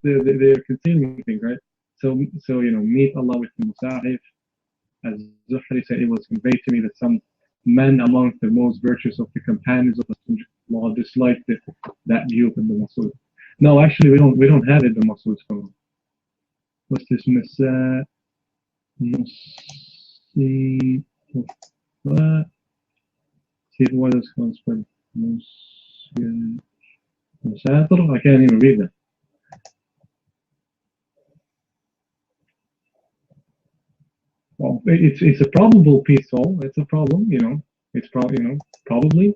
they're continuing thing, right? So meet Allah with the Musahif. As Zuhri said, it was conveyed to me that some men among the most virtuous of the companions of Allah disliked that view of Ibn Masud. No, actually, we don't have Ibn Masud's Quran. What's this? See what is called spelled. I can't even read that. Well, it's a probable piece, so it's a problem, It's probably.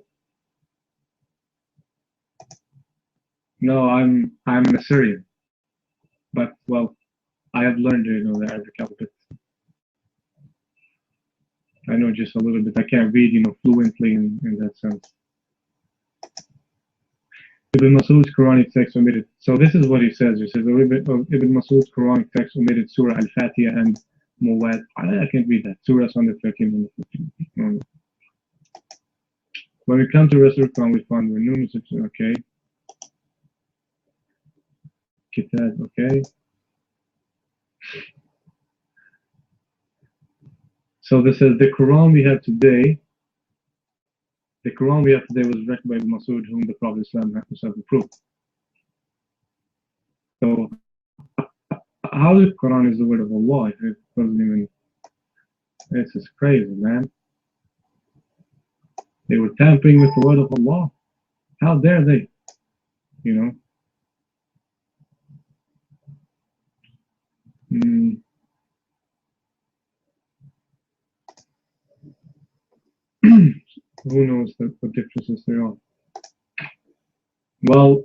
No, I'm Assyrian, but well, I have learned the Arabic alphabet. I know just a little bit. I can't read fluently in that sense. Ibn Masud's Quranic text omitted. So this is what he says. He says Ibn Masud's Quranic text omitted Surah Al-Fatiha and Muwad. I can't read that. Surah 113 and 115. When we come to the rest of the Quran, we find the numerous. Okay. Kitab. Okay. So this is the Quran we have today. The Quran we have today was written by Ibn Masud, whom the Prophet Islam himself approved. So, how the Quran is the word of Allah? It doesn't even. This is crazy, man. They were tampering with the word of Allah. How dare they? Who knows what differences there are? Well,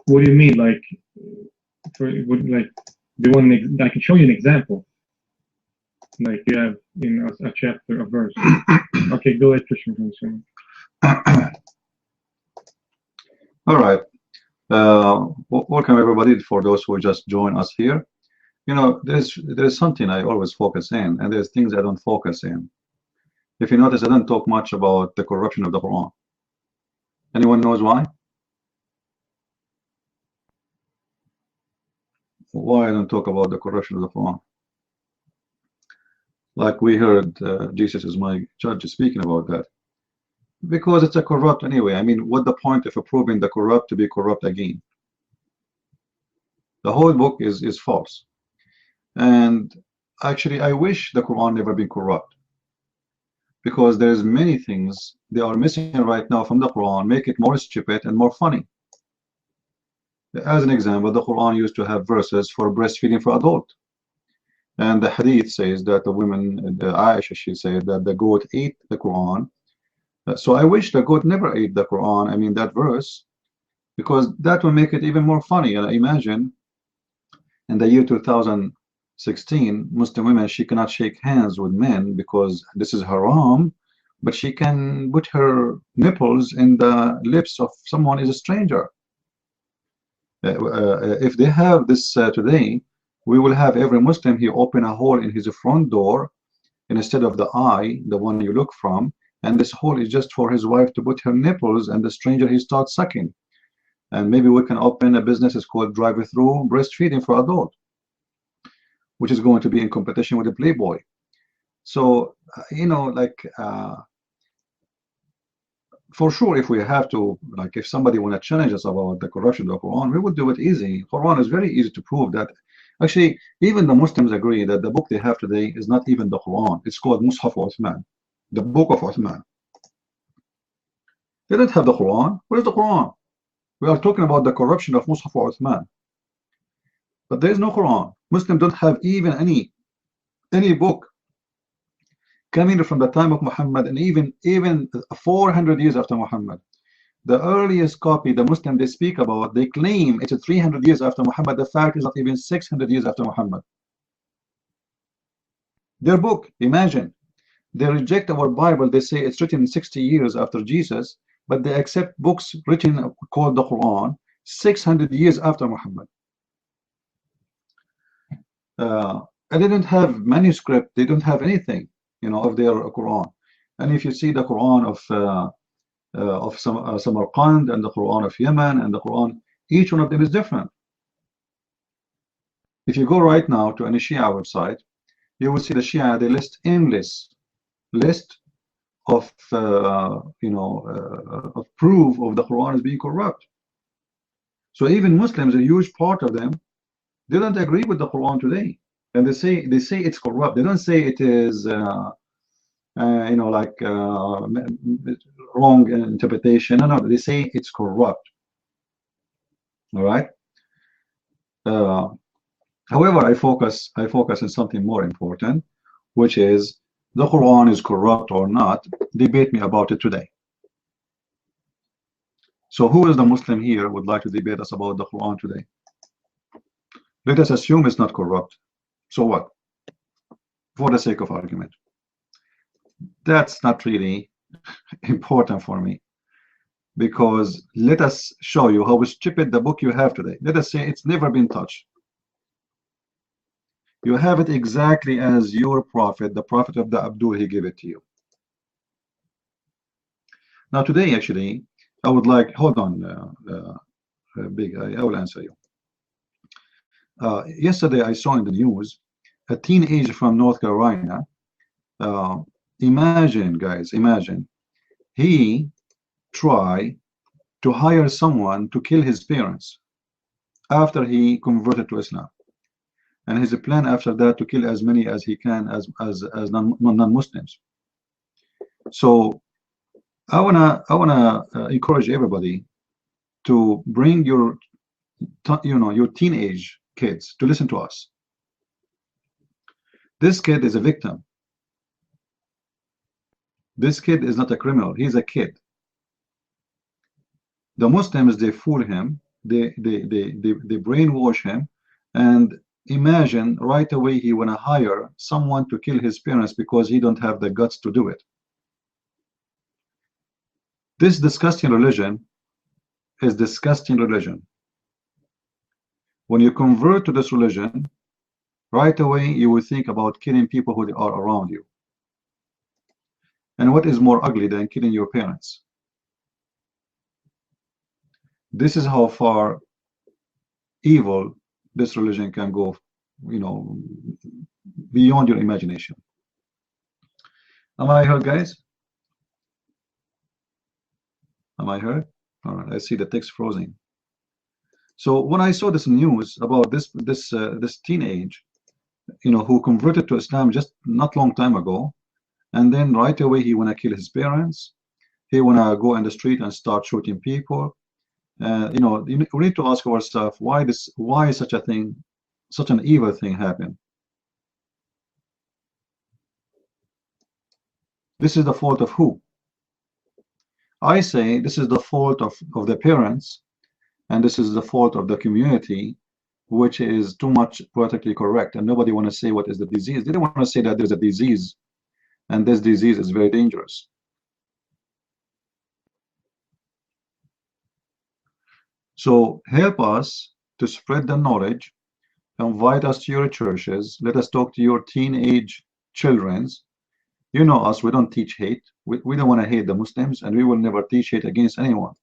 what do you mean? Like, do you want I can show you an example. Like you have in a chapter, a verse. Okay, go ahead, Christian. All right. Welcome everybody. For those who just joined us here, there's something I always focus in, and there's things I don't focus in. If you notice, I don't talk much about the corruption of the Quran. Anyone knows why? Why I don't talk about the corruption of the Quran? Like we heard Jesus is my judge speaking about that. Because it's a corrupt anyway. I mean, what the point of proving the corrupt to be corrupt again? The whole book is false. And actually, I wish the Quran never been corrupt. Because there's many things they are missing right now from the Quran, make it more stupid and more funny. As an example, the Quran used to have verses for breastfeeding for adult. And the hadith says that the women, Aisha, she said that the goat ate the Quran. So I wish the goat never ate the Quran, I mean that verse, because that will make it even more funny. And imagine in the year 2016, Muslim women, she cannot shake hands with men because this is haram, but she can put her nipples in the lips of someone is a stranger. If they have this today, we will have every Muslim, he open a hole in his front door instead of the eye, the one you look from, and this hole is just for his wife to put her nipples, and the stranger he starts sucking. And maybe we can open a business, it's called drive-through breastfeeding for adult, which is going to be in competition with the Playboy. So for sure, if we have to, like, if somebody want to challenge us about the corruption of the Quran, we would do it easy. Quran is very easy to prove that. Actually, even the Muslims agree that the book they have today is not even the Quran. It's called Mus'haf Uthman, the book of Uthman. They don't have the Quran. Where's the Quran? We are talking about the corruption of Mus'haf Uthman. But there is no Quran. Muslims don't have even any book coming from the time of Muhammad, and even 400 years after Muhammad. The earliest copy the Muslims they speak about, they claim it's 300 years after Muhammad. The fact is not even 600 years after Muhammad. Their book, imagine, they reject our Bible. They say it's written 60 years after Jesus, but they accept books written called the Quran 600 years after Muhammad. And they don't have manuscript. They don't have anything, of their Quran. And if you see the Quran of Samarkand and the Quran of Yemen and the Quran, each one of them is different. If you go right now to any Shia website, you will see the Shia, they list endless list of of proof of the Quran as being corrupt. So even Muslims, a huge part of them, they don't agree with the Quran today, and they say it's corrupt. They don't say it is wrong interpretation. No, they say it's corrupt. All right. However, I focus on something more important, which is the Quran is corrupt or not. Debate me about it today. So who is the Muslim here would like to debate us about the Quran today? Let us assume it's not corrupt. So what? For the sake of argument. That's not really important for me, because let us show you how stupid the book you have today. Let us say it's never been touched. You have it exactly as your prophet, the prophet of the Abdul, he gave it to you. Now today, actually, I would like, hold on, Big, I will answer you. Yesterday, I saw in the news a teenager from North Carolina. Imagine, guys, imagine, he tried to hire someone to kill his parents after he converted to Islam. And his plan after that to kill as many as he can as non-Muslims. So I wanna encourage everybody to bring your your teenage kids to listen to us. This kid is a victim. This kid is not a criminal. He's a kid. The Muslims, they fool him. They brainwash him, and imagine right away he wanna hire someone to kill his parents because he don't have the guts to do it. This disgusting religion is disgusting religion. When you convert to this religion, right away you will think about killing people who are around you. And what is more ugly than killing your parents? This is how far evil this religion can go, beyond your imagination. Am I heard, guys? Am I heard? All right, I see the text frozen. So when I saw this news about this teenage, who converted to Islam just not long time ago, and then right away he wanna kill his parents, he wanna go in the street and start shooting people. We need to ask ourselves why such a thing, such an evil thing happened. This is the fault of who? I say this is the fault of the parents, and this is the fault of the community, which is too much politically correct, and nobody want to say what is the disease. They don't want to say that there's a disease, and this disease is very dangerous. So help us to spread the knowledge, invite us to your churches, let us talk to your teenage childrens. You know us, we don't teach hate. We don't want to hate the Muslims, and we will never teach hate against anyone.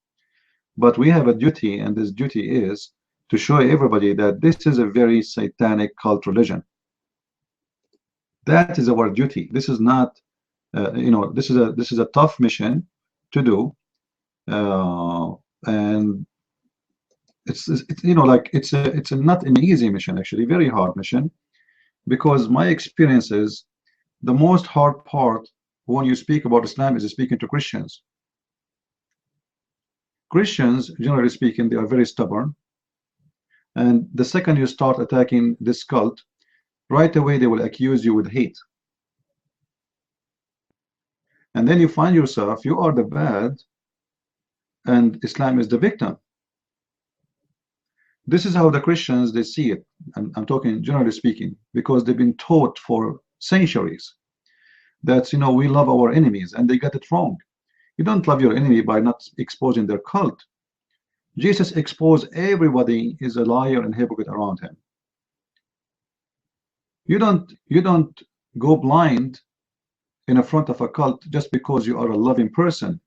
But we have a duty, and this duty is to show everybody that this is a very satanic cult religion. That is our duty. This is not, this is a tough mission to do, and it's not an easy mission, actually, very hard mission, because my experience is the most hard part when you speak about Islam is speaking to Christians. Christians, generally speaking, they are very stubborn, and the second you start attacking this cult, right away they will accuse you with hate, and then you find yourself, you are the bad and Islam is the victim. This is how the Christians, they see it. I'm talking generally speaking, because they've been taught for centuries that we love our enemies, and they got it wrong. You don't love your enemy by not exposing their cult. Jesus exposed everybody is a liar and hypocrite around him. You don't go blind in front of a cult just because you are a loving person.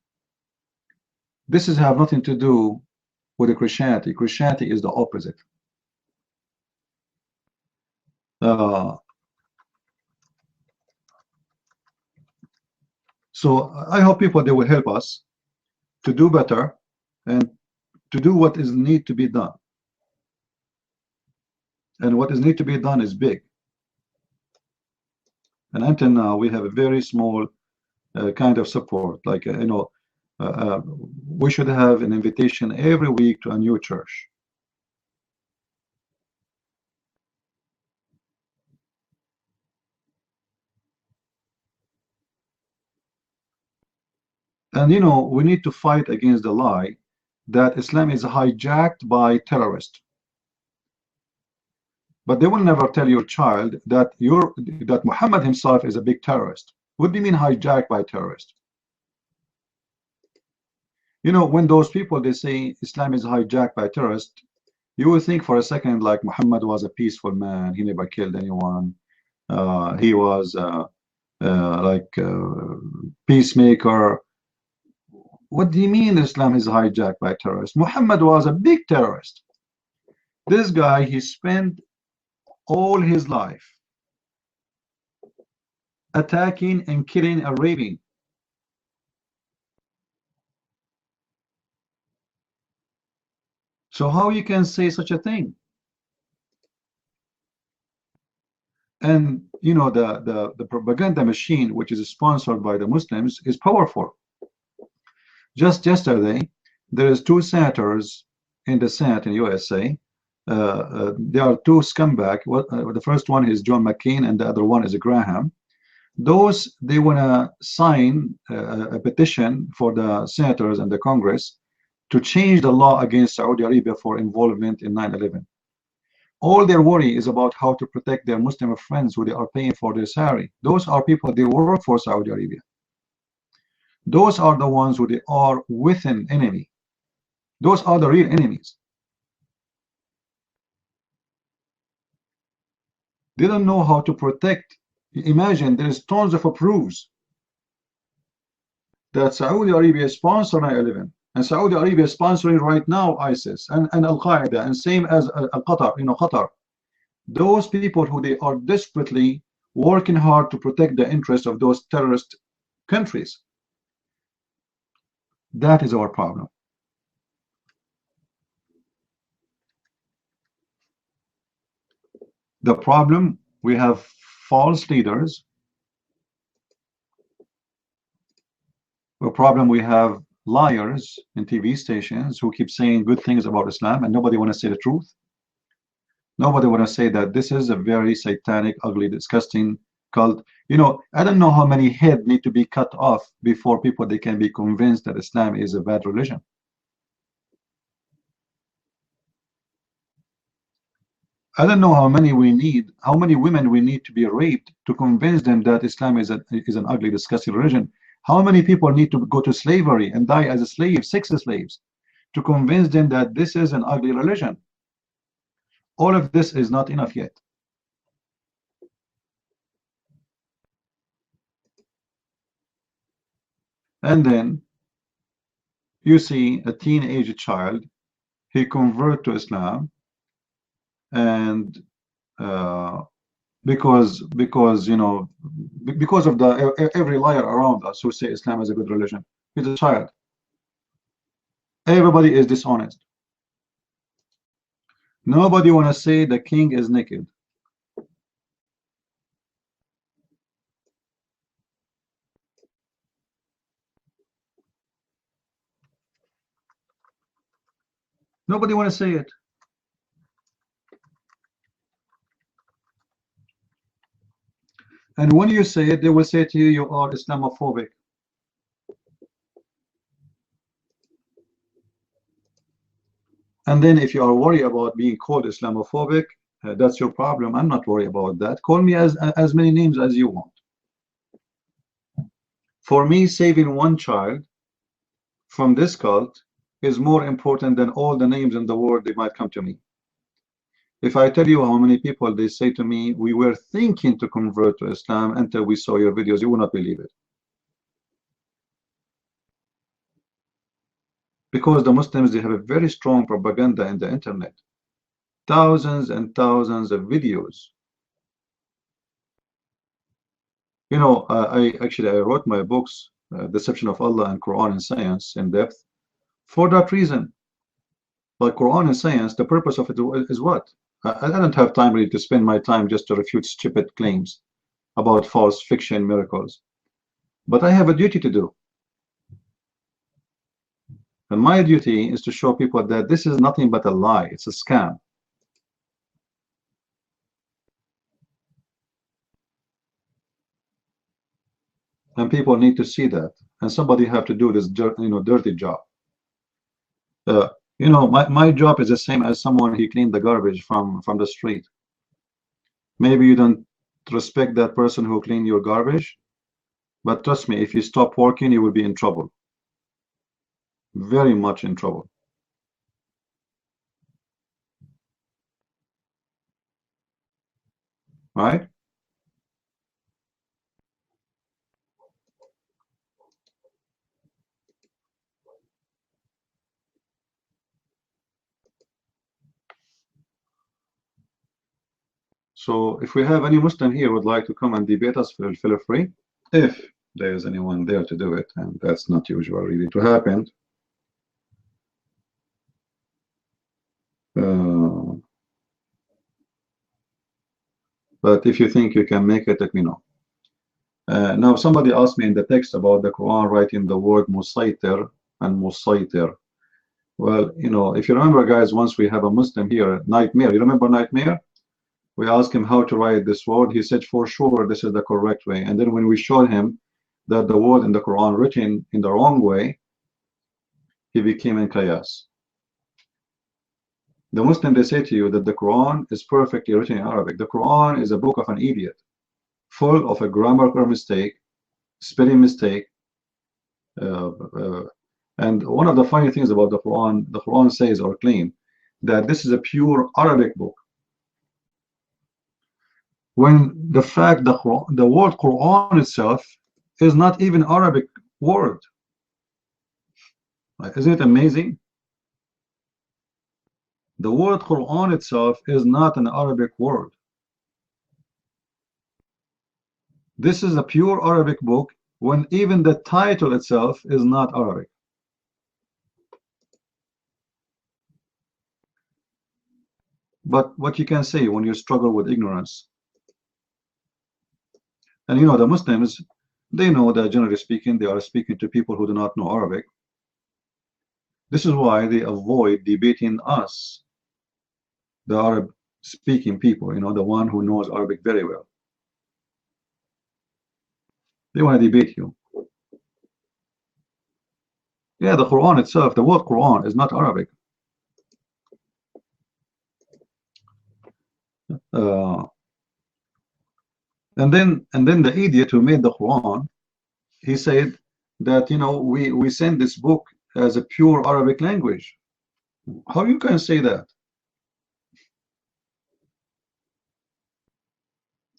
This is have nothing to do with the Christianity. Christianity is the opposite. Uh, so I hope people, they will help us to do better and to do what is need to be done. And what is need to be done is big. And until now, we have a very small kind of support. Like, we should have an invitation every week to a new church. And we need to fight against the lie that Islam is hijacked by terrorists. But they will never tell your child that Muhammad himself is a big terrorist. What do you mean hijacked by terrorists? When those people, they say Islam is hijacked by terrorists, you will think for a second like Muhammad was a peaceful man. He never killed anyone. He was like a peacemaker. What do you mean Islam is hijacked by terrorists? Muhammad was a big terrorist. This guy, he spent all his life attacking and killing and raping. So how you can say such a thing? And the propaganda machine, which is sponsored by the Muslims, is powerful. Just yesterday, there is 2 senators in the Senate in USA. There are 2 scumbags. The first one is John McCain, and the other one is Graham. Those, they want to sign a petition for the senators and the Congress to change the law against Saudi Arabia for involvement in 9/11. All their worry is about how to protect their Muslim friends who they are paying for their salary. Those are people, they work for Saudi Arabia. Those are the ones who they are with an enemy. Those are the real enemies. They don't know how to protect. Imagine there's tons of proofs that Saudi Arabia sponsored 9/11, and Saudi Arabia is sponsoring right now ISIS and Al-Qaeda, and same as Qatar, Qatar. Those people who they are desperately working hard to protect the interests of those terrorist countries. That is our problem. The problem, we have false leaders. The problem, we have liars in TV stations who keep saying good things about Islam, and nobody want to say the truth. Nobody want to say that this is a very satanic, ugly, disgusting cult. I don't know how many heads need to be cut off before people, they can be convinced that Islam is a bad religion. I don't know how many women we need to be raped to convince them that Islam is an ugly, disgusting religion. How many people need to go to slavery and die as a slave, sex slaves, to convince them that this is an ugly religion? All of this is not enough yet. And then you see a teenage child, he convert to Islam, and because of every liar around us who say Islam is a good religion. He's a child. Everybody is dishonest. Nobody want to say the king is naked. Nobody want to say it. And when you say it, they will say to you, you are Islamophobic. And then if you are worried about being called Islamophobic, that's your problem. I'm not worried about that. Call me as many names as you want. For me, saving one child from this cult is more important than all the names in the world they might come to me. If I tell you how many people they say to me, we were thinking to convert to Islam until we saw your videos, you will not believe it. Because the Muslims, they have a very strong propaganda in the internet. Thousands and thousands of videos You know, I wrote my books, Deception of Allah and Quran and Science in depth, for that reason. Like Quran and Science, the purpose of it is what? I don't have time really to spend my time just to refute stupid claims about false fiction miracles. But I have a duty to do. And my duty is to show people that this is nothing but a lie. It's a scam. And people need to see that. And somebody have to do this dirty job. You know, my job is the same as someone who cleaned the garbage from the street. Maybe you don't respect that person who cleaned your garbage, but trust me, if you stop working, you will be in trouble. Very much in trouble. Right? So if we have any Muslim here who would like to come and debate us, feel free. If there is anyone there to do it, and that's not usual really to happen. But if you think you can make it, let me know. Now somebody asked me in the text about the Quran writing the word musaytir and musaytir. Well, you know, if you remember, guys, once we have a Muslim here, Nightmare. You remember Nightmare? We asked him how to write this word. He said, for sure, this is the correct way. And then when we showed him that the word in the Quran written in the wrong way, he became in chaos. The Muslim, they say to you that the Quran is perfectly written in Arabic. The Quran is a book of an idiot, full of a grammatical mistake, spelling mistake. And one of the funny things about the Quran says or claim that this is a pure Arabic book. When the fact the word Quran itself is not even Arabic word. Isn't it amazing? The word Quran itself is not an Arabic word. This is a pure Arabic book when even the title itself is not Arabic. But what you can say when you struggle with ignorance. And you know, the Muslims, they know that generally speaking, they are speaking to people who do not know Arabic. This is why they avoid debating us, the Arab speaking people, you know, the one who knows Arabic very well. They want to debate you. Yeah, the Quran itself, the word Quran is not Arabic. And then the idiot who made the Quran, he said that, you know, we send this book as a pure Arabic language. How you can say that?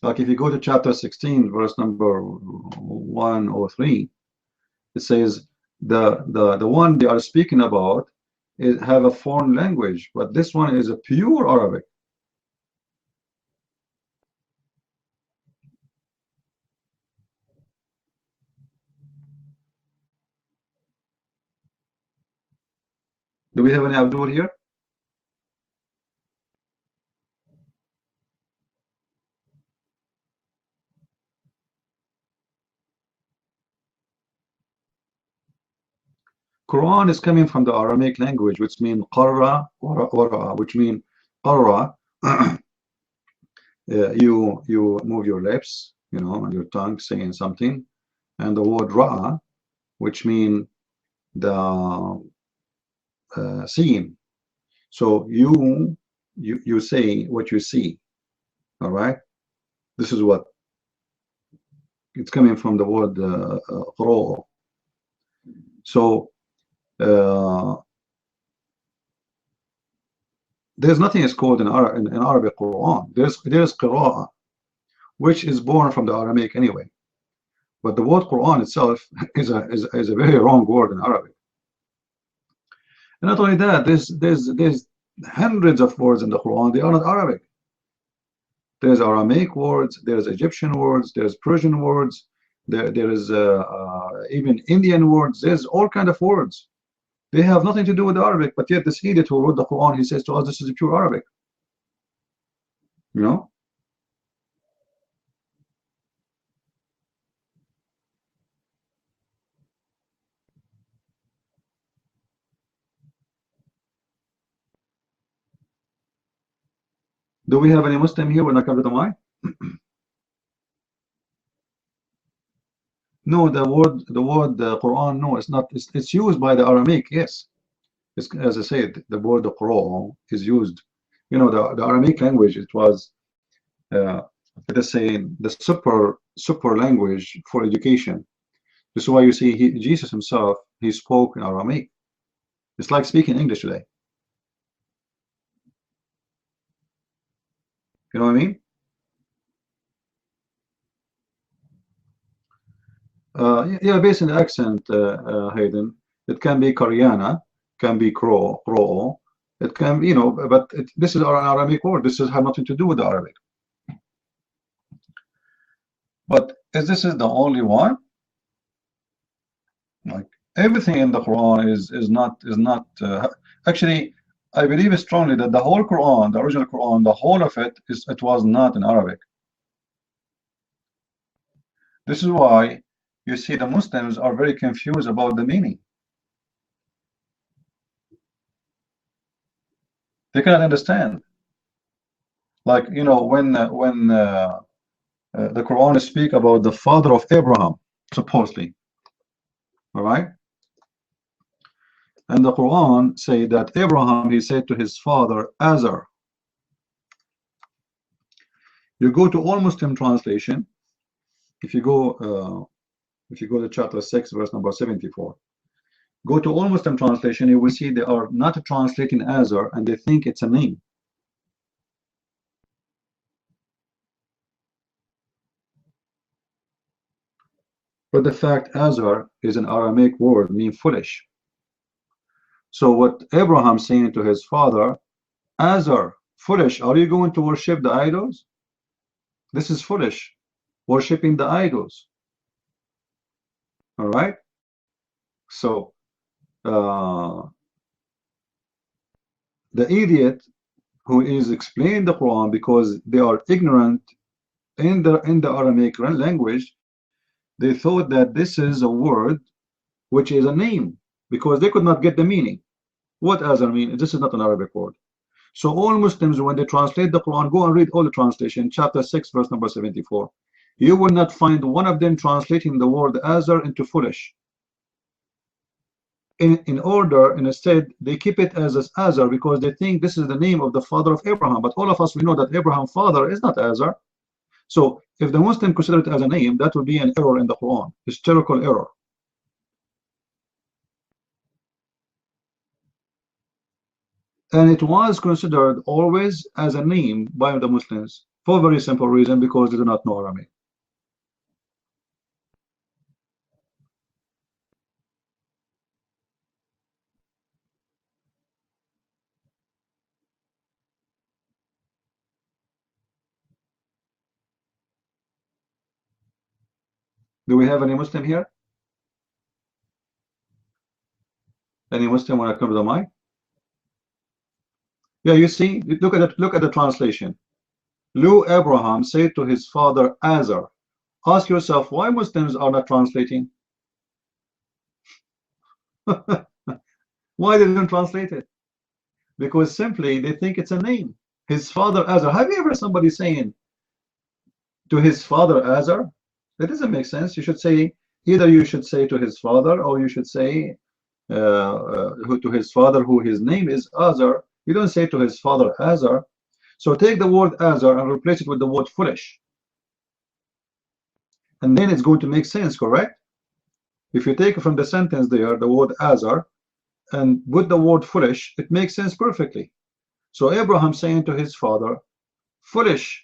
Like if you go to chapter 16, verse number 103, it says the one they are speaking about have a foreign language, but this one is a pure Arabic. Do we have any Abdul here? Quran is coming from the Aramaic language, which means qarra, which means qarra. You move your lips, you know, and your tongue saying something, and the word ra'a, which means the seeing. So you say what you see. All right. This is what it's coming from the word qara. So there's nothing is called in Arabic Quran. There's qira'ah, which is born from the Aramaic anyway. But the word Quran itself is a very wrong word in Arabic. And not only that, there's hundreds of words in the Quran. They are not Arabic. There's Aramaic words, there's Egyptian words, there's Persian words, There is even Indian words. There's all kind of words. They have nothing to do with Arabic, but yet this idiot who wrote the Quran, he says to us, this is pure Arabic. You know? Do we have any Muslim here when I come to the mic? No, the word Quran, no, it's not. It's used by the Aramaic, yes. It's, as I said, the word Quran is used. You know, the Aramaic language, it was, let us say, the super language for education. This is why you see Jesus himself, he spoke in Aramaic. It's like speaking English today. You know what I mean? Yeah, based on the accent, Hayden, it can be Koreana, can be Kro, it can, you know, but this is an Arabic word. This has nothing to do with the Arabic. But as this is the only one, like everything in the Quran is not actually. I believe strongly that the whole Quran, the original Quran, the whole of it was not in Arabic. This is why you see the Muslims are very confused about the meaning. They cannot understand. Like, you know, when the Quran speak about the father of Abraham, supposedly, all right? And the Quran say that Abraham, he said to his father, Azar. You go to all Muslim translation, if you go to chapter 6, verse number 74, go to all Muslim translation, you will see they are not translating Azar, and they think it's a name. But the fact Azar is an Aramaic word, meaning foolish. So what Abraham saying to his father, Azar, foolish, are you going to worship the idols? This is foolish, worshipping the idols. All right? So the idiot who is explaining the Quran, because they are ignorant in the Aramaic language, they thought that this is a word which is a name, because they could not get the meaning. What Azar mean? This is not an Arabic word. So all Muslims, when they translate the Quran, go and read all the translation, chapter 6, verse number 74. You will not find one of them translating the word Azar into foolish. Instead, they keep it as Azar because they think this is the name of the father of Abraham. But all of us, we know that Abraham's father is not Azar. So if the Muslim consider it as a name, that would be an error in the Quran, historical error. And it was considered always as a name by the Muslims for a very simple reason, because they do not know Aramaic. Do we have any Muslim here? Any Muslim want to come to the mic? Yeah, you see, look at the translation. Lu Abraham said to his father Azar. Ask yourself why Muslims are not translating. Why they didn't translate it? Because simply they think it's a name. His father Azar. Have you ever heard somebody saying to his father Azar? That doesn't make sense. You should say, either you should say to his father, or you should say to his father who his name is Azar. You don't say to his father Azar. So take the word Azar and replace it with the word foolish. And then it's going to make sense, correct? If you take from the sentence there, the word Azar, and put the word foolish, it makes sense perfectly. So Abraham saying to his father, foolish,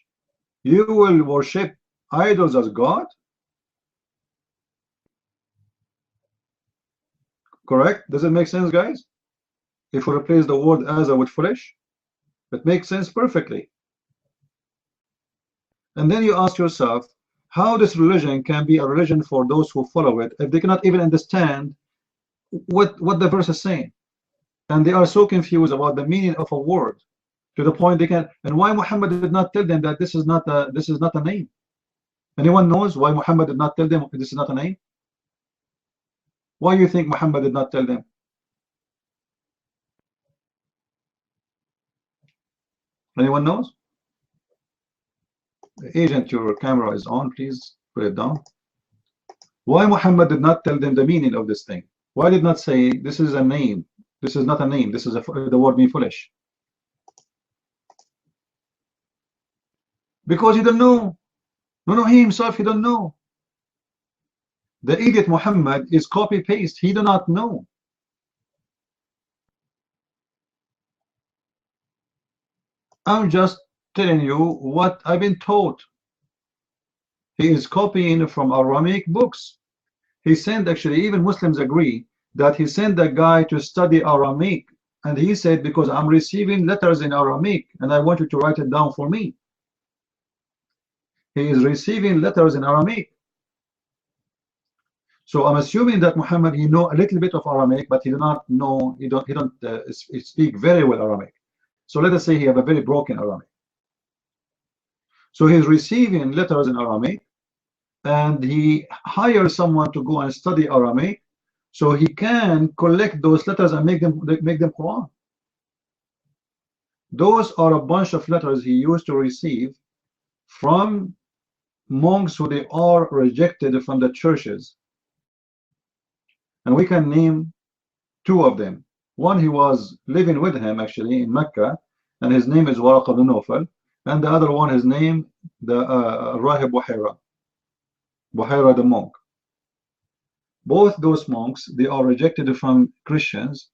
you will worship idols as God? Correct? Does it make sense, guys? If we replace the word Azar with foolish, it makes sense perfectly. And then you ask yourself, how this religion can be a religion for those who follow it if they cannot even understand what the verse is saying, and they are so confused about the meaning of a word to the point they can. And why Muhammad did not tell them that this is not a name? Anyone knows why Muhammad did not tell them this is not a name? Why do you think Muhammad did not tell them? Anyone knows? Agent, your camera is on, please put it down. Why Muhammad did not tell them the meaning of this thing? Why did not say this is a name? This is not a name. This is the word mean foolish. Because he don't know. No, he himself, he don't know. The idiot Muhammad is copy paste. He do not know. I'm just telling you what I've been taught. He is copying from Aramaic books. He sent, actually, even Muslims agree that he sent a guy to study Aramaic, and he said, because I'm receiving letters in Aramaic and I want you to write it down for me. He is receiving letters in Aramaic. So I'm assuming that Muhammad, he know a little bit of Aramaic, but he do not know, he don't speak very well Aramaic. So let us say he have a very broken Aramaic. So he's receiving letters in Aramaic, and he hires someone to go and study Aramaic so he can collect those letters and make them Quran. Those are a bunch of letters he used to receive from monks who they are rejected from the churches. And we can name two of them. One, he was living with him actually in Mecca, and his name is Waraq ibn Nawfal, and the other one, his name, the Rahib Buhaira the monk. Both those monks, they are rejected from Christians,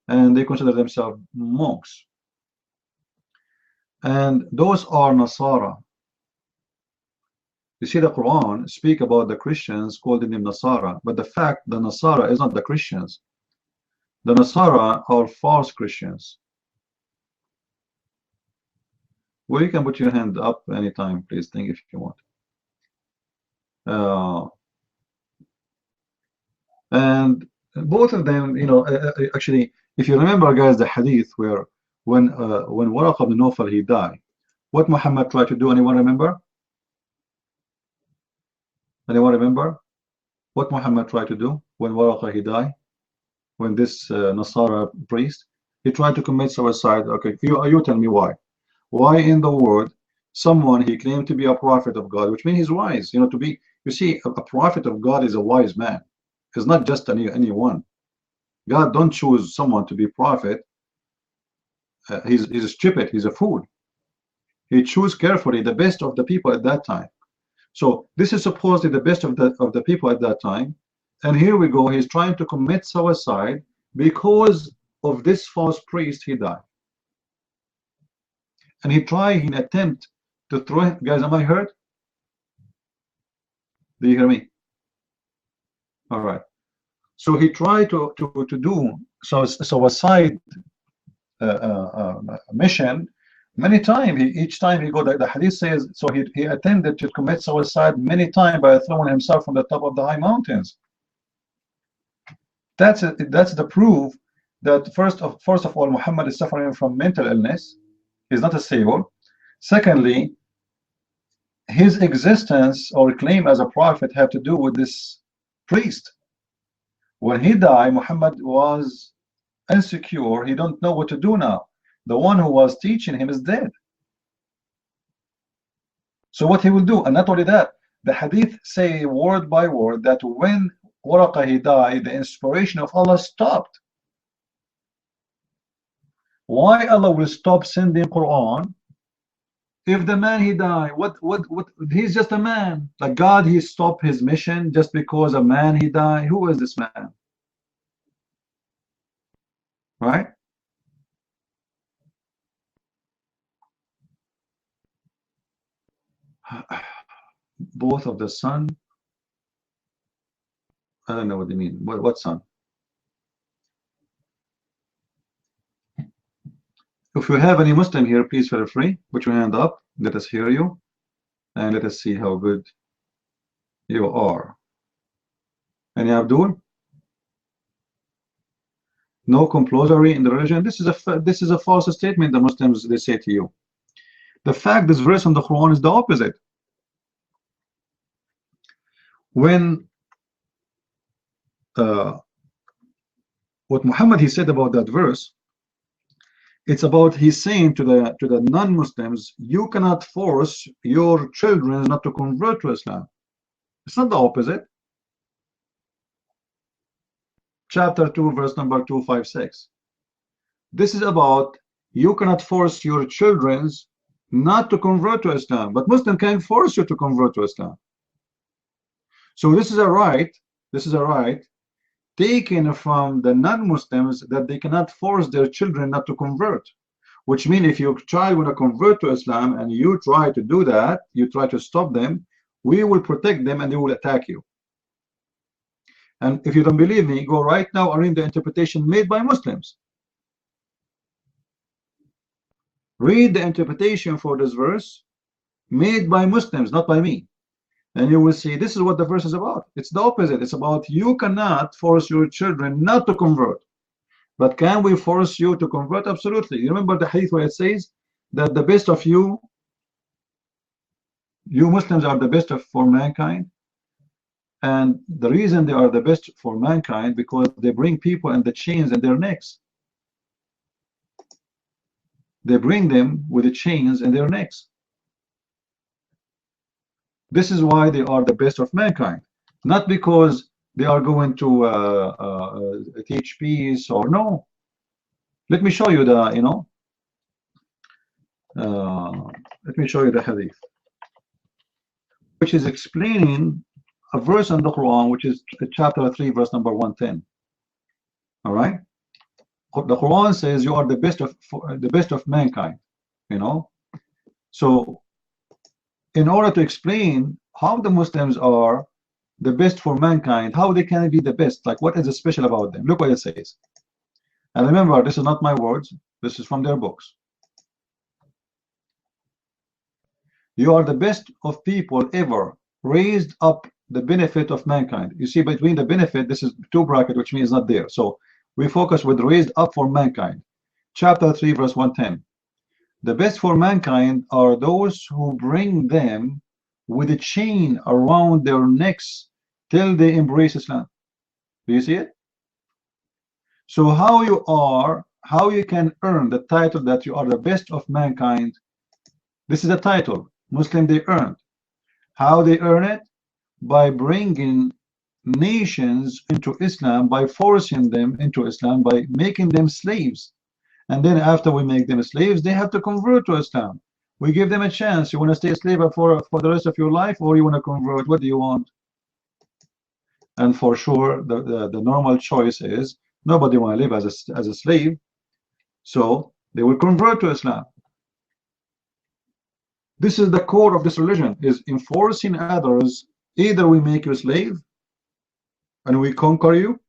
and they consider themselves monks. And those are Nasara. You see, the Quran speak about the Christians, called them Nasara, but the fact the Nasara is not the Christians. The Nasara are false Christians. Well, you can put your hand up anytime, please, think if you want. And both of them, you know, actually, if you remember, guys, the hadith where when Waraq ibn Nawfal he died, what Muhammad tried to do, anyone remember? Anyone remember what Muhammad tried to do when Waraq he died? When this Nasara priest, he tried to commit suicide. Okay, you tell me why. Why in the world someone he claimed to be a prophet of God, which means he's wise, you know, to be, you see, a prophet of God is a wise man. It's not just anyone. God don't choose someone to be prophet. He's stupid, he's a fool. He chose carefully the best of the people at that time. So this is supposedly the best of the people at that time. And here we go, he's trying to commit suicide because of this false priest he died. And he attempt to throw him. Guys, am I heard? Do you hear me? All right. So he tried to do suicide mission many times. Each time he go, the hadith says, so he attempted to commit suicide many times by throwing himself from the top of the high mountains. That's the proof that first of all, Muhammad is suffering from mental illness. He's not stable. Secondly, his existence or claim as a prophet have to do with this priest. When he died, Muhammad was insecure. He don't know what to do now. The one who was teaching him is dead. So what he will do? And not only that, the hadith say word by word that when Waraqah he died, the inspiration of Allah stopped. Why Allah will stop sending Quran if the man he died? What he's just a man. Like God, he stopped his mission just because a man he died. Who is this man? Right? Both of the son. I don't know what they mean. What son? If you have any Muslim here, please feel free. Put your hand up. Let us hear you. And let us see how good You are. And Abdul? No compulsory in the religion. This is a false statement the Muslims they say to you. The fact this verse in the Quran is the opposite. When what Muhammad he said about that verse, it's about he's saying to the non-Muslims, you cannot force your children not to convert to Islam. It's not the opposite. Chapter 2, verse number 256. This is about you cannot force your children not to convert to Islam, but Muslim can force you to convert to Islam. So this is a right taken from the non-Muslims that they cannot force their children not to convert, which means if your child want to convert to Islam and you try to do that, you try to stop them, we will protect them and they will attack you. And if you don't believe me, go right now and read the interpretation made by Muslims. Read the interpretation for this verse made by Muslims, not by me. And you will see this is what the verse is about. It's the opposite. It's about you cannot force your children not to convert. But can we force you to convert? Absolutely. You remember the hadith where it says that the best of you Muslims are the best for mankind. And the reason they are the best for mankind because they bring people in the chains in their necks. They bring them with the chains in their necks. This is why they are the best of mankind, not because they are going to teach peace or no. Let me show you the, let me show you the hadith, which is explaining a verse in the Quran, which is chapter 3, verse number 110. All right. The Quran says you are the best of mankind, So in order to explain how the Muslims are the best for mankind, how they can be the best, like what is special about them, look what it says. And remember, this is not my words, this is from their books. You are the best of people ever, raised up the benefit of mankind. You see, between the benefit, this is two bracket, which means not there. So we focus with raised up for mankind. Chapter 3, verse 110. The best for mankind are those who bring them with a chain around their necks till they embrace Islam. Do you see it? So how you can earn the title that you are the best of mankind. This is a title Muslim they earned. How they earn it? By bringing nations into Islam, by forcing them into Islam, by making them slaves. And then after we make them slaves, they have to convert to Islam. We give them a chance. You want to stay a slave for the rest of your life, or you want to convert? What do you want? And for sure, the normal choice is nobody want to live as a slave, so they will convert to Islam. This is the core of this religion, is enforcing others. Either we make you a slave and we conquer you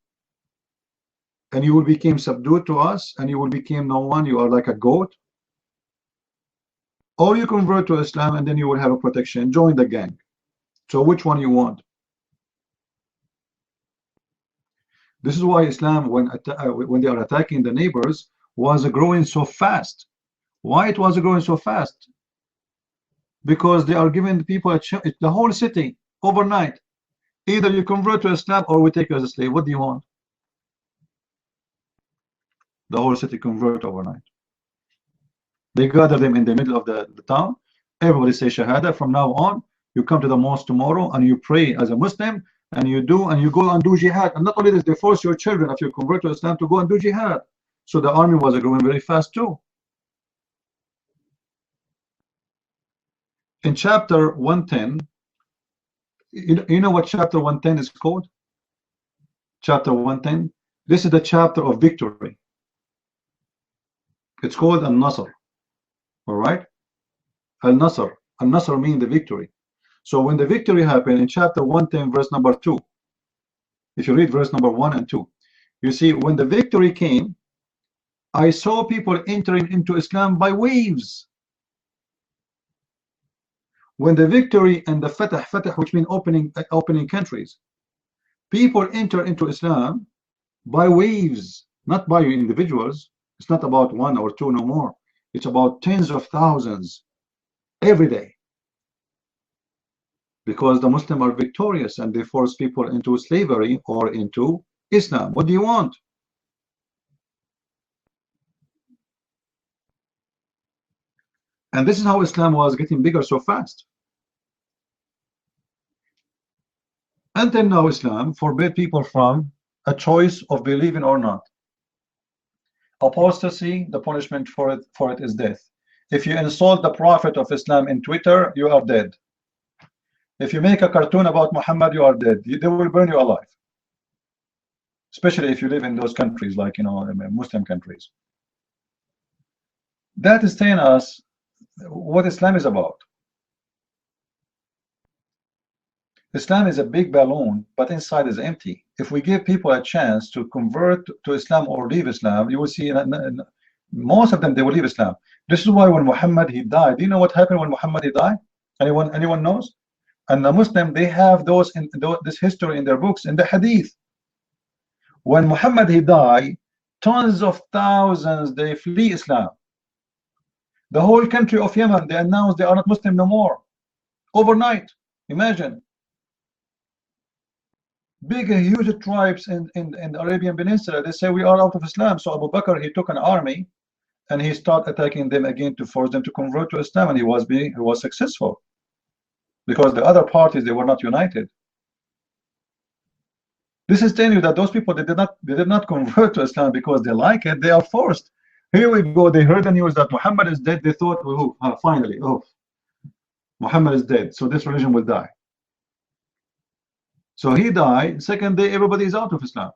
and you will become subdued to us and you will become no one, you are like a goat, or you convert to Islam and then you will have a protection, join the gang. So which one you want? This is why Islam, when they are attacking the neighbors, was growing so fast. Why it was growing so fast? Because they are giving the people the whole city overnight. Either you convert to Islam or we take you as a slave. What do you want? The whole city convert overnight. They gather them in the middle of the town. Everybody say Shahada. From now on, you come to the mosque tomorrow and you pray as a Muslim, and you go and do jihad. And not only this, they force your children, if you convert to Islam, to go and do jihad. So the army was growing very fast too. In chapter 110, you know what chapter 110 is called? Chapter 110. This is the chapter of victory. It's called Al-Nasr. All right? Al-Nasr. Al-Nasr means the victory. So when the victory happened in chapter 110, verse number 2, if you read verse number 1 and 2, you see when the victory came, I saw people entering into Islam by waves. When the victory and the fatah, which mean opening countries, people enter into Islam by waves, not by individuals. It's not about one or two, no more. It's about tens of thousands every day, because the Muslims are victorious and they force people into slavery or into Islam. What do you want? And this is how Islam was getting bigger so fast. Until now, Islam forbade people from a choice of believing or not. Apostasy, the punishment for it is death. If you insult the Prophet of Islam in Twitter, you are dead. If you make a cartoon about Muhammad, you are dead. They will burn you alive. Especially if you live in those countries, like, you know, Muslim countries. That is telling us what Islam is about. Islam is a big balloon, but inside is empty. If we give people a chance to convert to Islam or leave Islam, you will see most of them, they will leave Islam. This is why when Muhammad he died, do you know what happened when Muhammad he died? Anyone knows? And the Muslim, they have this history in their books, in the hadith. When Muhammad he died, tons of thousands, they flee Islam. The whole country of Yemen, they announced they are not Muslim no more. Overnight, imagine. Big, huge tribes in the Arabian Peninsula, they say we are out of Islam. So Abu Bakr, he took an army and he started attacking them again to force them to convert to Islam, and he was successful, because the other parties, they were not united. This is telling you that those people, they did not convert to Islam because they like it. They are forced. Here we go. They heard the news that Muhammad is dead. They thought, oh, finally, oh, Muhammad is dead, so this religion will die. So he died. Second day, everybody is out of Islam.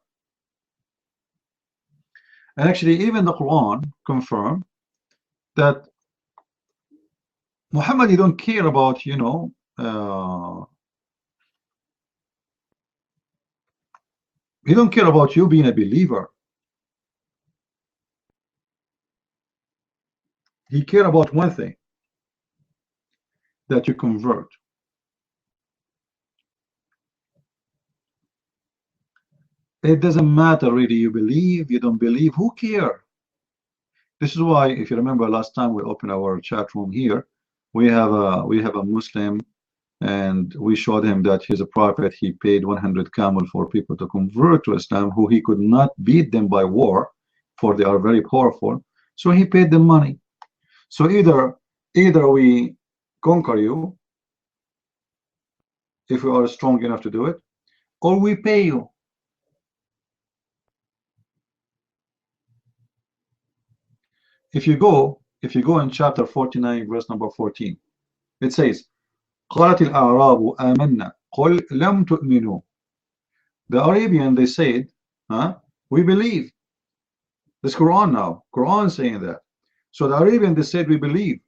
And actually, even the Quran confirmed that Muhammad, he don't care about, you know, he don't care about you being a believer. He cares about one thing, that you convert. It doesn't matter really, you believe, you don't believe, who cares? This is why, if you remember last time we opened our chat room here, we have a Muslim, and we showed him that he's a prophet. He paid 100 camel for people to convert to Islam, who he could not beat them by war, for they are very powerful. So he paid them money. So either we conquer you, if we are strong enough to do it, or we pay you. If you go in chapter 49, verse number 14, it says, قالت الأعراب آمنا قل لم تؤمنوا. The Arabian, they said, we believe. This Quran now, Quran saying that. So the Arabian, they said, we believe.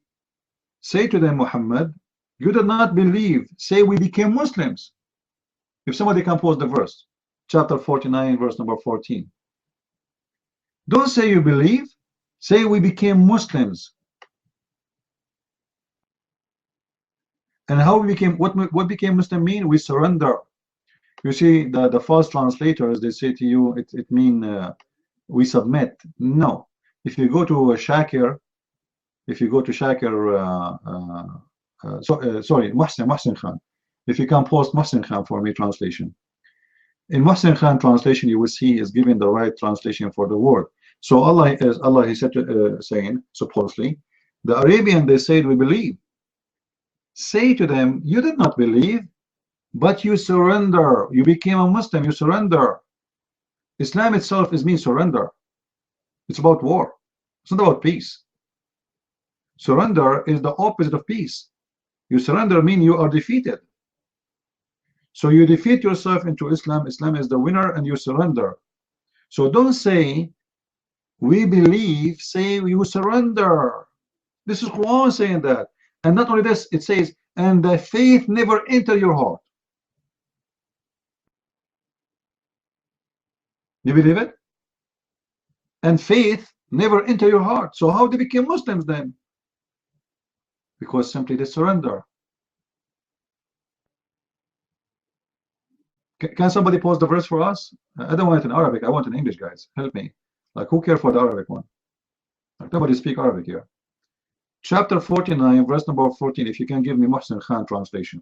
Say to them, Muhammad, you did not believe. Say we became Muslims. If somebody can post the verse, chapter 49, verse number 14. Don't say you believe. Say we became Muslims. And how we became, what became Muslim mean? We surrender. You see, the false translators, they say to you, it mean we submit. No. If you go to Shakir, sorry, Muhsin Khan. If you can post Muhsin Khan for me translation. In Muhsin Khan translation, you will see is given the right translation for the word. So Allah he said saying, supposedly, the Arabian, they said we believe. Say to them, you did not believe, but you surrender. You became a Muslim, you surrender. Islam itself is mean surrender. It's about war. It's not about peace. Surrender is the opposite of peace. You surrender mean you are defeated. So you defeat yourself into Islam. Islam is the winner, and you surrender. So don't say we believe, say you surrender. This is Quran saying that. And not only this, it says, and the faith never enter your heart. You believe it? And faith never enter your heart. So how they became Muslims then? Because simply they surrender. Can somebody post the verse for us? I don't want it in Arabic. I want it in English, guys. Help me. Like, who cares for the Arabic one? Like, nobody speak Arabic here. Chapter 49, verse number 14. If you can give me Muhsin Khan translation.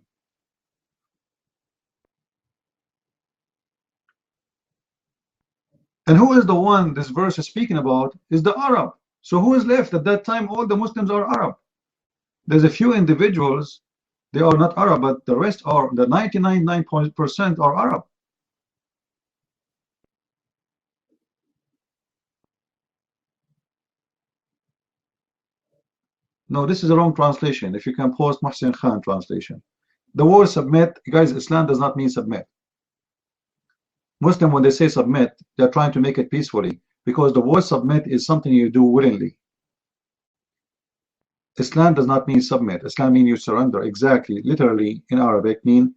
And who is the one this verse is speaking about? Is the Arab. So who is left? At that time, all the Muslims are Arab. There's a few individuals, they are not Arab, but the rest are, the 99% are Arab. No, this is the wrong translation. If you can post Muhsin Khan translation. The word submit, guys, Islam does not mean submit. Muslim, when they say submit, they're trying to make it peacefully, because the word submit is something you do willingly. Islam does not mean submit. Islam means you surrender. Exactly, literally in Arabic mean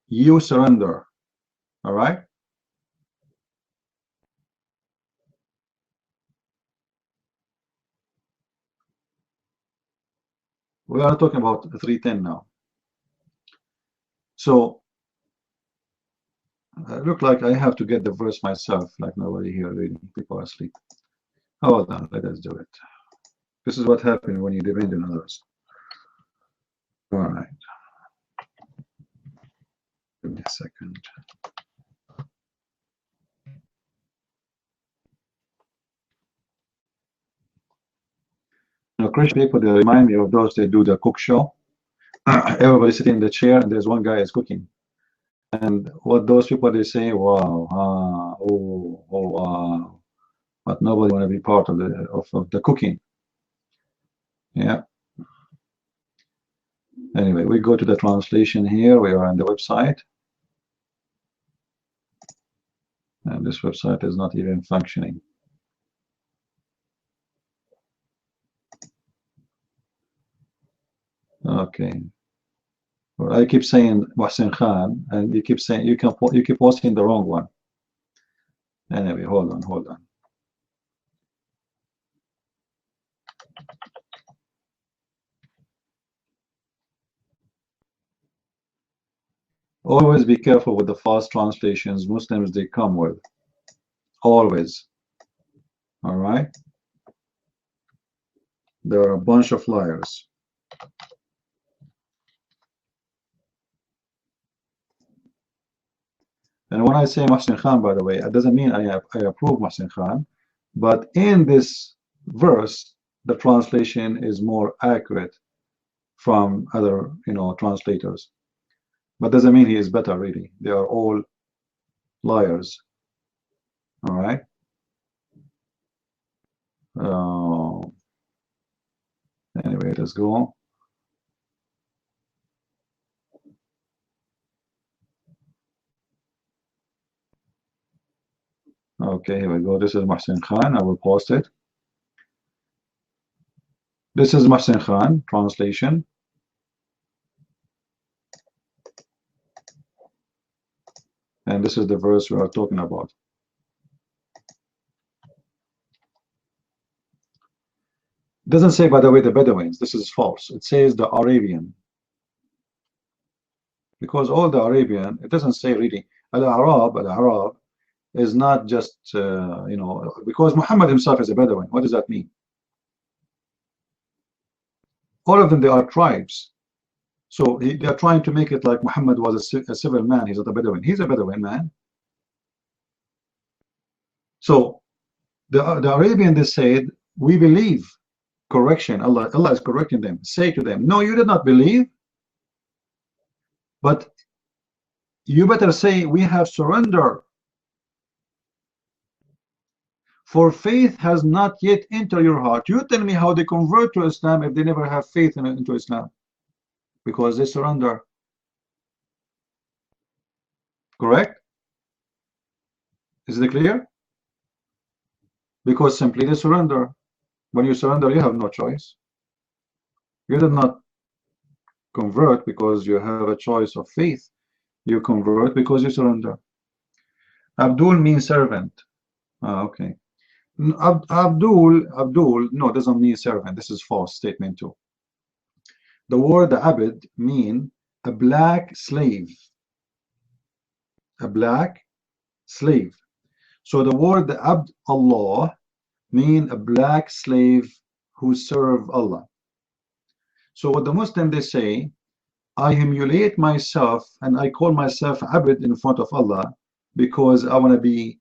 you surrender. All right. We are talking about 310 now. So look like I have to get the verse myself, like nobody here reading. People are asleep. Hold on, let us do it. This is what happens when you depend on others. All right. Give me a second. Now, Christian people, they remind me of those that do the cook show. Everybody sitting in the chair, and there's one guy is cooking. And what those people, they say, wow, oh, wow. But nobody want to be part of the cooking. Yeah. Anyway, we go to the translation here. We are on the website. And this website is not even functioning. Okay. Well, I keep saying Muhsin Khan, and you keep saying you keep posting the wrong one. Anyway, hold on. Always be careful with the false translations Muslims they come with. Always. All right. There are a bunch of liars. And when I say Muhsin Khan, by the way, it doesn't mean I approve Muhsin Khan, but in this verse, the translation is more accurate from other, translators. But doesn't mean he is better, really. They are all liars. All right. Anyway, let's go on. Okay, here we go. This is Muhsin Khan. I will post it. This is Muhsin Khan translation. And this is the verse we are talking about. It doesn't say, by the way, the Bedouins. This is false. It says the Arabian. Because all the Arabian, it doesn't say really. Al-Arab is not just, because Muhammad himself is a Bedouin. What does that mean? All of them, they are tribes. So they are trying to make it like Muhammad was a civil man. He's not a Bedouin. He's a Bedouin man. So the Arabian, they said, we believe. Correction. Allah is correcting them. Say to them, no, you did not believe. But you better say, we have surrendered. For faith has not yet entered your heart. You tell me how they convert to Islam if they never have faith into Islam. Because they surrender. Correct? Is it clear? Because simply they surrender. When you surrender, you have no choice. You did not convert because you have a choice of faith. You convert because you surrender. Abdul means servant. Okay. Abdul, no, doesn't mean servant. This is false statement too. The word abid mean a black slave. a black slave. So the word Abd Allah mean a black slave who serve Allah. So what the Muslim they say, I humiliate myself and I call myself Abd in front of Allah because I want to be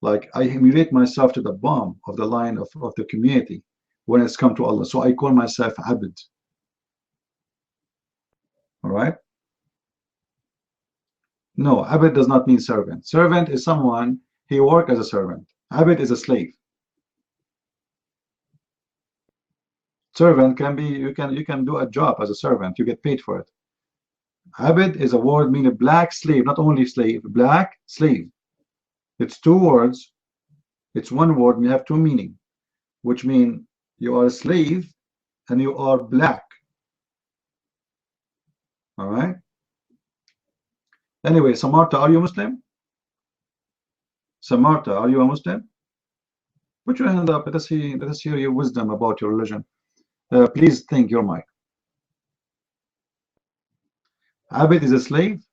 like, I humiliate myself to the bottom of the line of the community when it's come to Allah. So I call myself Abd. All right? No, Abd does not mean servant. Servant is someone, he work as a servant. Abd is a slave. Servant can be, you can do a job as a servant, you get paid for it. Abd is a word meaning black slave, not only slave, black slave. It's two words, it's one word, and you have two meaning, which mean you are a slave and you are black. All right? Anyway, Samarta, are you Muslim? Samarta, are you a Muslim? Put your hand up. Let us hear your wisdom about your religion. Please think your mic. Abid is a slave?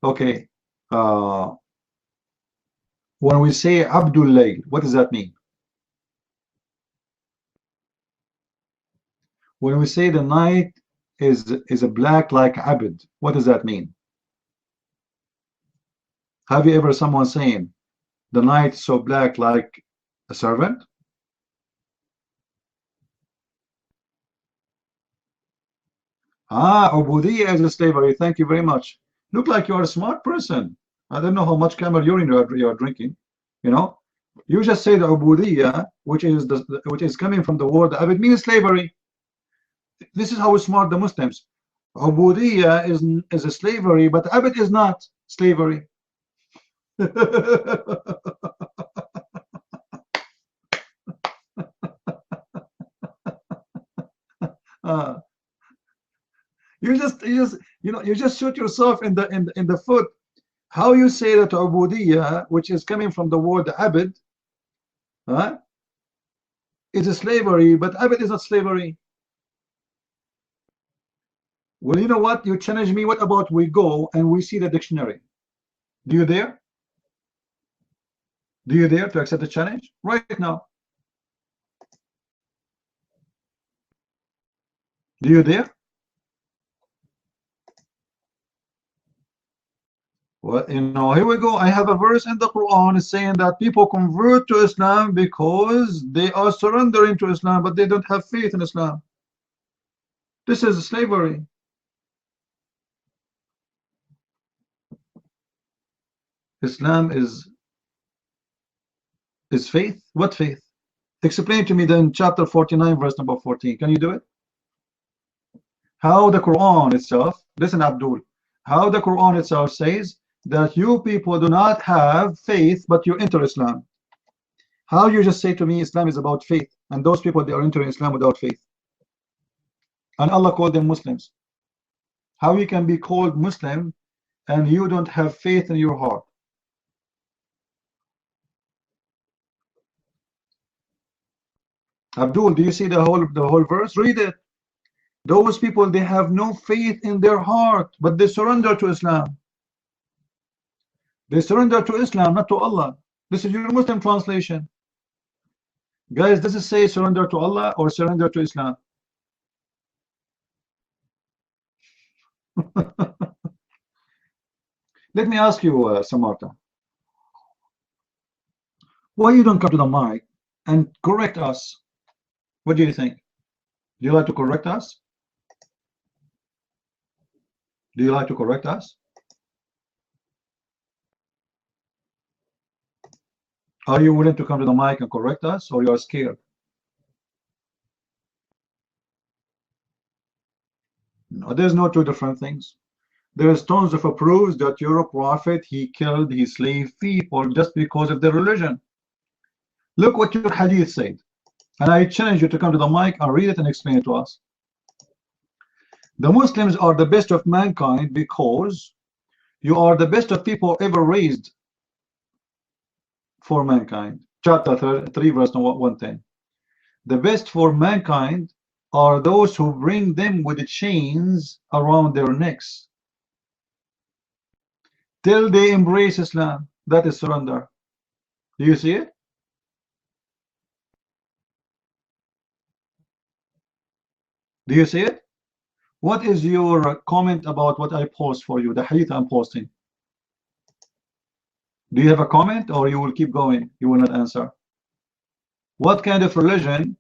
Okay. When we say Abdul Layl, what does that mean? When we say the night is a black like Abid, what does that mean? Have you ever someone saying the night is so black like a servant? Ah, Ubudiyya is a slavery. Thank you very much. Look like you are a smart person. I don't know how much camel urine you are drinking. You know, you just say the Ubudiyya, which is coming from the word Abid, means slavery. This is how smart the Muslims. Ubudiyya is a slavery, but Abid is not slavery. You just shoot yourself in the foot. How you say that Ubudiyya, which is coming from the word Abid, is a slavery, but Abid is not slavery. Well, you know what? You challenge me. What about we go and we see the dictionary? Do you dare? Do you dare to accept the challenge right now? Do you dare? Well, here we go. I have a verse in the Quran saying that people convert to Islam because they are surrendering to Islam, but they don't have faith in Islam. This is slavery. Islam is faith. What faith? Explain to me then chapter 49 verse number 14. Can you do it? How the Quran itself, listen Abdul, how the Quran itself says that you people do not have faith but you enter Islam. How you just say to me Islam is about faith and those people they are entering Islam without faith, and Allah called them Muslims. How you can be called Muslim and you don't have faith in your heart? Abdul, do you see the whole verse? Read it. Those people, they have no faith in their heart, but they surrender to Islam. They surrender to Islam, not to Allah. This is your Muslim translation. Guys, does it say surrender to Allah or surrender to Islam? Let me ask you, Samarta. Why you don't come to the mic and correct us? What do you think? Do you like to correct us? Do you like to correct us? Are you willing to come to the mic and correct us, or you are scared? No, there's no two different things. There's tons of proofs that your prophet, he killed his slave people just because of their religion. Look what your hadith said. And I challenge you to come to the mic and read it and explain it to us. The Muslims are the best of mankind because you are the best of people ever raised for mankind. Chapter 3 verse 110. The best for mankind are those who bring them with the chains around their necks. Still they embrace Islam. That is surrender. Do you see it? Do you see it? What is your comment about what I post for you, the hadith I'm posting? Do you have a comment, or you will keep going? You will not answer. What kind of religion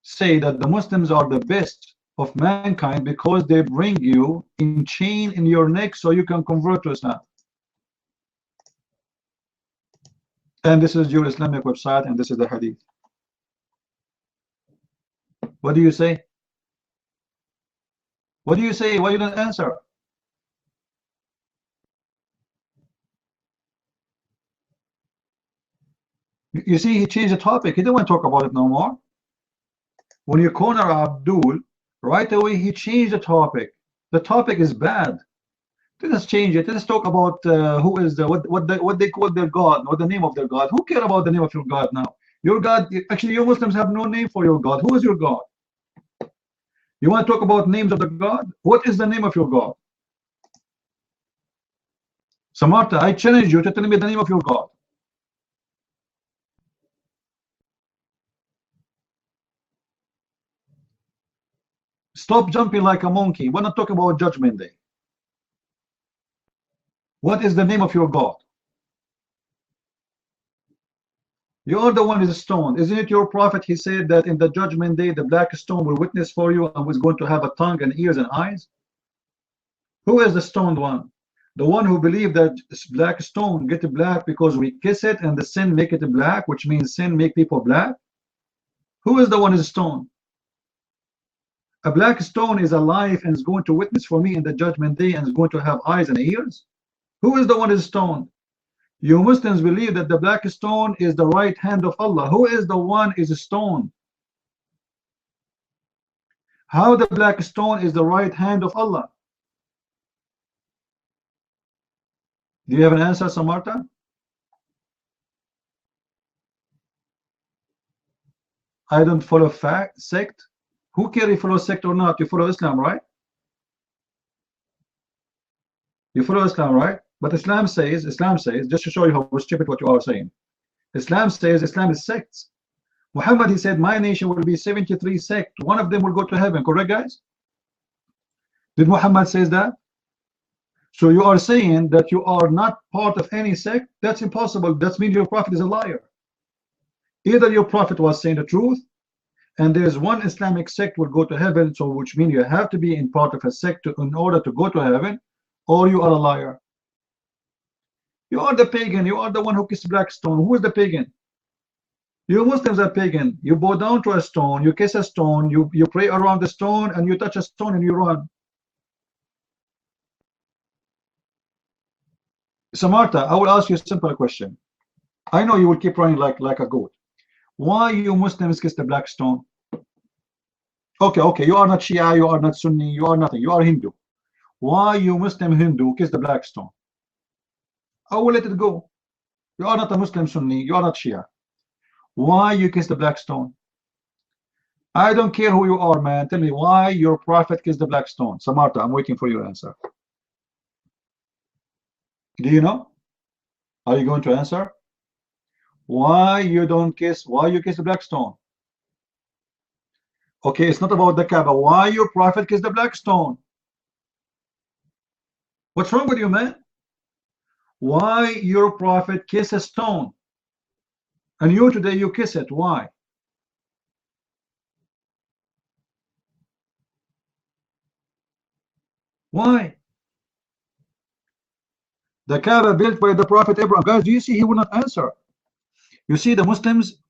say that the Muslims are the best of mankind because they bring you in chain in your neck so you can convert to Islam? And this is your Islamic website, and this is the hadith. What do you say? What do you say? Why you don't answer? You see, he changed the topic. He didn't want to talk about it no more. When you corner Abdul, right away he changed the topic. The topic is bad. Let us change it. Let us talk about who is the what they call their God, what the name of their God. Who care about the name of your God now? Your God, actually, you Muslims have no name for your God. Who is your God? You want to talk about names of the God? What is the name of your God? Samarta, I challenge you to tell me the name of your God. Stop jumping like a monkey. We're not talking about Judgment Day. What is the name of your God? You are the one who is stoned. Isn't it your prophet? He said that in the Judgment Day, the black stone will witness for you and was going to have a tongue and ears and eyes. Who is the stoned one? The one who believed that black stone get black because we kiss it and the sin make it black, which means sin make people black. Who is the one who is stoned? A black stone is alive and is going to witness for me in the Judgment Day and is going to have eyes and ears. Who is the one who is stoned? You Muslims believe that the black stone is the right hand of Allah. Who is the one is stoned? How the black stone is the right hand of Allah? Do you have an answer, Samarta? I don't follow sect. Who cares if you follow sect or not? You follow Islam, right? You follow Islam, right? But Islam says, just to show you how stupid what you are saying. Islam says Islam is sects. Muhammad, he said, my nation will be 73 sects. One of them will go to heaven. Correct, guys? Did Muhammad says that? So you are saying that you are not part of any sect? That's impossible. That means your prophet is a liar. Either your prophet was saying the truth, and there's one Islamic sect will go to heaven, so which means you have to be in part of a sect in order to go to heaven, or you are a liar. You are the pagan. You are the one who kissed black stone. Who is the pagan? You Muslims are pagan. You bow down to a stone, you kiss a stone, you pray around the stone, and you touch a stone and you run. Samarta, I will ask you a simple question. I know you will keep running like a goat. Why you Muslims kiss the black stone? Okay, you are not Shia, you are not Sunni, you are nothing. You are Hindu. Why you Muslim Hindu kiss the black stone? I will let it go. You are not a Muslim Sunni, you are not Shia. Why you kiss the black stone? I don't care who you are, man. Tell me why your prophet kissed the black stone. Samarta, I'm waiting for your answer. Do you know? Are you going to answer? Why you kiss the black stone? Okay, it's not about the Kaaba. Why your prophet kissed the black stone? What's wrong with you, man? Why your prophet kiss a stone? And you today you kiss it. Why? Why? The Kaaba built by the Prophet Abraham. Guys, do you see he will not answer? You see the Muslims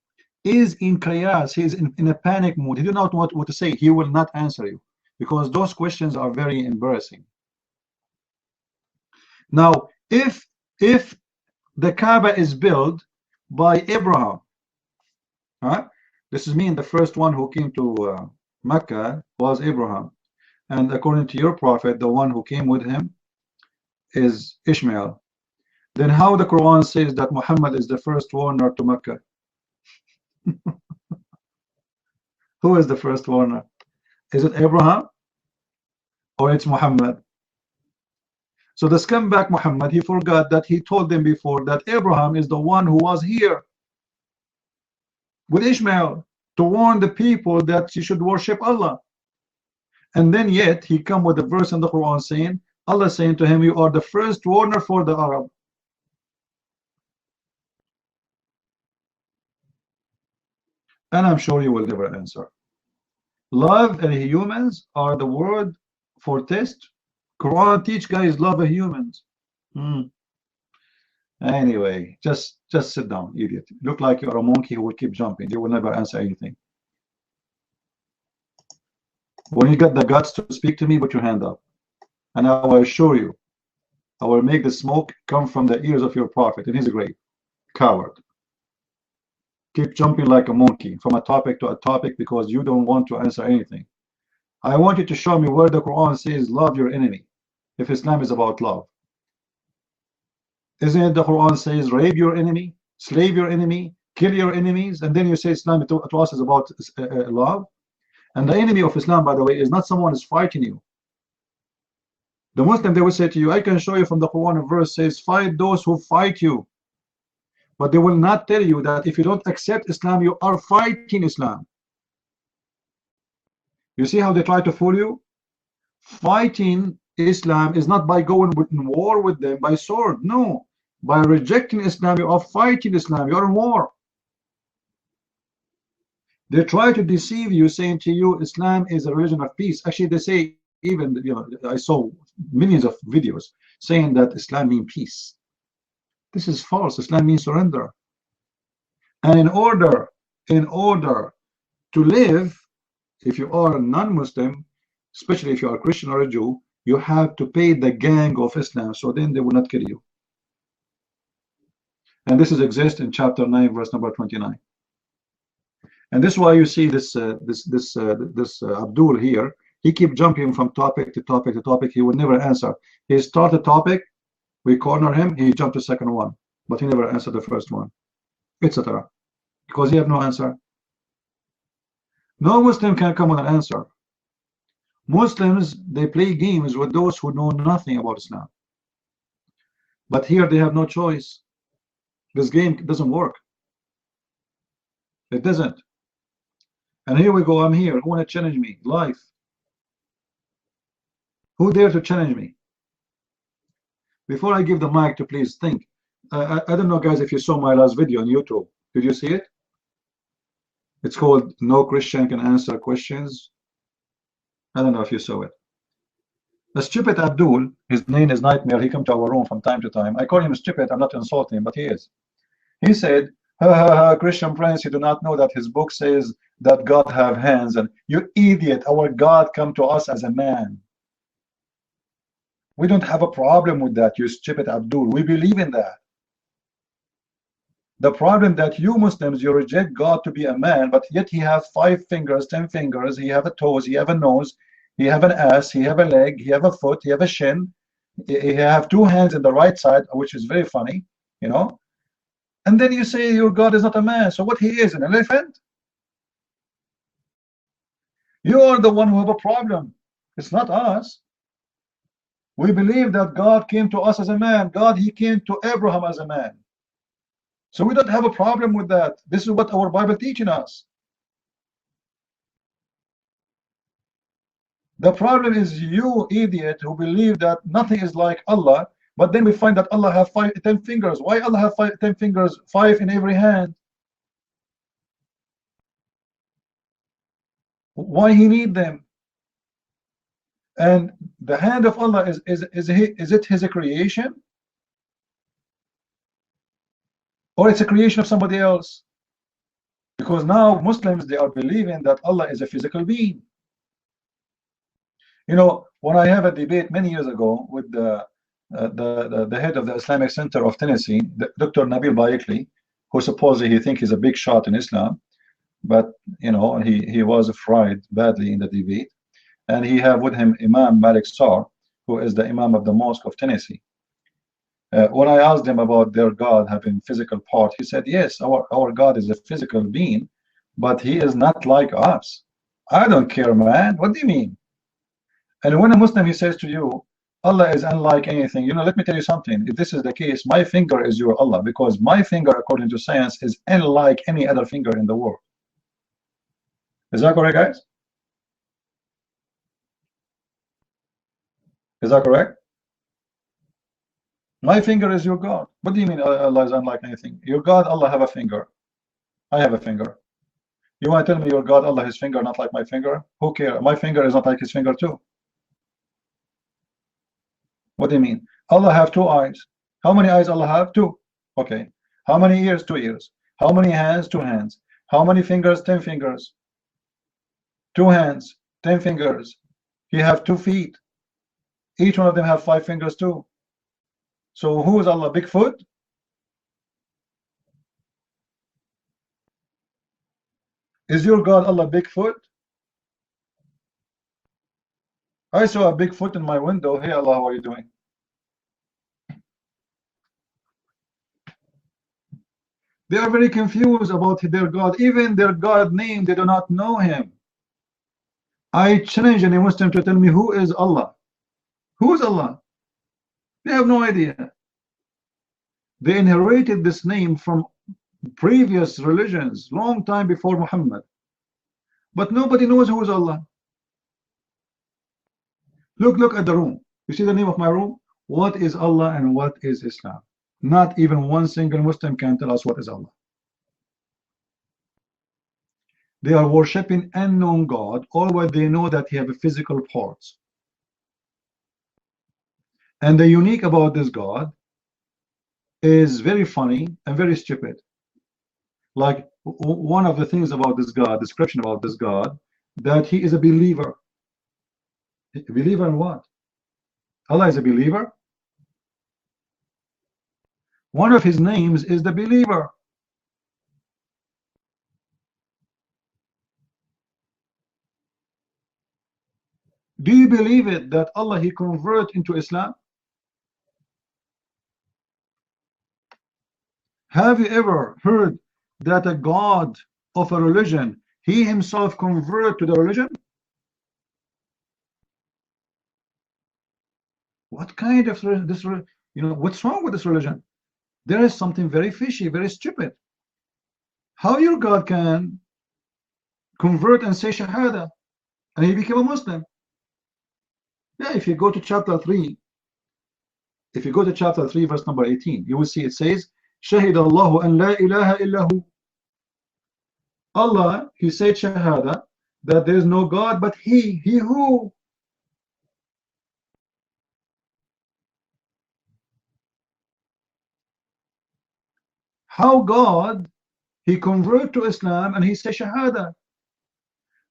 is in chaos. He is in a panic mood. He do not know what to say. He will not answer you because those questions are very embarrassing. Now, if the Kaaba is built by Abraham, this is mean the first one who came to Mecca was Abraham, and according to your prophet, the one who came with him is Ishmael. Then how the Quran says that Muhammad is the first warner to Mecca? Who is the first warner? Is it Abraham or it's Muhammad? So the scumbag Muhammad, he forgot that he told them before that Abraham is the one who was here with Ishmael to warn the people that you should worship Allah. And then yet he come with a verse in the Quran saying, Allah saying to him, you are the first warner for the Arab. And I'm sure you will never answer. Love and humans are the word for test. Quran teach guys love of humans. Anyway, just sit down, idiot. Look like you're a monkey who will keep jumping. You will never answer anything. When you get the guts to speak to me, put your hand up. And I will assure you, I will make the smoke come from the ears of your prophet in his grave. Coward. Keep jumping like a monkey from a topic to a topic because you don't want to answer anything. I want you to show me where the Quran says love your enemy, if Islam is about love. Isn't it the Quran says rape your enemy, slave your enemy, kill your enemies, and then you say Islam to us is about love? And the enemy of Islam, by the way, is not someone who's fighting you. The Muslim, they will say to you, I can show you from the Quran a verse says, fight those who fight you. But they will not tell you that if you don't accept Islam, you are fighting Islam. You see how they try to fool you? Fighting Islam is not by going in war with them by sword. No. By rejecting Islam, you are fighting Islam. You are in war. They try to deceive you, saying to you, Islam is a religion of peace. Actually, they say, even, you know, I saw millions of videos saying that Islam means peace. This is false. Islam means surrender. And in order to live, if you are a non-Muslim, especially if you are a Christian or a Jew, you have to pay the gang of Islam, so then they will not kill you. And this is exist in chapter 9, verse number 29. And this is why you see this Abdul here. He keep jumping from topic to topic to topic. He will never answer. He start a topic, we corner him, he jumped to the second one, but he never answered the first one, etc. Because he have no answer. No Muslim can come with an answer. Muslims, they play games with those who know nothing about Islam. But here they have no choice. This game doesn't work. It doesn't. And here we go. I'm here. Who want to challenge me? Life. Who dare to challenge me? Before I give the mic to please think. I don't know, guys, if you saw my last video on YouTube. Did you see it? It's called No Christian Can Answer Questions. I don't know if you saw it. The stupid Abdul, his name is Nightmare. He comes to our room from time to time. I call him stupid. I'm not insulting him, but he is. He said, Christian Prince, you do not know that his book says that God have hands. And you idiot, our God come to us as a man. We don't have a problem with that, you stupid Abdul. We believe in that. The problem that you Muslims, you reject God to be a man, but yet he have 5 fingers, 10 fingers, he have a toes, he have a nose, he have an ass, he have a leg, he have a foot, he have a shin, he have 2 hands in the right side, which is very funny, you know. And then you say your God is not a man. So what he is, an elephant? You are the one who have a problem. It's not us. We believe that God came to us as a man. God, he came to Abraham as a man. So we don't have a problem with that. This is what our Bible teaching us. The problem is you idiot who believe that nothing is like Allah, but then we find that Allah have 10 fingers. Why Allah have 10 fingers, 5 in every hand? Why he need them? And the hand of Allah is it his creation? Or it's a creation of somebody else? Because now Muslims, they are believing that Allah is a physical being. You know, when I have a debate many years ago with the head of the Islamic Center of Tennessee, Dr. Nabil Bayekli, who supposedly he thinks he's a big shot in Islam, but you know, he was fried badly in the debate. And he have with him Imam Malik Sar, who is the Imam of the Mosque of Tennessee. When I asked him about their God having physical part, he said, yes, our God is a physical being, but he is not like us. I don't care, man. What do you mean? And when a Muslim, he says to you, Allah is unlike anything. You know, let me tell you something. If this is the case, my finger is your Allah, because my finger, according to science, is unlike any other finger in the world. Is that correct, guys? Is that correct? My finger is your God. What do you mean Allah is unlike anything? Your God, Allah have a finger. I have a finger. You want to tell me your God, Allah, his finger, not like my finger? Who cares? My finger is not like his finger too. What do you mean? Allah have two eyes. How many eyes Allah have? Two. Okay. How many ears? 2 ears. How many hands? 2 hands. How many fingers? 10 fingers. 2 hands, 10 fingers. He have 2 feet. Each one of them have 5 fingers too. So who is Allah? Bigfoot? Is your God Allah Bigfoot? I saw a Bigfoot in my window. Hey Allah, what are you doing? They are very confused about their God. Even their God name, they do not know him. I challenge any Muslim to tell me who is Allah. Who is Allah? They have no idea. They inherited this name from previous religions, long time before Muhammad. But nobody knows who is Allah. Look at the room. You see the name of my room? What is Allah and what is Islam? Not even one single Muslim can tell us what is Allah. They are worshipping unknown God, although they know that he have a physical parts. And the unique about this God is very funny and very stupid. Like one of the things about this God, description about this God, that he is a believer. A believer in what? Allah is a believer. One of his names is the believer. Do you believe it that Allah he convert into Islam? Have you ever heard that a God of a religion, he himself convert to the religion? What kind of this, you know, what's wrong with this religion? There is something very fishy, very stupid. How your God can convert and say Shahada and he became a Muslim? Yeah, if you go to chapter 3, if you go to chapter 3, verse number 18, you will see it says, Shahid Allahu an la ilaha illahu. Allah, he said Shahada, that there is no God but he who. How God, he convert to Islam and he say Shahada.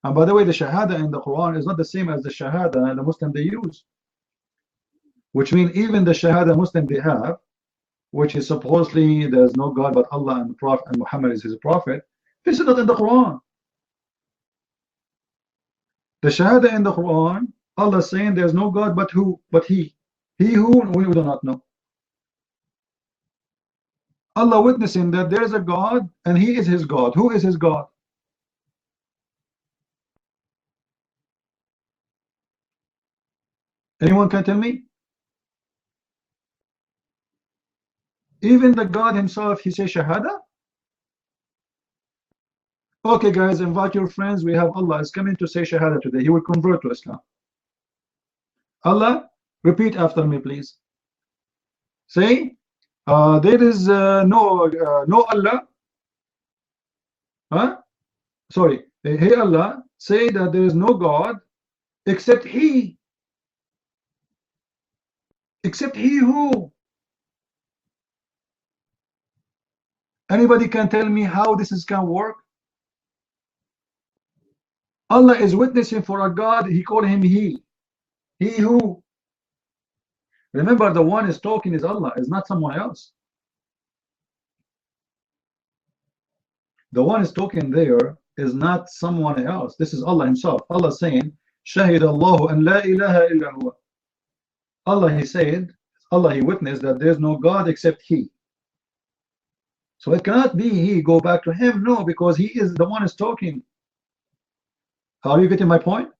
And by the way, the Shahada in the Quran is not the same as the Shahada the Muslim they use. Which means even the Shahada Muslim they have, which is supposedly there is no God but Allah and Prophet and Muhammad is his prophet, this is not in the Quran. The Shahada in the Quran, Allah is saying there is no God but who? But he. He who we do not know. Allah witnessing that there is a God and he is his God. Who is his God? Anyone can tell me? Even the God himself, he says Shahada? Okay guys, invite your friends. We have Allah is coming to say Shahada today. He will convert to Islam. Allah, repeat after me please. Say, there is no Allah. Huh? Sorry. Hey Allah, say that there is no God except he. Except he who? Anybody can tell me how this is can work? Allah is witnessing for a God, he called him he. He who? Remember, the one is talking is Allah, is not someone else. The one is talking there is not someone else. This is Allah himself. Allah saying, Shahid Allahu an la ilaha illa huwa. Allah, he said, Allah, he witnessed that there is no God except he. So it cannot be he, go back to him. No, because he is the one is talking. Are you getting my point?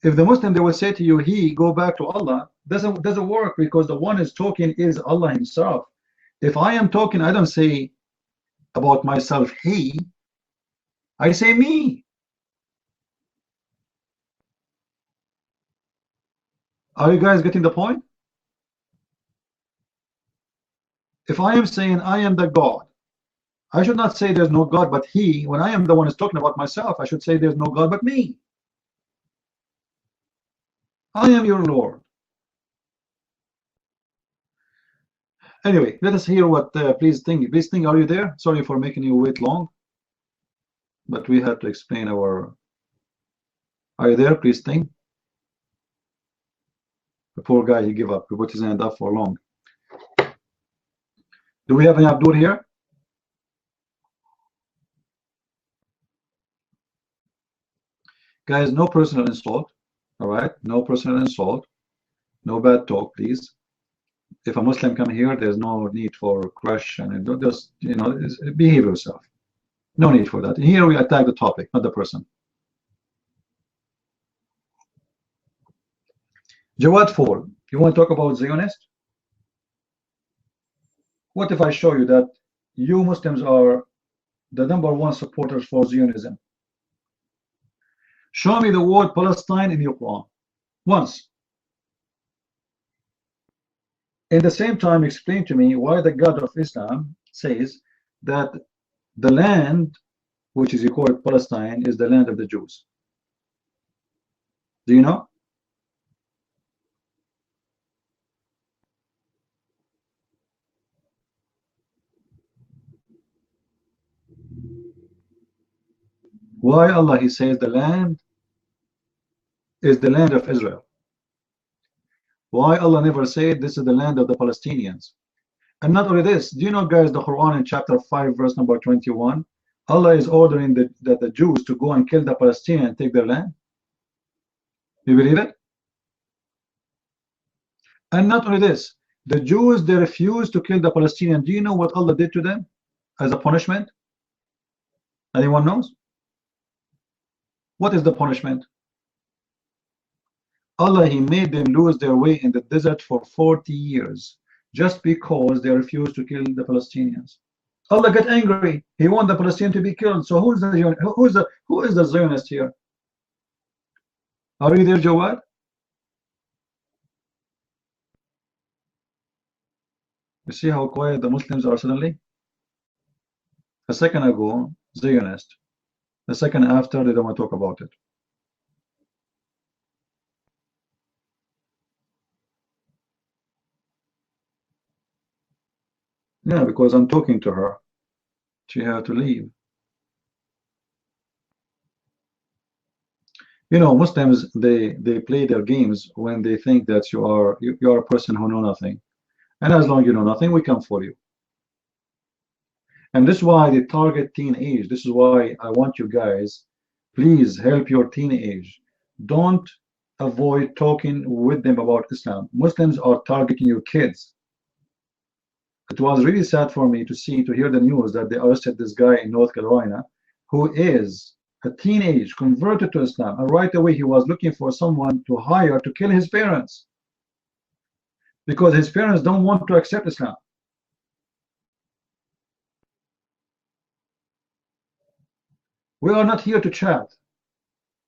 If the Muslim, they will say to you, he, go back to Allah, doesn't work, because the one is talking is Allah himself. If I am talking, I don't say about myself he, I say me. Are you guys getting the point? If I am saying I am the God, I should not say there's no God but he. When I am the one who's talking about myself, I should say there's no God but me. I am your Lord. Anyway, let us hear what please think. Please think, are you there? Sorry for making you wait long, but we had to explain our. Are you there? Please think. The poor guy, he gave up. He put his hand up for long. Do we have any Abdur here? Guys, no personal insult. All right, no personal insult, no bad talk, please. If a Muslim come here, there's no need for crush and don't just, you know, behave yourself. No need for that. Here we attack the topic, not the person. Jawad 4, you want to talk about Zionist? What if I show you that you Muslims are the #1 supporters for Zionism? Show me the word Palestine in your Quran. Once. In the same time, explain to me why the God of Islam says that the land, which is you call it Palestine, is the land of the Jews. Do you know? Why Allah, he says the land is the land of Israel? Why Allah never said this is the land of the Palestinians? And not only this, do you know, guys, the Quran in chapter 5 verse number 21, Allah is ordering the Jews to go and kill the Palestinians and take their land. You believe it? And not only this, the Jews, they refused to kill the Palestinians. Do you know what Allah did to them as a punishment? Anyone knows? What is the punishment? Allah, he made them lose their way in the desert for 40 years just because they refused to kill the Palestinians. Allah got angry. He wanted the Palestinians to be killed. So who is the Zionist here? Are you there, Jawad? You see how quiet the Muslims are suddenly? A second ago, Zionist. The second after, they don't want to talk about it. Yeah, because I'm talking to her. She had to leave. You know, Muslims, they play their games when they think that you are a person who know nothing. And as long as you know nothing, we come for you. And this is why they target teenage. This is why I want you guys, please help your teenage. Don't avoid talking with them about Islam. Muslims are targeting your kids. It was really sad for me to hear the news that they arrested this guy in North Carolina who is a teenage converted to Islam, and right away he was looking for someone to hire to kill his parents because his parents don't want to accept Islam. We are not here to chat.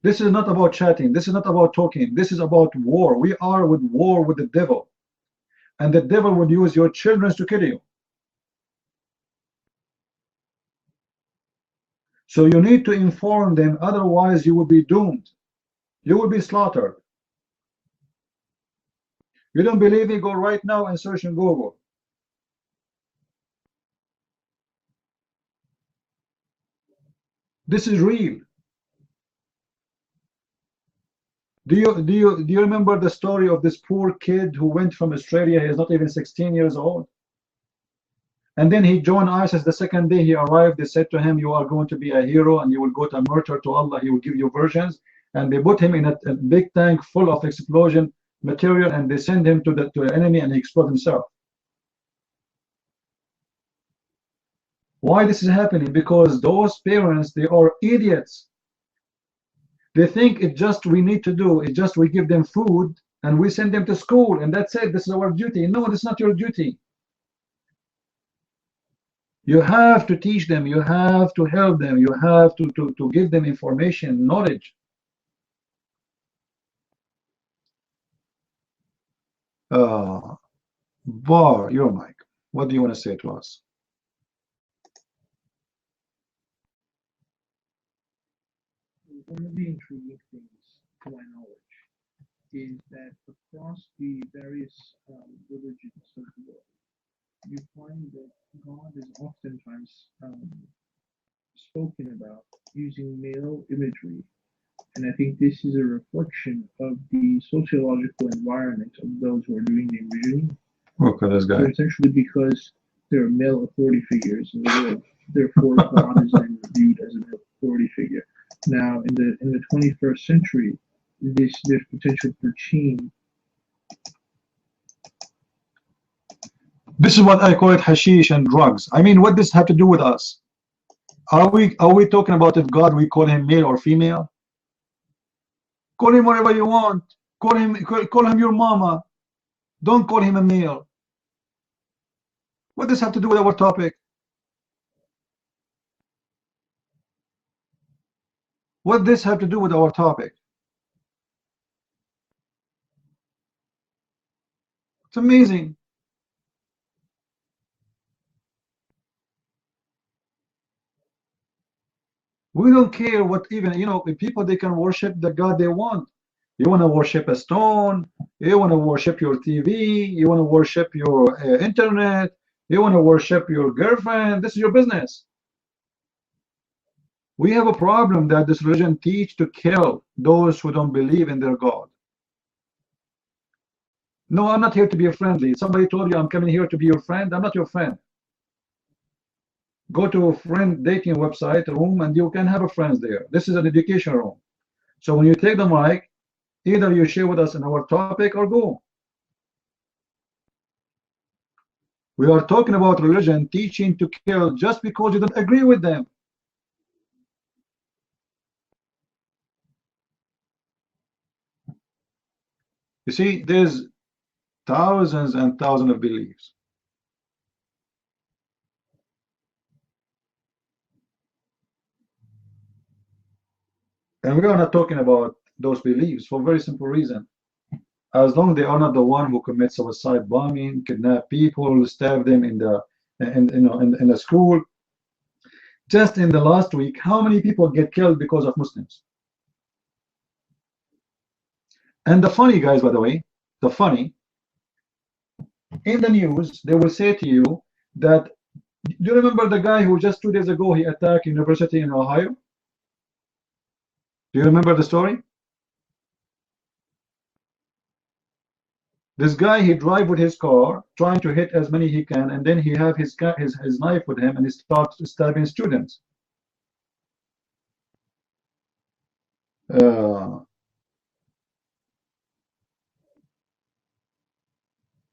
This is not about chatting. This is not about talking. This is about war. We are with war with the devil. And the devil would use your children to kill you. So you need to inform them, otherwise you will be doomed. You will be slaughtered. You don't believe me? Go right now and search in Google. This is real. Do you remember the story of this poor kid who went from Australia? He is not even 16 years old. And then he joined ISIS. The second day he arrived, they said to him, you are going to be a hero and you will go to murder to Allah. He will give you versions. And they put him in a big tank full of explosion material, and they send him to the enemy, and he explode himself. Why this is happening? Because those parents, they are idiots. They think it just we need to do, it just we give them food and we send them to school and that's it, this is our duty. No, this is not your duty. You have to teach them, you have to help them, you have to give them information, knowledge. Bar, your mic. What do you want to say to us? One of the intriguing things, to my knowledge, is that across the various religions of the world, you find that God is oftentimes spoken about using male imagery. And I think this is a reflection of the sociological environment of those who are doing the envisioning. Look at this guy. So essentially, because there are male authority figures in the world, therefore God is then viewed as an authority figure. Now, in the 21st century, there's potential for change. This is what I call it hashish and drugs. I mean, what does this have to do with us? Are we talking about if God, we call him male or female? Call him whatever you want. Call him your mama. Don't call him a male. What does this have to do with our topic? What does this have to do with our topic? It's amazing. We don't care what even, you know, people, they can worship the God they want. You want to worship a stone, you want to worship your TV, you want to worship your internet, you want to worship your girlfriend, this is your business. We have a problem that this religion teach to kill those who don't believe in their God. No, I'm not here to be friendly. Somebody told you I'm coming here to be your friend. I'm not your friend. Go to a friend dating website room and you can have a friends there. This is an education room. So when you take the mic, either you share with us in our topic or go. We are talking about religion teaching to kill just because you don't agree with them. You see, there's thousands and thousands of beliefs. And we are not talking about those beliefs for a very simple reason. As long as they are not the one who commits suicide bombing, kidnap people, stab them in the school. Just in the last week, how many people get killed because of Muslims? And the funny, guys, by the way, the funny, in the news, they will say to you that, do you remember the guy who just 2 days ago, he attacked university in Ohio? Do you remember the story? This guy, he drive with his car, trying to hit as many he can, and then he have his knife with him, and he starts stabbing students.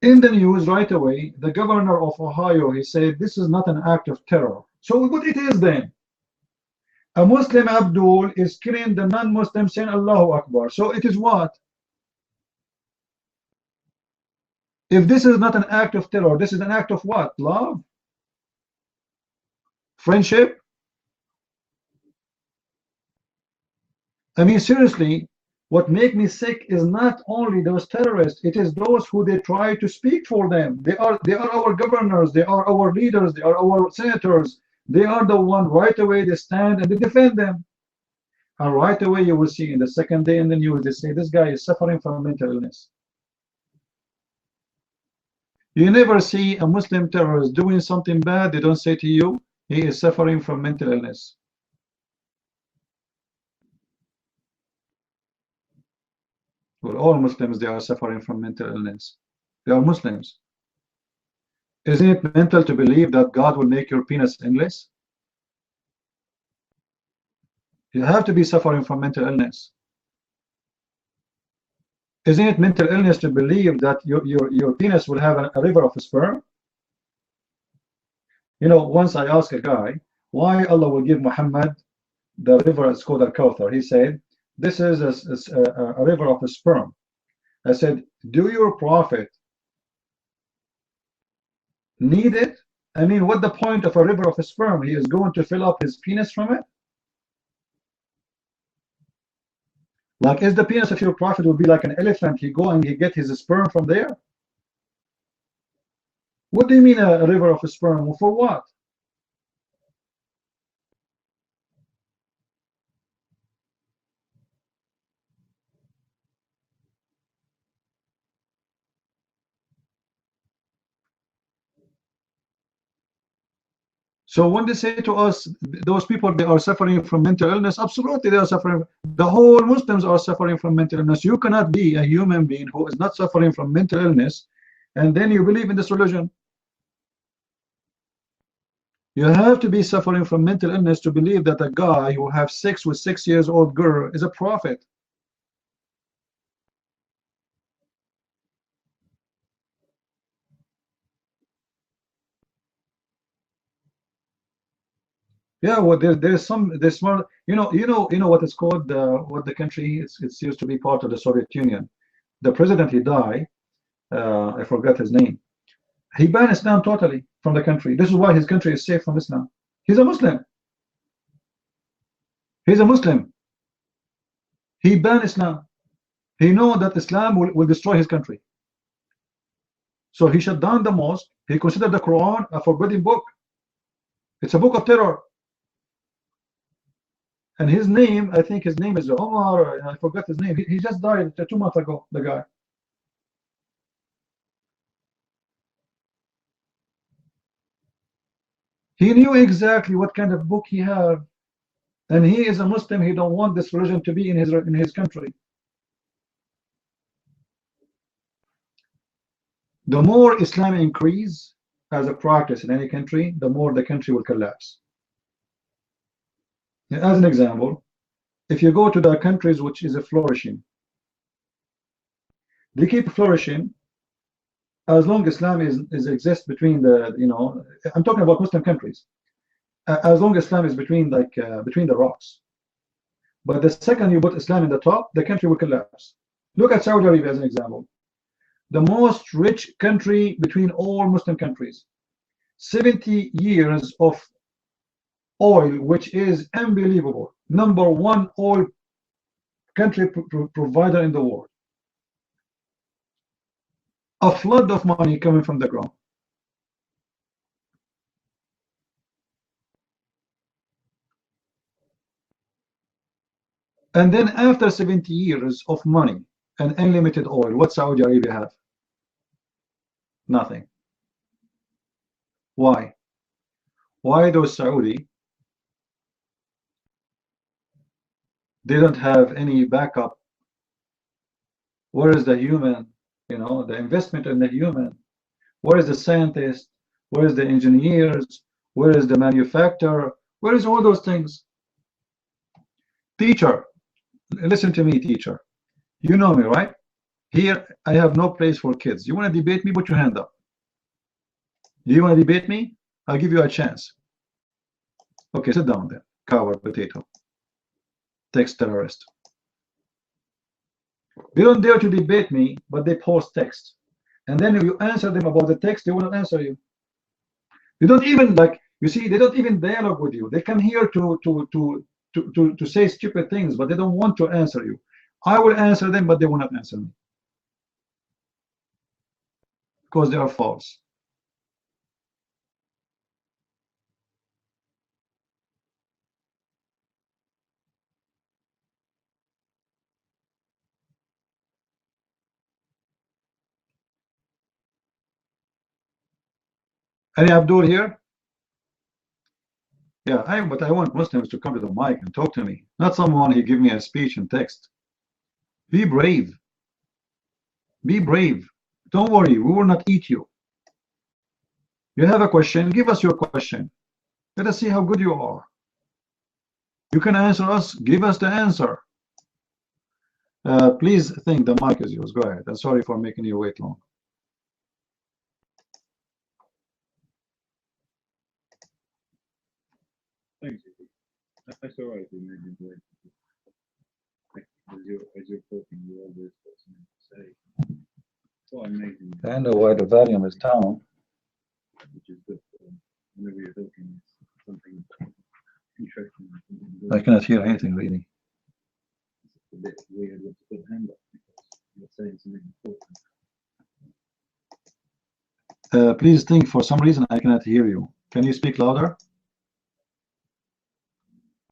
In the news right away, the governor of Ohio, he said, this is not an act of terror. So what it is then? A Muslim Abdul is killing the non-Muslim saying Allahu Akbar. So it is what? If this is not an act of terror, this is an act of what? Love? Friendship? I mean, seriously, what makes me sick is not only those terrorists, it is those who they try to speak for them. They are our governors, they are our leaders, they are our senators. They are the one right away they stand and they defend them. And right away you will see in the second day in the news, they say this guy is suffering from mental illness. You never see a Muslim terrorist doing something bad, they don't say to you, he is suffering from mental illness. Well, all Muslims, they are suffering from mental illness. They are Muslims. Isn't it mental to believe that God will make your penis endless? You have to be suffering from mental illness. Isn't it mental illness to believe that your penis will have a river of sperm? You know, once I asked a guy, why Allah will give Muhammad the river, it's called Al-Kawthar. He said, this is a river of sperm. I said, do your prophet need it? I mean, what the point of a river of sperm? He is going to fill up his penis from it? Like, is the penis of your prophet will be like an elephant? He go and he get his sperm from there? What do you mean a river of sperm? For what? So when they say to us, those people, they are suffering from mental illness, absolutely they are suffering. The whole Muslims are suffering from mental illness. You cannot be a human being who is not suffering from mental illness, and then you believe in this religion. You have to be suffering from mental illness to believe that a guy who has sex with 6 years old girl is a prophet. Yeah, well, there's more. You know what it's called. What the country is. It used to be part of the Soviet Union. The president he died. I forgot his name. He banned Islam totally from the country. This is why his country is safe from Islam. He's a Muslim. He's a Muslim. He banned Islam. He know that Islam will destroy his country. So he shut down the mosque. He considered the Quran a forbidden book. It's a book of terror. And his name, I think his name is Omar. I forgot his name. He just died 2 months ago, the guy. He knew exactly what kind of book he had. And he is a Muslim. He don't want this religion to be in his country. The more Islam increase as a practice in any country, the more the country will collapse. As an example, if you go to the countries which is flourishing, they keep flourishing as long as Islam is exists between the, I'm talking about Muslim countries, as long as Islam is between between the rocks. But the second you put Islam in the top, the country will collapse. Look at Saudi Arabia as an example. The most rich country between all Muslim countries. 70 years of oil, which is unbelievable. #1 oil country provider in the world. A flood of money coming from the ground. And then after 70 years of money and unlimited oil, what Saudi Arabia have? Nothing. Why? Why those Saudi didn't have any backup? Where is the human, the investment in the human? Where is the scientist? Where is the engineers? Where is the manufacturer? Where is all those things? Teacher, listen to me, teacher. You know me, right? Here, I have no place for kids. You want to debate me? Put your hand up. Do you want to debate me? I'll give you a chance. Okay, sit down then. Coward potato. Text terrorist. They don't dare to debate me, but they post text. And then if you answer them about the text, they will not answer you. They don't even, you see, they don't even dialogue with you. They come here to say stupid things, but they don't want to answer you. I will answer them, but they will not answer me. Because they are false. Any Abdul here? Yeah, but I want Muslims to come to the mic and talk to me, not someone who give me a speech in text. Be brave. Be brave. Don't worry, we will not eat you. You have a question, give us your question. Let us see how good you are. You can answer us, give us the answer. Please think the mic is yours. Go ahead. I'm sorry for making you wait long. Thanks. That's all right. You made me wait. I know why the volume is down. which is good. Whenever you're talking something interesting, I cannot hear anything really. it's a bit weird with the hand up because you're saying something important. Please think, for some reason I cannot hear you. Can you speak louder?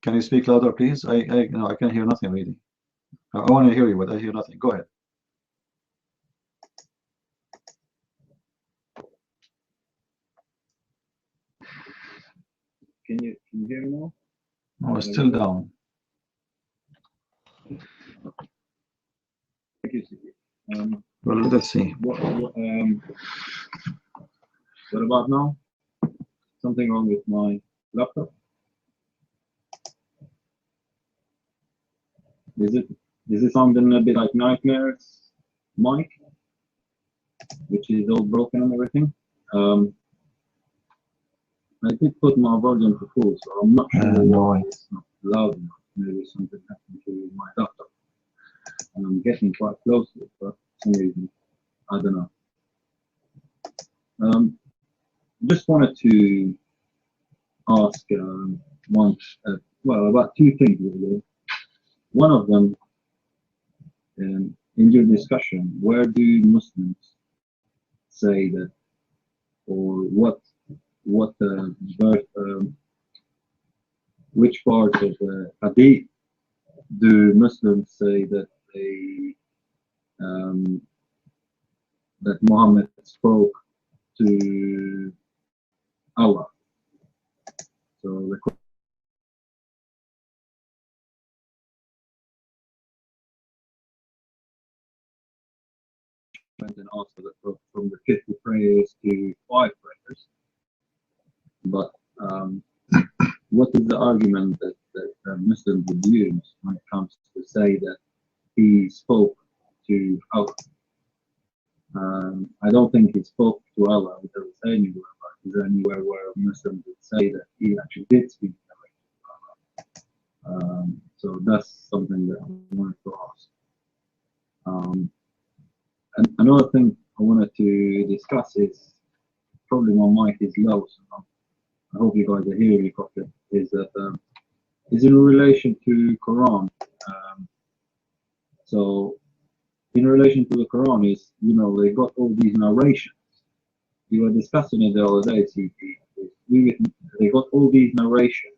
Can you speak louder, please? No, I can't hear nothing really. I want to hear you, but I hear nothing. Go ahead. Can you hear me now? No, it's still down. Thank you, Sidi. Well, let's see. What about now? Something wrong with my laptop? Is it sounding a bit like Nightmare's mic, which is all broken and everything? I did put my volume to full, so I'm not sure why it's not loud enough. Maybe something happened to my laptop. And I'm getting quite close to it, but for some reason, I don't know. Just wanted to ask about two things really. One of them, in your discussion, where do Muslims say that, or which part of the Hadith do Muslims say that that Muhammad spoke to Allah? So the and also from the 50 prayers to 5 prayers. But what is the argument that Muslims would use when it comes to say that he spoke to Allah? I don't think he spoke to Allah without saying anywhere, but is there anywhere where Muslims would say that he actually did speak to Allah? So that's something that I wanted to ask. And another thing I wanted to discuss is, probably my mic is low, so I hope you guys are hearing me properly, is that is in relation to Quran. So in relation to the Quran is, they got all these narrations. We were discussing it the other day, CP. They got all these narrations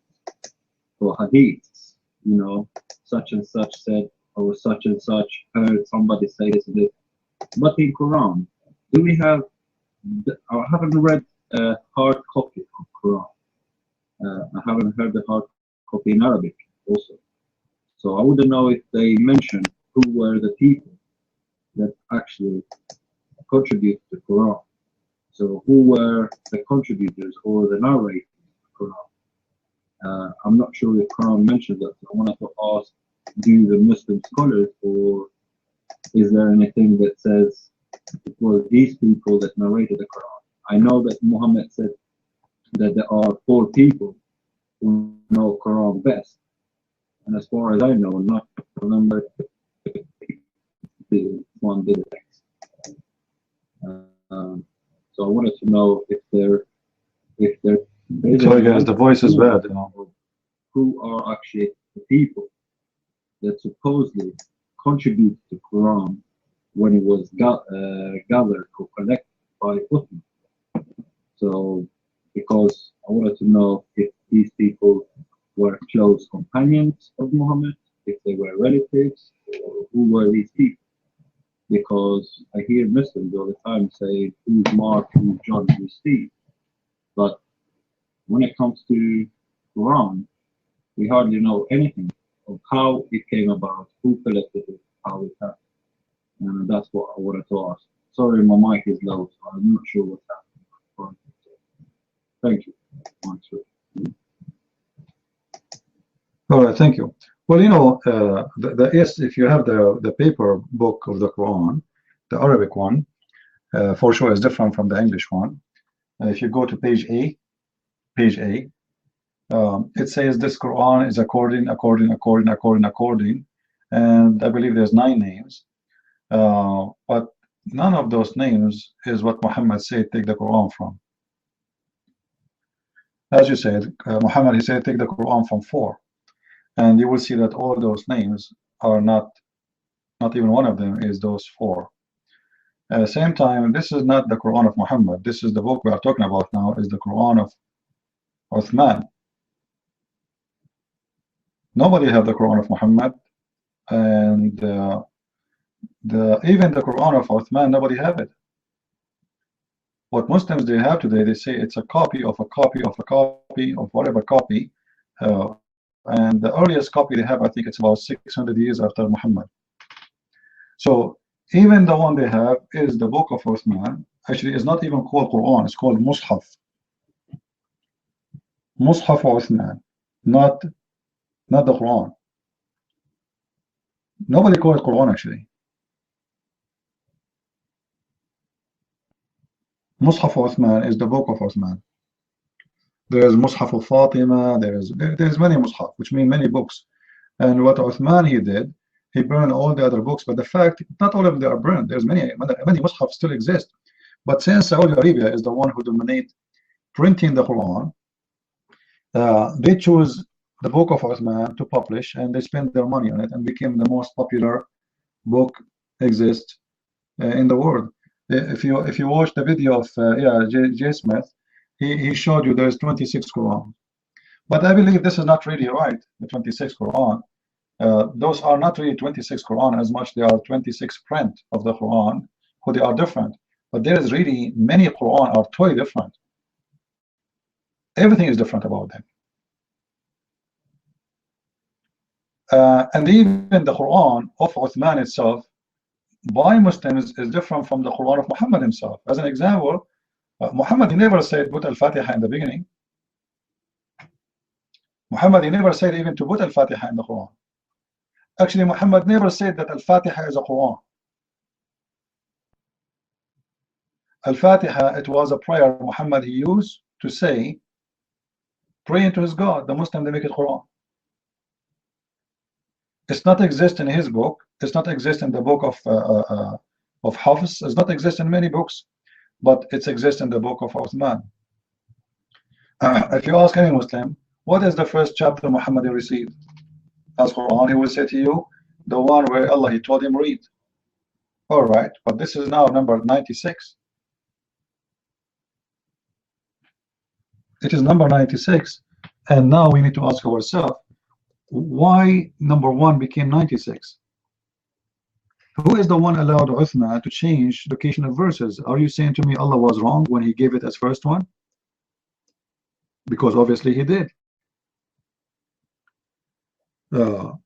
for hadiths, such and such said, or such and such heard somebody say this and this. But in Quran, do we have, I haven't read a hard copy of Quran. I haven't heard the hard copy in Arabic also. So I wouldn't know if they mentioned who were the people that actually contributed to Quran. So who were the contributors or the narrators of Quran? I'm not sure if Quran mentions that. So I wanted to ask, do the Muslim scholars, or is there anything that says it was these people that narrated the Quran? I know that Muhammad said that there are 4 people who know Quran best, and as far as I know, not remember the one did it. So I wanted to know if there. Sorry guys, the voice is bad. Who are actually the people that supposedly contributed to Quran when it was gathered or collected by Uthman? So, because I wanted to know if these people were close companions of Muhammad, if they were relatives, or who were these people? Because I hear Muslims all the time say, who's Mark, who's John, who's Steve? But when it comes to Quran, we hardly know anything of how it came about, who collected it, how it happened. And that's what I wanted to ask. Sorry, my mic is low, so I'm not sure what's happening. Thank you. All right, thank you. Well, yes, if you have the paper book of the Quran, the Arabic one, for sure is different from the English one. And if you go to page A, it says this Quran is according, and I believe there's 9 names. But none of those names is what Muhammad said take the Quran from. As you said, Muhammad, he said take the Quran from 4. And you will see that all those names are not even one of them is those 4. At the same time, this is not the Quran of Muhammad. This is the book we are talking about now, is the Quran of Uthman. Nobody have the Quran of Muhammad, and even the Quran of Uthman, nobody have it. What Muslims they have today, they say it's a copy of a copy of a copy of whatever copy, and the earliest copy they have, I think it's about 600 years after Muhammad. So even the one they have is the book of Uthman. Actually, it's not even called Quran, it's called Mus'haf. Mus'haf Uthman, not the Quran. Nobody calls it Quran actually. Mus'haf Uthman is the book of Uthman. There is Mus'haf al-Fatima, there is many Mus'haf, which mean many books. And what Uthman he did, he burned all the other books, but the fact, not all of them are burned. There's many Mus'haf still exist. But since Saudi Arabia is the one who dominate printing the Quran, they choose the book of Uthman to publish, and they spend their money on it, and became the most popular book exist in the world. If you watch the video of J. Smith, he showed you there's 26 Quran. But I believe this is not really right, the 26 Quran. Those are not really 26 Quran as much they are 26 print of the Quran, who they are different. But there is really many Quran are totally different. Everything is different about them. And even the Quran of Uthman itself by Muslims is different from the Quran of Muhammad himself. As an example, Muhammad, he never said put Al-Fatiha in the beginning. Muhammad, he never said even to put Al-Fatiha in the Quran. Actually, Muhammad never said that Al-Fatiha is a Quran. Al-Fatiha, it was a prayer Muhammad he used to say, praying to his God. The Muslim, they make it Quran. It's not exist in his book. It's not exist in the book of Hafiz. It's not exist in many books, but it's exist in the book of Uthman. If you ask any Muslim, what is the first chapter Muhammad received as Quran, he will say to you, the one where Allah he told him read. All right, but this is now number 96. It is number 96, and now we need to ask ourselves, why number 1 became 96? Who is the one allowed Uthman to change the location of verses? Are you saying to me Allah was wrong when he gave it as first one? Because obviously he did. And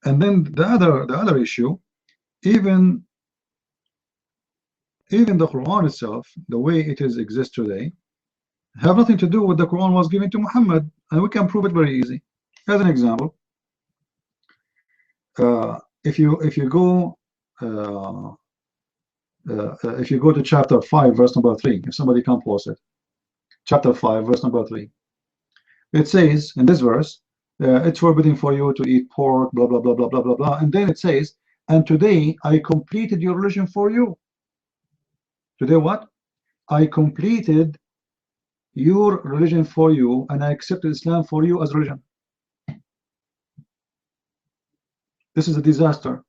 then the other issue, even the Quran itself, the way it is exists today, have nothing to do with the Quran was given to Muhammad, and we can prove it very easy. As an example, if you go to chapter 5 verse number 3, if somebody can post it, chapter 5 verse number 3, it says in this verse, it's forbidden for you to eat pork, blah blah blah blah blah blah blah, and then it says, and today I completed your religion for you. Today what? I completed your religion for you, and I accepted Islam for you as religion. This is a disaster.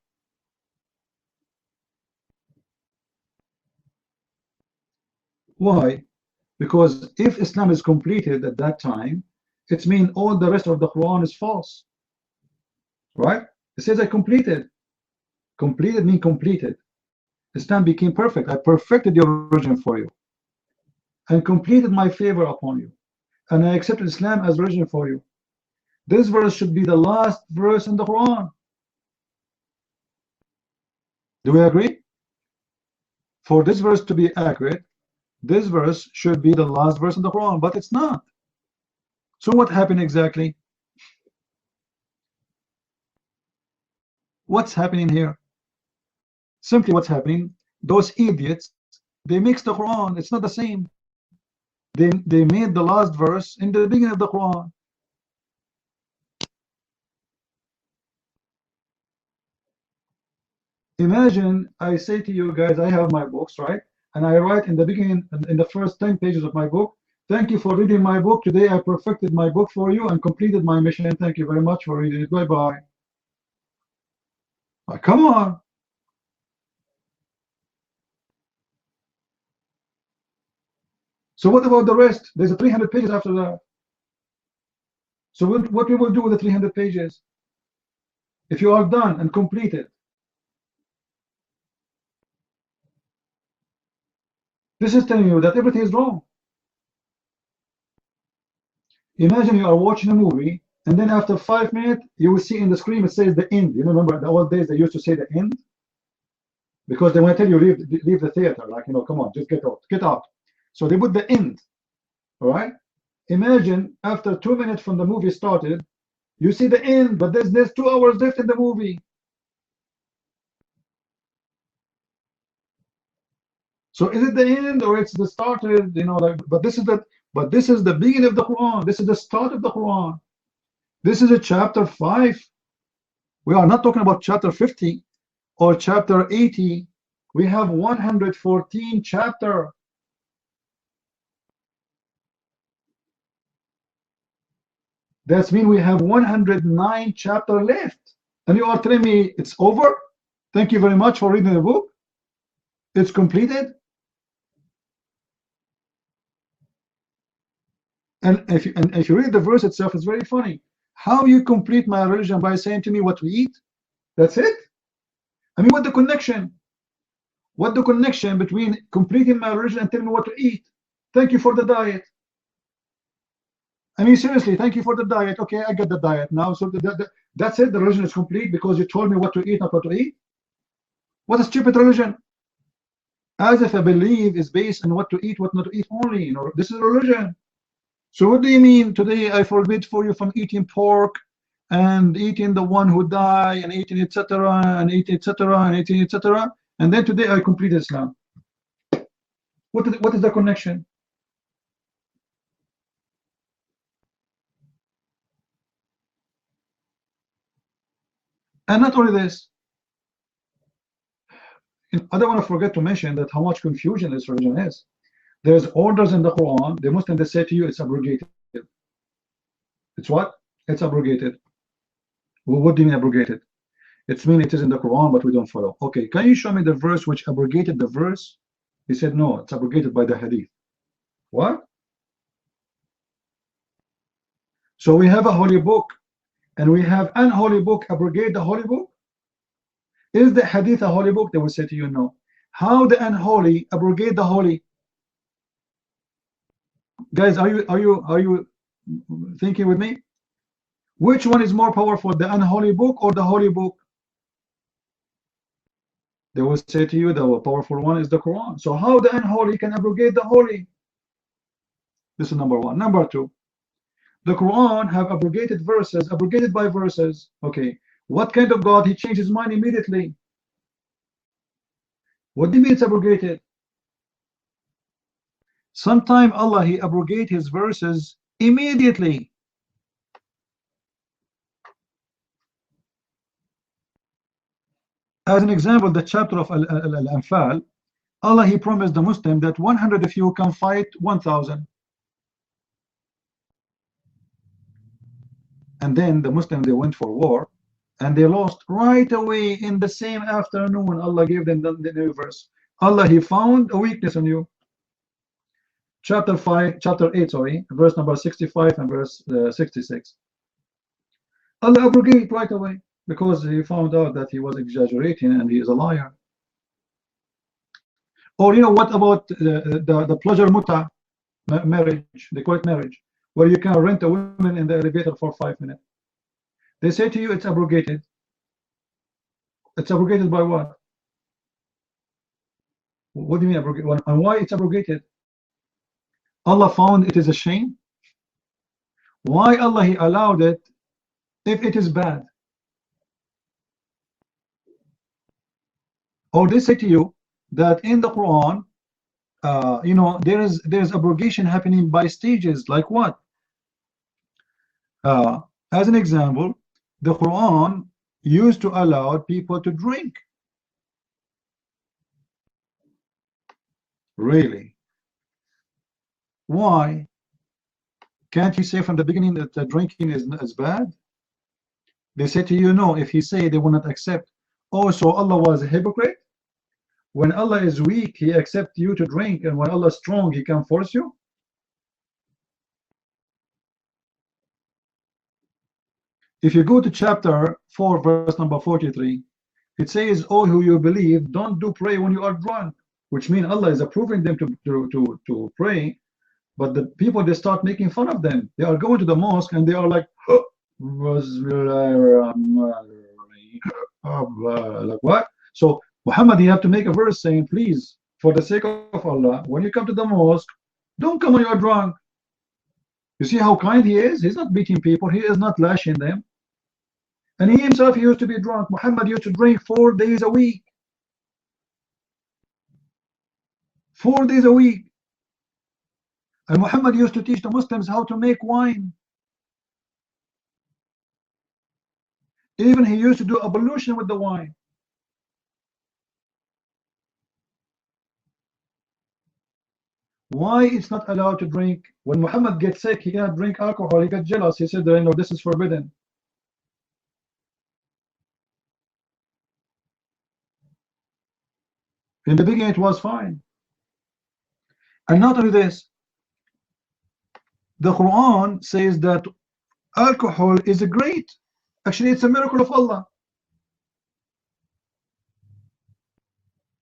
Why? Because if Islam is completed at that time, it means all the rest of the Quran is false. Right? It says I completed. Completed means completed. Islam became perfect. I perfected your religion for you and completed my favor upon you, and I accepted Islam as religion for you. This verse should be the last verse in the Quran. Do we agree? For this verse to be accurate, this verse should be the last verse in the Quran, but it's not. So what happened exactly? What's happening here? Simply what's happening, those idiots, they mixed the Quran. It's not the same. They made the last verse in the beginning of the Quran. Imagine I say to you guys, I have my books, right? And I write in the beginning, in the first 10 pages of my book, thank you for reading my book. Today I perfected my book for you and completed my mission. Thank you very much for reading it. Bye-bye. Come on. So what about the rest? There's a 300 pages after that. So what we will do with the 300 pages? If you are done and completed, this is telling you that everything is wrong. Imagine you are watching a movie, and then after 5 minutes, you will see in the screen it says the end. You remember the old days they used to say the end? Because they want to tell you leave the theater, like, you know, come on, just get out. So they put the end, all right? Imagine after 2 minutes from the movie started, you see the end, but there's 2 hours left in the movie. So is it the end or it's the started? You know, like, but this is the beginning of the Quran. This is the start of the Quran. This is a chapter 5. We are not talking about chapter 50 or chapter 80. We have 114 chapter. That means we have 109 chapter left. And you are telling me it's over? Thank you very much for reading the book. It's completed. And if you read the verse itself, it's very funny. How you complete my religion by saying to me what to eat? That's it? I mean, what the connection? What the connection between completing my religion and telling me what to eat? Thank you for the diet. I mean, seriously, thank you for the diet. Okay, I get the diet now. So that's it. The religion is complete because you told me what to eat, not what to eat. What a stupid religion. As if a belief is based on what to eat, what not to eat only. You know, this is a religion. So what do you mean today I forbid for you from eating pork and eating the one who died and eating etc. and eating etc. and eating etc. and then today I complete Islam? What is the connection? And not only this, I don't want to forget to mention that how much confusion this religion is. There's orders in the Quran. The Muslim, they say to you it's abrogated. It's what? It's abrogated. Well, what do you mean abrogated? It means it is in the Quran, but we don't follow. Okay, can you show me the verse which abrogated the verse? He said no, it's abrogated by the hadith. What? So we have a holy book, and we have an holy book abrogate the holy book? Is the hadith a holy book? They will say to you no. How the unholy abrogate the holy? Guys, are you thinking with me? Which one is more powerful, the unholy book or the holy book? They will say to you the powerful one is the Quran. So how the unholy can abrogate the holy? This is number one. Number two, the Quran have abrogated verses, abrogated by verses. Okay, what kind of God? He changed his mind immediately. What do you mean it's abrogated? Sometime Allah, he abrogate his verses immediately. As an example, the chapter of Al-Anfal, Allah, he promised the Muslim that 100 of you can fight 1,000. And then the Muslims, they went for war and they lost right away in the same afternoon. Allah gave them the new verse. Allah, he found a weakness in you. Chapter 8, sorry, verse number 65 and verse 66. Allah abrogated right away because he found out that he was exaggerating and he is a liar. Or you know, what about the pleasure muta marriage? They call it marriage, where you can rent a woman in the elevator for 5 minutes. They say to you it's abrogated. It's abrogated by what? What do you mean abrogated? And why it's abrogated? Allah found it is a shame. Why Allah he allowed it if it is bad? Or they say to you that in the Quran, you know, there's abrogation happening by stages. Like what? As an example, the Quran used to allow people to drink. Really? Why? Can't you say from the beginning that the drinking is bad? They say to you, no, if you say they will not accept. Oh, so Allah was a hypocrite? When Allah is weak, He accepts you to drink, and when Allah is strong, He can force you? If you go to chapter 4, verse number 43, it says, oh, who you believe, don't do pray when you are drunk, which means Allah is approving them to pray, but the people, they start making fun of them. They are going to the mosque and they are like, oh, like what? So Muhammad, you have to make a verse saying, please, for the sake of Allah, when you come to the mosque, don't come when you are drunk. You see how kind he is? He's not beating people, he is not lashing them. And he himself, he used to be drunk. Muhammad used to drink 4 days a week. 4 days a week. And Muhammad used to teach the Muslims how to make wine. Even he used to do ablution with the wine. Why it's not allowed to drink? When Muhammad gets sick, he cannot drink alcohol. He got jealous. He said, no, this is forbidden. In the beginning, it was fine. And not only this, the Quran says that alcohol is a great. Actually, it's a miracle of Allah.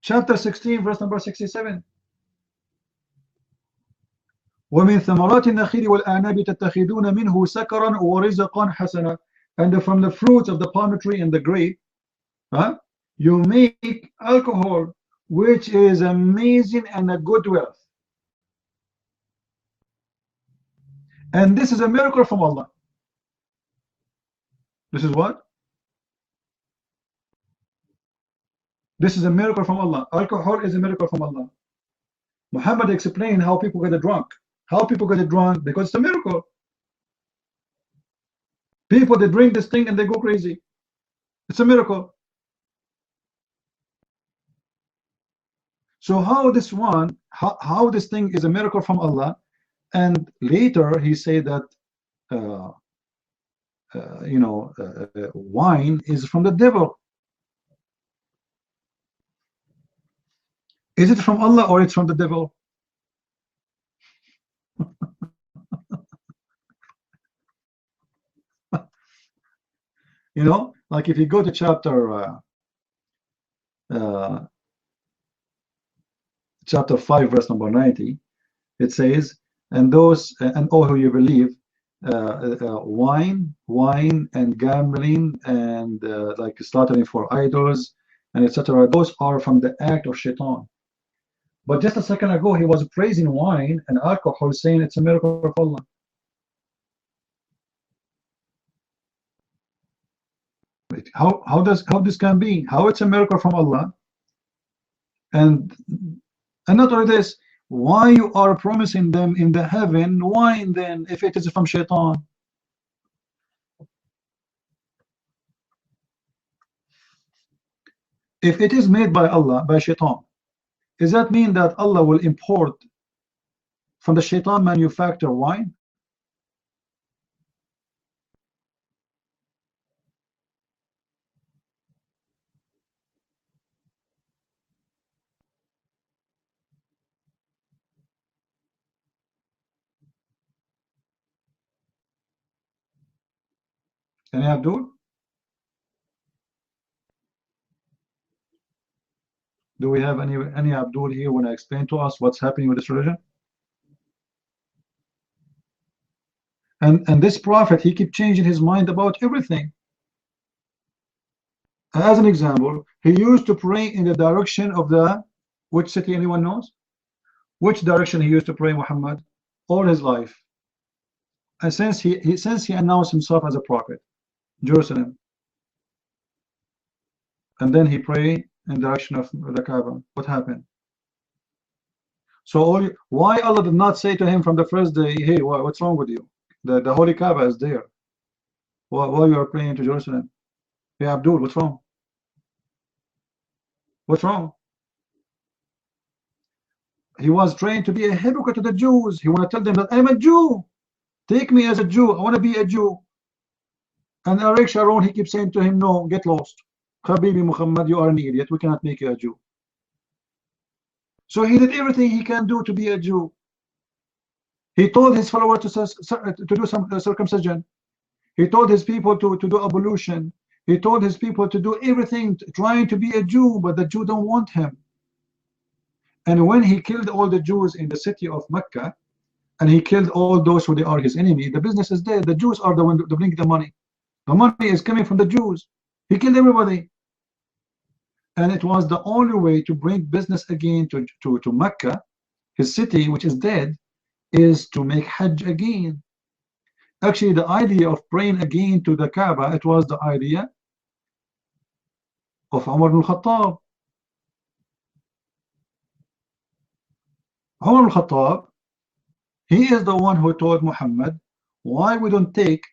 Chapter 16, verse number 67. وَمِن ثَمَرَاتِ النَّخِيلِ وَالْأَعْنَابِ تَتَّخِذُونَ مِنْهُ سَكَرًا وَرِزْقًا حَسَنًا. And from the fruits of the palm tree and the grape, you make alcohol, which is amazing and a good wealth. And this is a miracle from Allah. This is what? This is a miracle from Allah. Alcohol is a miracle from Allah. Muhammad explained how people get drunk. How people get drunk? Because it's a miracle. People, they drink this thing and they go crazy. It's a miracle. So how this one, how this thing is a miracle from Allah, and later he said that wine is from the devil. Is it from Allah or it's from the devil? Like if you go to chapter 5, verse number 90, it says, and all who you believe, wine and gambling and like slaughtering for idols and etc., those are from the act of shaitan. But just a second ago he was praising wine and alcohol, saying it's a miracle of Allah. How this can be? How it's a miracle from Allah? And not only this, why you are promising them in the heaven wine then, if it is from shaitan? If it is made by Allah, by shaitan, does that mean that Allah will import from the shaitan manufacture wine? Any Abdul? Do we have any Abdul here when I explain to us what's happening with this religion? And this prophet, he keep changing his mind about everything. As an example, he used to pray in the direction of which city, anyone knows? Which direction he used to pray, Muhammad? All his life. And since he announced himself as a prophet, Jerusalem. And then he prayed in the direction of the Kaaba. What happened? So why Allah did not say to him from the first day, hey, what's wrong with you? The holy Kaaba is there. Why you are praying to Jerusalem? Hey Abdul, what's wrong? What's wrong? he was trained to be a hypocrite to the Jews. He want to tell them that I'm a Jew. Take me as a Jew. I want to be a Jew. And Ariel Sharon, he keeps saying to him, no, get lost. Habibi Muhammad, you are an idiot. We cannot make you a Jew. So he did everything he can do to be a Jew. He told his followers to do some circumcision. He told his people to do ablution. He told his people to do everything, trying to be a Jew, but the Jew don't want him. And when he killed all the Jews in the city of Mecca, and he killed all those who they are his enemy, the business is dead. The Jews are the one to bring the money. The money is coming from the Jews. He killed everybody. And it was the only way to bring business again to Mecca, his city, which is dead, is to make Hajj again. Actually, the idea of praying again to the Kaaba, it was the idea of Umar ibn Khattab. Umar ibn Khattab, he is the one who told Muhammad, why we don't take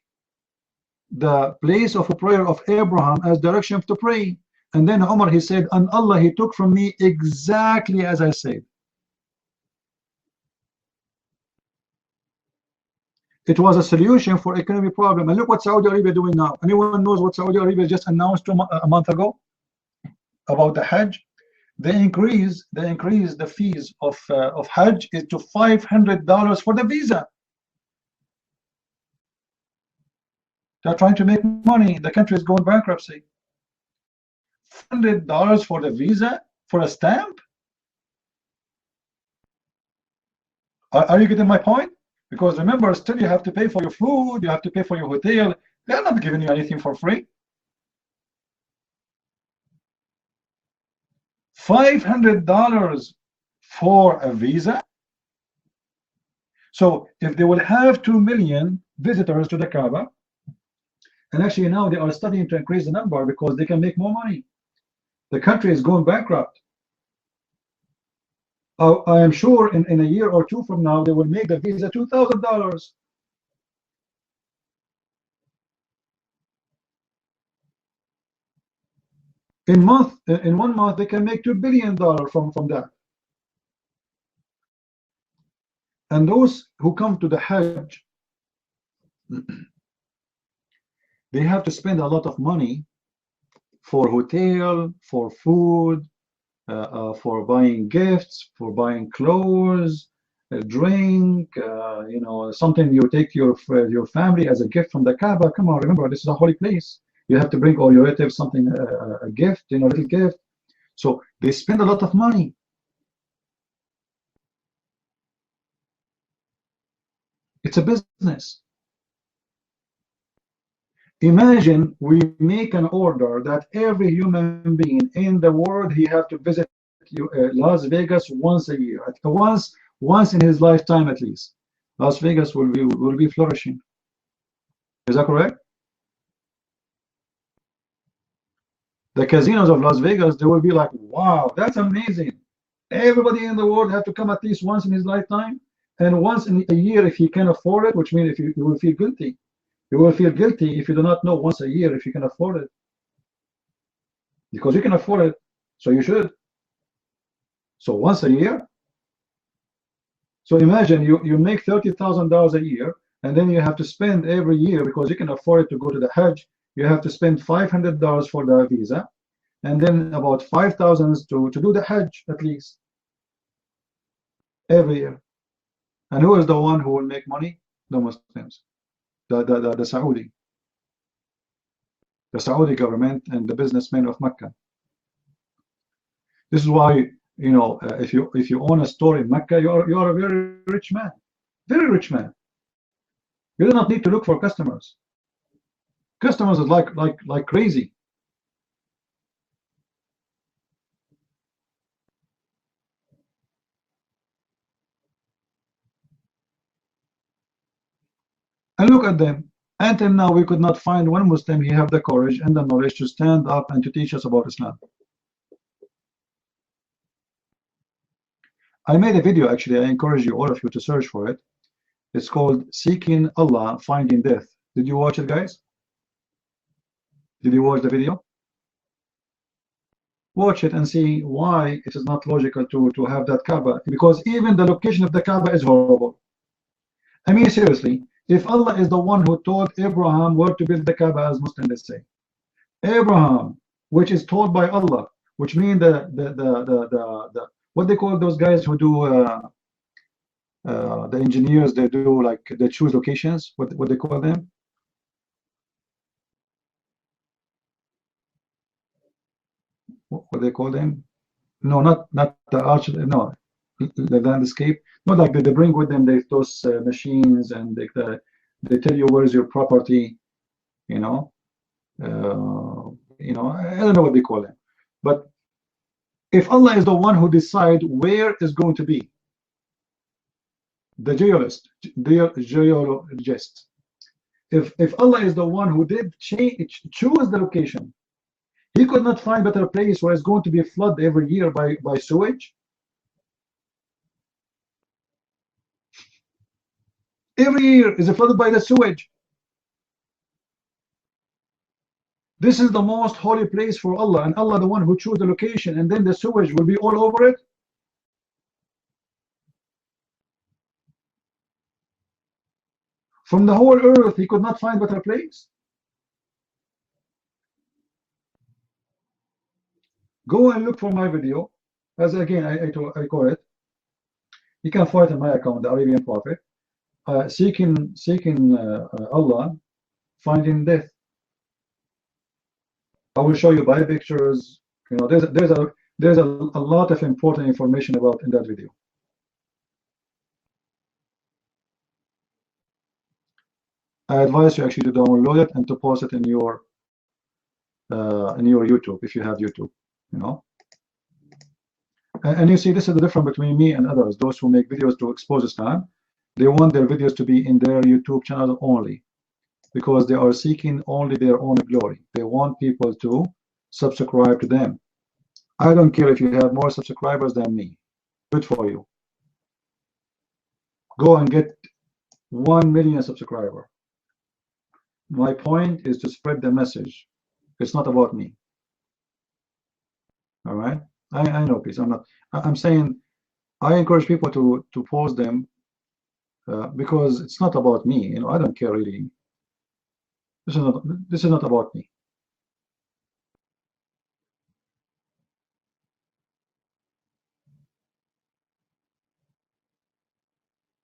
the place of a prayer of Abraham as direction to pray. And then Umar, he said, and Allah, he took from me exactly as I said. It was a solution for economic problem. And look what Saudi Arabia doing now. Anyone knows what Saudi Arabia just announced a month ago about the Hajj? They increase the fees of Hajj is to $500 for the visa. They're trying to make money. The country is going bankruptcy. $100 for the visa, for a stamp? Are you getting my point? Because remember, still you have to pay for your food, you have to pay for your hotel. They're not giving you anything for free. $500 for a visa. So if they will have 2 million visitors to the Kaaba, and actually now they are studying to increase the number because they can make more money. The country is going bankrupt. I am sure in a year or two from now they will make the visa $2,000. In 1 month they can make $2 billion from that. And those who come to the Hajj, they have to spend a lot of money for hotel, for food, for buying gifts, for buying clothes, a drink, you know, something you take your family as a gift from the Kaaba. Come on, remember, this is a holy place. You have to bring all your relatives something, a gift, you know, a little gift. So they spend a lot of money. It's a business. Imagine we make an order that every human being in the world, he have to visit Las Vegas once a year, once in his lifetime at least. Las Vegas will be flourishing. Is that correct? The casinos of Las Vegas, they will be like, wow, that's amazing. Everybody in the world have to come at least once in his lifetime, and once in a year if he can afford it, which means if you will feel guilty. You will feel guilty if you do not know once a year if you can afford it. Because you can afford it, so you should. So once a year. So imagine you make $30,000 a year, and then you have to spend every year, because you can afford it, to go to the Hajj. You have to spend $500 for the visa, and then about $5,000 to do the Hajj at least every year. And who is the one who will make money? The Muslims. The Saudi government and the businessmen of Mecca. This is why, you know, if you own a store in Mecca, you are a very rich man, very rich man. You do not need to look for customers. Customers is like crazy. And look at them. Until now, we could not find one Muslim who have the courage and the knowledge to stand up and to teach us about Islam. I made a video, actually. I encourage you, all of you, to search for it. It's called Seeking Allah, Finding Death. Did you watch it, guys? Did you watch the video? Watch it and see why it is not logical to have that Kaaba, because even the location of the Kaaba is horrible. I mean, seriously, if Allah is the one who taught Abraham where to build the Kaaba, as Muslims say, Abraham, which is taught by Allah, which means the what they call those guys who do the engineers, they do like they choose locations, what they call them? What they call them? No, not the arch. No, the landscape. Not like they bring with them those machines, and they tell you where is your property. You know, I don't know what they call them. But if Allah is the one who decides where is going to be, the geologist, if Allah is the one who did choose the location, He could not find better place where it's going to be a flood every year by sewage. Every year is flooded by the sewage. This is the most holy place for Allah, and Allah the one who chose the location, and then the sewage will be all over it. From the whole earth, He could not find better place. Go and look for my video, as again I call it. You can find it in my account, the Arabian Prophet, seeking Allah, finding death. I will show you by pictures. You know, there's a lot of important information about in that video. I advise you actually to download it and to post it in your YouTube if you have YouTube. You know, and you see, this is the difference between me and others. Those who make videos to expose Islam, they want their videos to be in their YouTube channel only, because they are seeking only their own glory. They want people to subscribe to them. I don't care if you have more subscribers than me. Good for you. Go and get 1 million subscribers. My point is to spread the message. It's not about me. All right, I know, please. I'm saying I encourage people to post them because it's not about me. You know, I don't care really. This is not about me.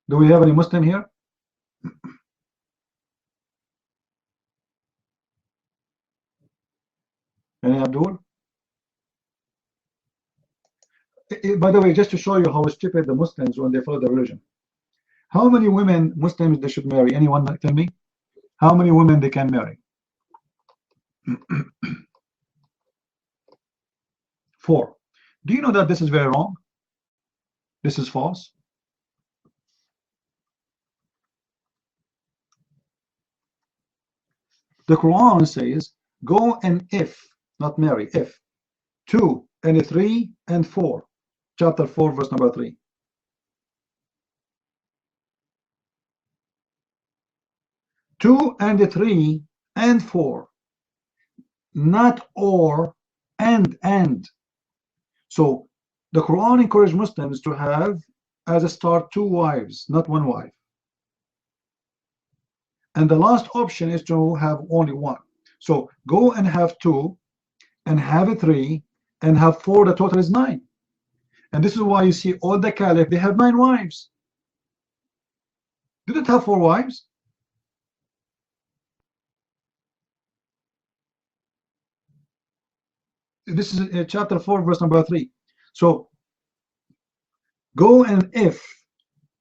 Do we have any Muslim here? Any Abdul? By the way, just to show you how stupid the Muslims when they follow the religion. How many women Muslims they should marry? Anyone tell me? How many women they can marry? 4. Do you know that this is very wrong? This is false. The Quran says, go and if, not marry, if 2 and 3 and 4. Chapter 4, verse number 3. 2 and 3 and 4. Not or, and. So the Quran encourages Muslims to have as a start 2 wives, not 1 wife. And the last option is to have only 1. So go and have 2 and have 3 and have 4. The total is 9. And this is why you see all the caliph, they have 9 wives. Didn't have 4 wives. This is chapter 4, verse number 3. So go and if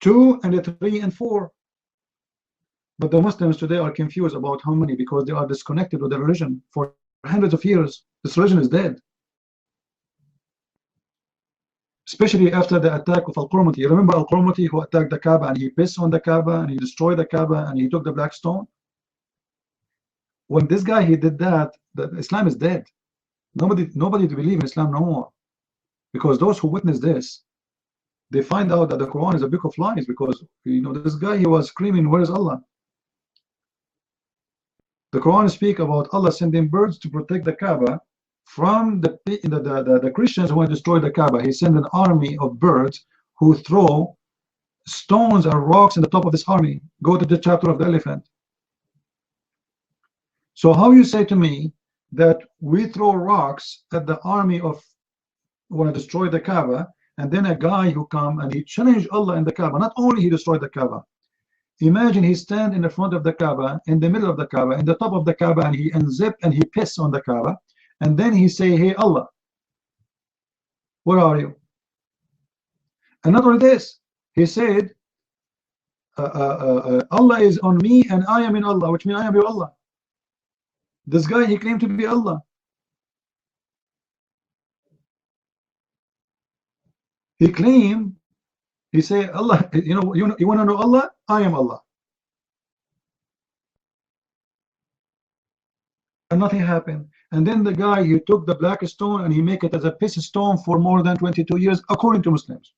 2 and 3 and 4. But the Muslims today are confused about how many, because they are disconnected with the religion for hundreds of years. This religion is dead. Especially after the attack of Al-Qurmuti. You remember Al-Qurmuti who attacked the Kaaba and he pissed on the Kaaba and he destroyed the Kaaba and he took the black stone? When this guy he did that, Islam is dead. Nobody to believe in Islam no more. Because those who witness this, they find out that the Quran is a book of lies, because you know this guy he was screaming, where is Allah? The Quran speaks about Allah sending birds to protect the Kaaba from the Christians who want to destroy the Kaaba. He sent an army of birds who throw stones and rocks in the top of this army. Go to the chapter of the elephant. So how you say to me that we throw rocks at the army of who want to destroy the Kaaba, and then a guy who come and he challenged Allah in the Kaaba? Not only he destroyed the Kaaba, imagine he stand in the front of the Kaaba, in the middle of the Kaaba, in the top of the Kaaba, and he unzip and he piss on the Kaaba, and then he say, hey Allah, where are you? And not only this, he said, Allah is on me and I am in Allah, which means I am your Allah. This guy, he claimed to be Allah. He claimed, he said, Allah, you want to know Allah? I am Allah. And nothing happened. And then the guy, he took the black stone and he make it as a piece of stone for more than 22 years, according to Muslims.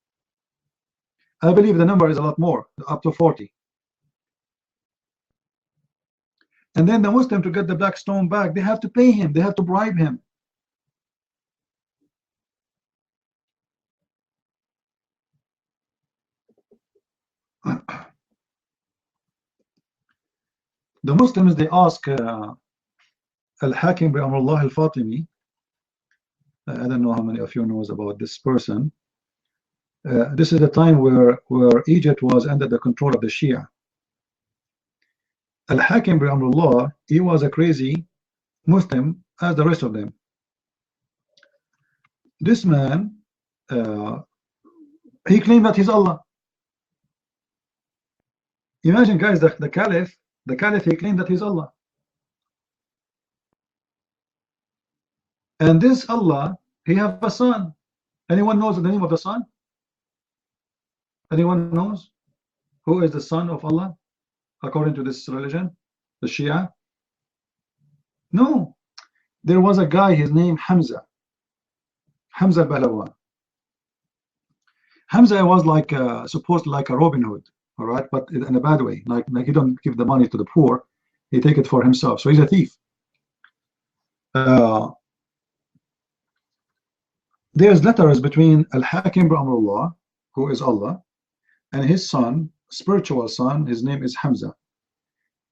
I believe the number is a lot more, up to 40. And then the Muslim, to get the black stone back, they have to pay him, they have to bribe him. The Muslims, they ask Al-Hakim bi Amrullah al-Fatimi. I don't know how many of you knows about this person. This is the time where Egypt was under the control of the Shia. Al-Hakim bi Amrullah, he was a crazy Muslim as the rest of them. This man, he claimed that he's Allah. Imagine, guys, the Caliph, he claimed that he's Allah. And this Allah, he have a son. Anyone knows the name of the son? Anyone knows who is the son of Allah according to this religion, the Shia? No. There was a guy, his name Hamza Pahlawan. Hamza was like supposed like a Robin Hood, all right, but in a bad way. Like he don't give the money to the poor, he take it for himself. So he's a thief. There's letters between Al-Hakim bi Amrullah, who is Allah, and his son, spiritual son. His name is Hamza.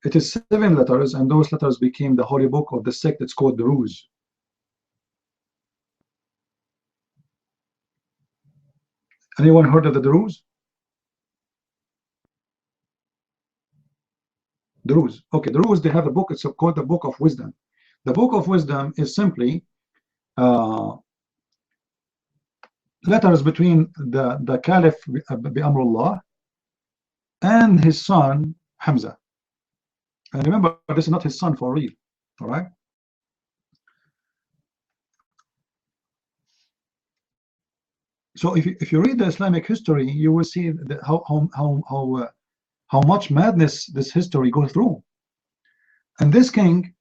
It is 7 letters, and those letters became the holy book of the sect. It's called the Druze. Anyone heard of the Druze? Druze. Okay, the Druze, they have a book. It's called the Book of Wisdom. The Book of Wisdom is simply letters between the Caliph bi Amrullah and his son Hamza. And remember, this is not his son for real, all right? So if you read the Islamic history, you will see that how much madness this history goes through. And this king,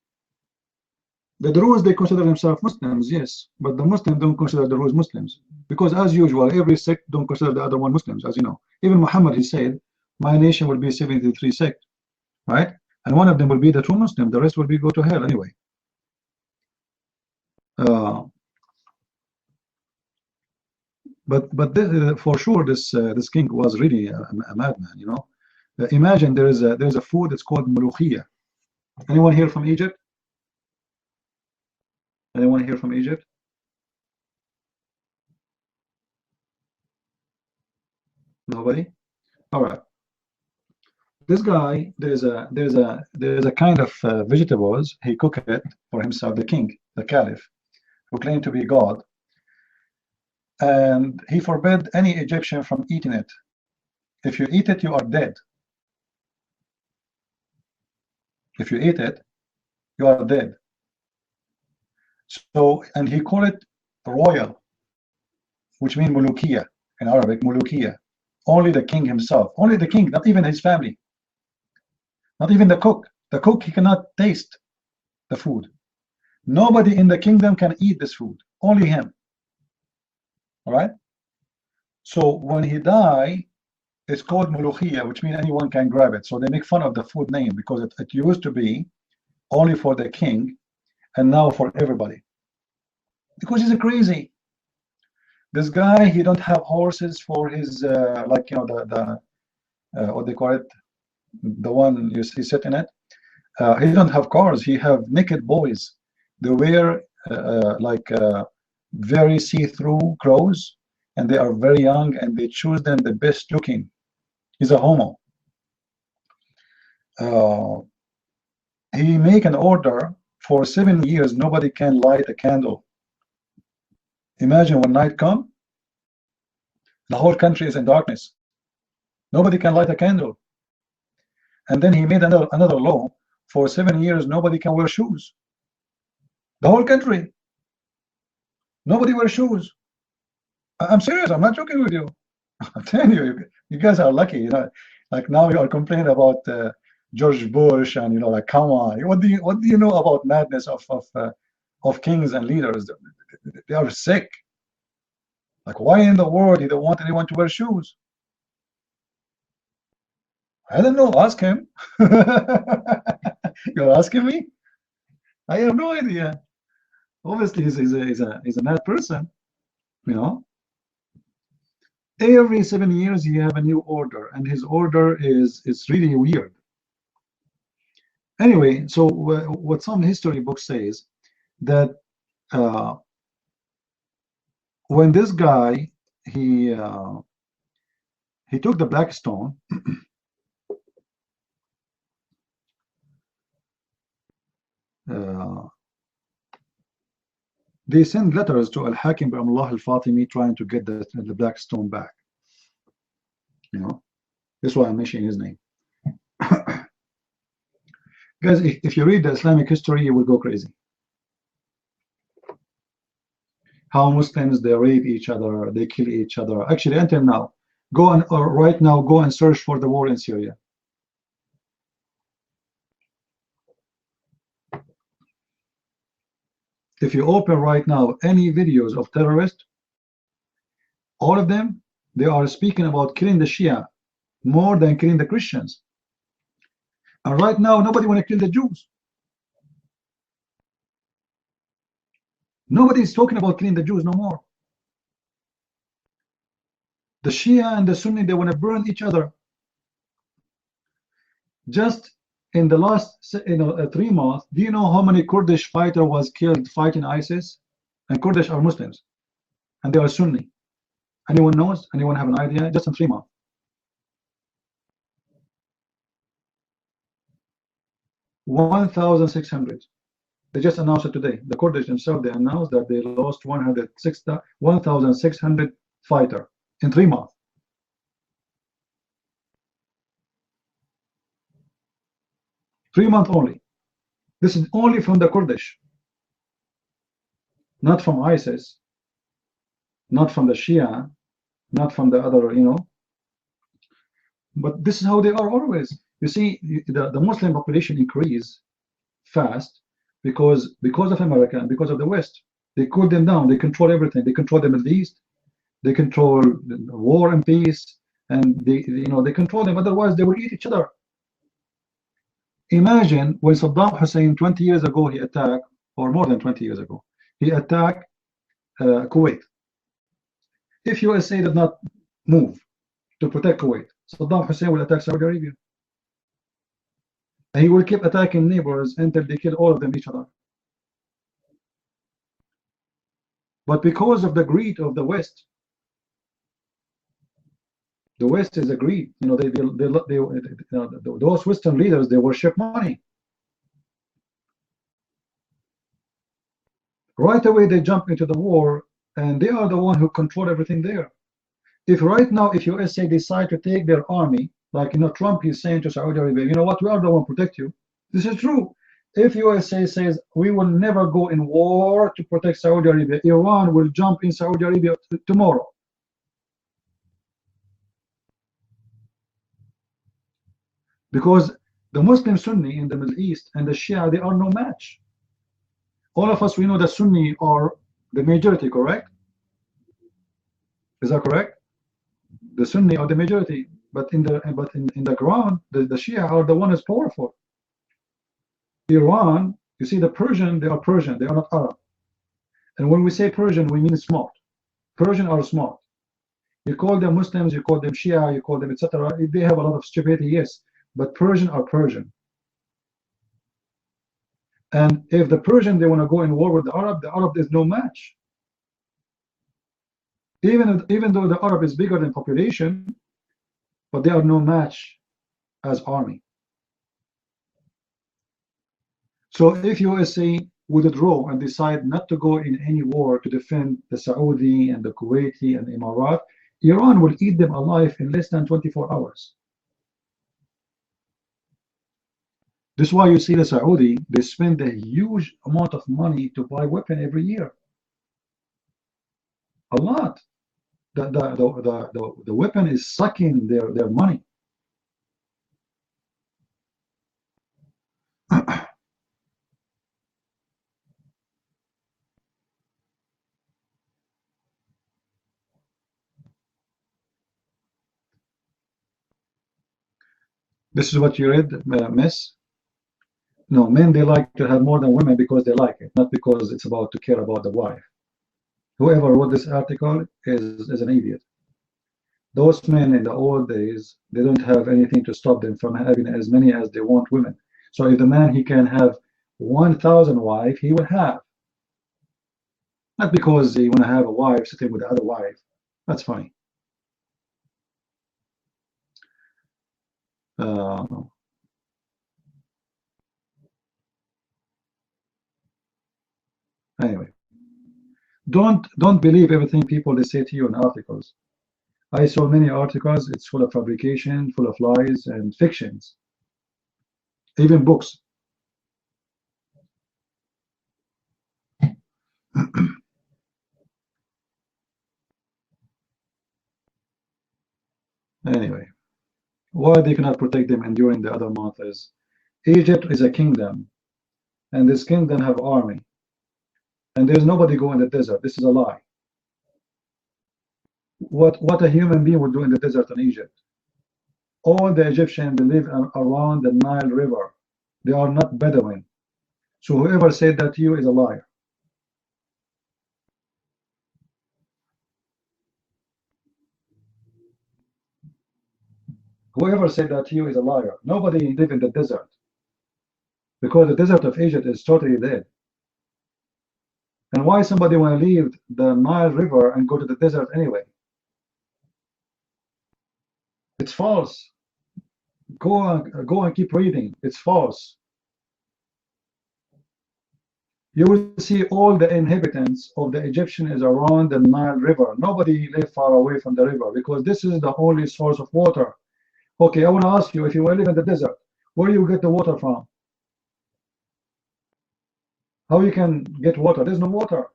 the Druze, they consider themselves Muslims, yes, but the Muslims don't consider the Druze Muslims, because as usual, every sect don't consider the other one Muslims, as you know. Even Muhammad, he said, my nation will be 73 sect, right? And one of them will be the true Muslim, the rest will be go to hell anyway. But this, for sure, this king was really a madman, you know. Imagine there's a food that's called mulukhiyah. Anyone here from Egypt? Anyone here from Egypt? Nobody? All right. This guy, there's a kind of vegetables he cooked it for himself, the king, the caliph, who claimed to be God, and he forbade any Egyptian from eating it. If you eat it, you are dead. If you eat it, you are dead. So, and he called it royal, which means mulukiya in Arabic, mulukiya. Only the king himself, only the king, not even his family, not even the cook. The cook, he cannot taste the food. Nobody in the kingdom can eat this food, only him. All right. So when he died, it's called mulukiya, which means anyone can grab it. So they make fun of the food name because it used to be only for the king, and now for everybody. because he's crazy. This guy, he don't have horses for his like, you know, the what they call it, the one you see sit in it. He don't have cars. He have naked boys. They wear like very see-through clothes, and they are very young, and they choose them the best looking. He's a homo. He make an order for 7 years. Nobody can light a candle. Imagine when night come, the whole country is in darkness. Nobody can light a candle. And then he made another law. For 7 years, nobody can wear shoes. The whole country. Nobody wears shoes. I'm serious. I'm not joking with you. I'm telling you, you guys are lucky. You know, like now you are complaining about George Bush, and you know, like, come on. What do you know about madness of kings and leaders? They are sick. Like, why in the world he don't want anyone to wear shoes? I don't know. Ask him. You're asking me? I have no idea. Obviously, he's a mad person. You know. Every 7 years, you have a new order, and his order is really weird. Anyway, so what some history books says that when this guy he took the black stone. They send letters to Al-Hakim bin Allah al-Fatimi trying to get the black stone back. You know, that's why I'm mentioning his name. Guys, if you read the Islamic history, you will go crazy. How Muslims, they rape each other, they kill each other. Actually, until now, right now, go and search for the war in Syria. If you open right now any videos of terrorists, all of them, they are speaking about killing the Shia more than killing the Christians. And right now, nobody want to kill the Jews. Nobody is talking about killing the Jews no more. The Shia and the Sunni, they want to burn each other. Just in the last 3 months, do you know how many Kurdish fighter was killed fighting ISIS? And Kurdish are Muslims, and they are Sunni. Anyone knows? Anyone have an idea? Just in 3 months. $1,600. They just announced it today. The Kurdish themselves, they announced that they lost 1,600 fighter in 3 months. Three months only. This is only from the Kurdish, not from ISIS, not from the Shia, not from the other, you know. But this is how they are always. You see, the Muslim population increase fast because of America and because of the West. They cool them down. They control everything. They control the Middle East. They control war and peace, and they control them. Otherwise, they will eat each other. Imagine when Saddam Hussein 20 years ago he attacked, or more than 20 years ago, he attacked Kuwait. If USA did not move to protect Kuwait, Saddam Hussein will attack Saudi Arabia. And he will keep attacking neighbors until they kill all of them each other. But because of the greed of the West is a greed. You know, those Western leaders, they worship money. Right away, they jump into the war, and they are the one who control everything there. If right now, if USA decide to take their army, like, you know, Trump is saying to Saudi Arabia, you know what, we are the one to protect you. This is true. If USA says we will never go in war to protect Saudi Arabia, Iran will jump in Saudi Arabia tomorrow. Because the Muslim Sunni in the Middle East and the Shia, they are no match. All of us, we know that Sunni are the majority, correct? Is that correct? The Sunni are the majority, but in the Quran, the Shia are the one who's powerful. Iran, you see, the Persian, they are Persian, they are not Arab. And when we say Persian, we mean smart. Persian are smart. You call them Muslims, you call them Shia, you call them etc. They have a lot of stupidity, yes, but Persian are Persian. And if the Persian, they want to go in war with the Arab is no match. Even though the Arab is bigger in population, but they are no match as army. So if USA would withdraw and decide not to go in any war to defend the Saudi and the Kuwaiti and the Emirat, Iran will eat them alive in less than 24 hours. This is why you see the Saudi, they spend a huge amount of money to buy weapons every year. A lot. The weapon is sucking their money. This is what you read, Miss? No, men, they like to have more than women because they like it, not because it's about to care about the wife. Whoever wrote this article is an idiot. Those men in the old days, they don't have anything to stop them from having as many as they want women. So if the man, he can have 1,000 wives, he will have. Not because he want to have a wife sitting with the other wife. That's funny. Anyway, don't believe everything people they say to you in articles. I saw many articles. It's full of fabrication, full of lies and fictions, even books. Anyway, why they cannot protect them and during the other month is Egypt is a kingdom, and this kingdom have army, and there's nobody go in the desert. This is a lie. What a human being would do in the desert in Egypt. All the Egyptians, they live around the Nile River. They are not Bedouin. So whoever said that to you is a liar. Whoever said that to you is a liar. Nobody live in the desert, because the desert of Egypt is totally dead. And why somebody want to leave the Nile River and go to the desert anyway? It's false. Go and keep reading. It's false. You will see all the inhabitants of the Egyptian is around the Nile River. Nobody live far away from the river because this is the only source of water. Okay, I want to ask you, if you live in the desert, where do you get the water from? How you can get water? There's no water.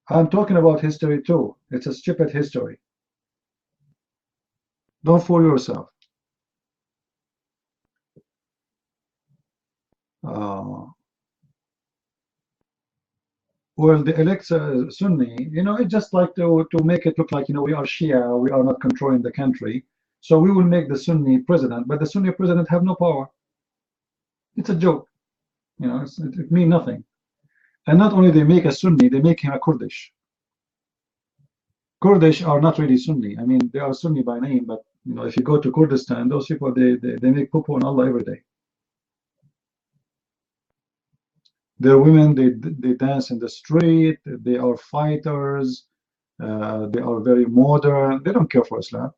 I'm talking about history too. It's a stupid history. Don't fool yourself. Well, the elect Sunni, it's just like to make it look like, we are Shia, we are not controlling the country. So we will make the Sunni president, but the Sunni president have no power. It's a joke. It means nothing. And not only they make a Sunni, they make him a Kurdish. Kurdish are not really Sunni. I mean, they are Sunni by name, but if you go to Kurdistan, those people, they make poo-poo on Allah every day. They're women, they dance in the street, they are fighters, they are very modern, they don't care for Islam.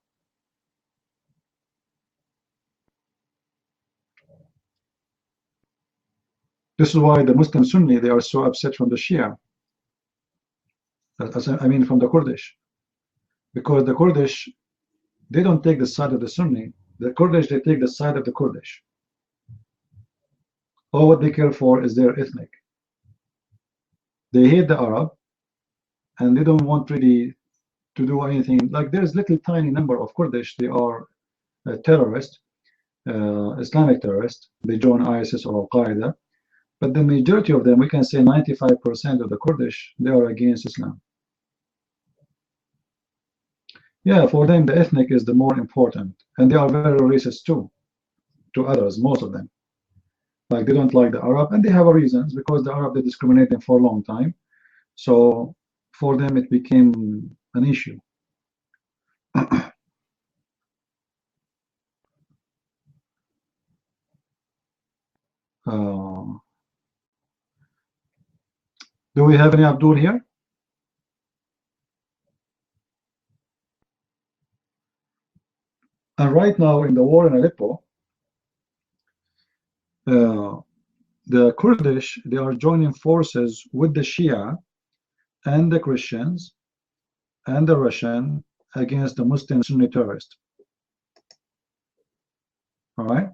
This is why the Muslim Sunni, they are so upset from the Shia. I mean from the Kurdish. Because the Kurdish, they don't take the side of the Sunni. The Kurdish, they take the side of the Kurdish. All what they care for is their ethnic. They hate the Arab, and they don't want really to do anything. Like there's little tiny number of Kurdish, they are terrorists, Islamic terrorists. They join ISIS or Al-Qaeda. But the majority of them, we can say 95% of the Kurdish, they are against Islam. Yeah, for them, the ethnic is the more important. And they are very racist too, to others, most of them. Like they don't like the Arab, and they have a reasons, because the Arab, they discriminate them for a long time. So for them it became an issue. Do we have any Abdul here? And right now in the war in Aleppo, the Kurdish, they are joining forces with the Shia and the Christians and the Russian against the Muslim Sunni terrorists. All right?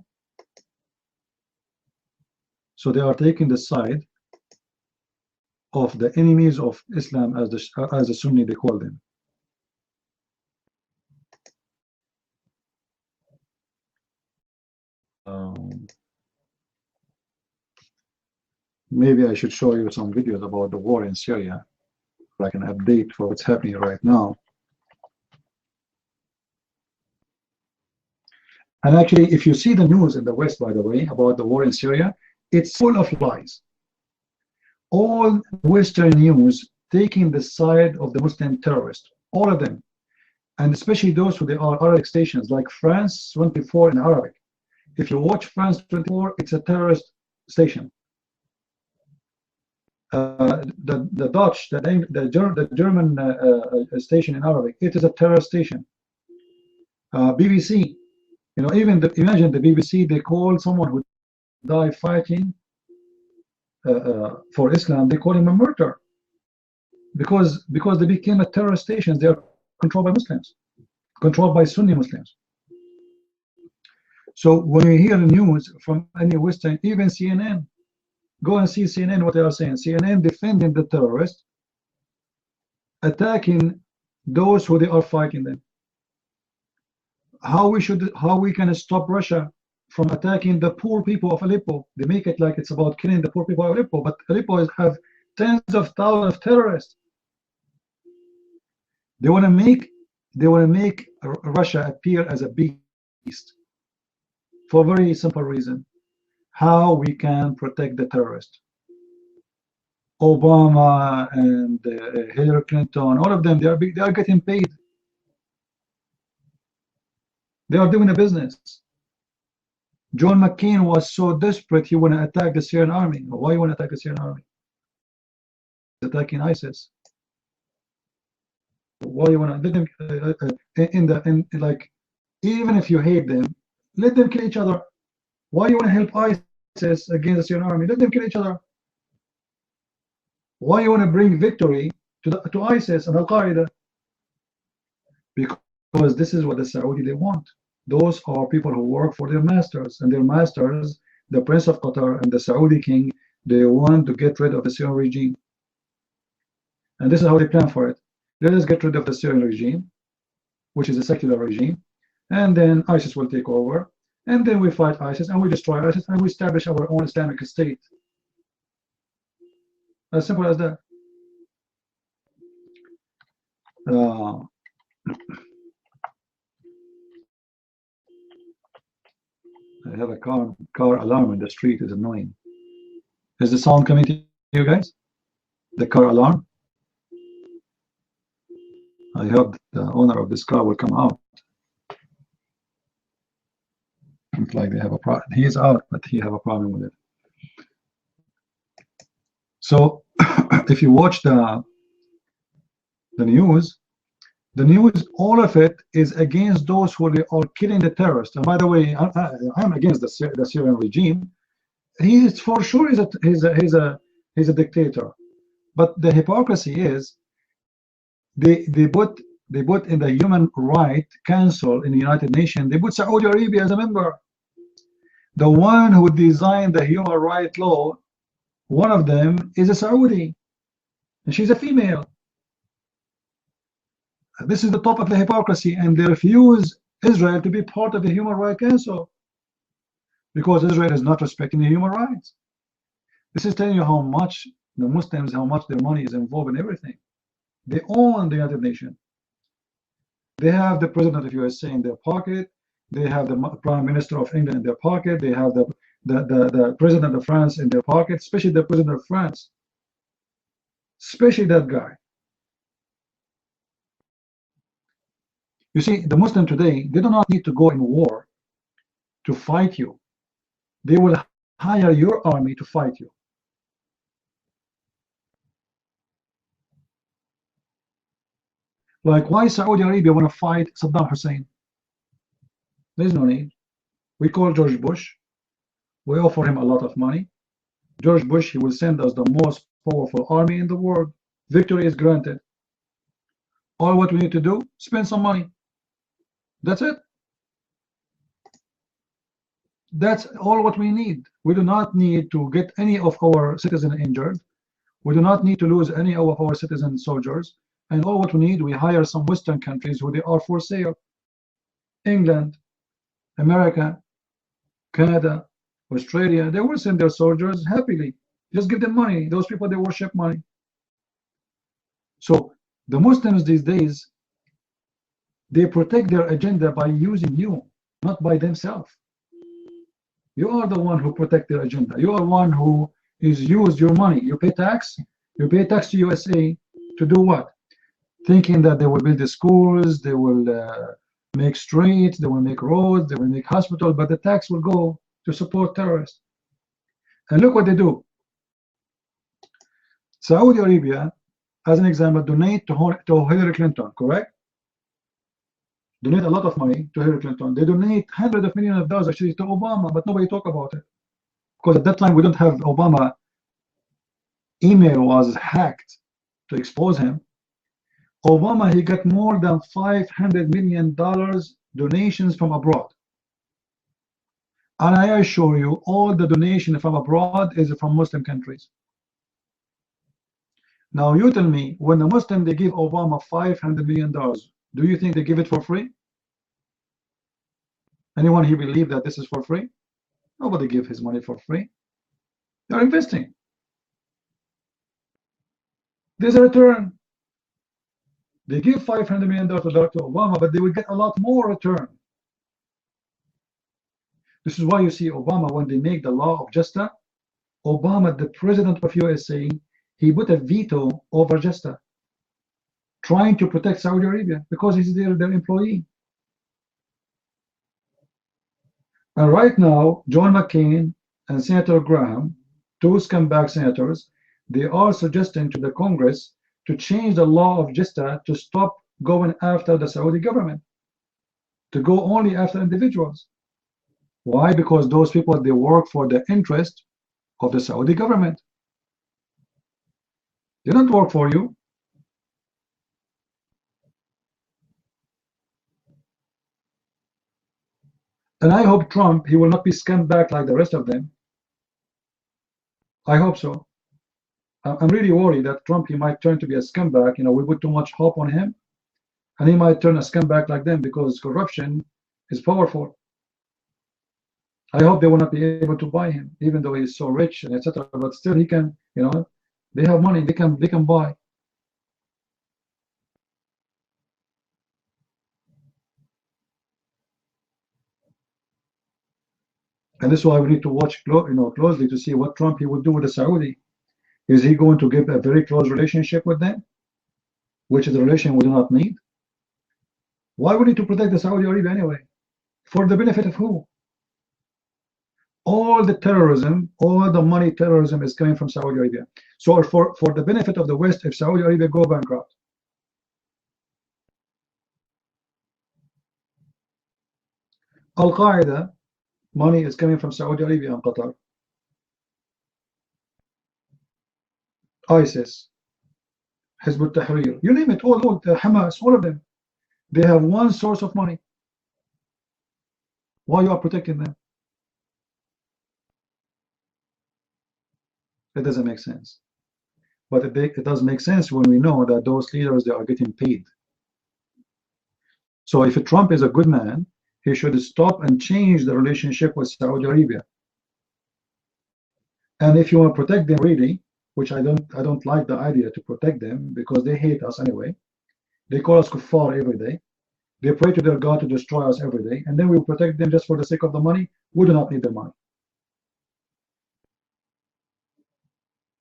So they are taking the side of the enemies of Islam, as the Sunni they call them. Maybe I should show you some videos about the war in Syria, like an update for what's happening right now. And actually, if you see the news in the West, by the way, about the war in Syria, it's full of lies. All Western news taking the side of the Muslim terrorists, all of them, and especially those who they are Arabic stations, like France 24 in Arabic. If you watch France 24, it's a terrorist station. The Dutch, the German station in Arabic, it is a terrorist station. BBC, you know, even imagine the BBC, they call someone who died fighting for Islam, they call him a murderer, because they became a terrorist station. They are controlled by Muslims, controlled by Sunni Muslims. So when you hear the news from any Western, even CNN, go and see CNN, what they are saying. CNN defending the terrorists, attacking those who they are fighting them. How we can stop Russia from attacking the poor people of Aleppo? They make it like it's about killing the poor people of Aleppo, but Aleppo have tens of thousands of terrorists. They want to make Russia appear as a beast for a very simple reason: how we can protect the terrorists. Obama and Hillary Clinton, all of them, they are getting paid. They are doing a business. John McCain was so desperate he want to attack the Syrian army. Why you want to attack the Syrian army? Attacking ISIS. Why you want to let them like, even if you hate them, let them kill each other. Why you want to help ISIS against the Syrian army? Let them kill each other. Why you want to bring victory to ISIS and Al Qaeda? Because this is what the Saudi they want. Those are people who work for their masters, and their masters, the Prince of Qatar and the Saudi king, they want to get rid of the Syrian regime. And this is how they plan for it. Let us get rid of the Syrian regime, which is a secular regime, and then ISIS will take over, and then we fight ISIS and we destroy ISIS and we establish our own Islamic state. As simple as that. I have a car alarm in the street. Is annoying. Is the sound coming to you guys? The car alarm? I hope the owner of this car will come out. Looks like they have a problem. He is out, but he have a problem with it. So if you watch the news, all of it is against those who are killing the terrorists. And by the way, I'm against the Syrian regime. He is for sure he's a dictator. But the hypocrisy is they put in the Human Rights Council in the United Nations, they put Saudi Arabia as a member. The one who designed the human rights law, one of them is a Saudi, and she's a female. This is the top of the hypocrisy, and they refuse Israel to be part of the Human Rights Council because Israel is not respecting the human rights. This is telling you how much the Muslims, how much their money is involved in everything. They own the United Nations. They have the President of USA in their pocket. They have the Prime Minister of England in their pocket. They have the president of France in their pocket, especially the president of France, especially that guy. You see, the Muslim today, they do not need to go in war to fight you. They will hire your army to fight you. Like, why Saudi Arabia want to fight Saddam Hussein? There's no need. We call George Bush. We offer him a lot of money. George Bush, he will send us the most powerful army in the world. Victory is granted. All what we need to do, spend some money. That's it. That's all what we need. We do not need to get any of our citizens injured. We do not need to lose any of our citizen soldiers. And all what we need, we hire some Western countries who they are for sale. England, America, Canada, Australia, they will send their soldiers happily. Just give them money. Those people, they worship money. So the Muslims these days, they protect their agenda by using you, not by themselves. You are the one who protect their agenda. You are one who is used your money. You pay tax. You pay tax to USA to do what? Thinking that they will build the schools, they will make streets, they will make roads, they will make hospitals, but the tax will go to support terrorists. And look what they do. Saudi Arabia, as an example, donate to Hillary Clinton, correct? Donate a lot of money to Hillary Clinton. They donate hundreds of millions of dollars actually to Obama, but nobody talk about it. Because at that time we don't have Obama. Email was hacked to expose him. Obama, he got more than $500 million donations from abroad. And I assure you, all the donation from abroad is from Muslim countries. Now you tell me, when the Muslim, they give Obama $500 million, do you think they give it for free? Anyone here believe that this is for free? Nobody give his money for free. They're investing. There's a return. They give $500 million to Obama, but they will get a lot more return. This is why you see Obama, when they make the law of JESTA, Obama, the president of USA, he put a veto over JESTA, trying to protect Saudi Arabia because he's their employee. And right now, John McCain and Senator Graham, two scumbag senators, they are suggesting to the Congress to change the law of JESTA to stop going after the Saudi government, to go only after individuals. Why? Because those people, they work for the interest of the Saudi government. They don't work for you. And I hope Trump, he will not be scammed back like the rest of them. I hope so. I'm really worried that Trump, he might turn to be a scumbag. You know, we put too much hope on him, and he might turn a scumbag like them because corruption is powerful. I hope they will not be able to buy him, even though he's so rich and etc. But still, he can, you know, they have money, they can buy. And this is why we need to watch, closely to see what Trump he would do with the Saudi. Is he going to give a very close relationship with them, which is a relation we do not need? Why would we need to protect the Saudi Arabia anyway? For the benefit of who? All the terrorism, all the money terrorism is coming from Saudi Arabia. So for the benefit of the West, if Saudi Arabia go bankrupt, Al-Qaeda money is coming from Saudi Arabia and Qatar. ISIS, Hizb ut-Tahrir, you name it, all Hamas, all of them, they have one source of money. Why you are protecting them? It doesn't make sense. But it does make sense when we know that those leaders, they are getting paid. So if Trump is a good man, he should stop and change the relationship with Saudi Arabia. And if you want to protect them really, which I don't like the idea to protect them because they hate us anyway. They call us kuffar every day. They pray to their God to destroy us every day, and then we protect them just for the sake of the money. We do not need the money.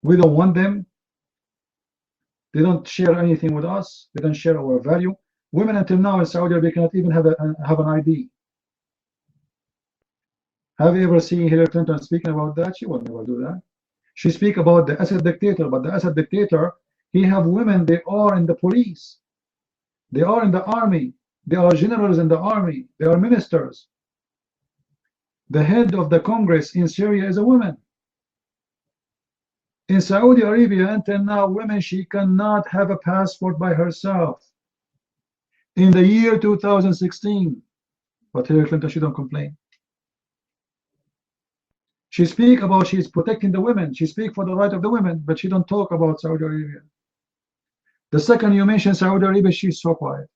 We don't want them. They don't share anything with us. They don't share our value. Women until now in Saudi Arabia cannot even have an ID. Have you ever seen Hillary Clinton speaking about that? She will never do that. She speak about the Assad dictator, but the Assad dictator, he have women, they are in the police. They are in the army. They are generals in the army. They are ministers. The head of the Congress in Syria is a woman. In Saudi Arabia, until now, women, she cannot have a passport by herself. In the year 2016. But Hillary Clinton, she don't complain. She speak about she's protecting the women. She speak for the right of the women, but she don't talk about Saudi Arabia. The second you mention Saudi Arabia, she's so quiet.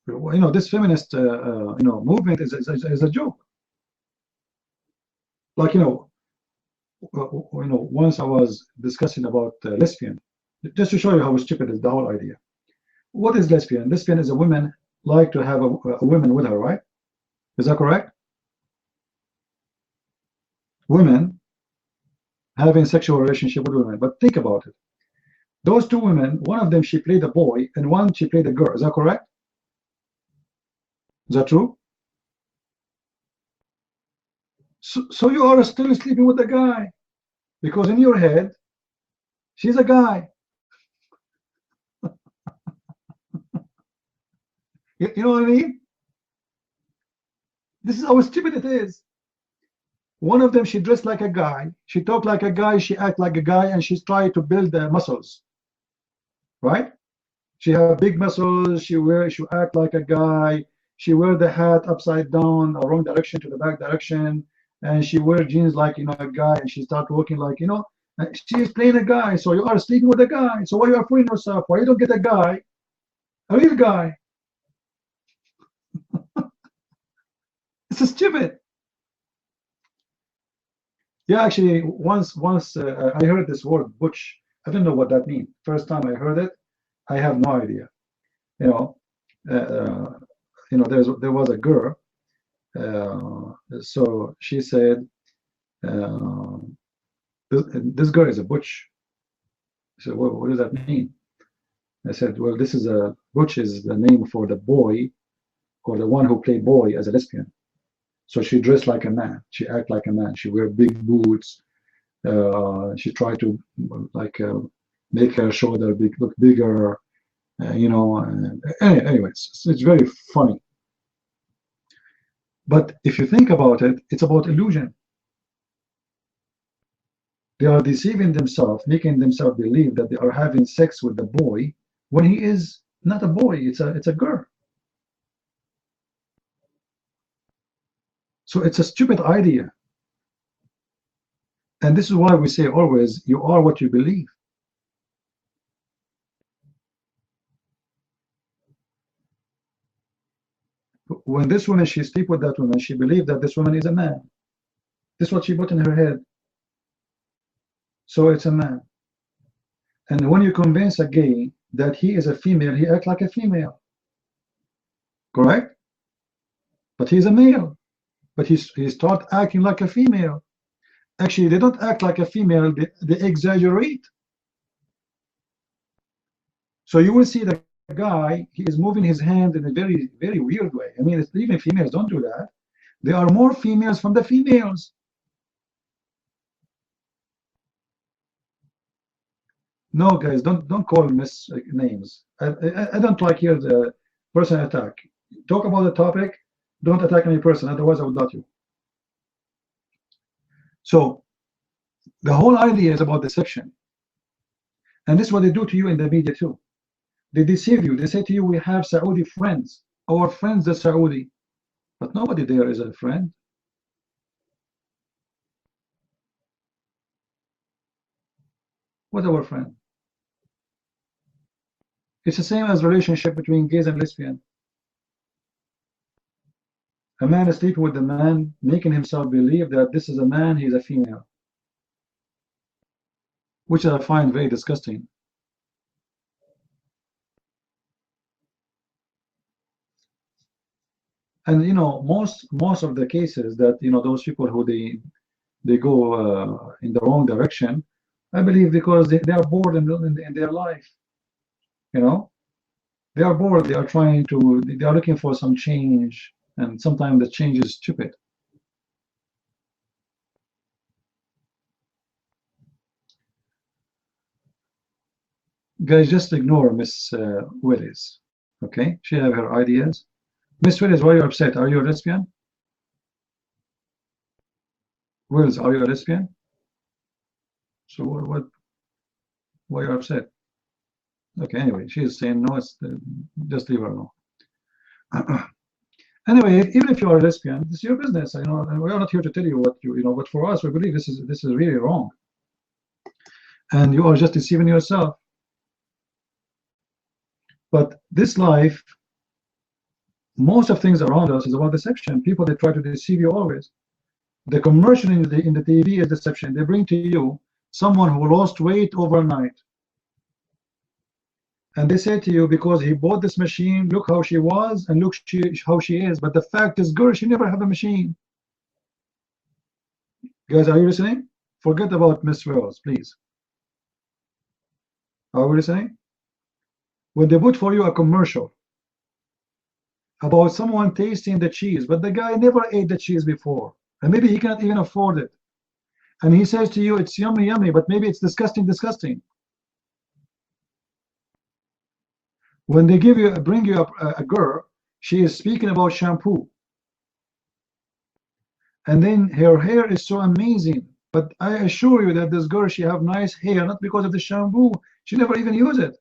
You know, this feminist movement is a joke. Like, once I was discussing about lesbian, just to show you how stupid is the whole idea. What is lesbian? Lesbian is a woman like to have a woman with her, right? Is that correct? Women having sexual relationship with women. But think about it. Those two women, one of them she played a boy and one she played a girl. Is that correct? Is that true? So you are still sleeping with a guy because in your head she's a guy. You know what I mean? This is how stupid it is. One of them, she dressed like a guy, she talked like a guy, she act like a guy, and she's trying to build the muscles, right? She have big muscles, she act like a guy, she wear the hat upside down or wrong direction to the back direction, and she wear jeans like a guy, and she start walking like she is playing a guy. So you are sleeping with a guy. So why you are fooling yourself? Why you don't get a guy, a real guy? It's stupid. Yeah, actually, once I heard this word butch. I don't know what that means. First time I heard it, I have no idea. There was a girl. So she said, this girl is a butch. I said, well, what does that mean? I said, well, this is a butch is the name for the boy or the one who played boy as a lesbian. So she dressed like a man. She act like a man. She wear big boots. She tried to make her shoulder look bigger. Anyways, it's very funny. But if you think about it, it's about illusion. They are deceiving themselves, making themselves believe that they are having sex with the boy when he is not a boy. It's a girl. So it's a stupid idea. And this is why we say always, you are what you believe. When this woman, she sleep with that woman, she believed that this woman is a man. This is what she put in her head. So it's a man. And when you convince a gay that he is a female, he acts like a female. Correct? But he's a male. But he start acting like a female. Actually, they don't act like a female, they exaggerate. So you will see the guy, he is moving his hand in a very, very weird way. I mean, even females don't do that. There are more females from the females. No, guys, don't call miss names. I don't like here the person attack. Talk about the topic. Don't attack any person, otherwise I will dot you. So the whole idea is about deception. And this is what they do to you in the media too. They deceive you. They say to you, we have Saudi friends. Our friends are Saudi. But nobody there is a friend. What's our friend? It's the same as relationship between gays and lesbians. A man is sleeping with a man, making himself believe that this is a man, he's a female. Which I find very disgusting. And you know, most of the cases that you know those people who they go in the wrong direction, I believe because they are bored in their life. You know, they are bored. They are trying to. They are looking for some change, and sometimes the change is stupid. Guys, just ignore Miss Willis. Okay, she have her ideas. Miss Willis, why are you upset? Are you a lesbian? Willis, are you a lesbian? So what? Why are you upset? Okay, anyway, she's saying no. It's just leave her alone. Anyway, even if you are a lesbian, it's your business. You know, and we are not here to tell you what you know. But for us, we believe this is really wrong, and you are just deceiving yourself. But this life, most of things around us is about deception. People they try to deceive you always. The commercial in the TV is deception. They bring to you someone who lost weight overnight. And they say to you, because he bought this machine, look how she was and look how she is. But the fact is, girl, she never had a machine. Guys, are you listening? Forget about Miss Wells, please. Are we listening? When they put for you a commercial about someone tasting the cheese, but the guy never ate the cheese before, and maybe he can't even afford it. And he says to you, it's yummy, yummy, but maybe it's disgusting, disgusting. When they bring you a girl, she is speaking about shampoo. And then her hair is so amazing. But I assure you that this girl, she have nice hair, not because of the shampoo. She never even use it.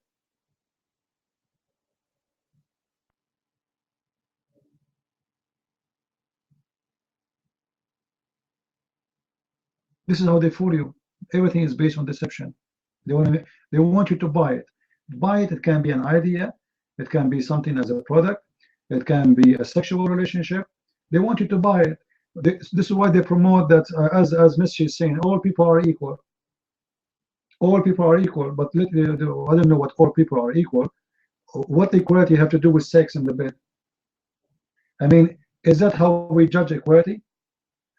This is how they fool you. Everything is based on deception. They want you to buy it. Buy it. It can be an idea. It can be something as a product. It can be a sexual relationship. They want you to buy it. This is why they promote that, as Miss is saying, all people are equal. All people are equal, but I don't know what all people are equal. What equality have to do with sex in the bed? I mean, is that how we judge equality?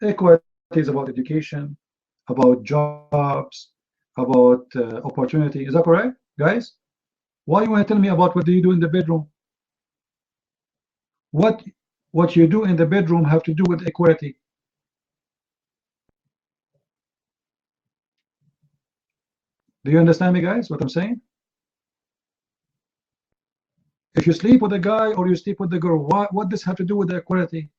Equality is about education, about jobs, about opportunity. Is that correct, guys? Why you want to tell me about what do you do in the bedroom? What you do in the bedroom have to do with equality. Do you understand me, guys, what I'm saying? If you sleep with a guy or you sleep with the girl, what does have to do with the equality?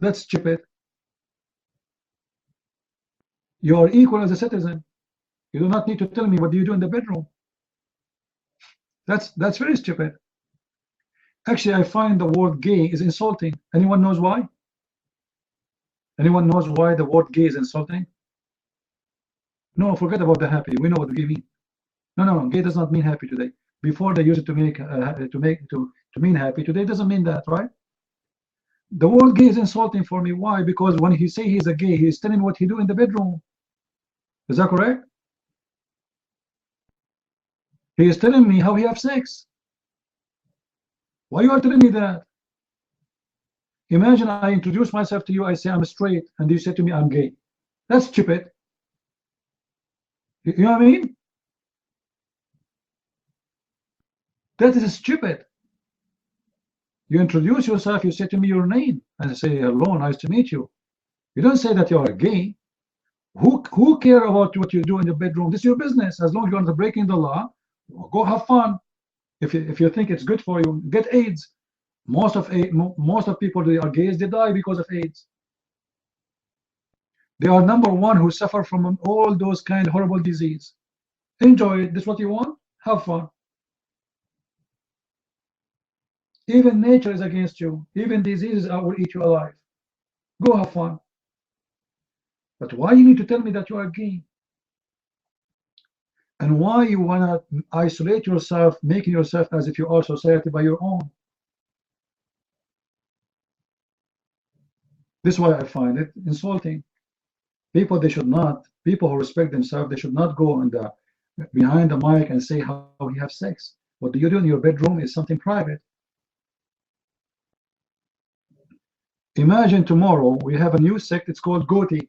That's stupid. You are equal as a citizen. You do not need to tell me what do you do in the bedroom. That's very stupid. Actually, I find the word gay is insulting. Anyone knows why? Anyone knows why the word gay is insulting? No, forget about the happy. We know what gay means. No, gay does not mean happy today. Before they used it to mean happy. Today it doesn't mean that, right? The word gay is insulting for me. Why? Because when he say he's a gay, he's telling me what he do in the bedroom. Is that correct? He is telling me how he have sex. Why you are telling me that? Imagine I introduce myself to you, I say I'm straight, and you say to me I'm gay. That's stupid. You know what I mean? That is stupid. You introduce yourself, you say to me your name, and I say hello, nice to meet you. You don't say that you are gay. Who care about what you do in the bedroom? This is your business. As long as you're not breaking the law, go have fun. If you think it's good for you, get AIDS. Most of people that are gays, they die because of AIDS. They are #1 who suffer from all those kind of horrible disease. Enjoy it. This is what you want. Have fun. Even nature is against you. Even diseases will eat you alive. Go have fun. But why you need to tell me that you are gay? And why you want to isolate yourself, making yourself as if you are society by your own? This is why I find it insulting. People who respect themselves, they should not go behind the mic and say how he have sex. What do you do in your bedroom is something private. Imagine tomorrow we have a new sect, it's called Goati.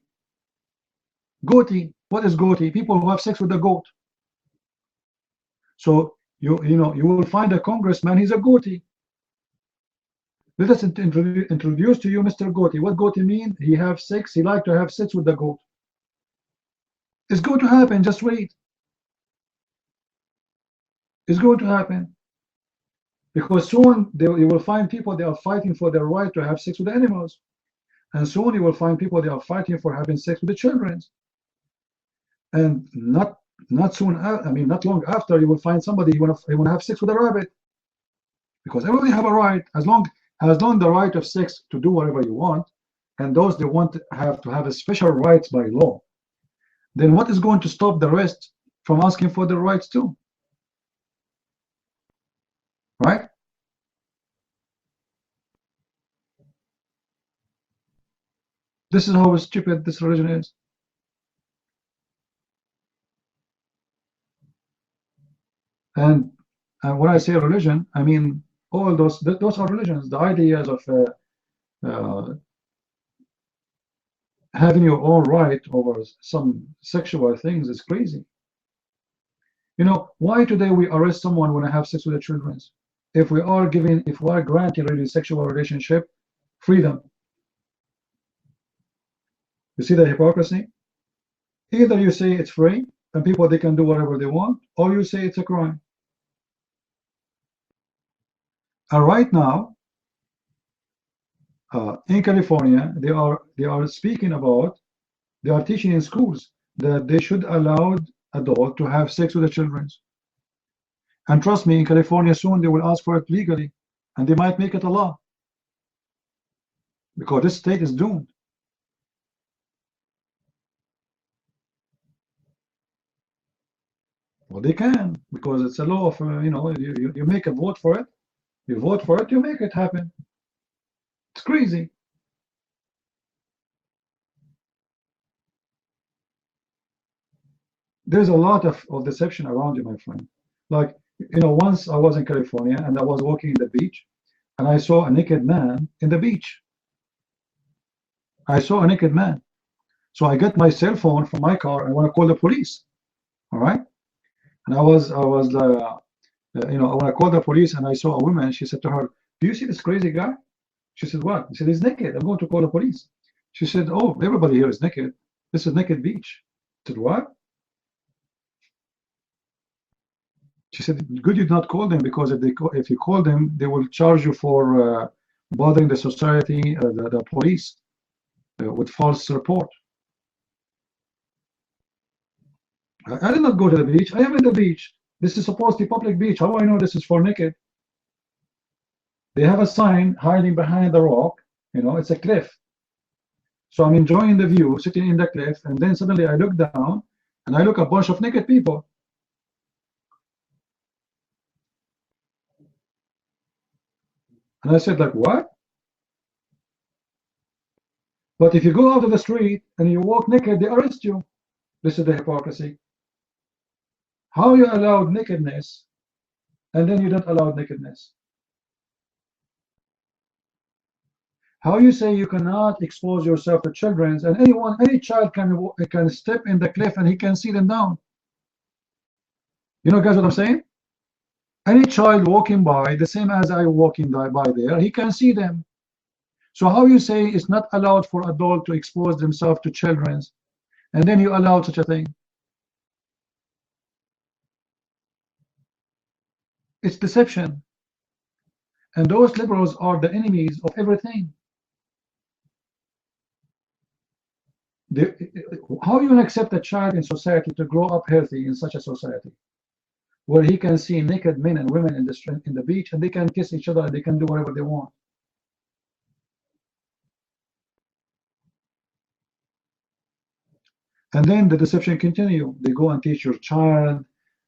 Goati, what is Goati? People who have sex with a goat. So you will find a congressman, he's a Goati. Let us introduce to you Mr. Goati. What Goati mean? He have sex, he like to have sex with the goat. It's going to happen, just wait. It's going to happen. Because soon you will find people, they are fighting for their right to have sex with the animals. And soon you will find people, they are fighting for having sex with the children. And not soon, I mean, not long after, you will find somebody you want to have sex with a rabbit. Because everybody have a right, as long the right of sex to do whatever you want, and those they want to have a special rights by law, then what is going to stop the rest from asking for the rights too? Right? This is how stupid this religion is. And when I say religion, I mean all those are religions. The ideas of having your own right over some sexual things is crazy. You know, why today we arrest someone when I have sex with the children? If we are granting really sexual relationship freedom. You see the hypocrisy? Either you say it's free and people they can do whatever they want, or you say it's a crime. And right now, in California, they are speaking about, they are teaching in schools that they should allow adults to have sex with the children. And trust me, in California soon they will ask for it legally, and they might make it a law, because this state is doomed. Well, they can, because it's a law of, you make a vote for it. You vote for it, you make it happen. It's crazy. There's a lot of deception around you, my friend. Like, once I was in California and I was walking in the beach and I saw a naked man in the beach. I saw a naked man. So I get my cell phone from my car and I want to call the police. All right. And I want to call the police, and I saw a woman. She said to her, "Do you see this crazy guy?" She said, "What?" He said, "He's naked. I'm going to call the police." She said, "Oh, everybody here is naked. This is naked beach." I said, "What?" She said, "Good you not call them, because if you call them, they will charge you for bothering the society, the police, with false report." I did not go to the beach. I am in the beach. This is supposed to be public beach. How do I know this is for naked? They have a sign hiding behind the rock. It's a cliff. So I'm enjoying the view, sitting in the cliff, and then suddenly I look down, and I look a bunch of naked people. And I said, like, what? But if you go out of the street and you walk naked, they arrest you. This is the hypocrisy. How you allowed nakedness, and then you don't allow nakedness? How you say you cannot expose yourself to children, and any child can step in the cliff and he can see them down? You know, guys, what I'm saying? Any child walking by, the same as I walking by there, he can see them. So how you say it's not allowed for adults to expose themselves to children, and then you allow such a thing? It's deception. And those liberals are the enemies of everything. How you accept a child in society to grow up healthy in such a society where he can see naked men and women in the beach, and they can kiss each other and they can do whatever they want? And then the deception continue. They go and teach your child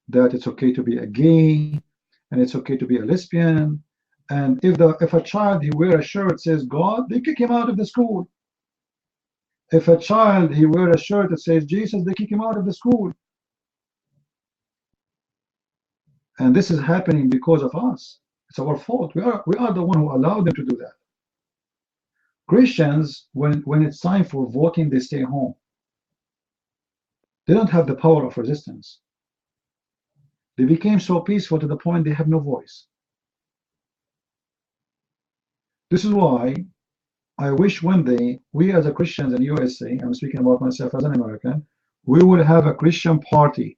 that it's okay to be a gay, and it's okay to be a lesbian. And if a child, he wear a shirt that says God, they kick him out of the school. If a child, he wear a shirt that says Jesus, they kick him out of the school. And this is happening because of us. It's our fault. We are the one who allowed them to do that. Christians, when it's time for voting, they stay home. They don't have the power of resistance. They became so peaceful to the point they have no voice. This is why I wish one day we as a Christians in USA, I'm speaking about myself as an American, we will have a Christian party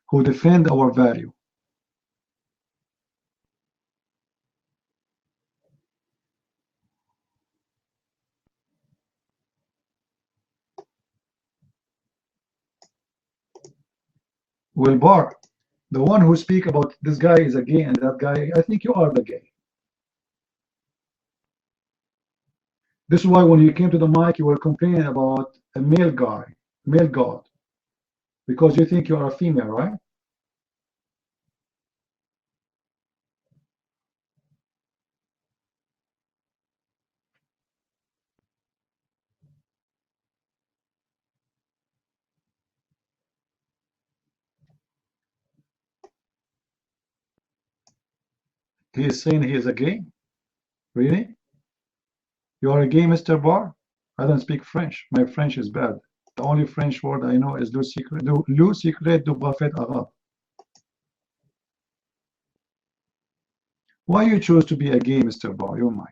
who defend our value. Well, Bar, the one who speak about this guy is a gay and that guy, I think you are the gay. This is why when you came to the mic, you were complaining about a male guy, male god, because you think you are a female, right? He is saying he is a gay? Really? You are a gay, Mr. Bar? I don't speak French. My French is bad. The only French word I know is le secret du prophète arabe. Why you choose to be a gay, Mr. Bar? You're mine.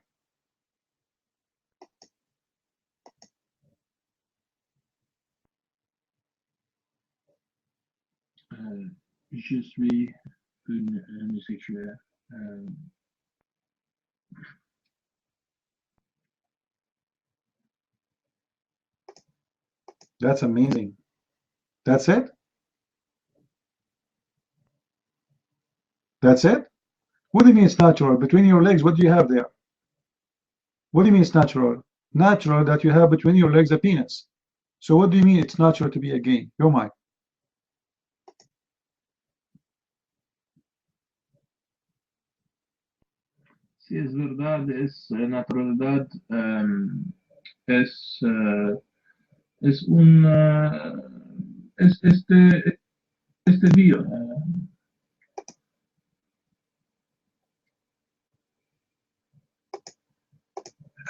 Je suis une homosexuelle. That's amazing. That's it? That's it? What do you mean it's natural? Between your legs, what do you have there? What do you mean it's natural? Natural that you have between your legs a penis. So what do you mean it's natural to be a gay? You're mine. Si es verdad, es naturalidad, es un es este día.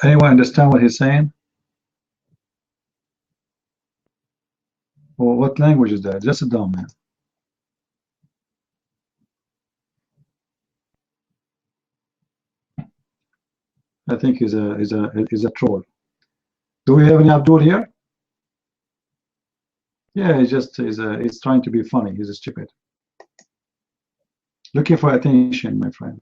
Anyone understand what he's saying? Well, what language is that? Just a dumb man. I think he's a troll. Do we have any Abdul here? Yeah, he's trying to be funny. He's stupid. Looking for attention, my friend.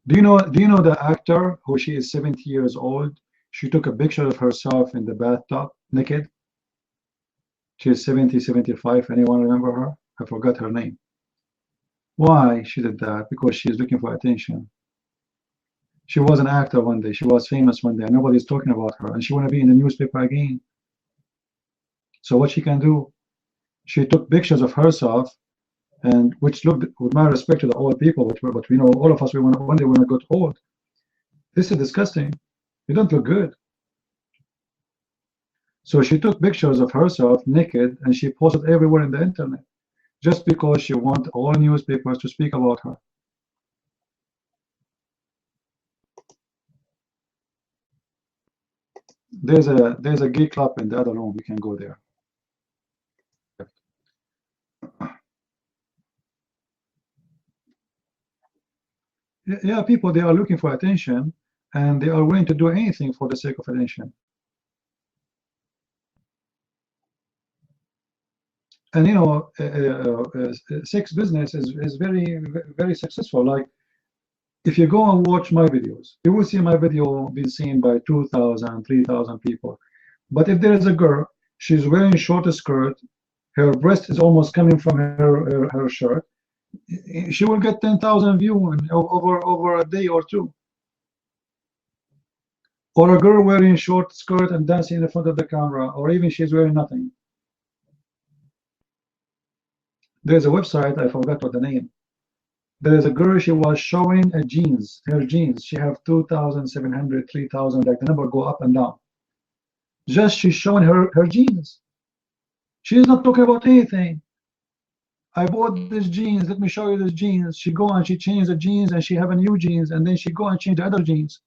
Do you know the actor who she is 70 years old? She took a picture of herself in the bathtub, naked. She is 70, 75. Anyone remember her? I forgot her name. Why she did that? Because she is looking for attention. She was an actor one day. She was famous one day. And nobody's talking about her. And she want to be in the newspaper again. So what she can do? She took pictures of herself, and which looked, with my respect to the old people, but we know all of us, we want one day when we got old. This is disgusting. You don't look good. So she took pictures of herself naked and she posted everywhere in the internet, just because she wanted all newspapers to speak about her. There's a gay club in the other room. We can go there. Yeah, people, they are looking for attention, and they are willing to do anything for the sake of attention. And you know, sex business is very, very successful. Like, if you go and watch my videos, you will see my video being seen by 2,000, 3,000 people. But if there is a girl, she's wearing short skirt, her breast is almost coming from her shirt, she will get 10,000 views over a day or two. Or a girl wearing short skirt and dancing in front of the camera, or even she's wearing nothing. There's a website, I forgot what the name. There is a girl, she was showing her jeans. She have 2,700, 3,000, like the number go up and down. Just she's showing her jeans. She's not talking about anything. I bought this jeans. Let me show you this jeans. She go and she change the jeans, and she have a new jeans, and then she go and change the other jeans,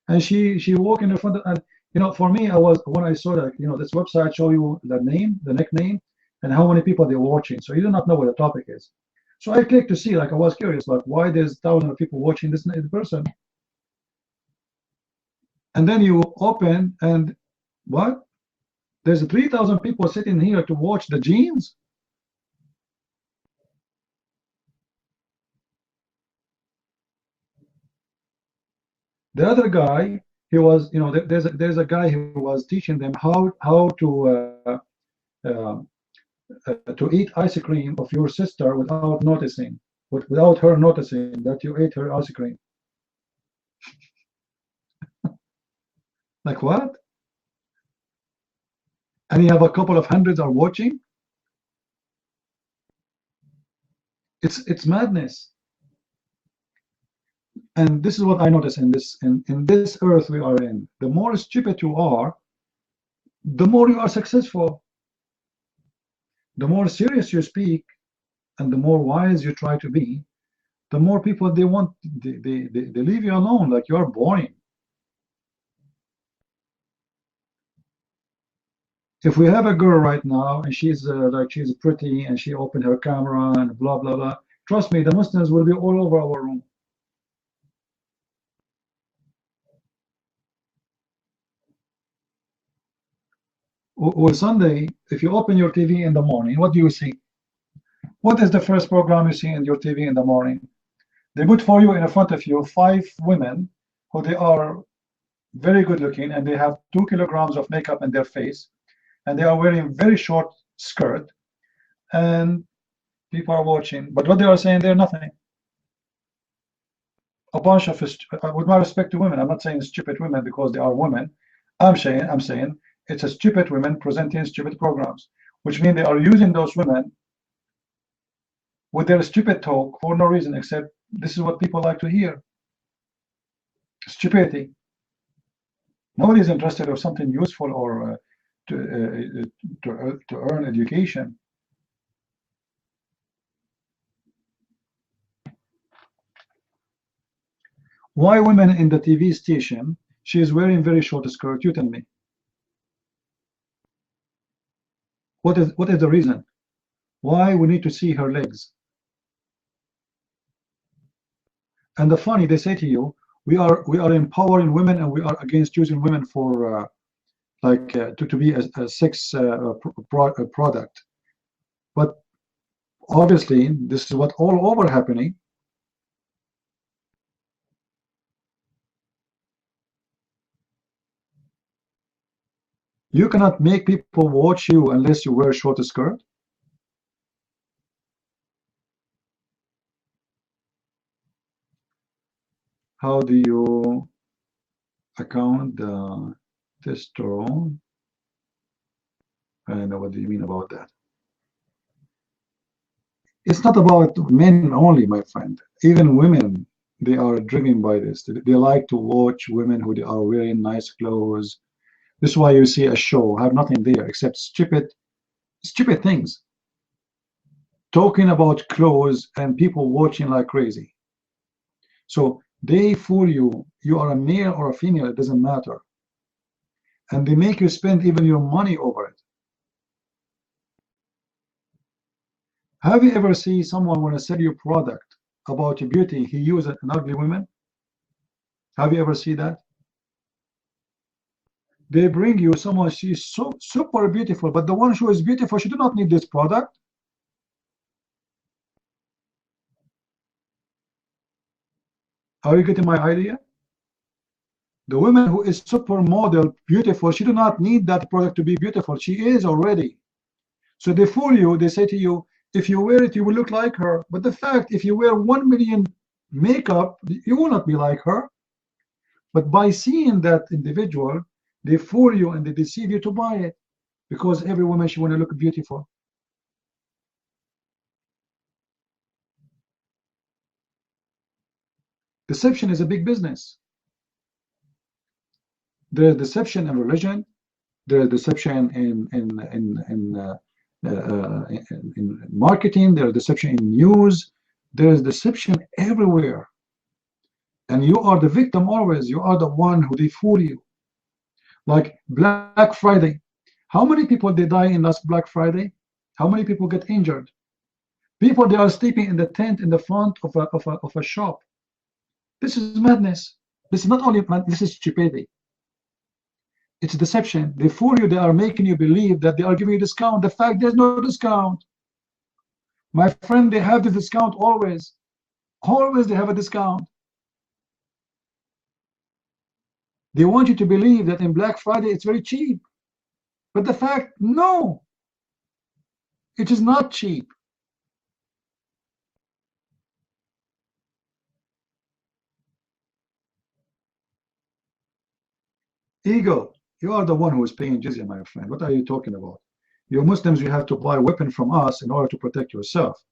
and she walk in the front. And you know, for me, I was when I saw that, you know, this website show you the name, the nickname, and how many people they're watching. So you do not know what the topic is. So I clicked to see, like, I was curious, like, why there's thousands of people watching this person. And then you open, and what? There's 3,000 people sitting here to watch the jeans. The other guy, he was, you know, there's a guy who was teaching them how to eat ice cream of your sister without noticing, without her noticing that you ate her ice cream. Like what? And you have a couple of hundreds are watching. It's madness. And this is what I notice in this earth we are in. The more stupid you are, the more you are successful. The more serious you speak, and the more wise you try to be, the more people they leave you alone, like you are boring. If we have a girl right now and she's like she's pretty and she opened her camera and blah blah blah, trust me, the Muslims will be all over our room. Or Sunday, if you open your TV in the morning, what do you see? What is the first program you see in your TV in the morning? They put for you in front of you 5 women who they are very good looking, and they have 2 kilograms of makeup in their face, and they are wearing very short skirt, and people are watching. But what they are saying, they're nothing. A bunch of, with my respect to women, I'm not saying stupid women because they are women. I'm saying it's a stupid women presenting stupid programs, which means they are using those women with their stupid talk for no reason except this is what people like to hear. Stupidity. Nobody is interested in something useful or to earn education. Why women in the TV station, she is wearing very short skirt? You tell me. What is the reason? Why we need to see her legs? And the funny, they say to you, we are empowering women and we are against using women for to be a sex product. But obviously, this is what all over happening. You cannot make people watch you unless you wear a short skirt. How do you account the testosterone? I don't know, what do you mean about that? It's not about men only, my friend. Even women, they are driven by this. They like to watch women who are wearing nice clothes. This is why you see a show have nothing there except stupid things, talking about clothes and people watching like crazy. So they fool you. You are a male or a female, it doesn't matter, and they make you spend even your money over it. Have you ever seen someone want to sell you product about your beauty, he uses an ugly woman? Have you ever seen that? They bring you someone, she's so super beautiful, but the one who is beautiful, she do not need this product. Are you getting my idea? The woman who is supermodel, beautiful, she do not need that product to be beautiful. She is already. So they fool you. They say to you, if you wear it, you will look like her. But the fact, if you wear 1 million makeup, you will not be like her. But by seeing that individual, they fool you and they deceive you to buy it, because every woman, she want to look beautiful. Deception is a big business. There is deception in religion. There is deception in in marketing, there's deception in news, there's deception everywhere. And you are the victim always. You are the one who they fool you. Like Black Friday. How many people they die in last Black Friday? How many people get injured? People, they are sleeping in the tent in the front of a shop. This is madness. This is not only this is stupidity. It's deception. They fool you. They are making you believe that they are giving you a discount. The fact there's no discount. My friend, they have the discount always. Always they have a discount. They want you to believe that in Black Friday it's very cheap. But the fact, no. It is not cheap. Ego. You are the one who is paying jizya, my friend. What are you talking about? You Muslims, you have to buy a weapon from us in order to protect yourself.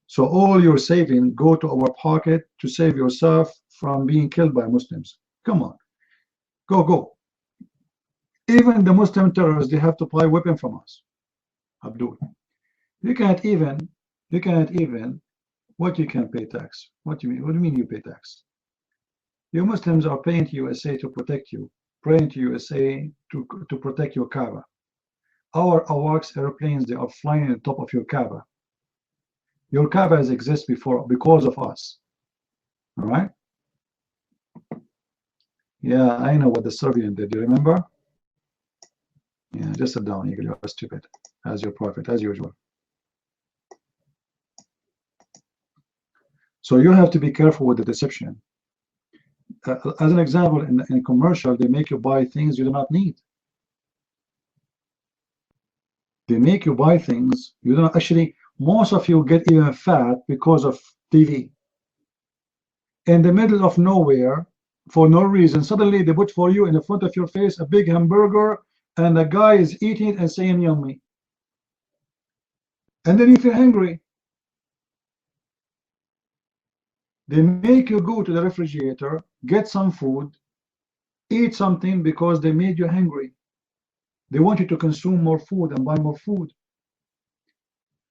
So all your saving go to our pocket to save yourself from being killed by Muslims. Come on. Go. Even the Muslim terrorists, they have to buy a weapon from us. Abdul. You can't even, what you can pay tax? What do you mean? What do you mean you pay tax? You Muslims are paying to USA to protect you, praying to USA to protect your Kaaba. Our AWACS airplanes, they are flying on the top of your Kaaba. Your Kaaba has existed before because of us. All right? Yeah, I know what the Serbian did. Do you remember? Yeah, just sit down, Eagle. You're stupid. As your prophet, as usual. So you have to be careful with the deception. As an example, in commercial, they make you buy things you do not need. They make you buy things you don't actually. Most of you get even fat because of TV. In the middle of nowhere, for no reason, suddenly they put for you in the front of your face a big hamburger, and the guy is eating it and saying yummy. And then you feel hungry. They make you go to the refrigerator, get some food, eat something because they made you hungry. They want you to consume more food and buy more food.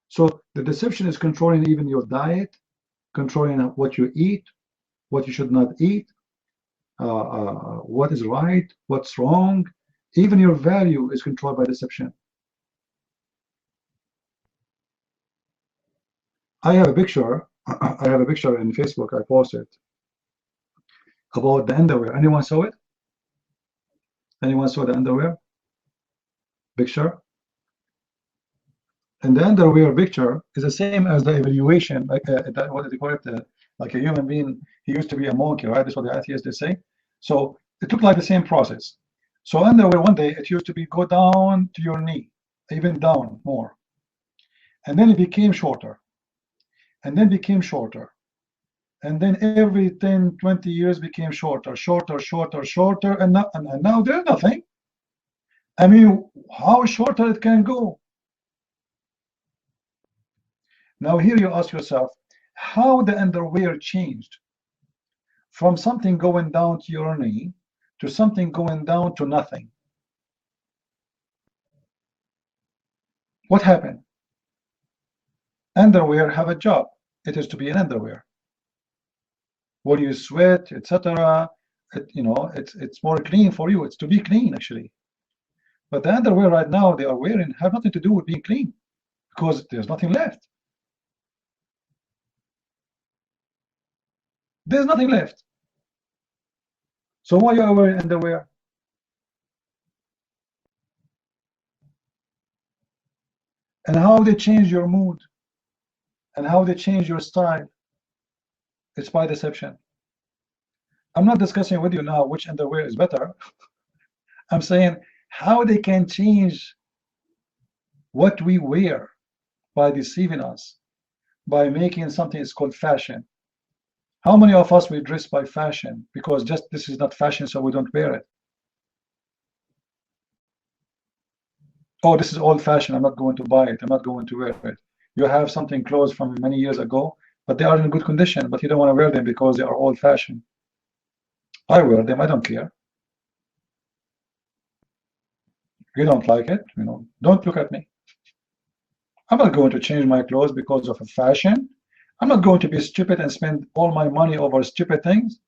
So the deception is controlling even your diet, controlling what you eat, what you should not eat, what is right, what's wrong. Even your value is controlled by deception. I have a picture in Facebook I posted about the underwear. Anyone saw it? Anyone saw the underwear picture? And the underwear picture is the same as the evaluation, like what do they call it? Like a human being, he used to be a monkey, right? That's what the atheists they say. So it took like the same process. So underwear, one day it used to be go down to your knee, even down more, and then it became shorter, and then became shorter, and then every 10, 20 years became shorter, and now there's nothing. I mean, how shorter it can go? Now here you ask yourself, how the underwear changed from something going down to your knee to something going down to nothing. What happened? Underwear have a job. It is to be an underwear. When you sweat, etc., it's more clean for you. It's to be clean actually. But the underwear right now they are wearing have nothing to do with being clean because there's nothing left. There's nothing left. So why are you wearing underwear? And how they change your mood and how they change your style. It's by deception. I'm not discussing with you now which underwear is better. I'm saying how they can change what we wear by deceiving us, by making something is called fashion. How many of us we dress by fashion because just this is not fashion, so we don't wear it? Oh, this is old fashioned, I'm not going to buy it, I'm not going to wear it. You have something clothes from many years ago, but they are in good condition, but you don't want to wear them because they are old fashioned. I wear them, I don't care. You don't like it, don't look at me. I'm not going to change my clothes because of a fashion. I'm not going to be stupid and spend all my money over stupid things.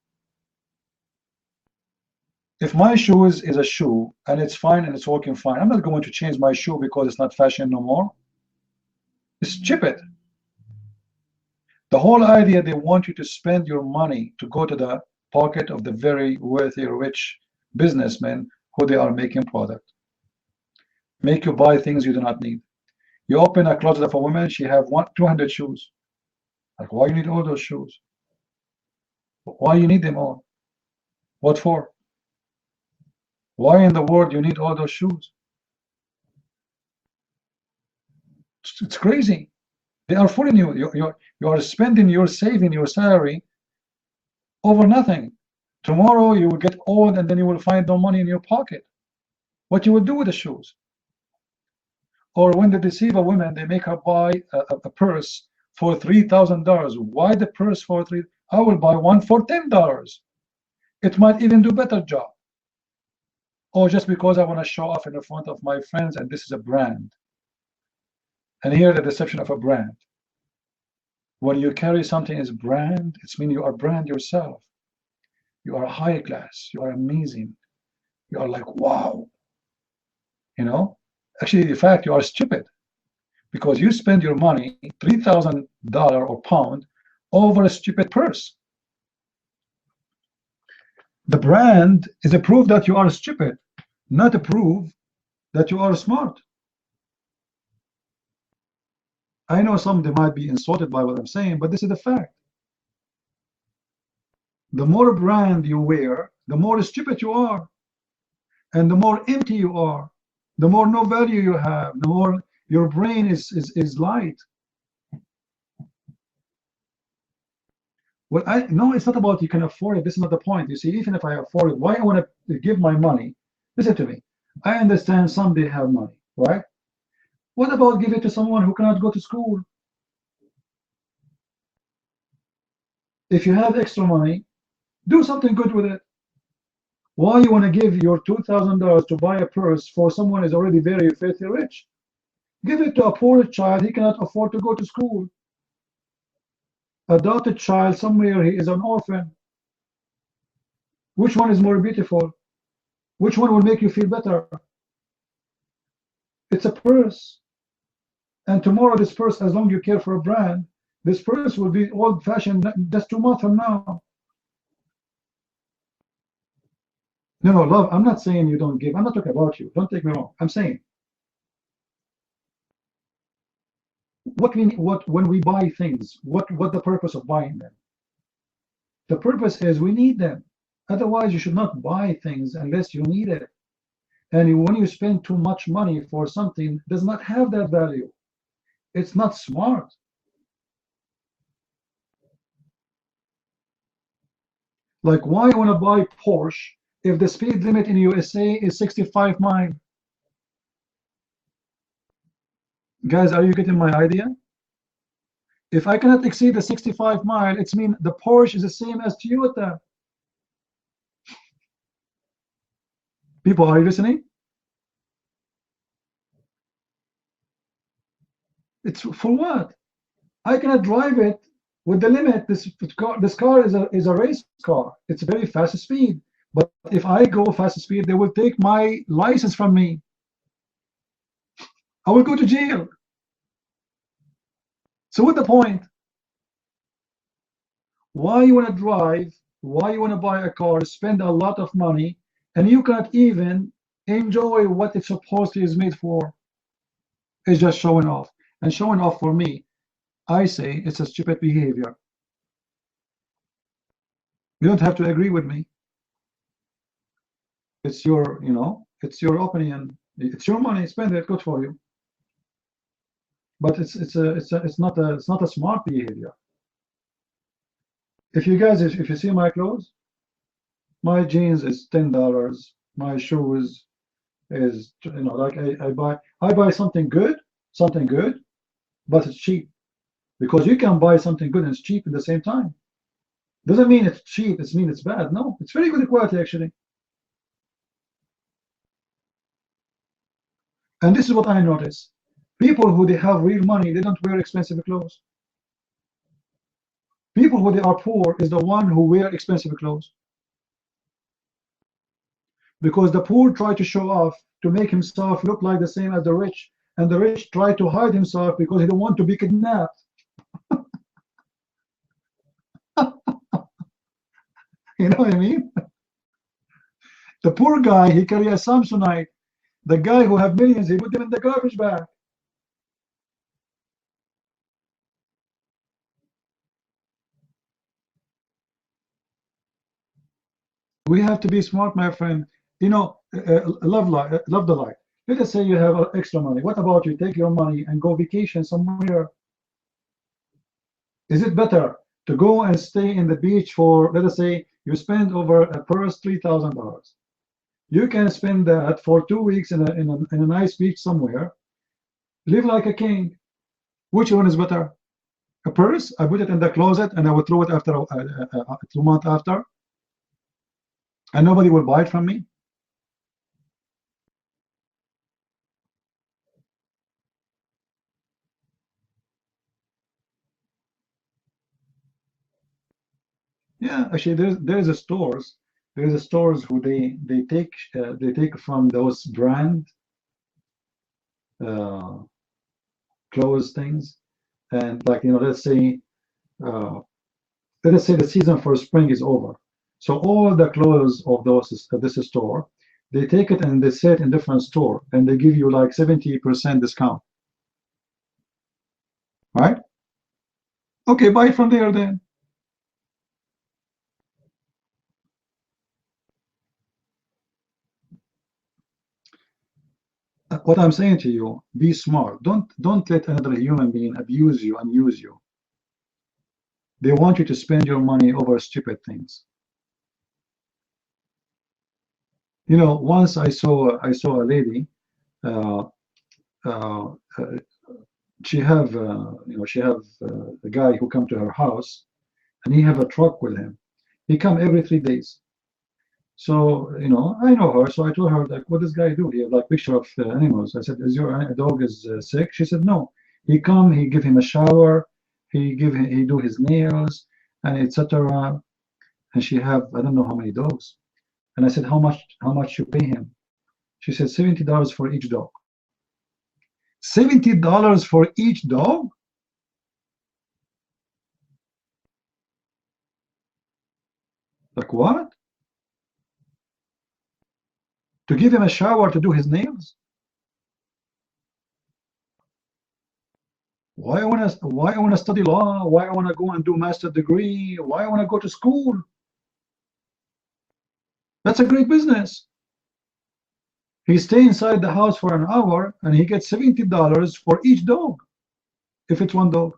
If my shoes is a shoe and it's fine and it's working fine, I'm not going to change my shoe because it's not fashion no more. It's stupid. The whole idea, they want you to spend your money to go to the pocket of the very wealthy, rich businessmen who they are making product. Make you buy things you do not need. You open a closet of a woman, she have 200 shoes. Like, why you need all those shoes? Why you need them all? What for? Why in the world you need all those shoes? It's crazy. They are fooling you. You are spending your saving, your salary over nothing. Tomorrow you will get old and then you will find no money in your pocket. What you will do with the shoes? Or when they deceive a woman, they make her buy a purse for $3,000. Why the purse for $3,000? I will buy one for $10. It might even do better job. Or just because I want to show off in the front of my friends and this is a brand. And here the deception of a brand. When you carry something as brand, it's mean you are brand yourself. You are high class. You are amazing. You are like, wow. You know? Actually, in fact, you are stupid. Because you spend your money, $3,000 or pound, over a stupid purse. The brand is a proof that you are stupid, not a proof that you are smart. I know some they might be insulted by what I'm saying, but this is the fact. The more brand you wear, the more stupid you are. And the more empty you are, the more no value you have, the more your brain is light. Well, no, it's not about you can afford it. This is not the point. You see, even if I afford it, why I want to give my money? Listen to me. I understand some they have money, right? What about give it to someone who cannot go to school? If you have extra money, do something good with it. Why you want to give your $2,000 to buy a purse for someone who is already very filthy rich? Give it to a poor child. He cannot afford to go to school. Adopted child somewhere, he is an orphan. Which one is more beautiful? Which one will make you feel better? It's a purse. And tomorrow this purse, as long as you care for a brand, this purse will be old-fashioned just 2 months from now. No, love, I'm not saying you don't give. I'm not talking about you. Don't take me wrong. I'm saying when we buy things, what the purpose of buying them? The purpose is we need them. Otherwise, you should not buy things unless you need it. And when you spend too much money for something, it does not have that value. It's not smart. Like, why you want to buy Porsche if the speed limit in USA is 65 miles? Guys, are you getting my idea? If I cannot exceed the 65 mile, it means the Porsche is the same as Toyota. People, are you listening? It's for what? I cannot drive it with the limit. This car is a race car. It's very fast speed. But if I go fast speed, they will take my license from me. I will go to jail. So what's the point? Why you want to drive? Why you want to buy a car, spend a lot of money, and you cannot even enjoy what it's supposedly is made for? It's just showing off. And showing off, for me, I say it's a stupid behavior. You don't have to agree with me. It's your, it's your opinion. It's your money. Spend it. Good for you. But it's not a smart behavior. If you guys, if you see my clothes, my jeans is $10. My shoes is, like I buy something good, but it's cheap. Because you can buy something good and it's cheap at the same time. Doesn't mean it's cheap, it means it's bad. No, it's very good quality actually. And this is what I notice. People who they have real money, they don't wear expensive clothes. People who they are poor is the one who wear expensive clothes. Because the poor try to show off to make himself look like the same as the rich, and the rich try to hide himself because he don't want to be kidnapped. You know what I mean? The poor guy, he carry a Samsonite. The guy who have millions, he put them in the garbage bag. We have to be smart, my friend. You know, love the life. Let us say you have extra money. What about you take your money and go vacation somewhere? Is it better to go and stay in the beach for, let us say, you spend over a purse $3,000. You can spend that for 2 weeks in a nice beach somewhere, live like a king. Which one is better? A purse? I put it in the closet and I will throw it after 2 months after, and nobody will buy it from me. Yeah, actually, there's a stores who they take from those brand uh, clothes things, and like let us say the season for spring is over, so all the clothes of this store, they take it and they sell it in different store, and they give you like 70% discount, right? Okay, buy it from there then. What I'm saying to you, be smart. Don't let another human being abuse you and use you. They want you to spend your money over stupid things. You know, once I saw a lady. Uh, uh, she have a guy who come to her house, and he have a truck with him. He come every 3 days. So I know her, so I told her, like, what does guy do? He have like picture of animals. I said, is your dog is sick? She said no. He come, he give him a shower, he do his nails and etc. And she have, I don't know how many dogs. And I said, how much you pay him? She said $70 for each dog. $70 for each dog? Like what? To give him a shower to do his nails? Why I wanna study law? Why I wanna go and do master degree? Why I wanna go to school? That's a great business. He stay inside the house for an hour and he gets $70 for each dog, if it's one dog.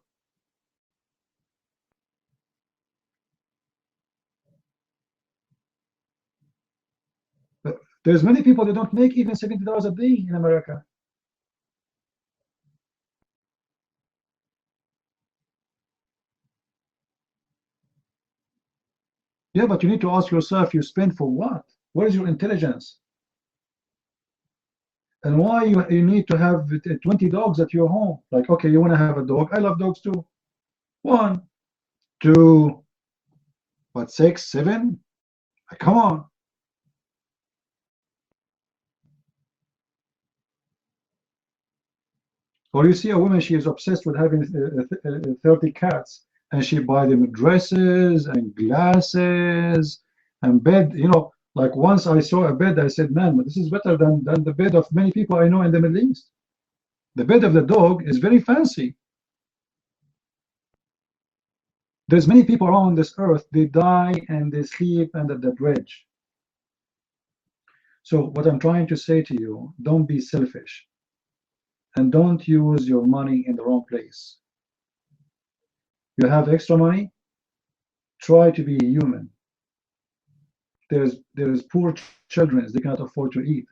But there's many people that don't make even $70 a day in America. Yeah, but you need to ask yourself, you spend for what? Where is your intelligence? And why you need to have 20 dogs at your home? Like, okay, you want to have a dog. I love dogs too. 1, 2, what, 6, 7? Come on. Or you see a woman, she is obsessed with having 30 cats, and she buy them dresses and glasses and bed. Like once I saw a bed, I said, man, this is better than the bed of many people I know in the Middle East. The bed of the dog is very fancy. There's many people around this earth, they die and they sleep under the bridge. So what I'm trying to say to you, don't be selfish. And don't use your money in the wrong place. You have extra money, try to be human. There's poor children, they cannot afford to eat.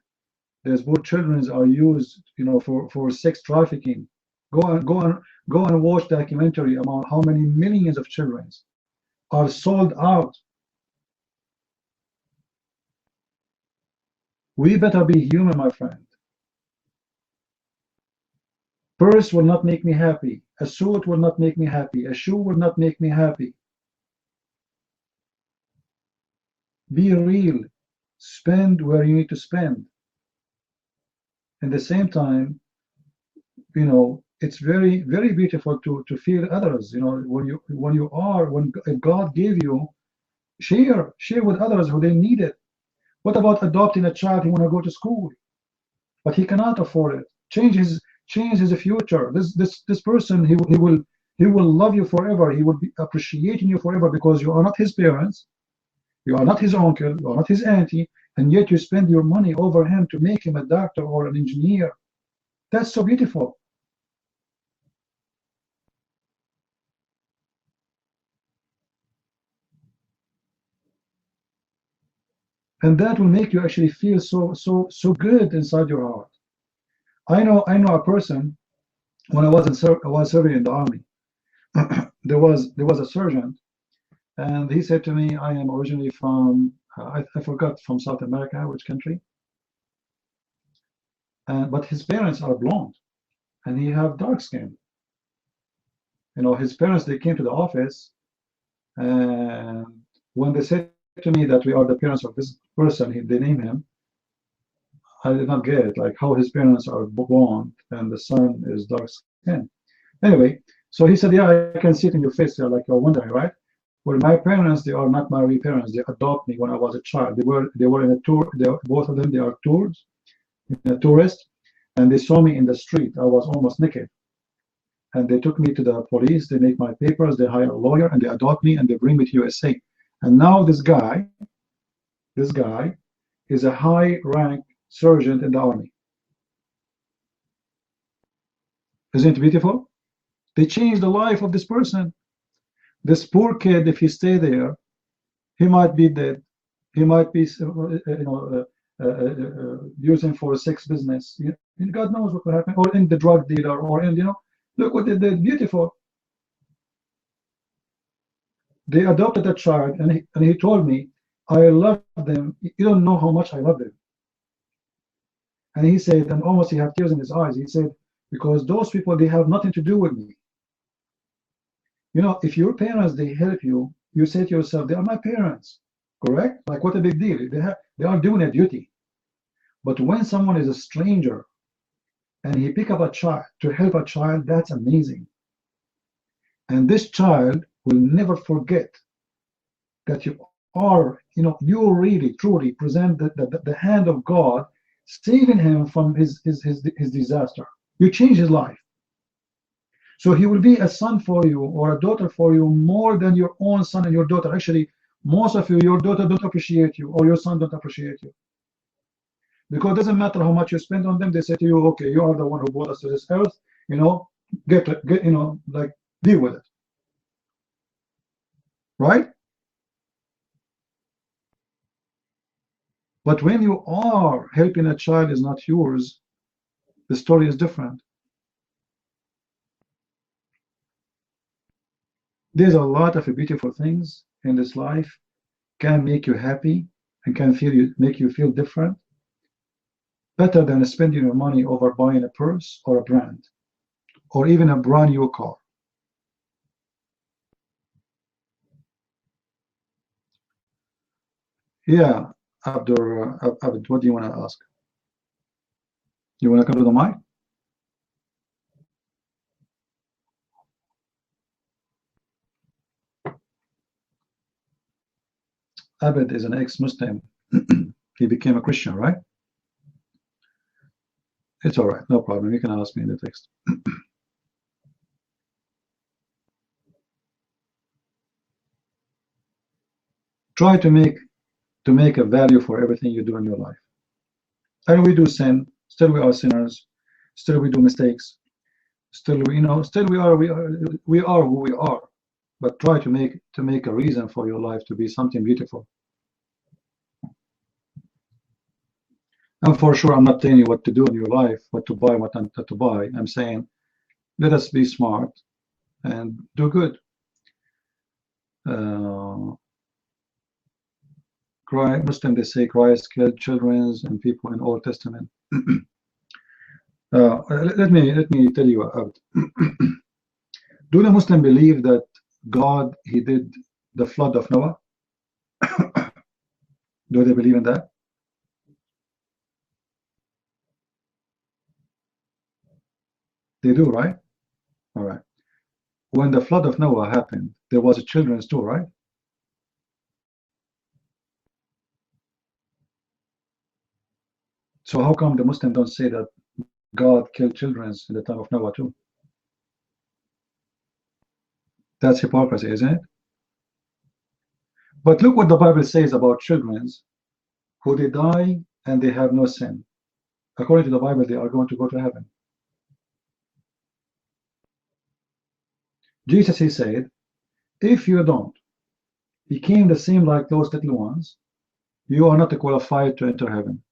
There's poor children are used, for sex trafficking. Go and watch documentary about how many millions of children are sold out. We better be human, my friend. Purse will not make me happy. A suit will not make me happy. A shoe will not make me happy. Be real. Spend where you need to spend. At the same time, you know, it's very, very beautiful to feel others. You know, when God gave you, share with others who they need it. What about adopting a child who want to go to school, but he cannot afford it? Change his future. This person, he will love you forever. He will be appreciating you forever because you are not his parents, you are not his uncle, you are not his auntie, and yet you spend your money over him to make him a doctor or an engineer. That's so beautiful. And that will make you actually feel so good inside your heart. I know a person, when I was serving in the army. there was a sergeant, and he said to me, I am originally from I forgot from South America, which country, but his parents are blonde and he have dark skin. You know, his parents, they came to the office, and when they said to me that we are the parents of this person, they name him, I did not get it, like how his parents are blonde and the son is dark skin. Anyway, so he said, yeah, I can see it in your face, yeah, like you're wondering, right? Well, my parents, they are not my real parents. They adopted me when I was a child. They were in a tour. Both of them, they are tourists, and they saw me in the street. I was almost naked, and they took me to the police. They make my papers. They hire a lawyer, and they adopt me, and they bring me to USA. And now this guy is a high-rank sergeant in the army. Isn't it beautiful? They changed the life of this person. This poor kid, if he stay there, he might be dead. He might be, using for a sex business. God knows what will happen, or in the drug dealer, or in, look what they did. Beautiful. They adopted a child, and he told me, I love them. You don't know how much I love them. And he said, and almost he had tears in his eyes. He said, because those people, they have nothing to do with me. You know, if your parents, they help you, you say to yourself, they are my parents, correct? Like, what a big deal. They are doing a duty. But when someone is a stranger and he pick up a child to help a child, that's amazing. And this child will never forget that you are, you really, truly present the hand of God, saving him from his disaster. You change his life. So he will be a son for you or a daughter for you more than your own son and your daughter. Actually, most of you, your daughter don't appreciate you or your son don't appreciate you. Because it doesn't matter how much you spend on them, they say to you, okay, you are the one who brought us to this earth, get like, deal with it. Right? But when you are helping a child is not yours, the story is different. There's a lot of beautiful things in this life can make you happy and can make you feel different. Better than spending your money over buying a purse or a brand or even a brand new car. Yeah, Abdur, what do you want to ask? You want to come to the mic? Abed is an ex-Muslim. He became a Christian, right? It's all right, no problem. You can ask me in the text. Try to make a value for everything you do in your life. And we do sin. Still, we are sinners. Still, we do mistakes. Still, we are who we are. But try to make a reason for your life to be something beautiful. And for sure, I'm not telling you what to do in your life, what to buy, what not to buy. I'm saying, let us be smart and do good. Muslim, they say Christ killed children and people in Old Testament. Let me tell you. Do the Muslim believe that God he did the flood of Noah? Do they believe in that? They do, right? All right. When the flood of Noah happened, there was children too, right? So how come the Muslims don't say that God killed children in the time of Noah too? That's hypocrisy, isn't it? But look what the Bible says about children who they die and they have no sin. According to the Bible, they are going to go to heaven. Jesus, he said, if you don't become the same like those little ones, you are not qualified to enter heaven.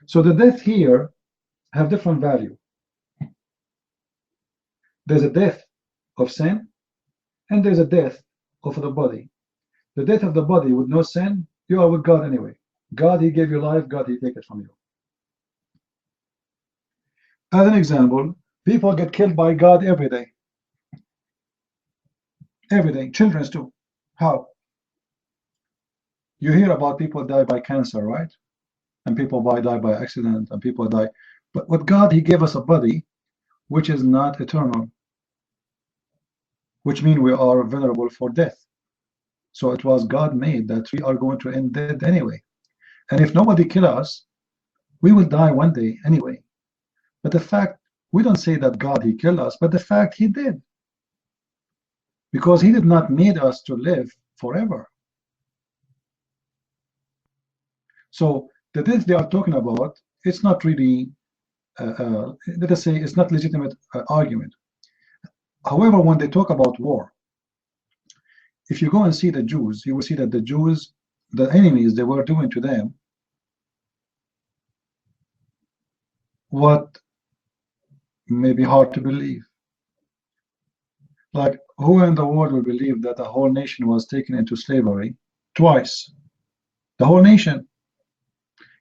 So the death here have different value. There's a death of sin, and there's a death of the body. The death of the body with no sin, you are with God anyway. God, he gave you life, God, he take it from you. As an example, people get killed by God every day. Every day, children too. How? You hear about people die by cancer, right? And people die by accident, and people die. But with God, he gave us a body which is not eternal, which means we are vulnerable for death. So it was God made that we are going to end dead anyway. And if nobody kill us, we will die one day anyway. But the fact, we don't say that God, he killed us, but the fact he did. Because he did not need us to live forever. So the death they are talking about, it's not really, let us say, it's not legitimate argument. However, when they talk about war, if you go and see the Jews, you will see that the Jews, the enemies, they were doing to them what may be hard to believe. Like, who in the world will believe that the whole nation was taken into slavery twice? The whole nation.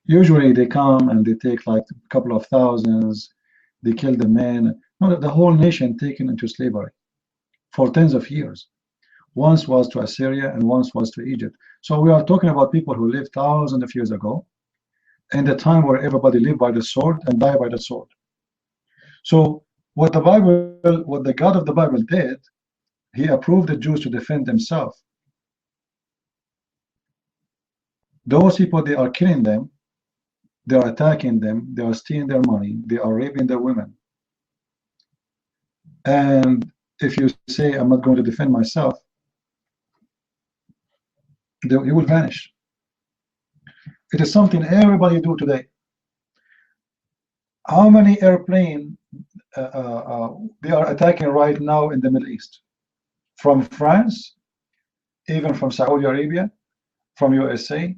Usually they come and they take like a couple of thousands, they kill the men. No, the whole nation taken into slavery for tens of years. Once was to Assyria and once was to Egypt. So we are talking about people who lived thousands of years ago, in the time where everybody lived by the sword and died by the sword. So what the God of the Bible did, he approved the Jews to defend themselves. Those people, they are killing them, they are attacking them, they are stealing their money, they are raping their women. And if you say, I'm not going to defend myself, you will vanish. It is something everybody do today. How many airplanes they are attacking right now in the Middle East? From France, even from Saudi Arabia, from USA,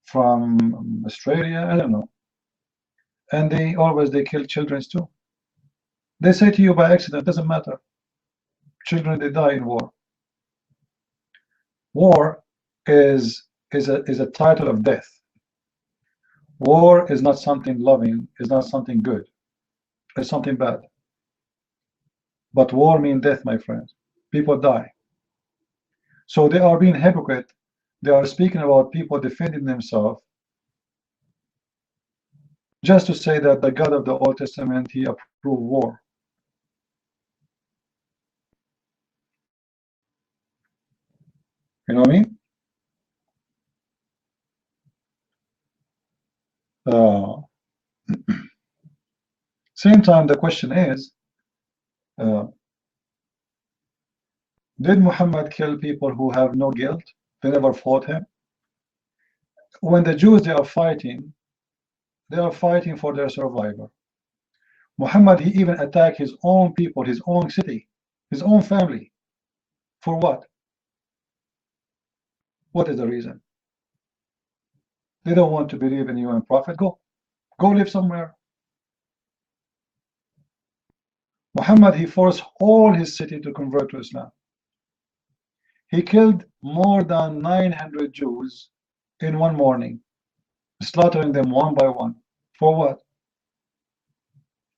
from Australia, I don't know. And they kill children too. They say to you by accident, doesn't matter. Children, they die in war. War is a title of death. War is not something loving, is not something good. It's something bad. But war means death, my friends. People die. So they are being hypocrite. They are speaking about people defending themselves just to say that the God of the Old Testament, he approved war. You know what I mean? Same time, the question is, did Muhammad kill people who have no guilt? They never fought him. When the Jews, they are fighting for their survival. Muhammad, he even attacked his own people, his own city, his own family. For what? What is the reason? They don't want to believe in you and Prophet. Go live somewhere. Muhammad, he forced all his city to convert to Islam. He killed more than 900 Jews in one morning, slaughtering them one by one. For what?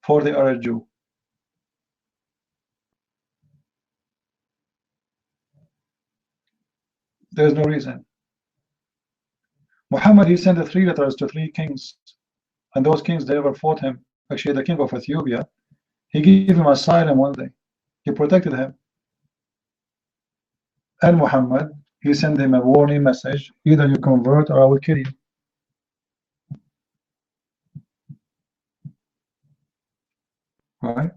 for they are a Jew. There's no reason. Muhammad, he sent the 3 letters to 3 kings, and those kings, they never fought him. Actually, the king of Ethiopia, he gave him asylum one day. He protected him. And Muhammad, he sent him a warning message: either you convert or I will kill you. Right?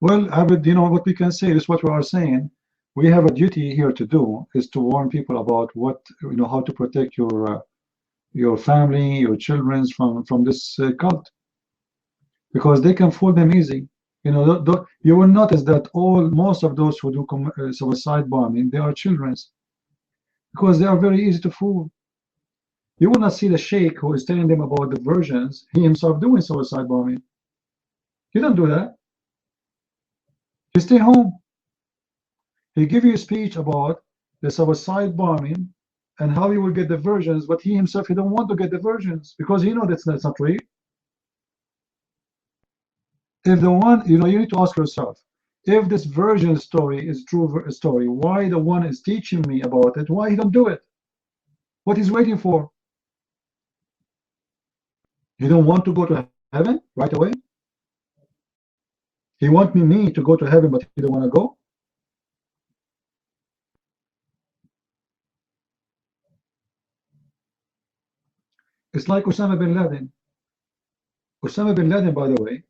Well, Abid, you know what we can say is what we are saying. We have a duty here to do, is to warn people about what, you know, how to protect your family, your children from this cult, because they can fool them easy. You know, you will notice that most of those who do suicide bombing, they are children, because they are very easy to fool. You will not see the sheikh who is telling them about the versions, he himself doing suicide bombing. You don't do that. You stay home. He give you a speech about the suicide bombing and how he will get the versions, but he himself, he don't want to get the versions because he knows that's not real. If the one, you know, you need to ask yourself, if this version story is true story, why the one is teaching me about it, why he don't do it? What he's waiting for? He don't want to go to heaven right away? He want me to go to heaven, but he don't want to go? It's like Osama bin Laden. Osama bin Laden, by the way,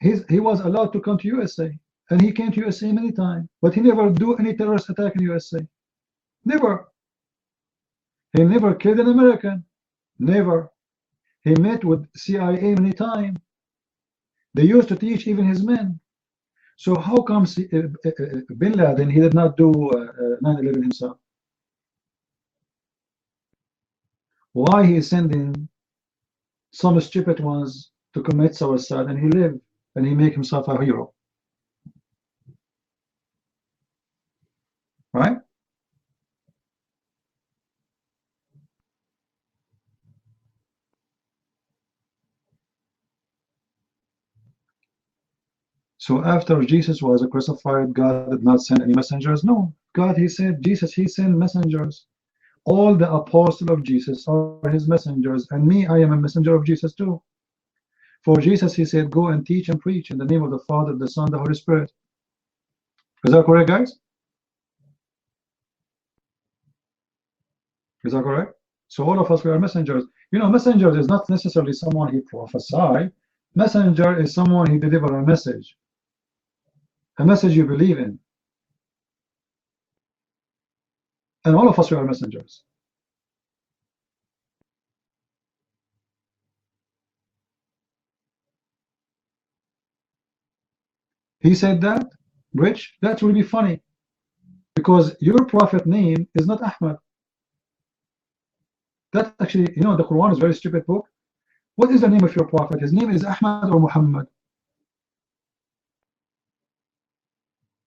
he was allowed to come to USA, and he came to USA many times, but he never do any terrorist attack in USA. Never. He never killed an American. Never. He met with CIA many times. They used to teach even his men. So how comes bin Laden, he did not do 9/11 himself? Why he is sending some stupid ones to commit suicide, and he lived, and he make himself a hero? Right? So after Jesus was crucified, God did not send any messengers? No. God, he said, Jesus, he sent messengers. All the apostles of Jesus are his messengers, and me, I am a messenger of Jesus too. For Jesus, he said, go and teach and preach in the name of the Father, the Son, the Holy Spirit. Is that correct, guys? Is that correct? So all of us, we are messengers. You know, messengers is not necessarily someone he prophesy. Messenger is someone he deliver a message you believe in. And all of us, we are messengers. He said that, Rich, that will be funny, because your prophet name is not Ahmad. That actually, you know, the Quran is a very stupid book. What is the name of your prophet? His name is Ahmad or Muhammad?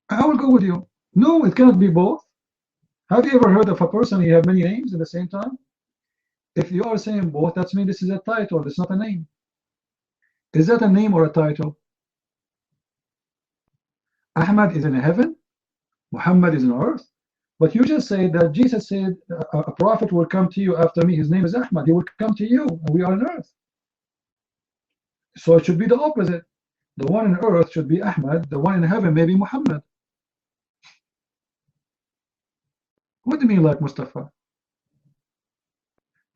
I will go with you. No, it cannot be both. Have you ever heard of a person he have many names at the same time? If you are saying both, that means this is a title, it's not a name. Is that a name or a title? Ahmad is in heaven, Muhammad is on earth. But you just say that Jesus said a prophet will come to you after me, his name is Ahmad, he will come to you, and we are on earth. So it should be the opposite. The one on earth should be Ahmad, the one in heaven may be Muhammad. What do you mean like Mustafa?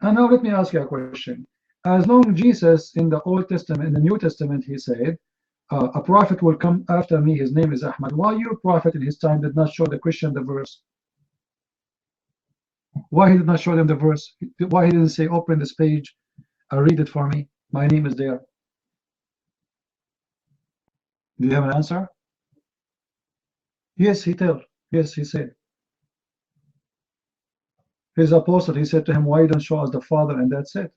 And now let me ask you a question. As long as Jesus in the Old Testament, in the New Testament, he said, a prophet will come after me, his name is Ahmad. Why your prophet in his time did not show the Christian the verse? Why he did not show them the verse? Why he didn't say, open this page, read it for me, my name is there? Do you have an answer? Yes, he told. Yes, he said. His apostle, he said to him, why don't show us the Father, and that's it.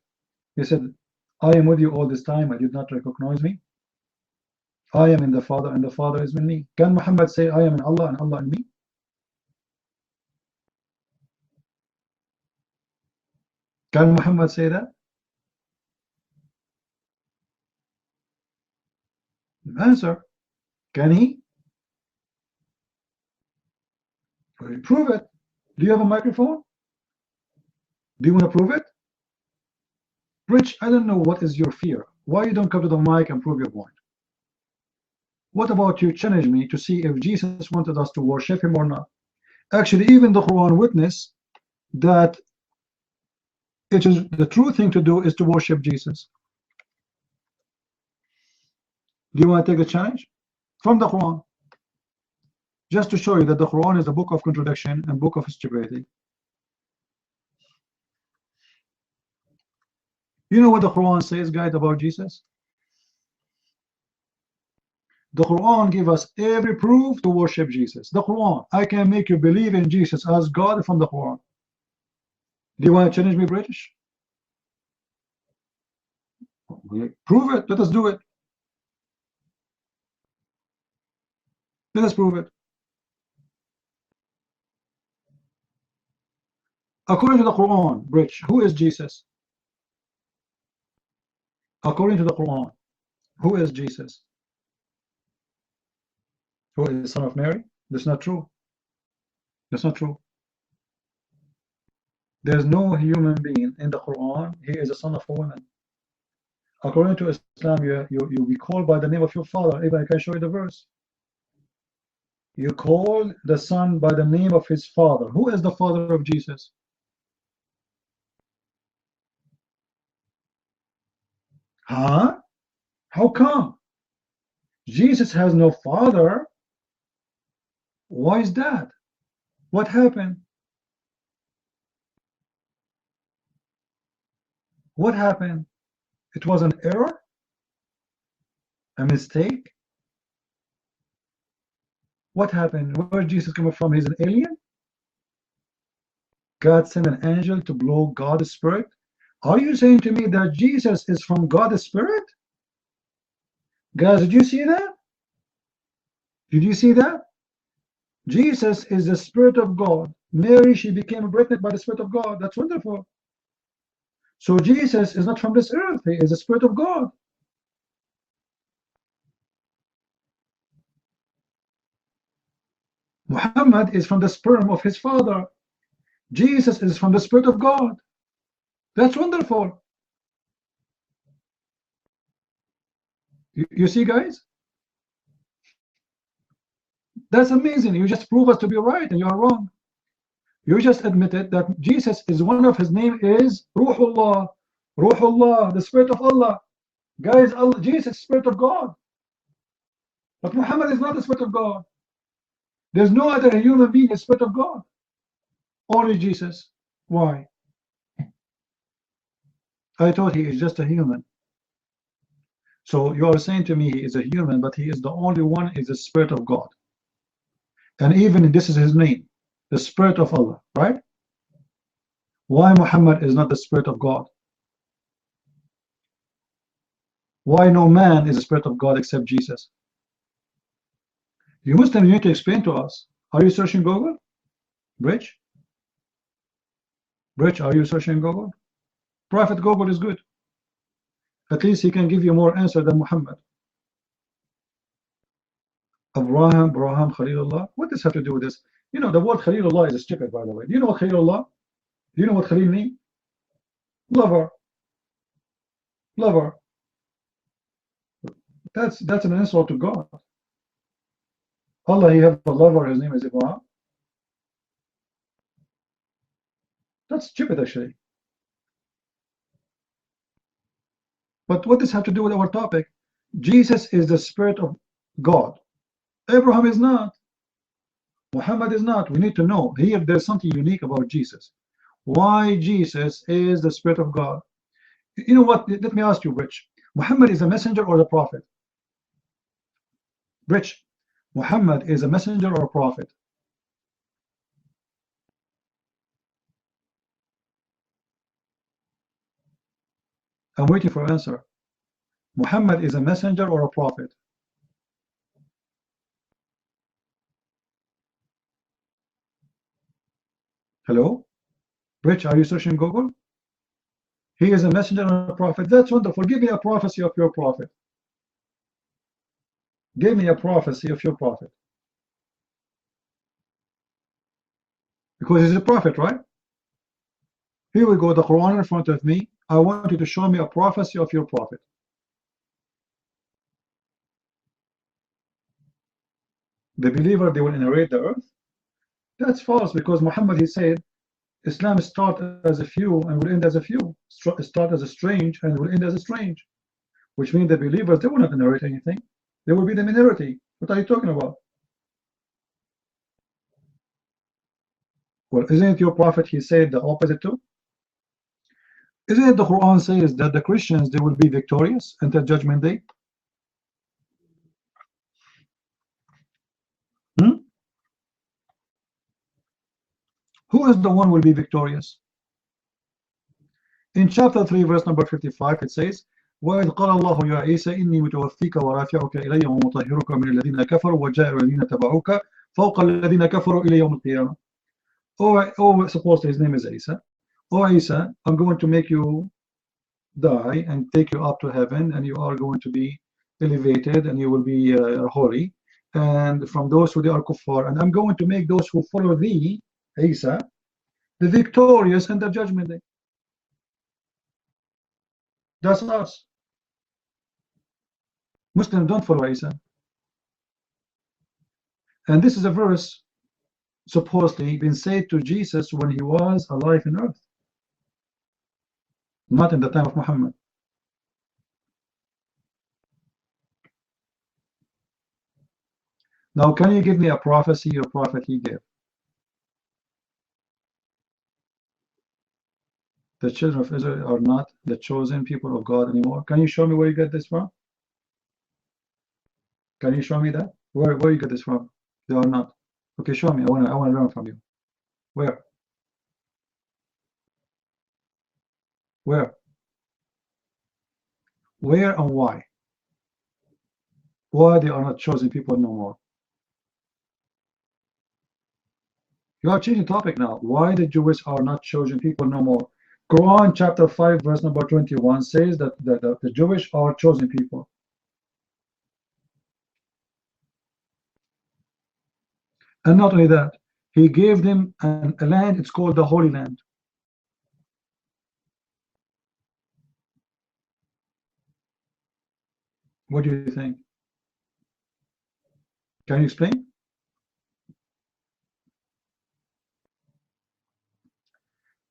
He said, I am with you all this time, and you did not recognize me. I am in the Father, and the Father is in me. Can Muhammad say, I am in Allah, and Allah in me? Can Muhammad say that? Answer. Can he? Prove it. Do you have a microphone? Do you want to prove it? Rich, I don't know what is your fear. Why you don't come to the mic and prove your point? What about you challenge me to see if Jesus wanted us to worship him or not? Actually, even the Quran witness that it is the true thing to do is to worship Jesus. Do you want to take the challenge? From the Quran. Just to show you that the Quran is a book of contradiction and book of stupidity. You know what the Quran says, guys, about Jesus? The Quran gives us every proof to worship Jesus. The Quran. I can make you believe in Jesus as God from the Quran. Do you want to challenge me, British? Prove it. Let us do it. Let us prove it. According to the Quran, British, who is Jesus? According to the Quran, who is Jesus? Who is the son of Mary? That's not true. That's not true. There's no human being in the Quran. He is a son of a woman. According to Islam, you be called by the name of your father. Even I can show you the verse. You call the son by the name of his father. Who is the father of Jesus? Huh? How come? Jesus has no father. Why is that? What happened? What happened? It was an error? A mistake? What happened? Where is Jesus coming from? He's an alien? God sent an angel to blow God's spirit? Are you saying to me that Jesus is from God's spirit? Guys, did you see that? Did you see that? Jesus is the Spirit of God. Mary, she became pregnant by the Spirit of God. That's wonderful. So Jesus is not from this earth. He is the Spirit of God. Muhammad is from the sperm of his father. Jesus is from the Spirit of God. That's wonderful. You see, guys? That's amazing. You just prove us to be right and you are wrong. You just admitted that Jesus is one of his name is Ruhullah. Ruhullah, the Spirit of Allah. Guys, Allah, Jesus is Spirit of God. But Muhammad is not the Spirit of God. There's no other human being is Spirit of God. Only Jesus. Why? I thought he is just a human. So you are saying to me he is a human, but he is the only one is the Spirit of God. And even this is his name, the Spirit of Allah, right? Why Muhammad is not the Spirit of God? Why no man is the Spirit of God except Jesus? You Muslims need to explain to us. Are you searching Google? Bridge? Bridge, are you searching Google? Prophet Google is good. At least he can give you more answer than Muhammad. Abraham, Khalilullah. What does this have to do with this? You know, the word Khalilullah is stupid, by the way. Do you know what Khalilullah? Do you know what Khalil means? Lover. Lover. That's an insult to God. Allah, he have a lover, his name is Ibrahim. That's stupid, actually. But what does this have to do with our topic? Jesus is the Spirit of God. Abraham is not. Muhammad is not. We need to know. Here, there's something unique about Jesus. Why Jesus is the Spirit of God. You know what? Let me ask you, Rich. Muhammad is a messenger or a prophet? Rich, Muhammad is a messenger or a prophet? I'm waiting for an answer. Muhammad is a messenger or a prophet? Hello? Rich, are you searching Google? He is a messenger or a prophet. That's wonderful. Give me a prophecy of your prophet. Give me a prophecy of your prophet. Because he's a prophet, right? Here we go, the Quran in front of me. I want you to show me a prophecy of your prophet. The believer, they will inherit the earth. That's false, because Muhammad, he said, Islam start as a few and will end as a few. Start as a strange and will end as a strange. Which means the believers, they will not inherit anything. They will be the minority. What are you talking about? Well, isn't it your prophet, he said the opposite too? Isn't it the Quran says that the Christians, they will be victorious until Judgment Day? Who is the one who will be victorious? In chapter 3, verse number 55, it says, وَإِذْ قَالَ اللَّهُ يَا عِيسَى إِنِّي مُتَوَفِّيكَ وَرَافِعُكَ إِلَيَّ وَمُطَهِّرُكَ مِنَ الَّذِينَ كَفَرُوا وَجَاعِلُ الَّذِينَ تَبَعُوكَ فَوْقَ الَّذِينَ كَفَرُوا إِلَى يَوْمِ الْقِيَامَةِ. Suppose his name is Isa. Oh Isa, I'm going to make you die and take you up to heaven, and you are going to be elevated, and you will be holy, and from those who they are kuffar, and I'm going to make those who follow thee, Isa, the victorious in the Judgment Day. That's us. Muslims don't follow Isa. And this is a verse supposedly been said to Jesus when he was alive in earth, not in the time of Muhammad. Now, can you give me a prophecy your prophet he gave? The children of Israel are not the chosen people of God anymore. Can you show me where you get this from? Can you show me that? Where you get this from? They are not. Okay, show me. I want to learn from you. Where? Where? Where and why? Why they are not chosen people no more? You are changing topic now. Why the Jewish are not chosen people no more? Quran chapter 5 verse number 21 says that the Jewish are chosen people. And not only that, he gave them a land, it's called the Holy Land. What do you think? Can you explain?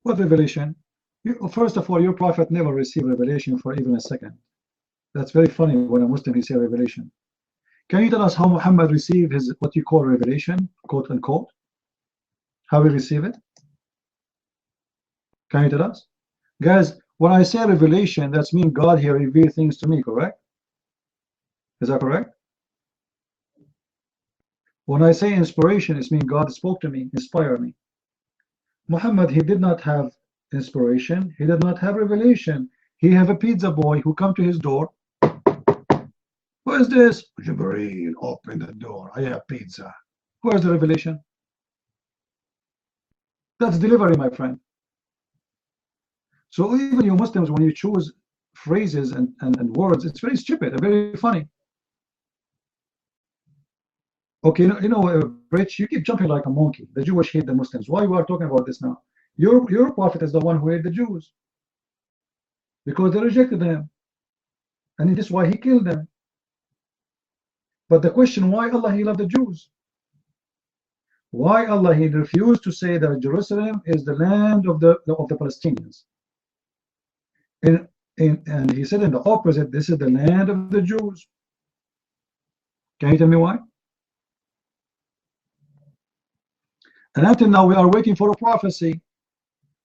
What revelation? First of all, your prophet never received revelation for even a second. That's very funny when a Muslim he say revelation. Can you tell us how Muhammad received his what you call revelation, quote unquote? How he received it? Can you tell us? Guys, when I say revelation, that's mean God here revealed things to me, correct? Is that correct? When I say inspiration, it's mean God spoke to me, inspired me. Muhammad, he did not have inspiration, he did not have revelation. He have a pizza boy who come to his door. Who is this? Jibreel, open the door. I have pizza. Where's the revelation? That's delivery, my friend. So even you Muslims, when you choose phrases and words, it's very stupid and very funny. Okay, Rich, you keep jumping like a monkey. The Jewish hate the Muslims. Why you are talking about this now? Your prophet is the one who hate the Jews. Because they rejected him. And this is why he killed them. But the question, why Allah he loved the Jews? Why Allah he refused to say that Jerusalem is the land of the Palestinians? And he said in the opposite, this is the land of the Jews. Can you tell me why? And until now we are waiting for a prophecy.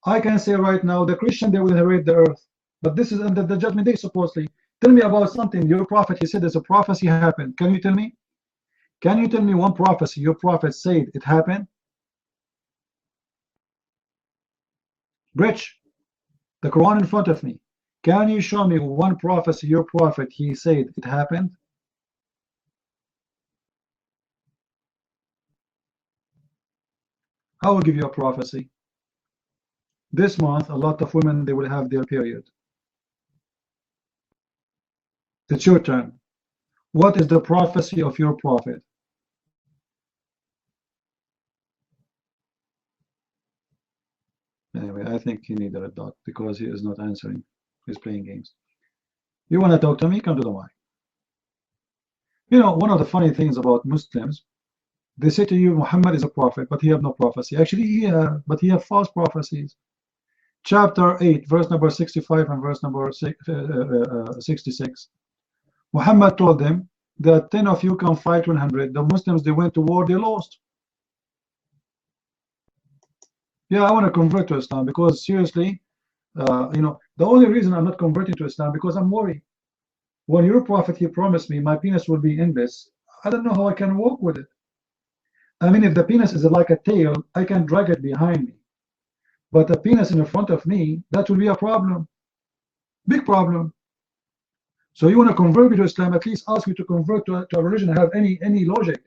I can say right now the Christian they will inherit the earth, but this is under the Judgment Day supposedly. Tell me about something your prophet he said there's a prophecy happened. Can you tell me? Can you tell me one prophecy your prophet said it happened? Rich, the Quran in front of me. Can you show me one prophecy your prophet he said it happened? I will give you a prophecy. This month, a lot of women, they will have their period. It's your turn. What is the prophecy of your prophet? Anyway, I think he needed a dot because he is not answering. He's playing games. You want to talk to me? Come to the mic. You know, one of the funny things about Muslims, they say to you, Muhammad is a prophet, but he have no prophecy. Actually, but he have false prophecies. Chapter 8, verse number 65 and verse number 66. Muhammad told them that 10 of you can fight 100. The Muslims, they went to war, they lost. Yeah, I want to convert to Islam because seriously, you know, the only reason I'm not converting to Islam because I'm worried. When your prophet, he promised me my penis will be endless. I don't know how I can walk with it. I mean, if the penis is like a tail, I can drag it behind me. But a penis in front of me, that will be a problem. Big problem. So you want to convert me to Islam, at least ask me to convert to a religion that have any logic.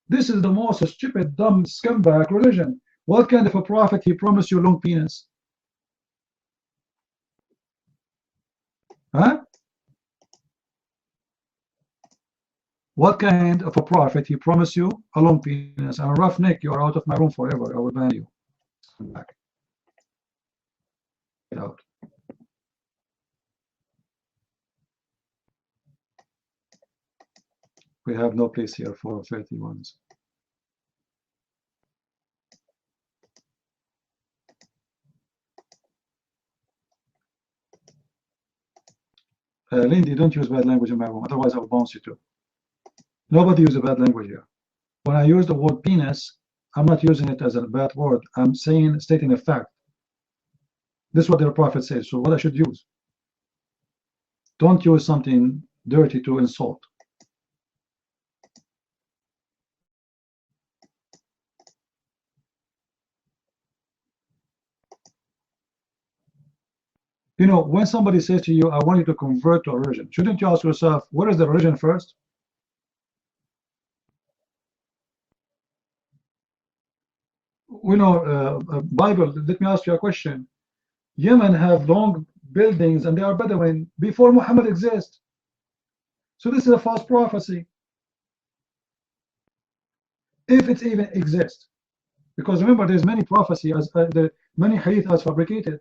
This is the most stupid, dumb, scumbag religion. What kind of a prophet he promised you long penis? Huh? What kind of a prophet he promised you a long penis and a rough neck? You are out of my room forever. I will ban you. Come back. Get out. We have no place here for 31s. Lindy, don't use bad language in my room, otherwise I'll bounce you too. Nobody uses bad language here. When I use the word penis, I'm not using it as a bad word. I'm stating a fact. This is what the prophet says. So what I should use? Don't use something dirty to insult. You know, when somebody says to you, I want you to convert to a religion, shouldn't you ask yourself, what is the religion first? We know, Bible, let me ask you a question. Yemen have long buildings and they are Bedouin before Muhammad exists. So this is a false prophecy. If it even exists. Because remember, there's many prophecy as many hadith as fabricated.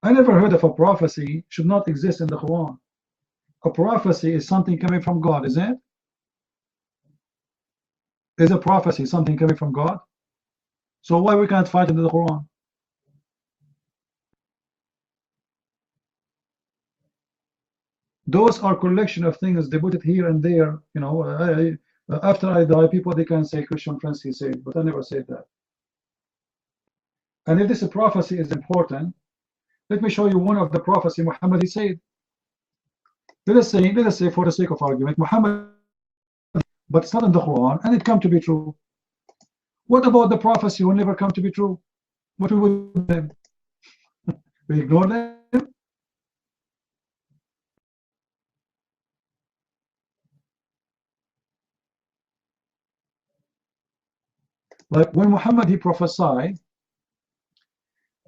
I never heard of a prophecy should not exist in the Quran. A prophecy is something coming from God, isn't it? Is a prophecy something coming from God? So why we can't find it in the Quran? Those are collection of things. They put it here and there. You know, after I die, people they can say Christian Prince he said, but I never said that. And if this prophecy is important, let me show you one of the prophecy Muhammad he said. Let us say for the sake of argument, Muhammad, but it's not in the Quran, and it come to be true. What about the prophecy will never come to be true? What we will do then? We ignore them? Like when Muhammad he prophesied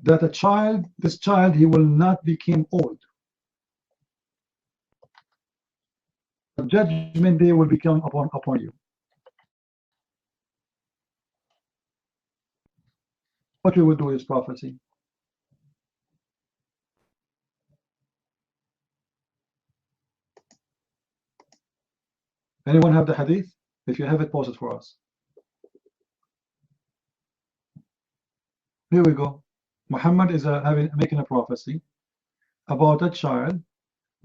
that this child he will not become old. The judgment day will become upon you. What we will do is prophecy. Anyone have the hadith? If you have it, post it for us. Here we go. Muhammad is making a prophecy about a child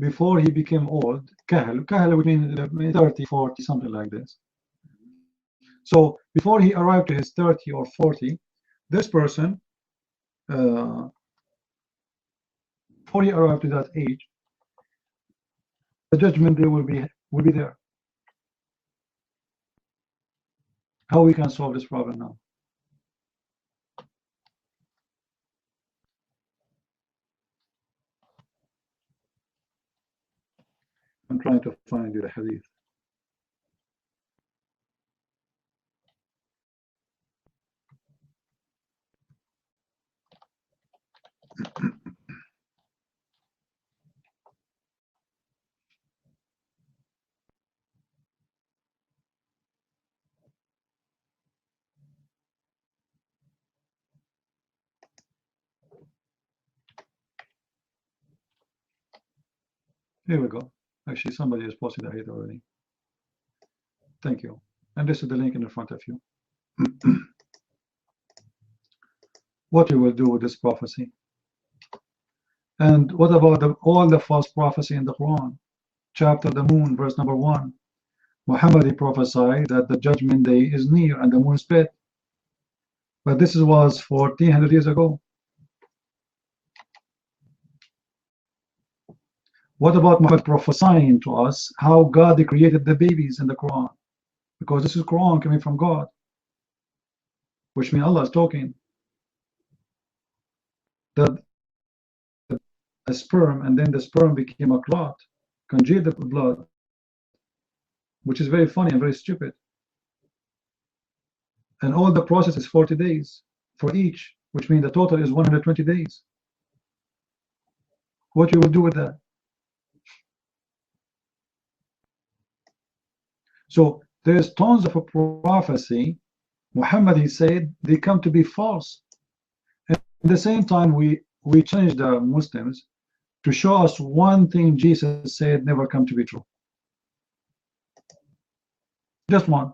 before he became old. Kahal would mean 30, 40, something like this. So before he arrived to his 30 or 40, this person, before he arrived to that age, the judgment day will be there. How we can solve this problem now? I'm trying to find the hadith. Here we go. Actually, somebody has posted that here already. Thank you. And this is the link in front of you. What you will do with this prophecy. And what about all the false prophecy in the Quran? Chapter the moon, verse number 1. Muhammad, he prophesied that the judgment day is near and the moon split. But this was 1400 years ago. What about Muhammad prophesying to us how God created the babies in the Quran? Because this is Quran coming from God, which means Allah is talking. That a sperm, and then the sperm became a clot, congealed the blood, which is very funny and very stupid. And all the process is 40 days for each, which means the total is 120 days. What you will do with that? So there's tons of a prophecy. Muhammad, he said, they come to be false. And at the same time, we challenge the Muslims to show us one thing Jesus said never come to be true. Just one.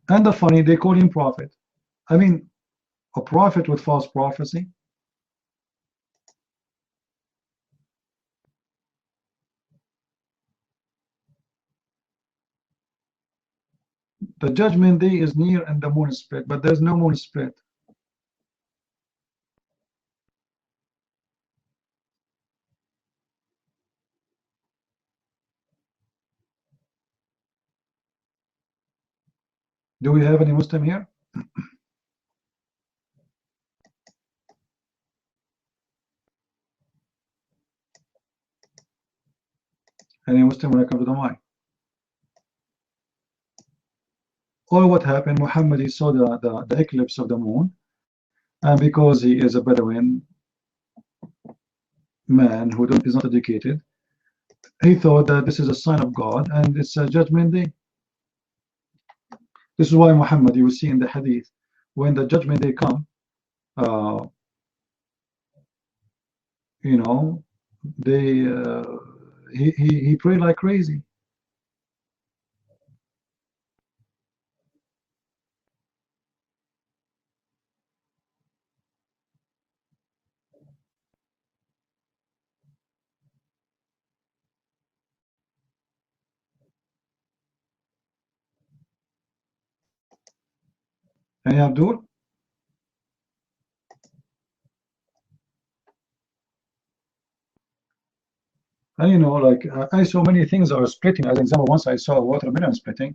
And the funny, they call him prophet. I mean, a prophet with false prophecy. The judgment day is near and the moon is split, but there's no moon split. Do we have any Muslim here? Any Muslim when I come to the mic? Or what happened? Muhammad, he saw the eclipse of the moon, and because he is a Bedouin man who is not educated, he thought that this is a sign of God and it's a judgment day. This is why Muhammad, you will see in the hadith, when the judgment day come, you know, he prayed like crazy. Any Abdul? And you know, like I saw many things are splitting. As an example, once I saw a watermelon splitting,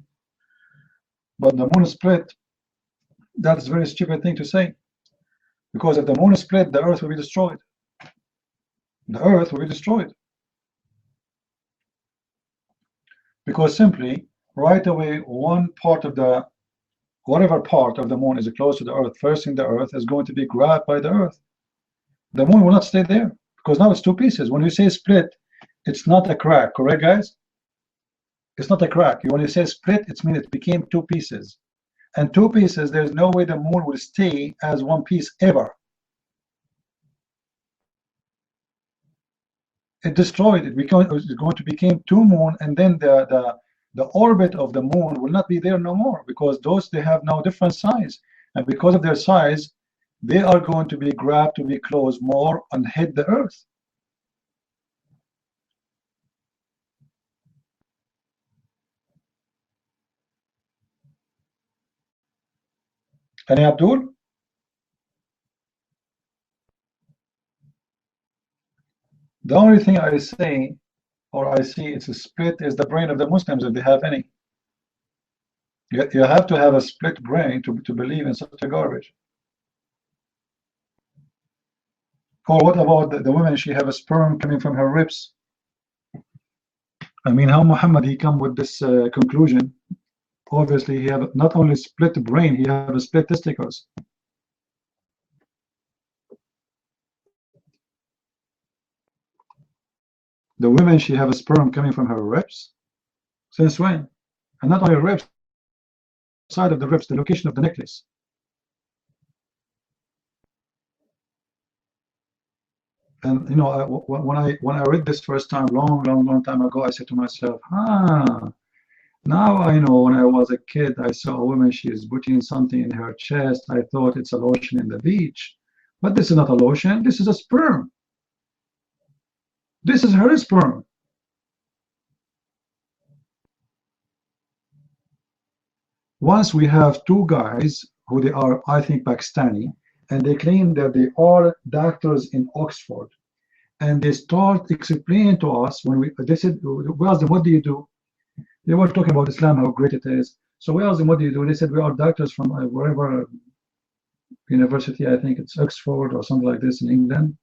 but the moon split. That's a very stupid thing to say, because if the moon split, the earth will be destroyed. The earth will be destroyed. Because simply, right away, one part of the, whatever part of the moon is close to the earth, facing the earth, is going to be grabbed by the earth. The moon will not stay there, because now it's two pieces. When you say split, it's not a crack, correct, guys? It's not a crack. When you say split, it means it became two pieces. And two pieces, there's no way the moon will stay as one piece ever. It destroyed. It's going to become two moon, and then the orbit of the moon will not be there no more, because those, they have now different size, and because of their size, they are going to be grabbed to be close more and hit the earth. Any Abdul? The only thing I say, or I see it's a split, is the brain of the Muslims, if they have any. You have to have a split brain to believe in such a garbage. Or what about the woman, she have a sperm coming from her ribs? I mean, how Muhammad, he come with this conclusion? Obviously, he have not only split brain, he have a split testicles. The woman, she have a sperm coming from her ribs? Since when? And not only ribs, side of the ribs, the location of the necklace. And you know, when I read this first time, long time ago, I said to myself, now I know. When I was a kid, I saw a woman, she is putting something in her chest. I thought it's a lotion in the beach, but this is not a lotion. This is a sperm. This is her sperm. Once we have two guys who they are, I think, Pakistani, and they claim that they are doctors in Oxford, and they start explaining to us when they said, we asked them, what do you do? They were talking about Islam, how great it is. So we asked them, what do you do? They said, we are doctors from wherever university, I think it's Oxford or something like this in England.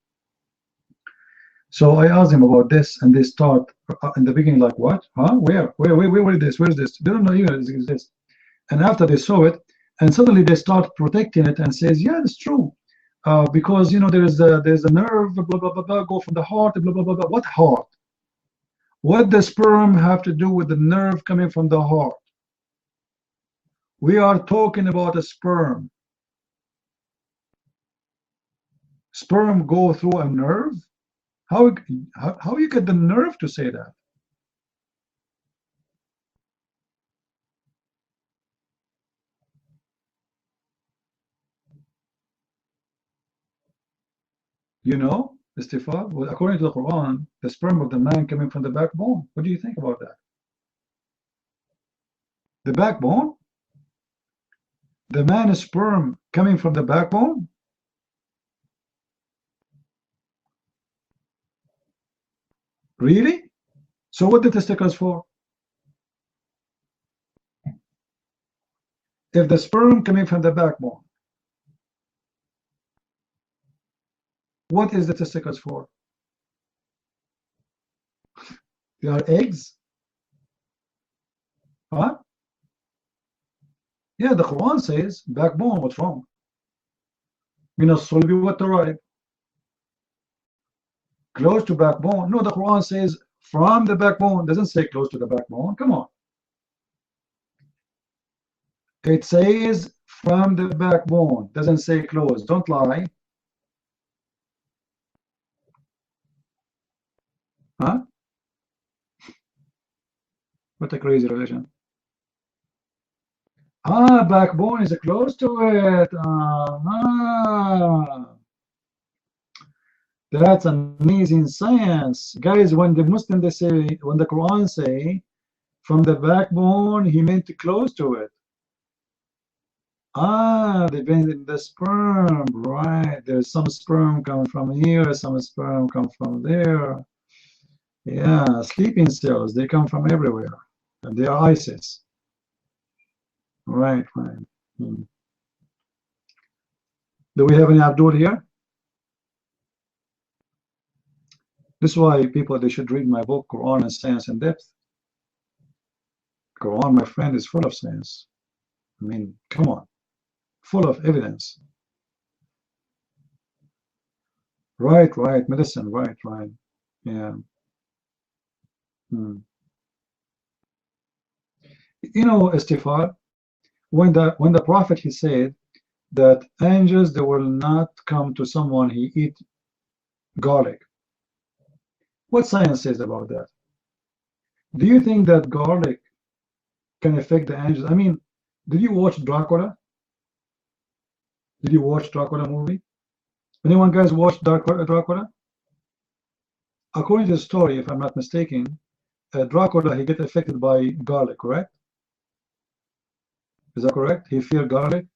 So I asked them about this, and they start in the beginning like, what? Huh? Where is this? Where is this? They don't know even it exists. And after they saw it, and suddenly they start protecting it and says, yeah, it's true. Because, you know, there's a nerve, blah, blah, blah, blah, go from the heart, blah, blah, blah, blah. What heart? What does sperm have to do with the nerve coming from the heart? We are talking about a sperm. Sperm go through a nerve? How you get the nerve to say that? You know, Istighfar, well, according to the Quran, the sperm of the man coming from the backbone. What do you think about that? The backbone? The man's sperm coming from the backbone? Really? So what the testicles for? If the sperm coming from the backbone, what is the testicles for? They are eggs? Huh? Yeah, the Quran says backbone. What's wrong? Min as-sulbi wa tara'ib. Close to backbone. No, the Quran says from the backbone. Doesn't say close to the backbone. Come on. It says from the backbone. Doesn't say close. Don't lie. Huh? What a crazy religion. Backbone is close to it. That's amazing science. Guys, when the Muslim, they say, when the Quran say, from the backbone, he meant close to it. They bend the sperm, right? There's some sperm come from here, some sperm come from there. Yeah, sleeping cells, they come from everywhere. And they are ISIS. Right. Do we have any Abdul here? This is why people, they should read my book, Quran and Science in Depth. Quran, my friend, is full of science. I mean, come on. Full of evidence. Right. Medicine, right. Yeah. You know, Istighfar, when the Prophet, he said that angels, they will not come to someone he eat garlic. What science says about that? Do you think that garlic can affect the angels? I mean, did you watch Dracula? Did you watch Dracula movie? Anyone guys watch Dracula? According to the story, if I'm not mistaken, Dracula, he get affected by garlic, correct? Is that correct? He feared garlic.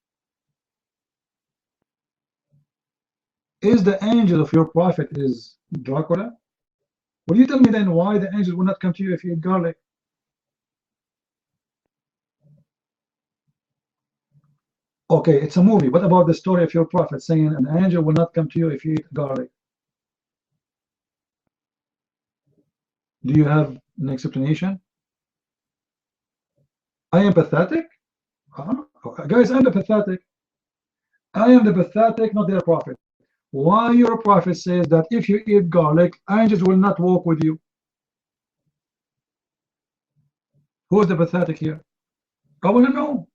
Is the angel of your prophet is Dracula? Will you tell me then why the angels will not come to you if you eat garlic? Okay, it's a movie. What about the story of your prophet saying an angel will not come to you if you eat garlic? Do you have an explanation? I am pathetic? Guys, I'm the pathetic. I am the pathetic, not their prophet. Why your prophet says that if you eat garlic, angels will not walk with you? Who's the pathetic here? I want to know.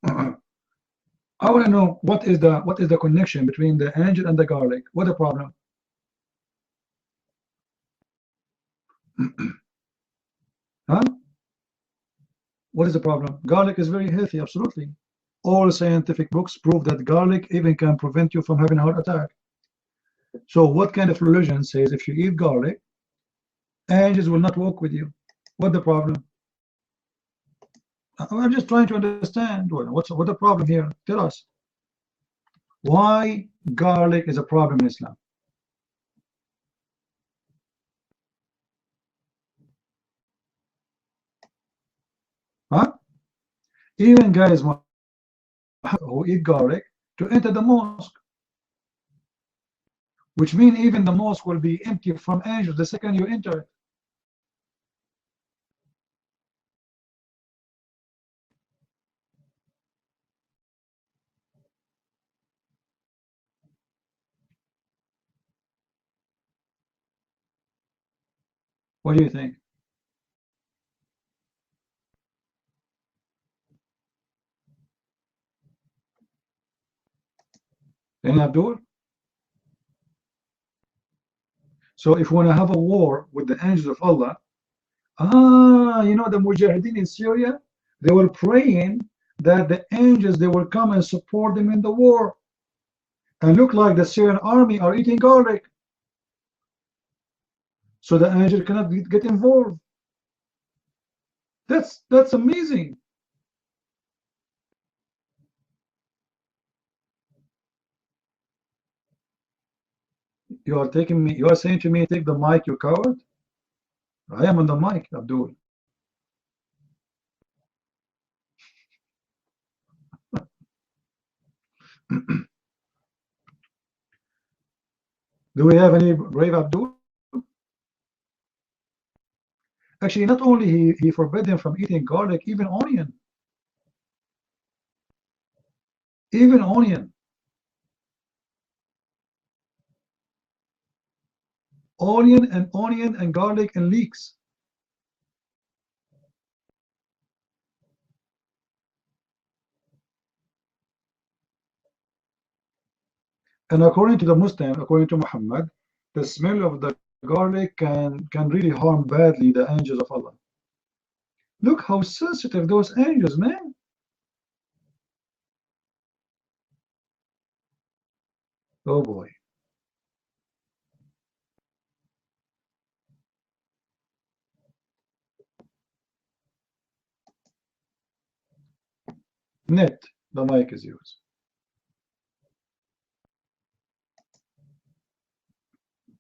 I want to know what is the connection between the angel and the garlic. What the problem? Huh? What is the problem? Garlic is very healthy, absolutely. All scientific books prove that garlic even can prevent you from having a heart attack. So what kind of religion says if you eat garlic, angels will not walk with you? What the problem? I'm just trying to understand what the problem here. Tell us why garlic is a problem in Islam. Huh? Even guys who eat garlic to enter the mosque, which means even the mosque will be empty from angels the second you enter it. What do you think? Any Abdul? So if we want to have a war with the angels of Allah, you know the Mujahideen in Syria, they were praying that the angels, they will come and support them in the war. And look like the Syrian army are eating garlic. So the angel cannot get involved. That's amazing. You are saying to me, take the mic, you coward. I am on the mic, Abdul. Do we have any brave Abdul? Actually, not only he forbade them from eating garlic, even onion. Even onion. Onion and garlic and leeks. And according to the Muslim, according to Muhammad, the smell of the garlic can really harm badly the angels of Allah. Look how sensitive those angels, man. Oh boy. Net, the mic is yours.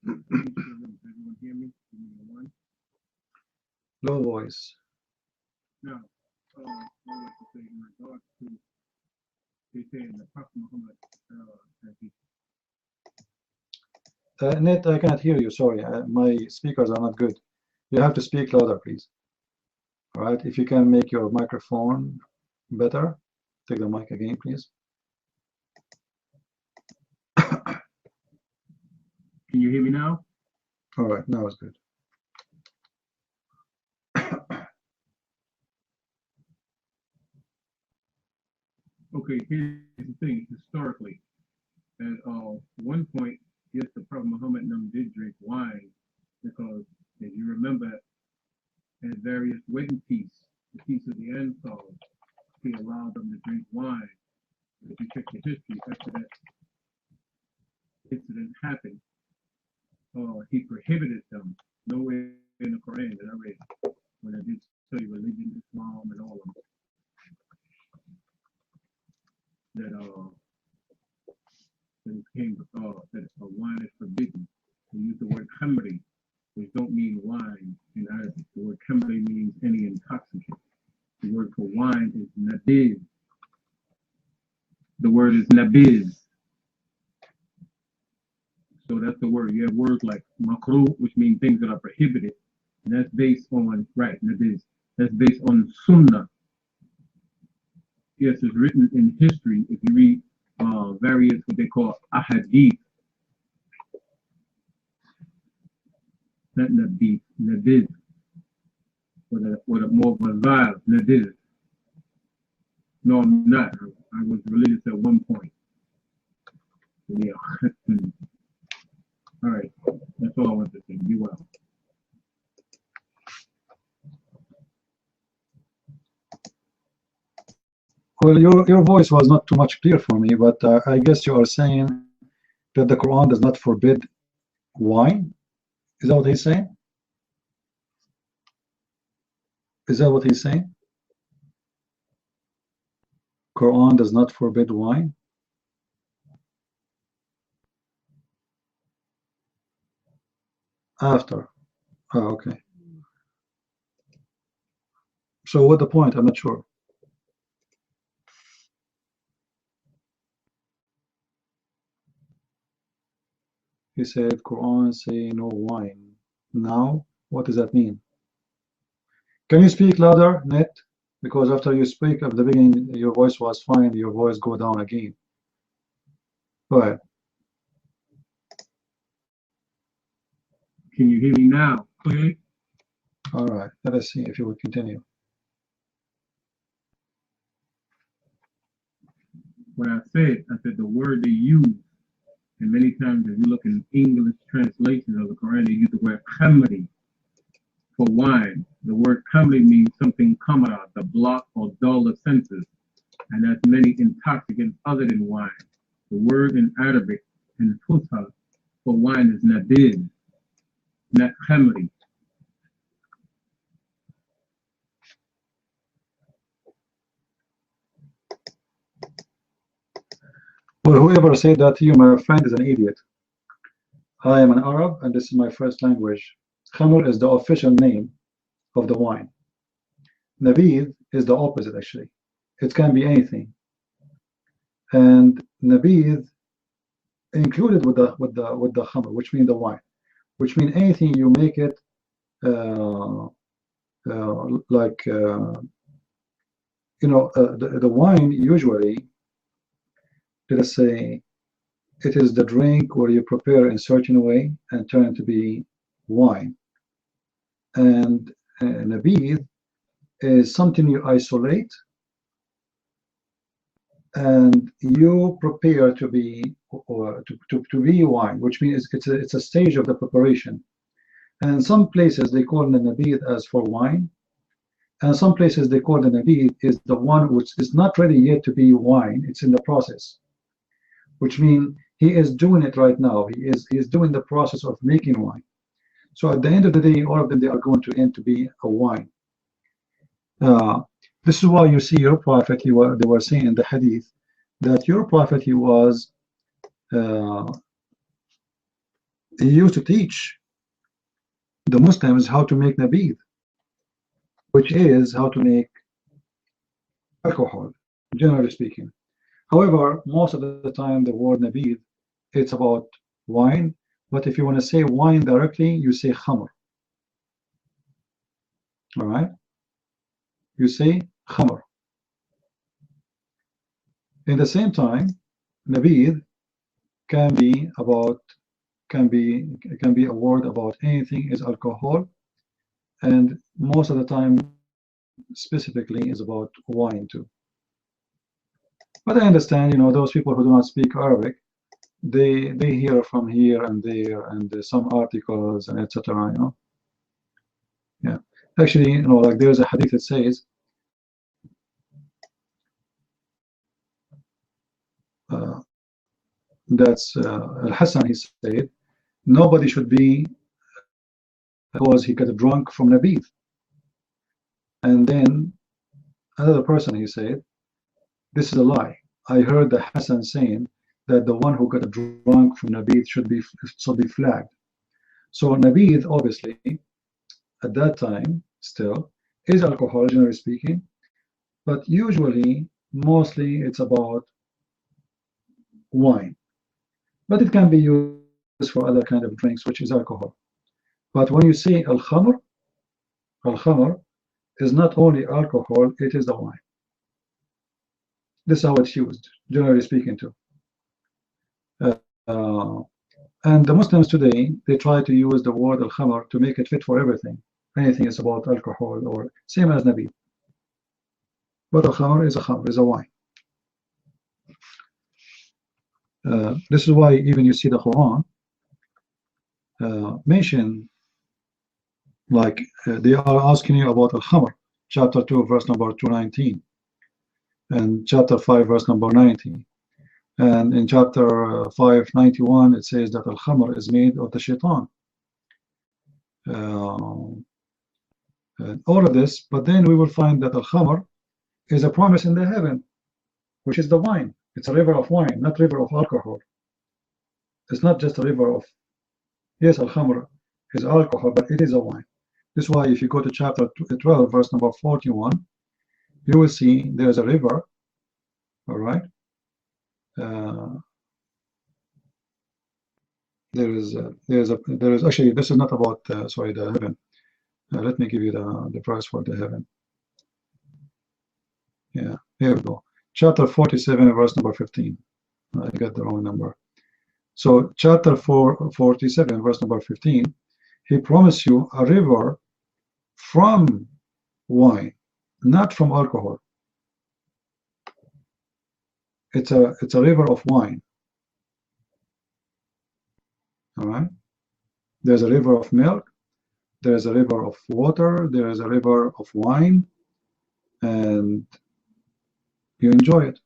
Everyone hear me? Give me a one. Low voice. Now, I want to say in regards to they say in the Prophet Muhammad that he Net, I cannot hear you. Sorry, my speakers are not good. You have to speak louder, please. All right, if you can make your microphone better, take the mic again, please. Can you hear me now? All right, now it's good. Okay, here's the thing. Historically, at one point, yes, the Prophet Muhammad and them did drink wine because, as you remember, at various wedding feasts, the feast of the Ansars, he allowed them to drink wine. If you check the history after that incident happened, he prohibited them. Nowhere in the Quran that I read when I did study religion, Islam, and all of them, that it came that wine is forbidden. We use the word khamri, which don't mean wine in Arabic. The word khamri means any intoxicant. The word for wine is nabiz. The word is nabiz. So that's the word. You have words like makruh, which mean things that are prohibited. And that's based on, right, nabiz. That's based on sunnah. Yes, it's written in history. If you read various what they call ahadith, not nabiz, nabiz, with a more vile nabiz. No, I'm not. I was religious at one point. Yeah. All right. That's all I want to say. Be well. Well, your voice was not too much clear for me, but I guess you are saying that the Quran does not forbid wine. Is that what he's saying? Is that what he's saying? Quran does not forbid wine? After. Oh, okay. So what the point? I'm not sure. He said Quran say no wine. Now, what does that mean? Can you speak louder, Net? Because after you speak at the beginning, your voice was fine, your voice go down again. Go ahead. Can you hear me now clearly? All right, let us see if you will continue. What I said the word they use, and many times if you look in English translations of the Quran, they use the word khamri for wine. The word khamri means something kamara, the block or dull the senses, and that's many intoxicants other than wine. The word in Arabic and Fusha for wine is nabid, not khamri. Well, whoever said that to you, my friend, is an idiot. I am an Arab, and this is my first language. Khamr is the official name of the wine. Nabid is the opposite, actually. It can be anything. And Nabid included with the khamr, which means the wine, which means anything you make it the wine usually, let us say, it is the drink where you prepare in a certain way and turn it to be wine. And nabid is something you isolate and you prepare to be to be wine, which means it's a stage of the preparation. And in some places they call the nabid as for wine, and some places they call the nabid is the one which is not ready yet to be wine. It's in the process, which means he is doing it right now. He is doing the process of making wine. So at the end of the day, all of them, they are going to end to be a wine. This is why you see your prophet, they were saying in the hadith that your prophet, he used to teach the Muslims how to make nabid, which is how to make alcohol, generally speaking. However, most of the time the word nabid, it's about wine, but if you want to say wine directly, you say khamr. All right? You say khamr. In the same time, nabid can be a word about anything is alcohol, and most of the time specifically is about wine too. But I understand, those people who do not speak Arabic, they hear from here and there and some articles and etc. Yeah, actually, like there's a hadith that says that's Al-Hassan, he said nobody should be because he got drunk from nabid. And then another person, he said, this is a lie. I heard the Hassan saying that the one who got drunk from nabid should be flagged. So nabid, obviously, at that time, still, is alcohol, generally speaking, but usually, mostly, it's about wine. But it can be used for other kind of drinks, which is alcohol. But when you say al-khamr is not only alcohol, it is the wine. This is how it's used, generally speaking, too. And the Muslims today, they try to use the word al-khamr to make it fit for everything. Anything is about alcohol, or same as nabid. But al-khamr is a wine. This is why even you see the Quran mention, like they are asking you about al-khamr, chapter 2, verse number 219. and chapter 5 verse number 90. And in chapter 591 it says that al-khamr is made of the shaitan. And all of this, but then we will find that al-khamr is a promise in the heaven, which is the wine. It's a river of wine, not river of alcohol. It's not just a river of, yes, al-khamr is alcohol, but it is a wine. This is why if you go to chapter 12 verse number 41, you will see there's a river, all right. There is actually, this is not about sorry, the heaven. Let me give you the verse for the heaven. Yeah, here we go. Chapter 47 verse number 15. I got the wrong number. So chapter 47 verse number 15, he promised you a river from wine, not from alcohol. It's a river of wine. All right. There's a river of milk. There's a river of water. There is a river of wine, and you enjoy it.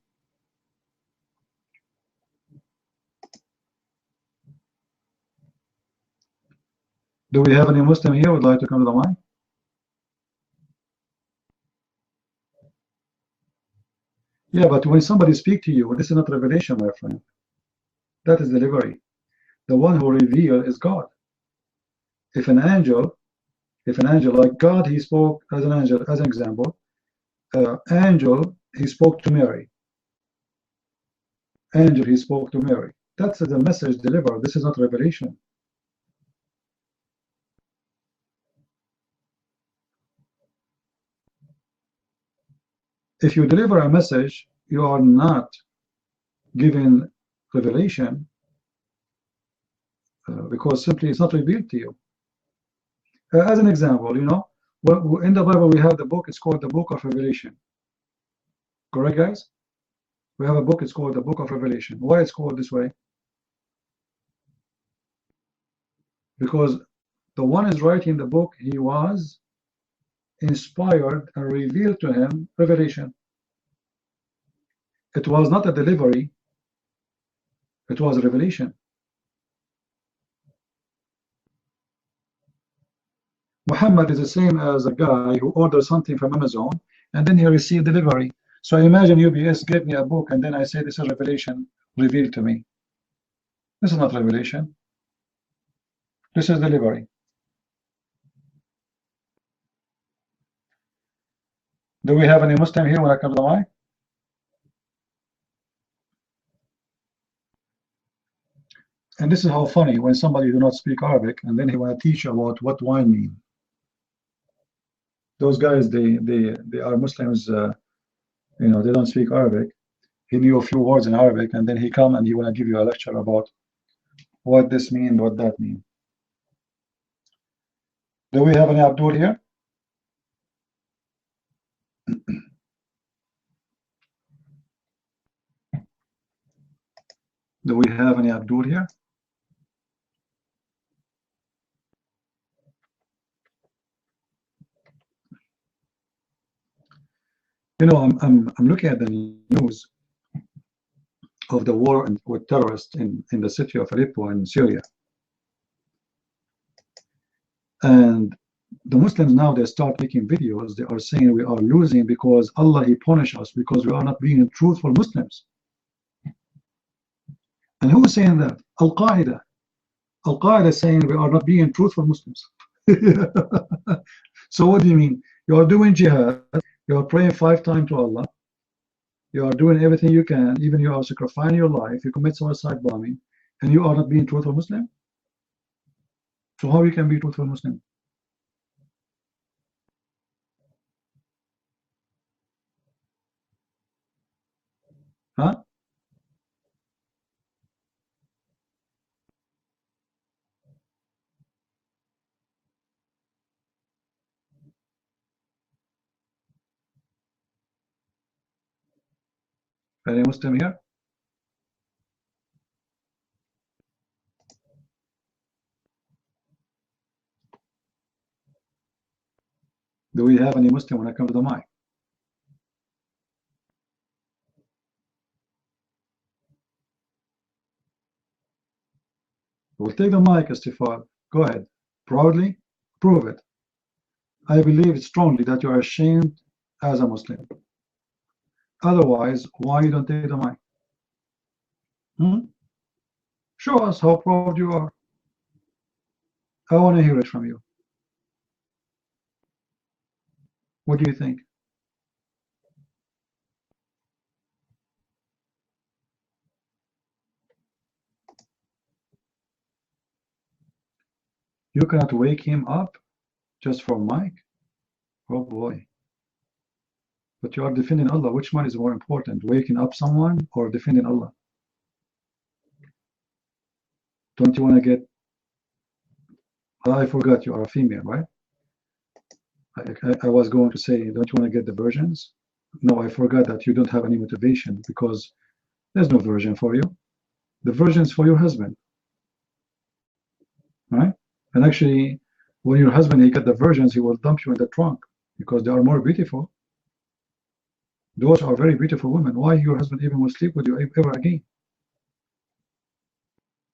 Do we have any Muslim here who would like to come to the mic? Yeah, but when somebody speaks to you, this is not revelation, my friend. That is delivery. The one who reveals is God. If an angel like God, he spoke as an angel, as an example. Angel, he spoke to Mary. Angel, he spoke to Mary. That's the message delivered. This is not revelation. If you deliver a message, you are not given revelation because simply it's not revealed to you. As an example, you know, in the Bible we have the book, it's called the Book of Revelation. Correct, guys? We have a book, it's called the Book of Revelation. Why it's called this way? Because the one is writing the book, he was inspired and revealed to him revelation. It was not a delivery, it was a revelation. Muhammad is the same as a guy who orders something from Amazon and then he received delivery. So imagine UPS gave me a book and then I say this is revelation revealed to me. This is not revelation. This is delivery. Do we have any Muslim here when I come to the mic? And this is how funny when somebody do not speak Arabic and then he want to teach about what wine means. Those guys, they are Muslims, you know, they don't speak Arabic. He knew a few words in Arabic and then he come and he want to give you a lecture about what this means, what that means. Do we have any Abdul here? Do we have any Abdul here? You know, I'm looking at the news of the war with terrorists in the city of Aleppo in Syria. And the Muslims now, they start making videos. They are saying we are losing because Allah, he punished us because we are not being truthful Muslims. And who is saying that? Al-Qaeda. Al-Qaeda is saying we are not being truthful Muslims. So what do you mean? You are doing jihad, you are praying 5 times to Allah, you are doing everything you can, even you are sacrificing your life, you commit suicide bombing, and you are not being truthful Muslim? So how you can be truthful Muslim? Huh? Any Muslim here? Do we have any Muslim when I come to the mic? We'll take the mic, Istifad. Go ahead. Proudly prove it. I believe strongly that you are ashamed as a Muslim. Otherwise, why you don't take the mic? Show us how proud you are. I want to hear it from you. What do you think? You cannot wake him up just for mic? Oh boy. But you are defending Allah. Which one is more important? Waking up someone or defending Allah? Don't you want to get... I forgot you are a female, right? I was going to say, don't you want to get the virgins? No, I forgot that you don't have any motivation because there's no virgin for you. The virgin is for your husband. Right? And actually, when your husband, he get the virgins, he will dump you in the trunk because they are more beautiful. Those are very beautiful women. Why your husband even will sleep with you ever again?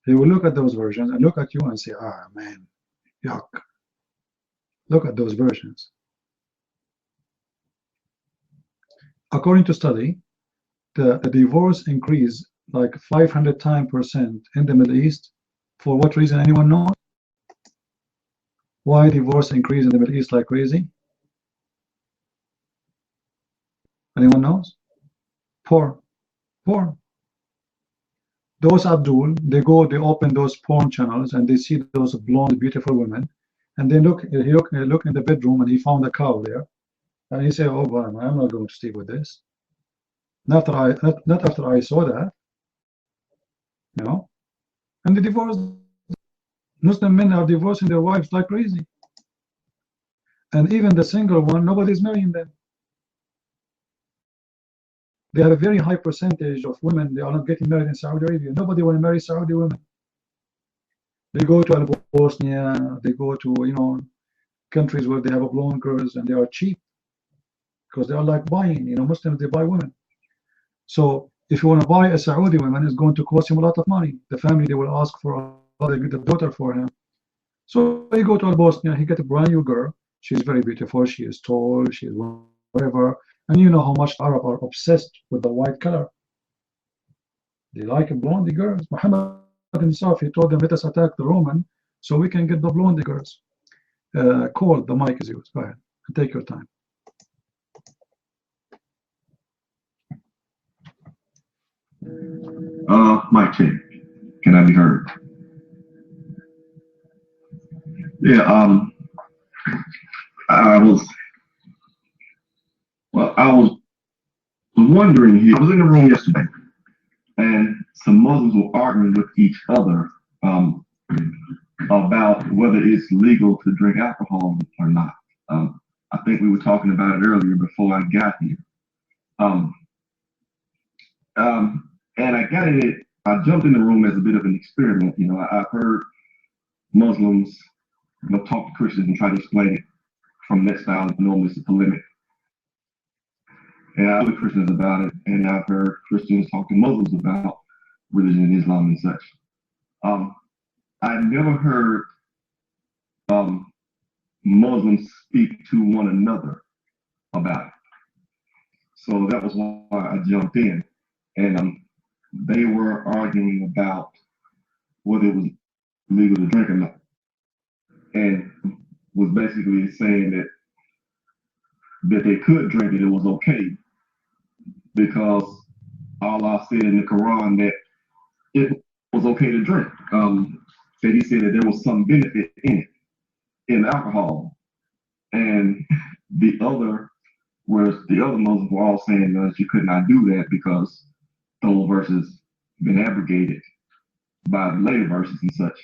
He will look at those virgins and look at you and say, ah, man, yuck. Look at those virgins. According to study, the divorce increase like 500% in the Middle East. For what reason? Anyone know? Why divorce increase in the Middle East like crazy? Anyone knows? Porn. Those Abdul, they open those porn channels and they see those blonde, beautiful women, and then he look in the bedroom and he found a cow there, and he said, "Oh boy, I'm not going to sleep with this." Not after I saw that, you know. And the divorce, Muslim men are divorcing their wives like crazy, and even the single one, nobody's marrying them. They have a very high percentage of women, they are not getting married in Saudi Arabia. Nobody want to marry Saudi women. They go to Bosnia, they go to, you know, countries where they have blonde girls and they are cheap because they are like buying, you know, Muslims, they buy women. So if you want to buy a Saudi woman, it's going to cost him a lot of money. The family, they will ask for the daughter for him. So he go to Bosnia, he get a brand new girl. She's very beautiful, she is tall, she is whatever. And you know how much Arab are obsessed with the white color. They like blondie girls. Muhammad himself, he told them, let us attack the Roman so we can get the blondie girls. Cole, the mic is yours. Go ahead and take your time. Mic check. Can I be heard? Yeah, I was wondering here. I was in the room yesterday, and some Muslims were arguing with each other about whether it's legal to drink alcohol or not. I think we were talking about it earlier before I got here. And I got in it. I jumped in the room as a bit of an experiment. You know, I've heard Muslims, you know, talk to Christians and try to explain it from that style. Normally, it's a polemic. And I've heard Christians about it, and I've heard Christians talk to Muslims about religion and Islam and such. I've never heard Muslims speak to one another about it. So that was why I jumped in. And they were arguing about whether it was legal to drink or not. And was basically saying that they could drink it, it was okay, because Allah said in the Quran that it was okay to drink. That he said that there was some benefit in it, in alcohol. And the other Muslims were all saying that you could not do that because those verses been abrogated by the later verses and such.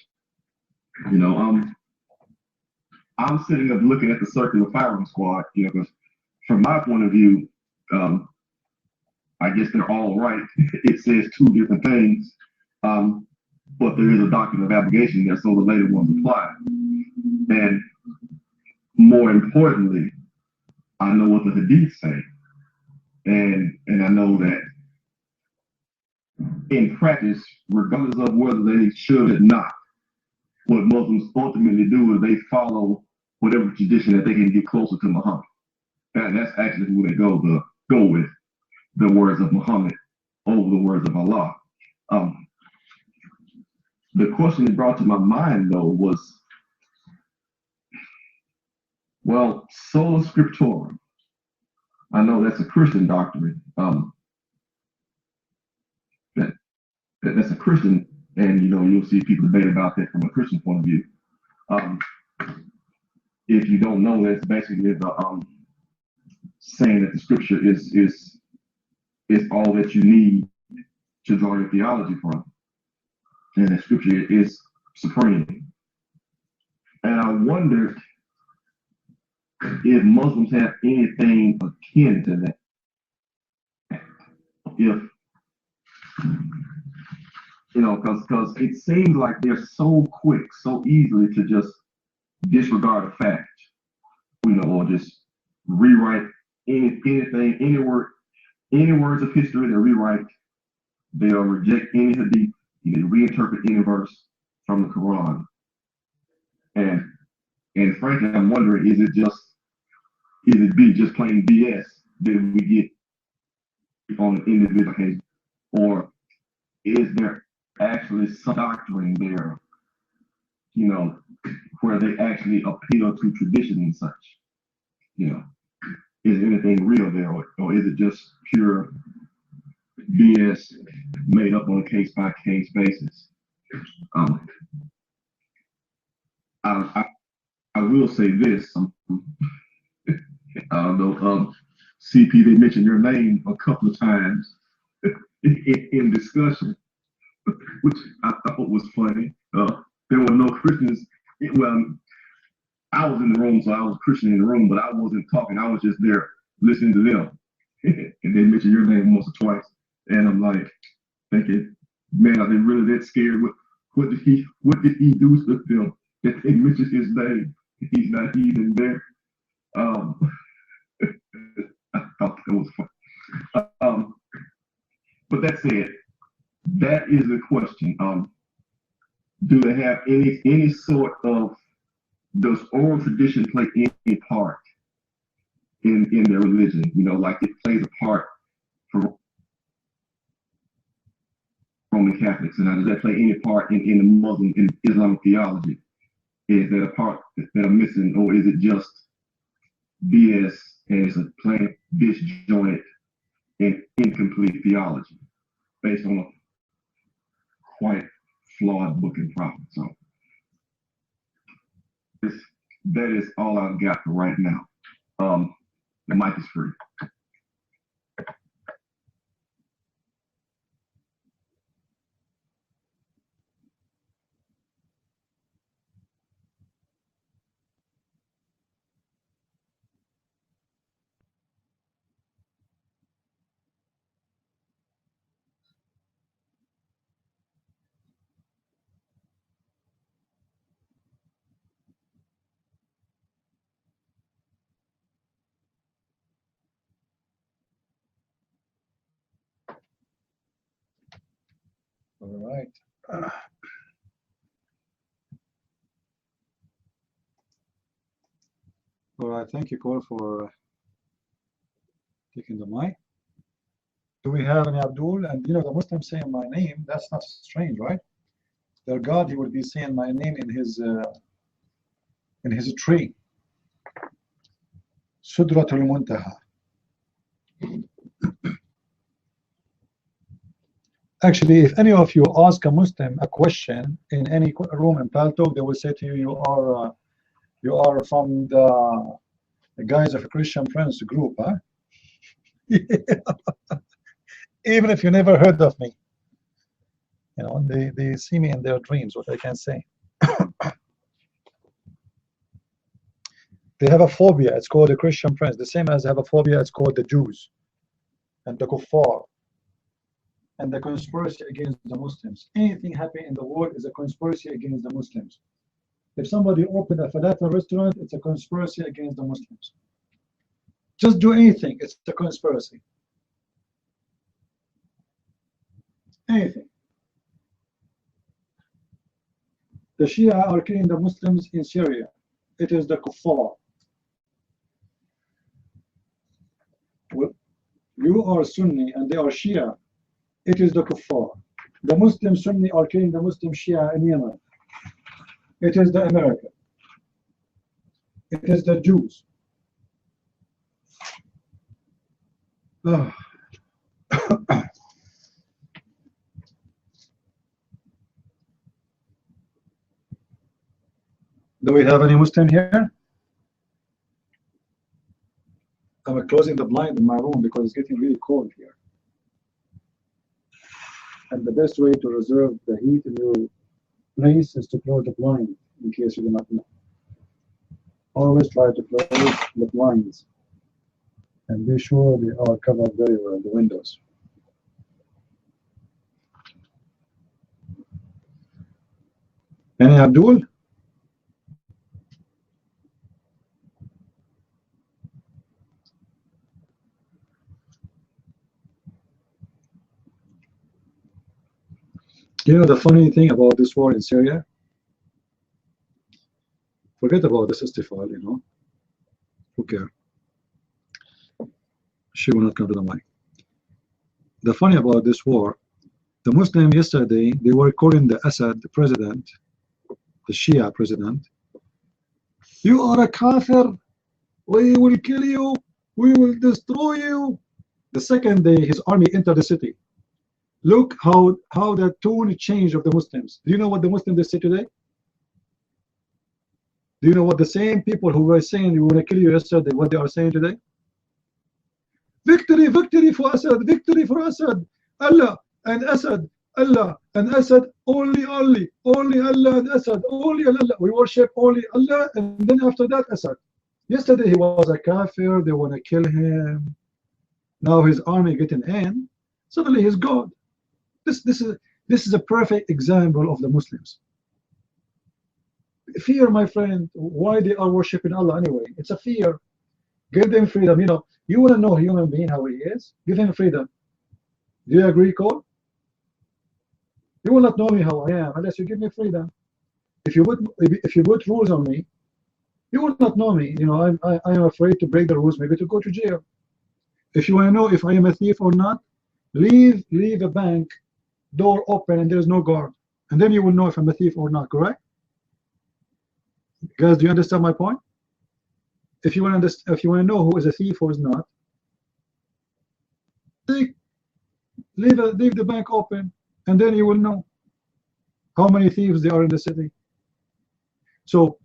You know, I'm sitting up looking at the circular firing squad, you know, because from my point of view, I guess they're all right. It says two different things, but there is a doctrine of abrogation there, so the later ones apply. And more importantly, I know what the Hadith say, and I know that in practice, regardless of whether they should or not, what Muslims ultimately do is they follow whatever tradition that they can get closer to Muhammad. That's actually who they go with, the words of Muhammad over the words of Allah. The question that brought to my mind though was, well, sola scriptura. I know that's a Christian doctrine. That's a Christian, and you'll see people debate about that from a Christian point of view. If you don't know, that's basically the saying that the scripture is all that you need to draw your theology from, and the scripture is supreme. And I wondered if Muslims have anything akin to that. If because it seems like they're so quick, so easily to just disregard a fact, or just rewrite anything, any words of history. They rewrite. They'll reject any hadith. They reinterpret any verse from the Quran. And frankly, I'm wondering, is it just plain BS that we get on an individual occasion, or is there actually some doctrine there, where they actually appeal to tradition and such? Is anything real there, or is it just pure BS made up on a case-by-case basis? I will say this. Though CP, they mentioned your name a couple of times in discussion, which I thought was funny. There were no Christians. I was in the room, so I was a Christian in the room, but I wasn't talking. I was just there listening to them. And they mentioned your name once or twice. And I'm like, thinking, man, are they really that scared? What did he do to them that they mentioned his name? He's not even there. I thought that was fun. But that said, that is the question. Do they have any sort of, does oral tradition play any part in their religion? Like it plays a part for Roman Catholics, and does that play any part in the Muslim, in Islamic theology? Is that a part that are missing, or is it just BS and it's a plain disjointed and incomplete theology based on a quite flawed book and prophet? So that is all I've got for right now. The mic is free. All right. All right. Thank you, Cole, for taking the mic. Do we have any Abdul? And the Muslims saying my name, that's not strange, right? Their God, he would be saying my name in his tree. Sudratul Muntaha. Actually, if any of you ask a Muslim a question in any room in Paltalk, they will say to you, you are from the guys of a Christian Friends group, huh? Even if you never heard of me, they see me in their dreams. What I can say, they have a phobia. It's called the Christian Friends. The same as they have a phobia. It's called the Jews and the Kuffar. And the conspiracy against the Muslims. Anything happening in the world is a conspiracy against the Muslims. If somebody opened a falafel restaurant, it's a conspiracy against the Muslims. Just do anything, it's a conspiracy. Anything. The Shia are killing the Muslims in Syria. It is the kuffar. Well, you are Sunni and they are Shia. It is the kuffar. The Muslim Sunni are killing the Muslim Shia in Yemen. It is the America. It is the Jews. Oh. Do we have any Muslim here? I'm closing the blind in my room because it's getting really cold here. And the best way to reserve the heat in your place is to close the blind, in case you do not know. Always try to close the blinds and be sure they are covered very well, the windows. Any Abdul? You know the funny thing about this war in Syria? Forget about this Istifal, you know. Who cares? She will not come to the mic. The funny about this war, the Muslim yesterday, they were calling the Assad the president, the Shia president. You are a kafir. We will kill you. We will destroy you. The second day his army entered the city. Look how the tone changed of the Muslims. Do you know what the Muslims say today? Do you know what the same people who were saying we want to kill you yesterday, what they are saying today? Victory, victory for Assad, victory for Assad. Allah and Assad, Allah and Assad, only Allah and Assad, only Allah. We worship only Allah, and then after that Assad. Yesterday he was a kafir, they want to kill him. Now his army getting in, suddenly he's God. This is a perfect example of the Muslims. Fear, my friend. Why they are worshiping Allah anyway? It's a fear. Give them freedom. You know, you want to know a human being how he is? Give him freedom. Do you agree, Cole? You will not know me how I am unless you give me freedom. If you put rules on me, you will not know me. You know, I am afraid to break the rules, maybe to go to jail. If you want to know if I am a thief or not, leave a bank door open and there is no guard, and then you will know if I'm a thief or not. Correct? Guys, do you understand my point? If you want to know who is a thief or is not, leave the bank open, and then you will know how many thieves there are in the city. So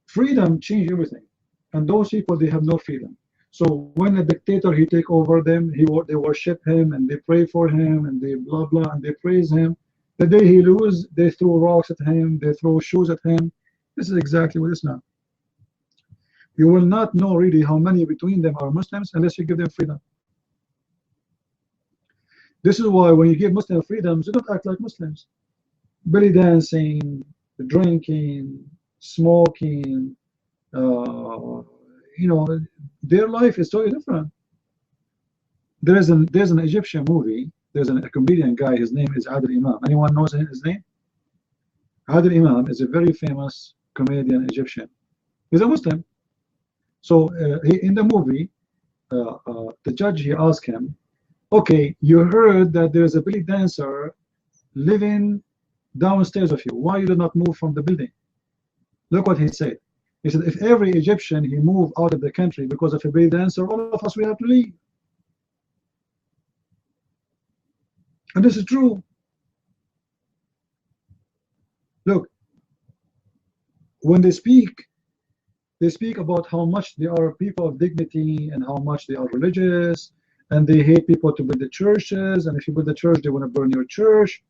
freedom changed everything, and those people, they have no freedom. So when a dictator, he take over them, they worship him and they pray for him and they blah blah and they praise him. The day he lose, they throw rocks at him, they throw shoes at him. This is exactly what it's now. You will not know really how many between them are Muslims unless you give them freedom. This is why when you give Muslim freedoms, you don't act like Muslims. Belly dancing, drinking, smoking, you know, their life is totally different. There's an Egyptian movie. There's a comedian guy. His name is Adil Imam. Anyone knows his name? Adil Imam is a very famous comedian Egyptian. He's a Muslim. So in the movie, the judge, he asked him, okay, you heard that there's a belly dancer living downstairs of you. Why you did not move from the building? Look what he said. He said, if every Egyptian, he moved out of the country because of a belly dancer, all of us, we have to leave. And this is true. Look, when they speak about how much they are people of dignity and how much they are religious, and they hate people to build the churches, and if you build the church, they want to burn your church.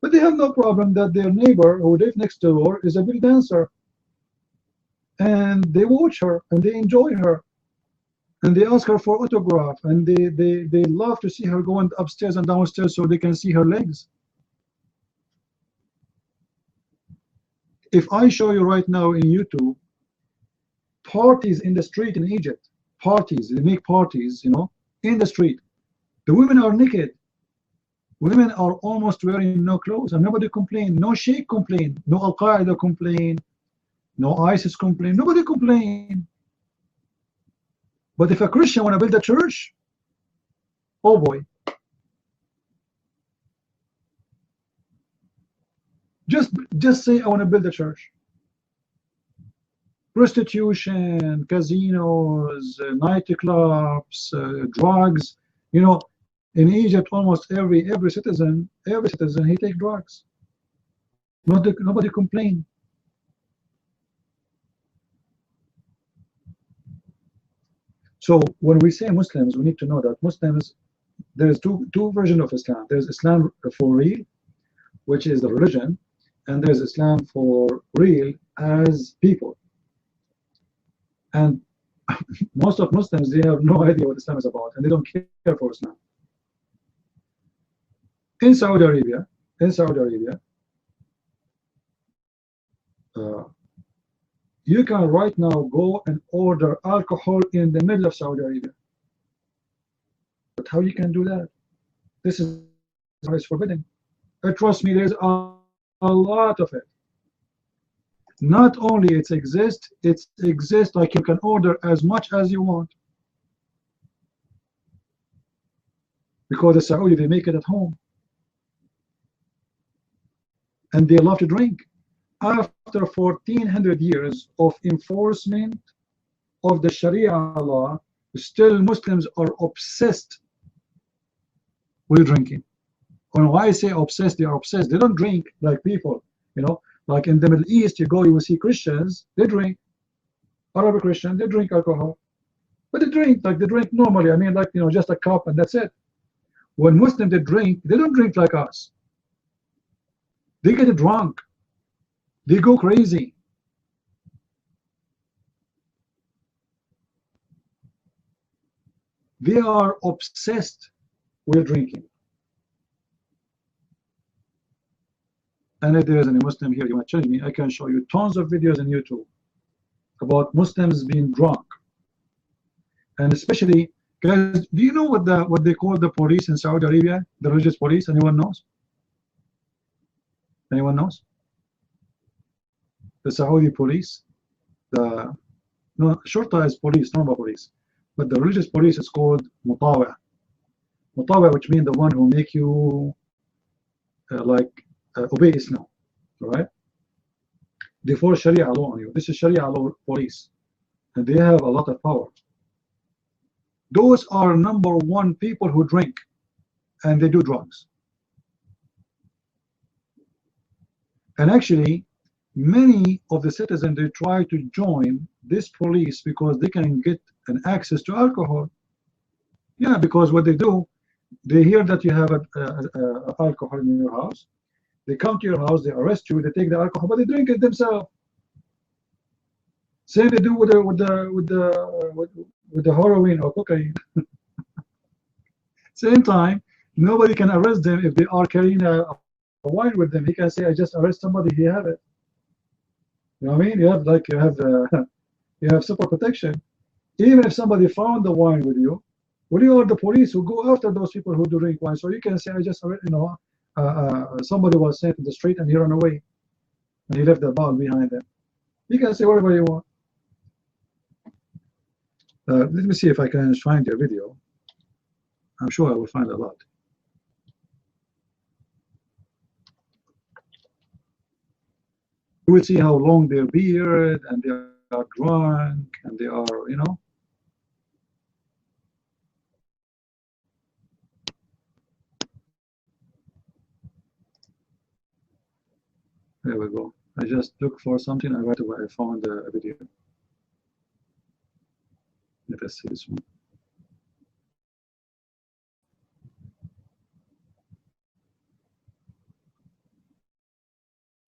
But they have no problem that their neighbor who lives next door is a belly dancer. And they watch her and they enjoy her. And they ask her for autograph, and they love to see her going upstairs and downstairs so they can see her legs. If I show you right now in YouTube parties in the street in Egypt, parties, they make parties, you know, in the street. The women are naked. Women are almost wearing no clothes, and nobody complain. No Sheikh complain. No Al Qaeda complain. No ISIS complain. Nobody complain. But if a Christian want to build a church, oh boy. Just say I want to build a church. Prostitution, casinos, nightclubs, drugs. You know, in Egypt, almost every citizen he take drugs. Nobody complain. So when we say Muslims, we need to know that Muslims, there's two versions of Islam. There's Islam for real, which is the religion, and there's Islam for real as people. And most of Muslims, they have no idea what Islam is about, and they don't care for Islam. In Saudi Arabia, you can right now go and order alcohol in the middle of Saudi Arabia. But how you can do that? This is forbidden. Trust me, there's a lot of it. Not only it exists like you can order as much as you want. Because the Saudi, they make it at home. And they love to drink. After 1400 years of enforcement of the Sharia law, still Muslims are obsessed with drinking. When I say obsessed, they are obsessed. They don't drink like people, you know. Like in the Middle East, you will see Christians, they drink. Arabic Christian, they drink alcohol. But they drink normally. I mean, like, you know, just a cup and that's it. When Muslims, they don't drink like us. They get drunk. They go crazy. They are obsessed with drinking. And if there is any Muslim here, you want to challenge me, I can show you tons of videos on YouTube about Muslims being drunk. And especially, guys, do you know what they call the police in Saudi Arabia? The religious police? Anyone knows? Anyone knows? The Saudi police, no, Shurta is police, normal police, but the religious police is called Mutawa. Mutawa, which means the one who make you obey Islam, all right? They force Sharia law on you. This is Sharia law police, and they have a lot of power. Those are #1 people who drink, and they do drugs. And actually, many of the citizens, they try to join this police because they can get an access to alcohol. Yeah, because what they do, they hear that you have alcohol in your house. They come to your house, they arrest you, they take the alcohol, but they drink it themselves. Same they do with the heroin or cocaine. Same time, nobody can arrest them if they are carrying a wine with them. He can say, "I just arrest somebody. He have it." You know what I mean? You have super protection. Even if somebody found the wine with you, when you are the police who go after those people who do drink wine, so you can say, "I just, you know, somebody was sent to the street and he ran away, and he left the ball behind him." You can say whatever you want. Let me see if I can find a video. I'm sure I will find a lot. You will see how long their beard, and they are drunk, and they are, you know. There we go. I just looked for something, and right away I found a video. Let us see this one.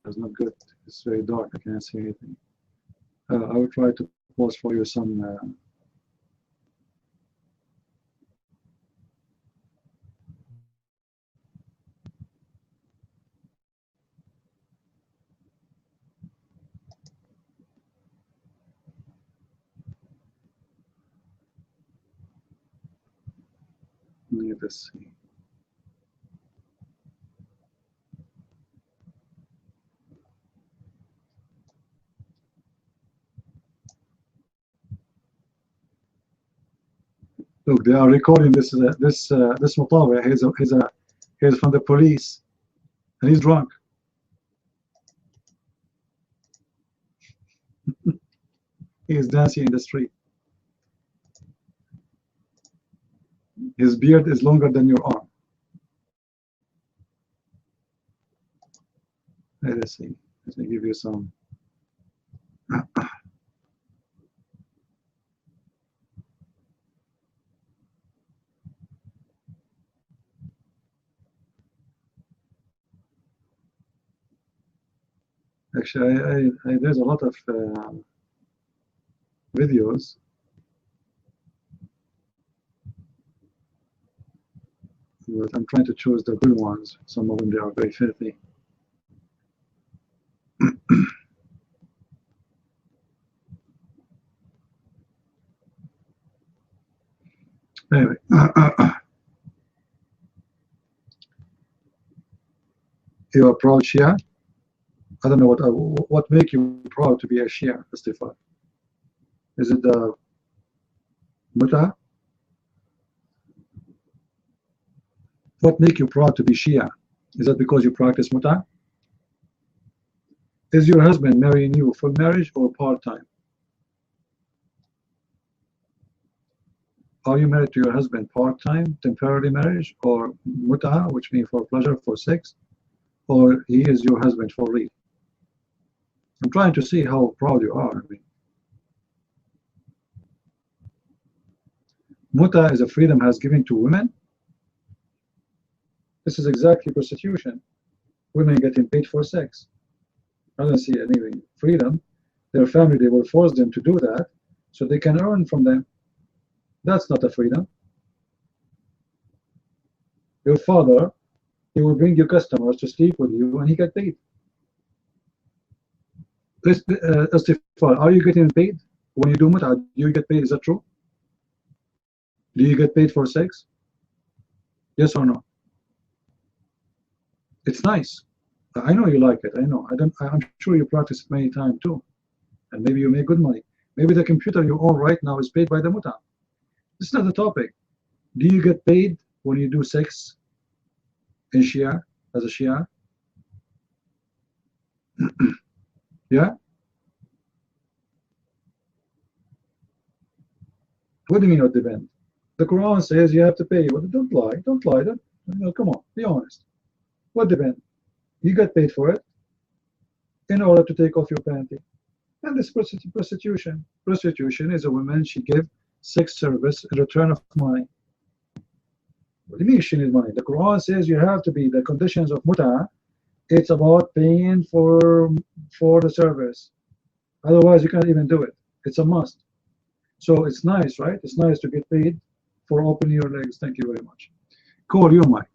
It's not good. It's very dark. I can't see anything. I will try to post for you some. Let us see. Look, they are recording this Mutawi. He's from the police, and he's drunk. He is dancing in the street. His beard is longer than your arm. Let's see. Let me give you some. Actually, there's a lot of videos. But I'm trying to choose the good ones. Some of them, they are very filthy. Anyway, you are proud Shia? I don't know what make you proud to be a Shia, Istighfar. Is it the Muta? What make you proud to be Shia? Is that because you practice Muta? Is your husband marrying you for marriage or part-time? Are you married to your husband part-time, temporary marriage, or Muta, which means for pleasure, for sex, or he is your husband for real? I'm trying to see how proud you are. I mean, Muta is a freedom has given to women. This is exactly prostitution. Women getting paid for sex. I don't see any freedom. Their family, they will force them to do that so they can earn from them. That's not a freedom. Your father, he will bring you customers to sleep with you and he get paid. Istighfar, are you getting paid when you do Muta? Do you get paid? Is that true? Do you get paid for sex? Yes or no? It's nice. I know you like it. I know. I'm sure you practice it many times too, and maybe you make good money. Maybe the computer you own right now is paid by the Muta. This is not the topic. Do you get paid when you do sex in Shia, as a Shia? Yeah? What do you mean it depends? The Quran says you have to pay. Well, don't lie. Don't lie. Come on, be honest. What depends? You get paid for it in order to take off your panty. And this prostitution. Prostitution is a woman, she gives sex service in return of money. What do you mean she needs money? The Quran says you have to be, the conditions of Muta, it's about paying for the service. Otherwise you can't even do it. It's a must. So it's nice, right? It's nice to get paid for opening your legs. Thank you very much. Call your mic.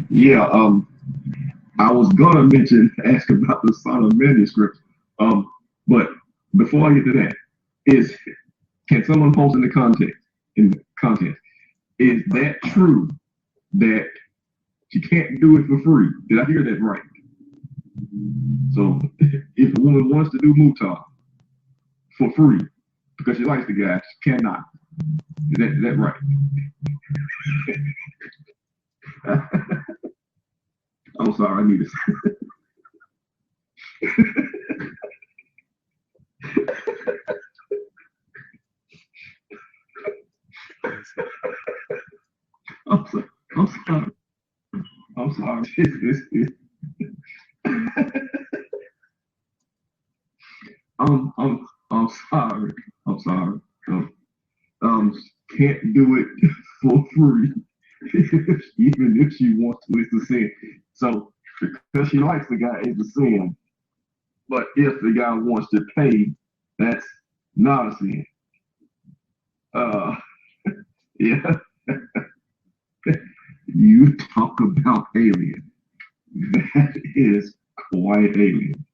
Yeah, I was gonna ask about the Solomon manuscript, but before I get to that, can someone post in the content, is that true that you can't do it for free? Did I hear that right? So if a woman wants to do Muta for free because she likes the guy, she cannot. Is that right? I'm sorry, I need this. I'm sorry. I'm sorry. I'm sorry. I'm sorry. Can't do it for free. Even if she wants to, it's a sin. So because she likes the guy, it's a sin. But if the guy wants to pay, that's not a sin. Yeah. You talk about alien. That is quite alien.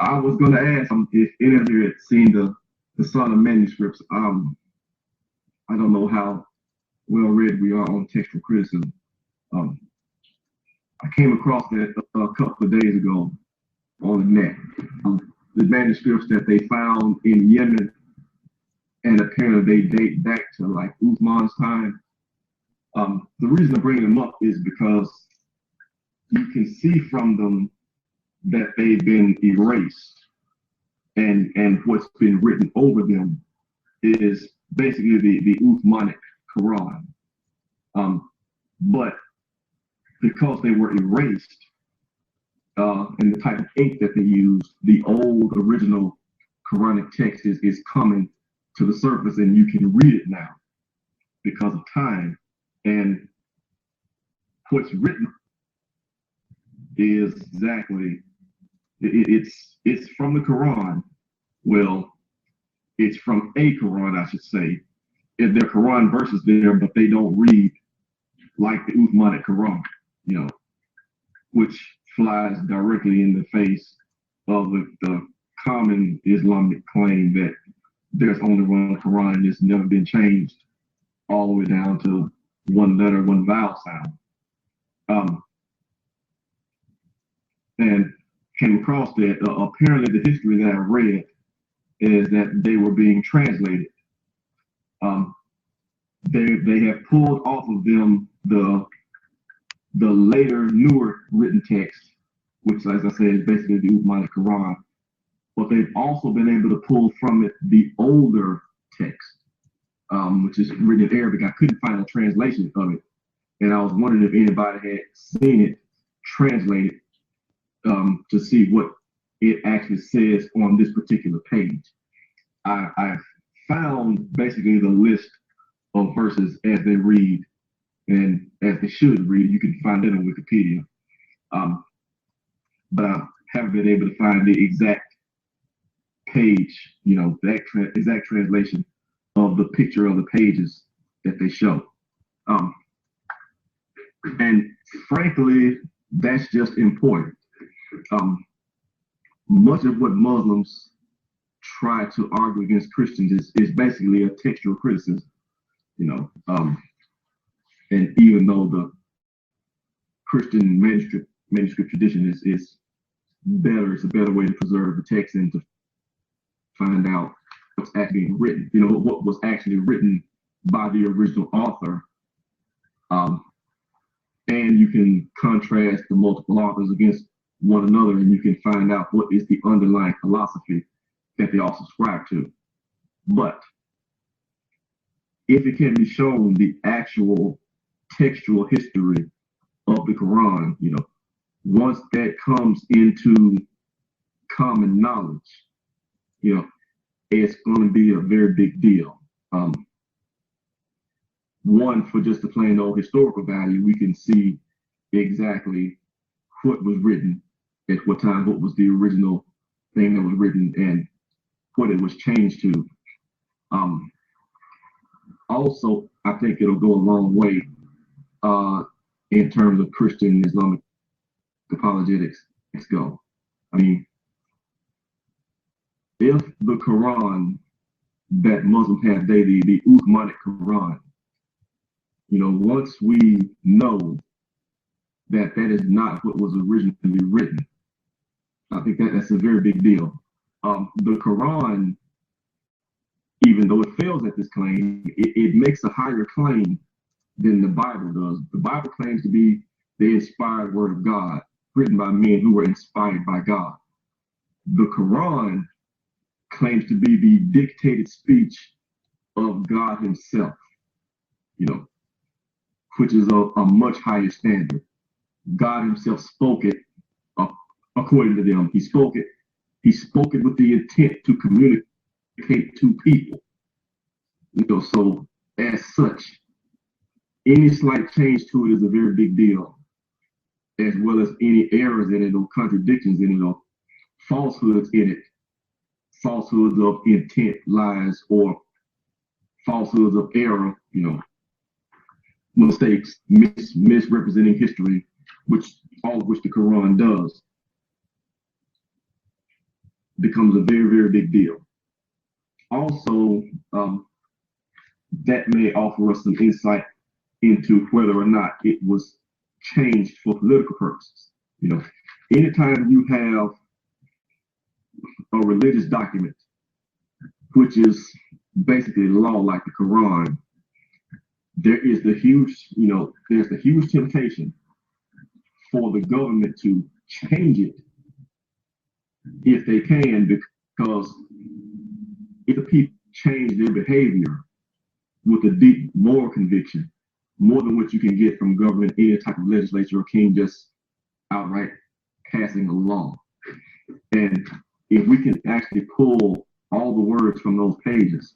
I was going to ask if any of you had seen the Son of Manuscripts. I don't know how well read we are on textual criticism. I came across that a couple of days ago on the net. The manuscripts that they found in Yemen, and apparently they date back to like Uthman's time. The reason I bring them up is because you can see from them that they've been erased, and what's been written over them is basically the Uthmanic Quran. But because they were erased, and the type of ink that they use, the old original Quranic text is coming to the surface, and you can read it now because of time. And what's written is exactly, it's from the Quran. Well, it's from a Quran, I should say. If there are Quran verses there, but they don't read like the Uthmanic Quran, you know, which flies directly in the face of the common Islamic claim that there's only one Quran and it's never been changed all the way down to one letter, one vowel sound. And came across that apparently the history that I read is that they were being translated. They have pulled off of them the later, newer written text, which, as I said, is basically the Uthmanic Quran. But they've also been able to pull from it the older text, which is written in Arabic. I couldn't find a translation of it, and I was wondering if anybody had seen it translated to see what it actually says on this particular page. I found basically the list of verses as they read and as they should read. You can find it on Wikipedia, but I haven't been able to find the exact page, you know, the exact translation of the picture of the pages that they show. And frankly, that's just important. Much of what Muslims try to argue against Christians is basically a textual criticism, you know. And even though the Christian manuscript tradition is better, it's a better way to preserve the text and to find out what's actually being written, you know, what was actually written by the original author. And you can contrast the multiple authors against one another, and you can find out what is the underlying philosophy that they all subscribe to. But if it can be shown the actual textual history of the Quran, you know, once that comes into common knowledge, you know, it's going to be a very big deal. One, for just the plain old historical value, we can see exactly what was written at what time, what was the original thing that was written, and what it was changed to. Also, I think it'll go a long way in terms of Christian Islamic apologetics go. I mean, if the Quran that Muslims have daily, the Uthmanic Quran, you know, once we know that that is not what was originally written, I think that's a very big deal. The Quran, even though it fails at this claim, it makes a higher claim than the Bible does. The Bible claims to be the inspired word of God, written by men who were inspired by God. The Quran claims to be the dictated speech of God himself, you know, which is a much higher standard. God himself spoke it according to them. He spoke it with the intent to communicate to people. You know, so as such, any slight change to it is a very big deal, as well as any errors in it or contradictions in it or falsehoods in it, falsehoods of intent, lies, or falsehoods of error, you know, mistakes, misrepresenting history, all of which the Quran does, becomes a very, very big deal. Also, that may offer us some insight into whether or not it was changed for political purposes. You know, anytime you have a religious document, which is basically law like the Quran, there is the huge, there's the huge temptation for the government to change it if they can, because if the people change their behavior with a deep moral conviction, more than what you can get from government, any type of legislature or king just outright passing a law. And if we can actually pull all the words from those pages,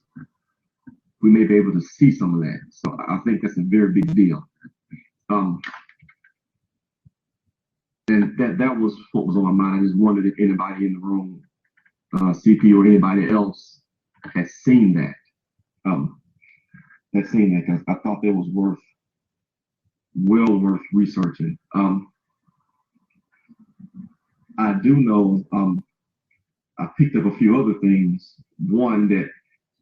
we may be able to see some of that. So I think that's a very big deal. And that was what was on my mind. I just wondered if anybody in the room, CP or anybody else, has seen that. Because I thought that was well worth researching. I do know I picked up a few other things. One, that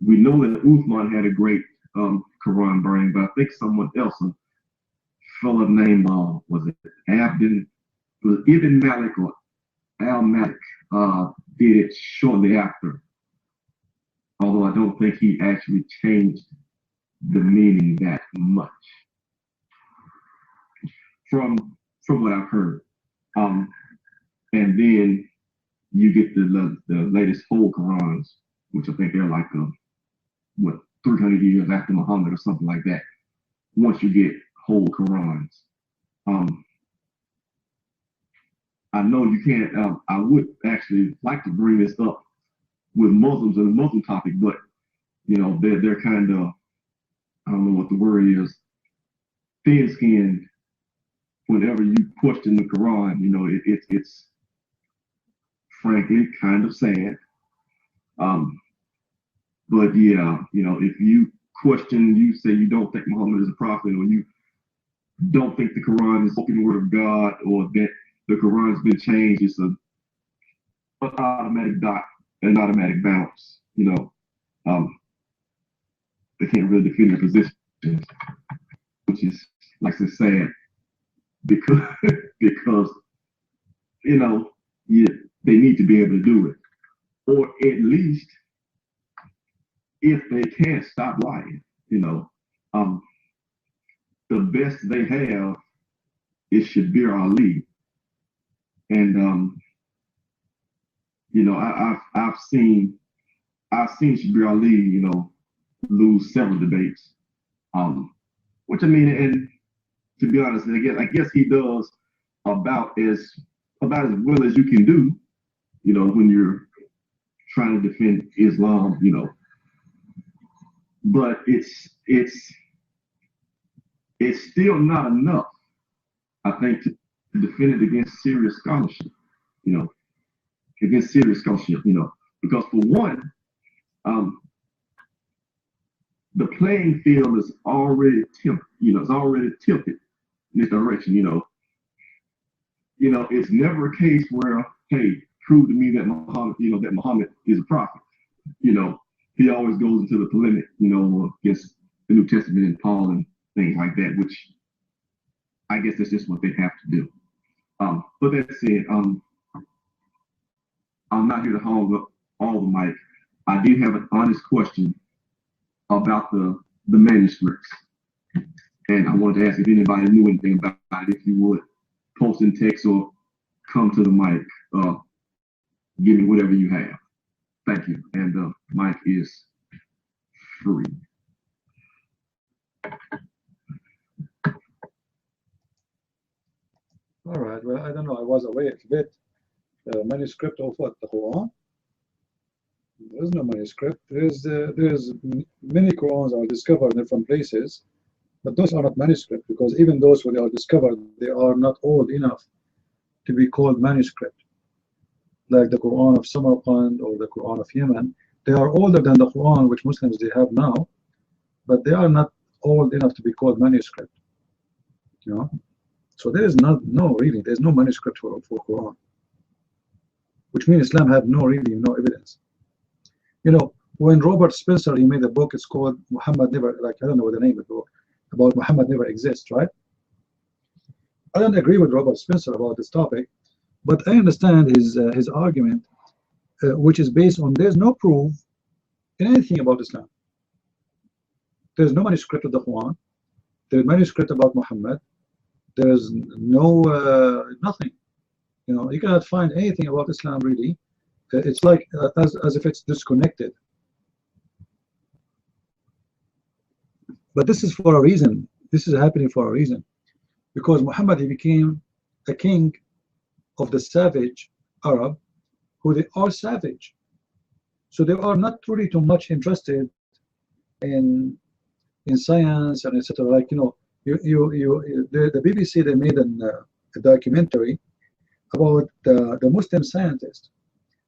we know that Uthman had a great Quran burning, but I think someone else, a fellow named was it Ibn Malik or Al Malik, did it shortly after. Although I don't think he actually changed the meaning that much, from what I've heard. And then you get the latest whole Qurans, which I think they're like 300 years after Muhammad or something like that. Once you get whole Qurans, I know you can't. I would actually like to bring this up with Muslims and the Muslim topic, but they're kind of, I don't know what the word is, thin-skinned. Whenever you question the Quran, it's frankly kind of sad. But yeah, if you question, you say you don't think Muhammad is a prophet, or you don't think the Quran is the spoken word of God, or that the Quran's been changed, it's an automatic bounce. They can't really defend their position, which is, like I said, sad, because they need to be able to do it, or at least if they can't stop lying, the best they have is Shabir Ali, and I've seen Shabir Ali, lose several debates, which I mean, and to be honest, I guess he does about as well as you can do, when you're trying to defend Islam, but it's still not enough, I think, to defend it against serious scholarship, because for one, the playing field is already tilted, it's already tilted in this direction, it's never a case where, hey, prove to me that Muhammad is a prophet. He always goes into the polemic, against the New Testament and Paul and things like that, which I guess that's just what they have to do. But that said, I'm not here to hog up all the mic. I do have an honest question about the manuscripts, and I wanted to ask if anybody knew anything about it. If you would post in text or come to the mic, give me whatever you have. Thank you. And the mic is free. All right. Well, I don't know. I was away a bit. Manuscript of what? The Quran? There is no manuscript. There's many Qurans are discovered in different places, but those are not manuscript, because even those where they are discovered, they are not old enough to be called manuscript. Like the Quran of Samarkand or the Quran of Yemen, they are older than the Quran which Muslims they have now, but they are not old enough to be called manuscript. So there is there's no manuscript for Quran, which means Islam had no evidence. When Robert Spencer, he made a book, it's called Muhammad Never, I don't know what the name of the book, about Muhammad never exists, right? I don't agree with Robert Spencer about this topic, but I understand his argument, which is based on there's no proof in anything about Islam. There's no manuscript of the Quran. There's manuscript about Muhammad. There's no nothing. You know, you cannot find anything about Islam really. It's like as if it's disconnected. But this is for a reason. This is happening for a reason, because Muhammad, he became a king of the savage Arab, who they are savage. So they are not really too much interested in science and etc. Like, you know, the BBC, they made a documentary about the Muslim scientists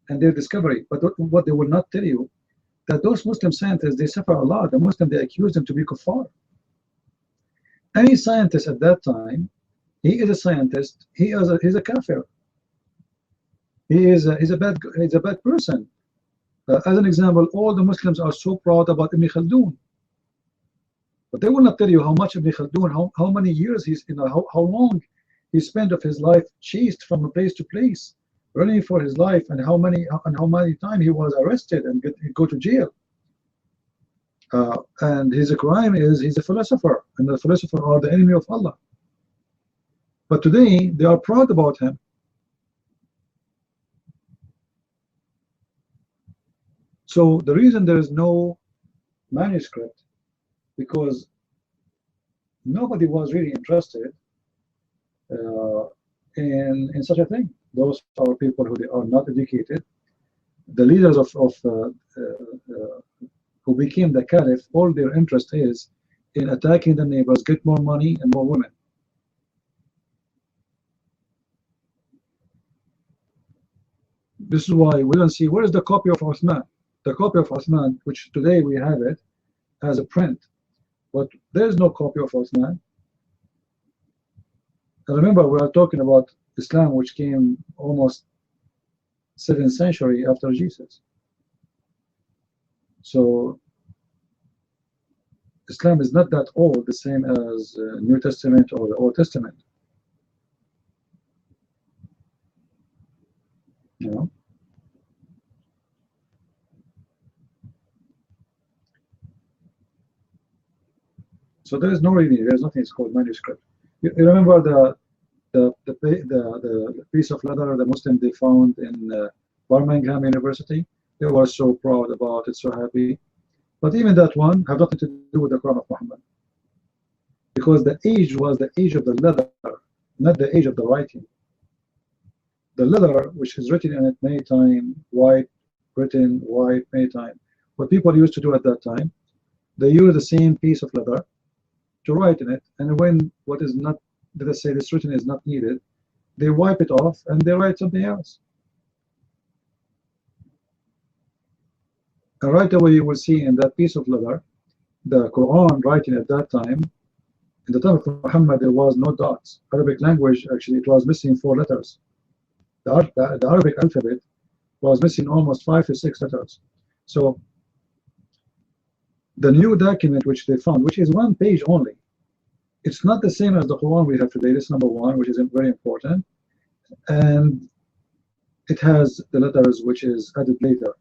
and their discovery. But what they will not tell you, that those Muslim scientists, they suffer a lot. The Muslim, they accuse them to be kuffar. Any scientist at that time, he is a scientist. He's a kafir. He's a bad person. As an example, all the Muslims are so proud about Ibn Khaldun, but they will not tell you how much Ibn Khaldun, how many years he's, you know, how long he spent of his life chased from place to place, running for his life, and how many times he was arrested and go to jail. And his crime is he's a philosopher, and the philosophers are the enemy of Allah. But today they are proud about him. So the reason there is no manuscript, because nobody was really interested in such a thing. Those are people who they are not educated. The leaders who became the caliph, all their interest is in attacking the neighbors, get more money and more women. This is why we don't see, where is the copy of Uthman? The copy of Uthman, which today we have it as a print, but there is no copy of Uthman. And remember, we are talking about Islam, which came almost 7th century after Jesus. So Islam is not that old, the same as New Testament or the Old Testament. You know? So there is no reading. There is nothing called manuscript. You remember the piece of leather the Muslims they found in Birmingham University? They were so proud about it, so happy. But even that one have nothing to do with the Quran of Muhammad, because the age was the age of the leather, not the age of the writing. The leather, which is written in it many times, white, written white many times. What people used to do at that time, they use the same piece of leather to write in it, and when what is not, let us say this written is not needed, they wipe it off and they write something else. And right away you will see in that piece of leather the Quran writing at that time. In the time of Muhammad there was no dots. Arabic language, actually, it was missing 4 letters. The Arabic alphabet was missing almost 5 to 6 letters. So the new document which they found, which is 1 page only, it's not the same as the Quran we have today. This is number 1, which is very important, and it has the letters which is added later.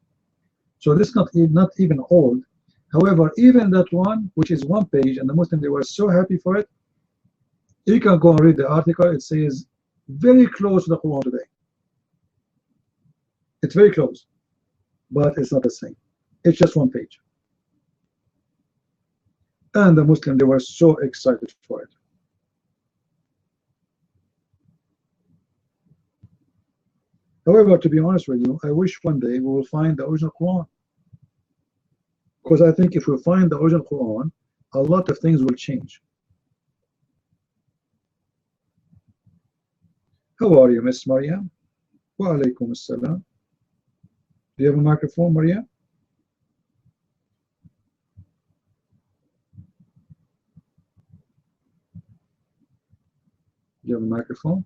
So this is not even old. However, even that one, which is 1 page, and the Muslims, they were so happy for it. You can go and read the article. It says very close to the Quran today. It's very close, but it's not the same. It's just 1 page. And the Muslims, they were so excited for it. However, to be honest with you, I wish one day we will find the original Quran. Because I think if we find the original Quran, a lot of things will change. How are you, Miss Maria? Wa alaikum assalam. Do you have a microphone, Maria? Do you have a microphone?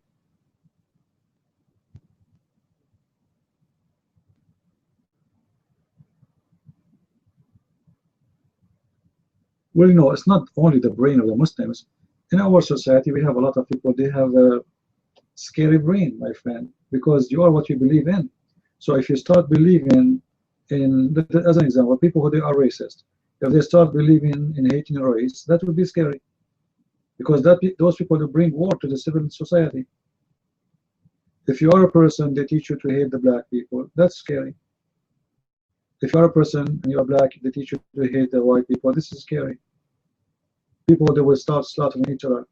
Well, no, it's not only the brain of the Muslims. In our society, we have a lot of people, they have a scary brain, my friend, because you are what you believe in. So if you start believing in, as an example, people who they are racist, if they start believing in hating race, that would be scary, because those people will bring war to the civil society. If you are a person, they teach you to hate the black people, that's scary. If you are a person and you are black, they teach you to hate the white people, this is scary. People, they will start slaughtering each other.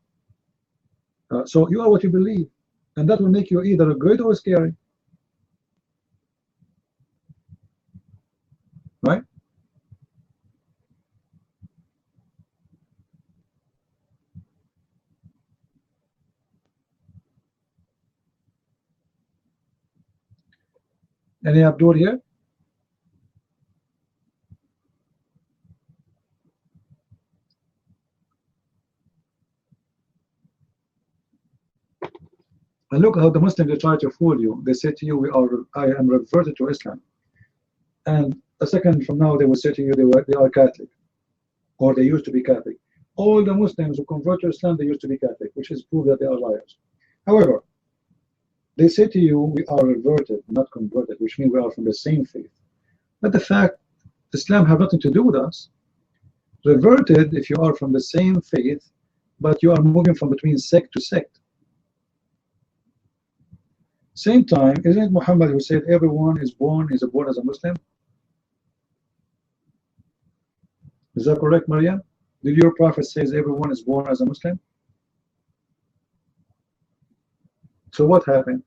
So you are what you believe, and that will make you either good or scary. Right? Any Abdul here? And look how the Muslims, they try to fool you. They say to you, I am reverted to Islam. And a second from now, they will say to you, they are Catholic, or they used to be Catholic. All the Muslims who convert to Islam, they used to be Catholic, which is proof that they are liars. However, they say to you, we are reverted, not converted, which means we are from the same faith. But the fact, Islam have nothing to do with us. Reverted, if you are from the same faith, but you are moving from between sect to sect. Same time, isn't it Muhammad who said everyone is born as a Muslim? Is that correct, Maryam? Did your prophet says everyone is born as a Muslim? So what happened?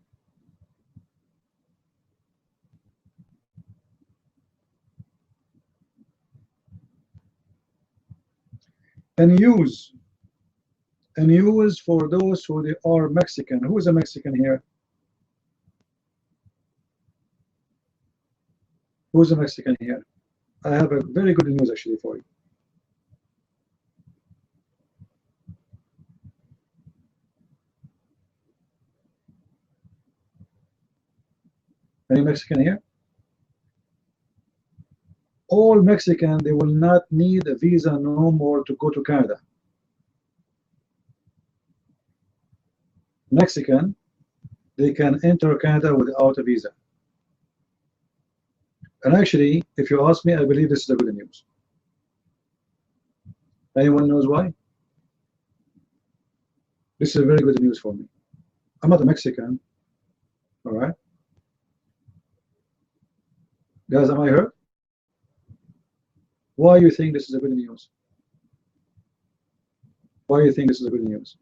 And use for those who they are Mexican. Who is a Mexican here? Who's a Mexican here? I have a very good news actually for you. Any Mexican here? All Mexican, they will not need a visa no more to go to Canada. Mexican, they can enter Canada without a visa. And actually, if you ask me, I believe this is a good news. Anyone knows why? This is very good news for me. I'm not a Mexican, all right? Guys, am I heard? Why do you think this is a good news? Why do you think this is a good news?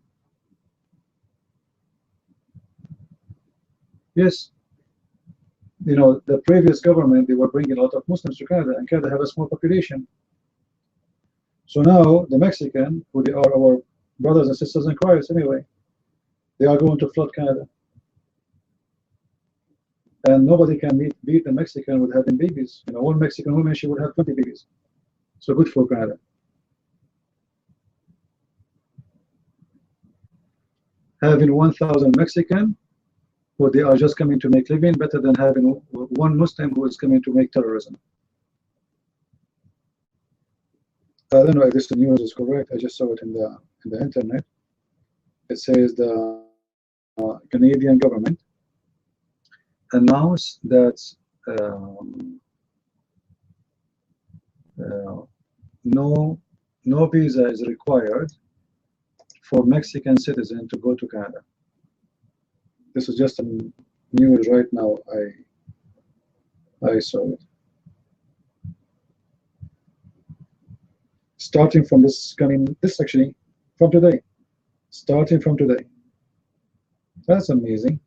Yes. You know, the previous government, they were bringing a lot of Muslims to Canada, and Canada have a small population. So now the Mexican, who they are our brothers and sisters in Christ anyway, they are going to flood Canada. And nobody can beat the Mexican with having babies. You know, one Mexican woman, she would have 20 babies. So good for Canada. Having 1,000 Mexican, who they are just coming to make living, better than having one Muslim who is coming to make terrorism. I don't know if this news is correct. I just saw it in the internet. It says the Canadian government announced that no visa is required for Mexican citizens to go to Canada. This is just a news right now. I saw it. Starting from this actually from today. Starting from today. That's amazing.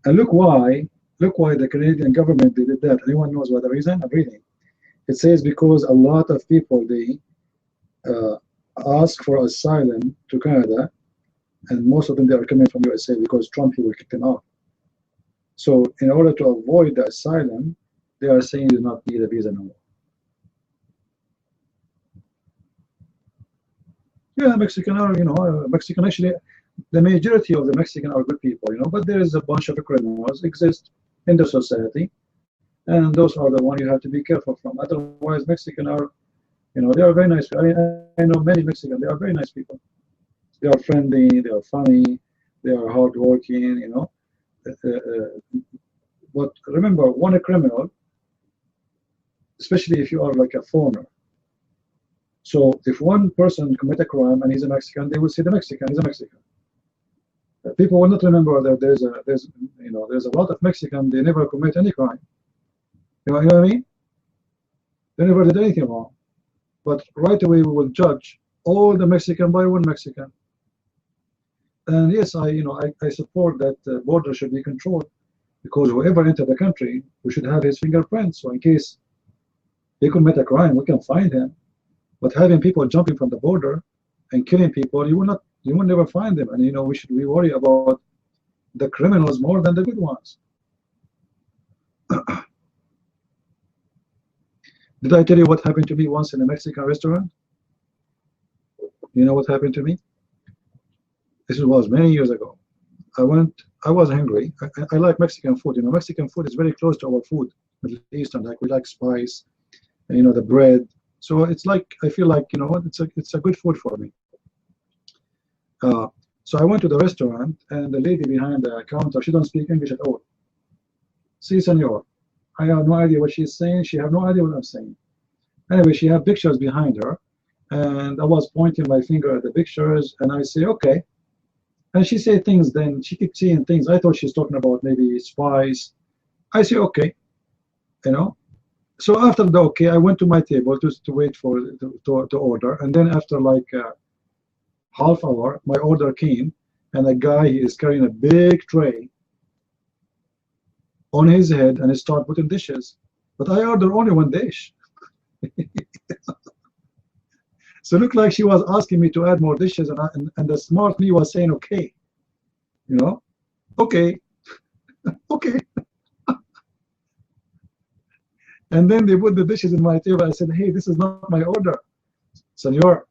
And look why the Canadian government did that. Anyone knows what the reason? I'm reading. It says because a lot of people, they ask for asylum to Canada, and most of them, they are coming from USA because Trump, he will kick them out. So in order to avoid the asylum, they are saying you do not need a visa no more. Yeah, Mexican are, Mexican actually, the majority of the Mexican are good people, but there is a bunch of criminals exist in the society, and those are the one you have to be careful from. Otherwise, Mexican are, they are very nice. I know many Mexicans, they are very nice people. They are friendly, they are funny, they are hardworking, but remember, one criminal, especially if you are like a foreigner. So if one person commit a crime and he's a Mexican, they will say the Mexican is a Mexican. People will not remember that there's a lot of Mexican, they never commit any crime. You know what I mean? They never did anything wrong. But right away we will judge all the Mexican by one Mexican. And yes, I support that the border should be controlled, because whoever entered the country, we should have his fingerprints. So in case he commit a crime, we can find him. But having people jumping from the border and killing people, you will never find them. And we worry about the criminals more than the good ones. Did I tell you what happened to me once in a Mexican restaurant? You know what happened to me? This was many years ago. I was hungry. I like Mexican food. Mexican food is very close to our food, Middle Eastern. Like we like spice, and the bread. So it's like, I feel like, it's a good food for me. So I went to the restaurant, and the lady behind the counter, she don't speak English at all. Si, senor. I have no idea what she's saying. She have no idea what I'm saying. Anyway, she had pictures behind her, and I was pointing my finger at the pictures, and I say, okay. And she said things then. She kept saying things. I thought she's talking about maybe spice. I say, okay. So after the okay, I went to my table to wait for to order, and then after like half hour, my order came, and a guy, he is carrying a big tray on his head, and he started putting dishes. But I ordered only one dish. So it looked like she was asking me to add more dishes, and the smart me was saying okay, okay, okay. And then they put the dishes in my table. I said, hey, this is not my order. Senor,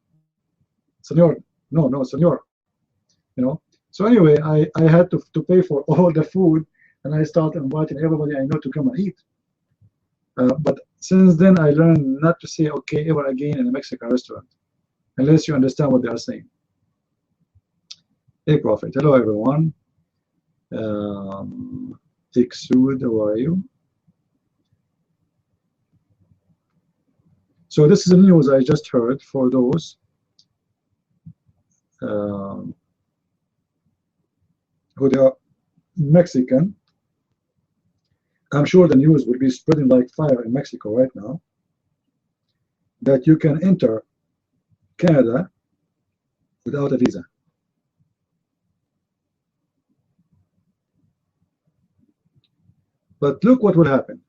no, senor. So anyway, I had to pay for all the food, and I started inviting everybody I know to come and eat. But since then, I learned not to say okay ever again in a Mexican restaurant, unless you understand what they are saying. Hey, Prophet. Hello, everyone. Tiksud, how are you? So this is the news I just heard for those who they are Mexican. I'm sure the news will be spreading like fire in Mexico right now, that you can enter Canada without a visa. But look what will happen.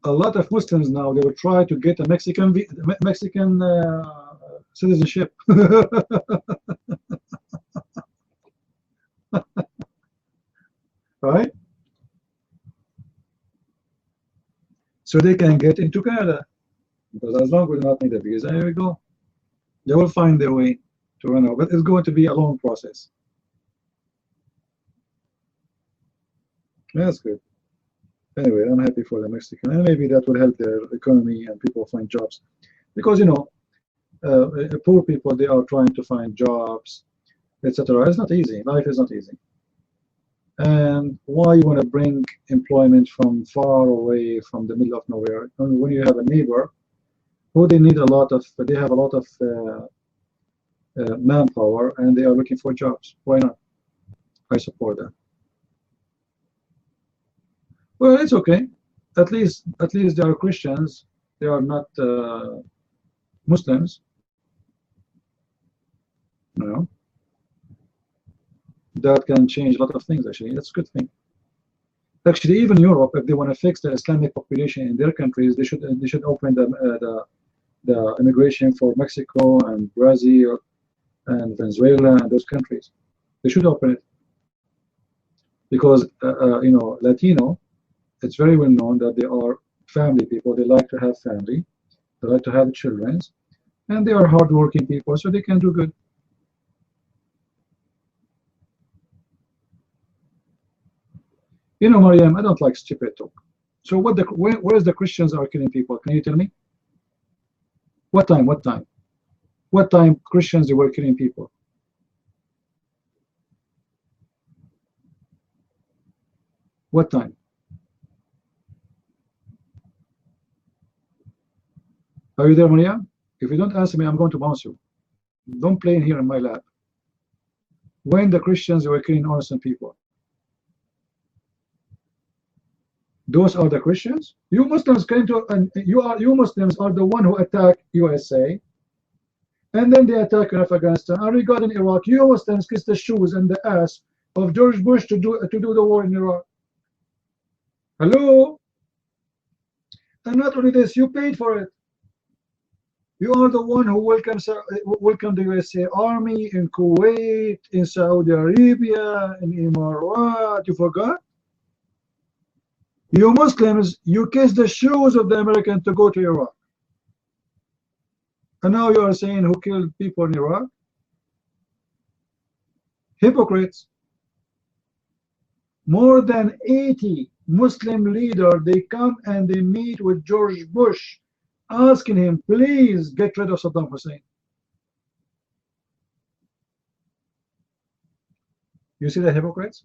A lot of Muslims now, they will try to get a Mexican citizenship. Right? So they can get into Canada. Because as long as we do not need a visa, here we go. They will find their way to run out. But it's going to be a long process. That's good. Anyway, I'm happy for the Mexican, and maybe that will help their economy and people find jobs. Because, poor people, they are trying to find jobs, etc. It's not easy. Life is not easy. And why you want to bring employment from far away from the middle of nowhere? And when you have a neighbor who they have a lot of manpower, and they are looking for jobs. Why not? I support that. Well, it's okay. At least they are Christians. They are not Muslims. That can change a lot of things. Actually, that's a good thing. Actually, even Europe, if they want to fix the Islamic population in their countries, they should open the immigration for Mexico and Brazil and Venezuela and those countries. They should open it because Latino. It's very well known that they are family people. They like to have family. They like to have children. and they are hardworking people, so they can do good. You know, Mariam, I don't like stupid talk. So where is the Christians are killing people? Can you tell me? What time? What time? What time Christians were killing people? What time? Are you there, Mariam? If you don't answer me, I'm going to bounce you. Don't play in here in my lab. When the Christians were killing innocent people, those are the Christians. You Muslims came to, and you Muslims are the one who attack USA, and then they attack Afghanistan. And regarding Iraq, you Muslims kiss the shoes and the ass of George Bush to do the war in Iraq. Hello. And not only this, you paid for it. You are the one who welcomed the USA Army in Kuwait, in Saudi Arabia, in Emirates. You forgot? You Muslims, you kiss the shoes of the Americans to go to Iraq. And now you are saying who killed people in Iraq? Hypocrites. More than 80 Muslim leaders, they come and they meet with George Bush, asking him, please get rid of Saddam Hussein. You see the hypocrites?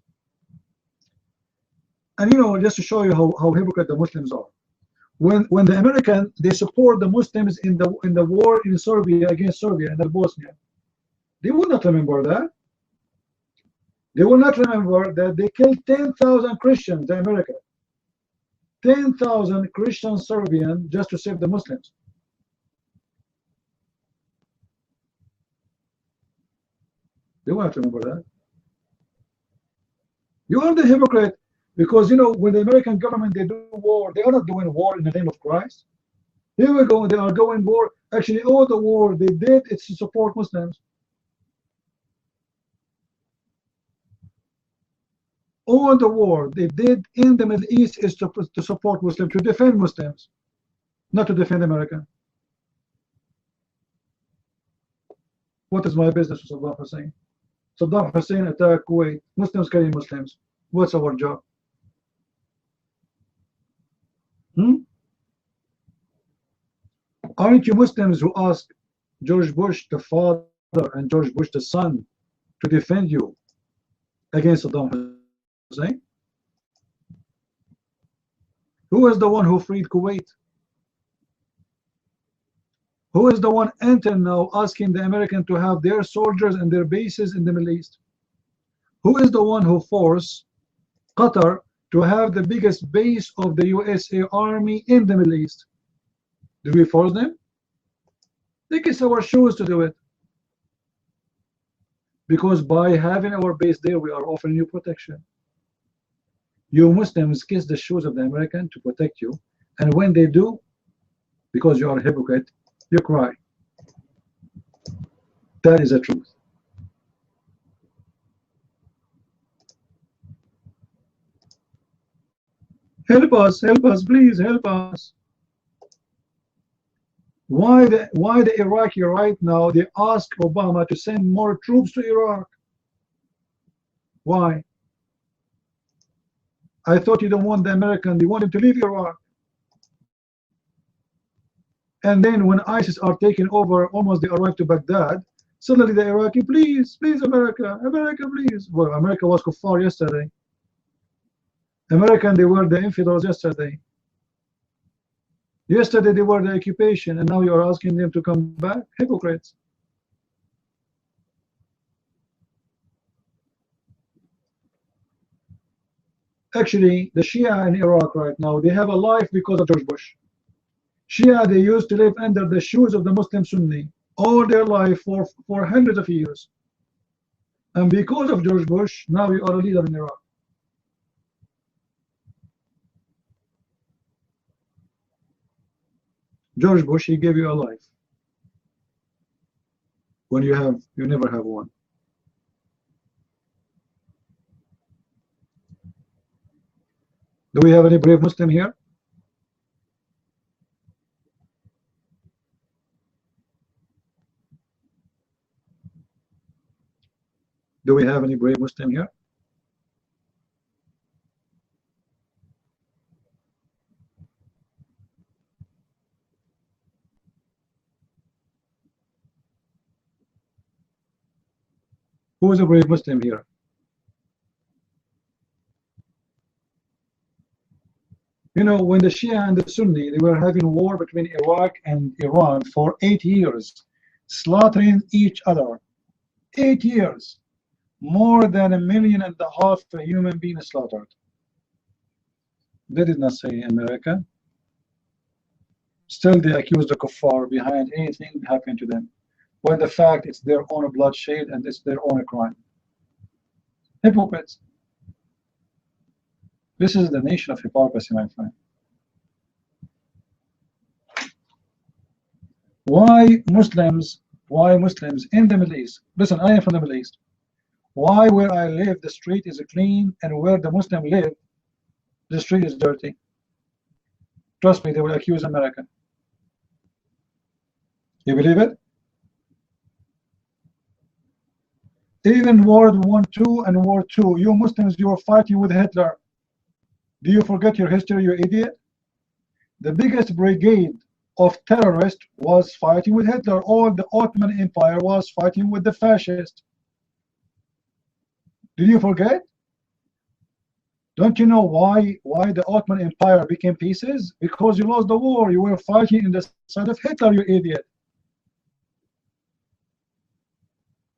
And you know, just to show you how hypocrite the Muslims are. When the Americans, they support the Muslims in the war in Serbia against Serbia and Bosnia, they will not remember that. They will not remember that they killed 10,000 Christians in America. 10,000 Christian Serbians just to save the Muslims. They will not remember that. You are the hypocrite, because you know when the American government they do war, they are not doing war in the name of Christ. Here we go, they are going war. Actually, all the war they did is to support Muslims. All the war they did in the Middle East is to support Muslims, to defend Muslims, not to defend America. What is my business with Saddam Hussein? Saddam Hussein attacked Kuwait. Muslims killing Muslims. What's our job? Aren't you Muslims who ask George Bush the father and George Bush the son to defend you against Saddam Hussein? Who is the one who freed Kuwait? Who is the one until now asking the Americans to have their soldiers and their bases in the Middle East? Who is the one who forced Qatar to have the biggest base of the USA Army in the Middle East? Did we force them? They kiss our shoes to do it. Because by having our base there, we are offering you protection. You Muslims kiss the shoes of the American to protect you, and when they do, because you are a hypocrite, you cry. That is the truth. Help us, please help us. Why the Iraqi right now, they ask Obama to send more troops to Iraq? Why? I thought you don't want the American, you want him to leave Iraq. And then when ISIS are taking over, almost they arrive to Baghdad, suddenly the Iraqi, please, America, please. Well, America was kuffar yesterday. American, they were the infidels yesterday. Yesterday they were the occupation, and now you are asking them to come back? Hypocrites. Actually, the Shia in Iraq right now, they have a life because of George Bush. Shia, they used to live under the shoes of the Muslim Sunni all their life for hundreds of years. And because of George Bush, now you are a leader in Iraq. George Bush, he gave you a life when you never have one. Do we have any brave Muslim here? Do we have any brave Muslim here? Who is a brave Muslim here? You know, when the Shia and the Sunni, they were having war between Iraq and Iran for 8 years, slaughtering each other. 8 years. More than 1.5 million human beings slaughtered. They did not say America. Still, they accuse the kuffar behind anything that happened to them, when the fact it's their own bloodshed and it's their own crime. Hypocrites. This is the nation of hypocrisy, my friend. Why Muslims in the Middle East? Listen, I am from the Middle East. Why where I live the street is clean, and where the Muslim live the street is dirty? Trust me, they will accuse America. You believe it? Even World War II and War II, you Muslims, you were fighting with Hitler. Do you forget your history, you idiot? The biggest brigade of terrorists was fighting with Hitler. All the Ottoman Empire was fighting with the fascists. Did you forget? Don't you know why the Ottoman Empire became pieces? Because you lost the war. You were fighting in the side of Hitler, you idiot.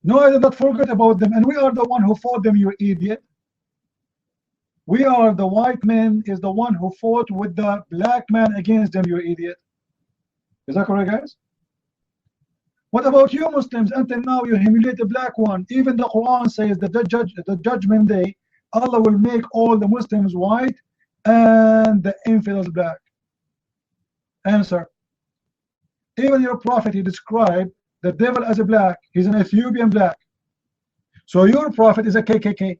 No, I did not forget about them, and we are the one who fought them, you idiot. We are the white man is the one who fought with the black man against them, you idiot. Is that correct, guys? What about you Muslims? Until now you humiliate the black one. Even the Quran says that the judgment day, Allah will make all the Muslims white and the infidels black. Answer. Even your prophet, he described the devil as a black. He's an Ethiopian black. So your prophet is a KKK.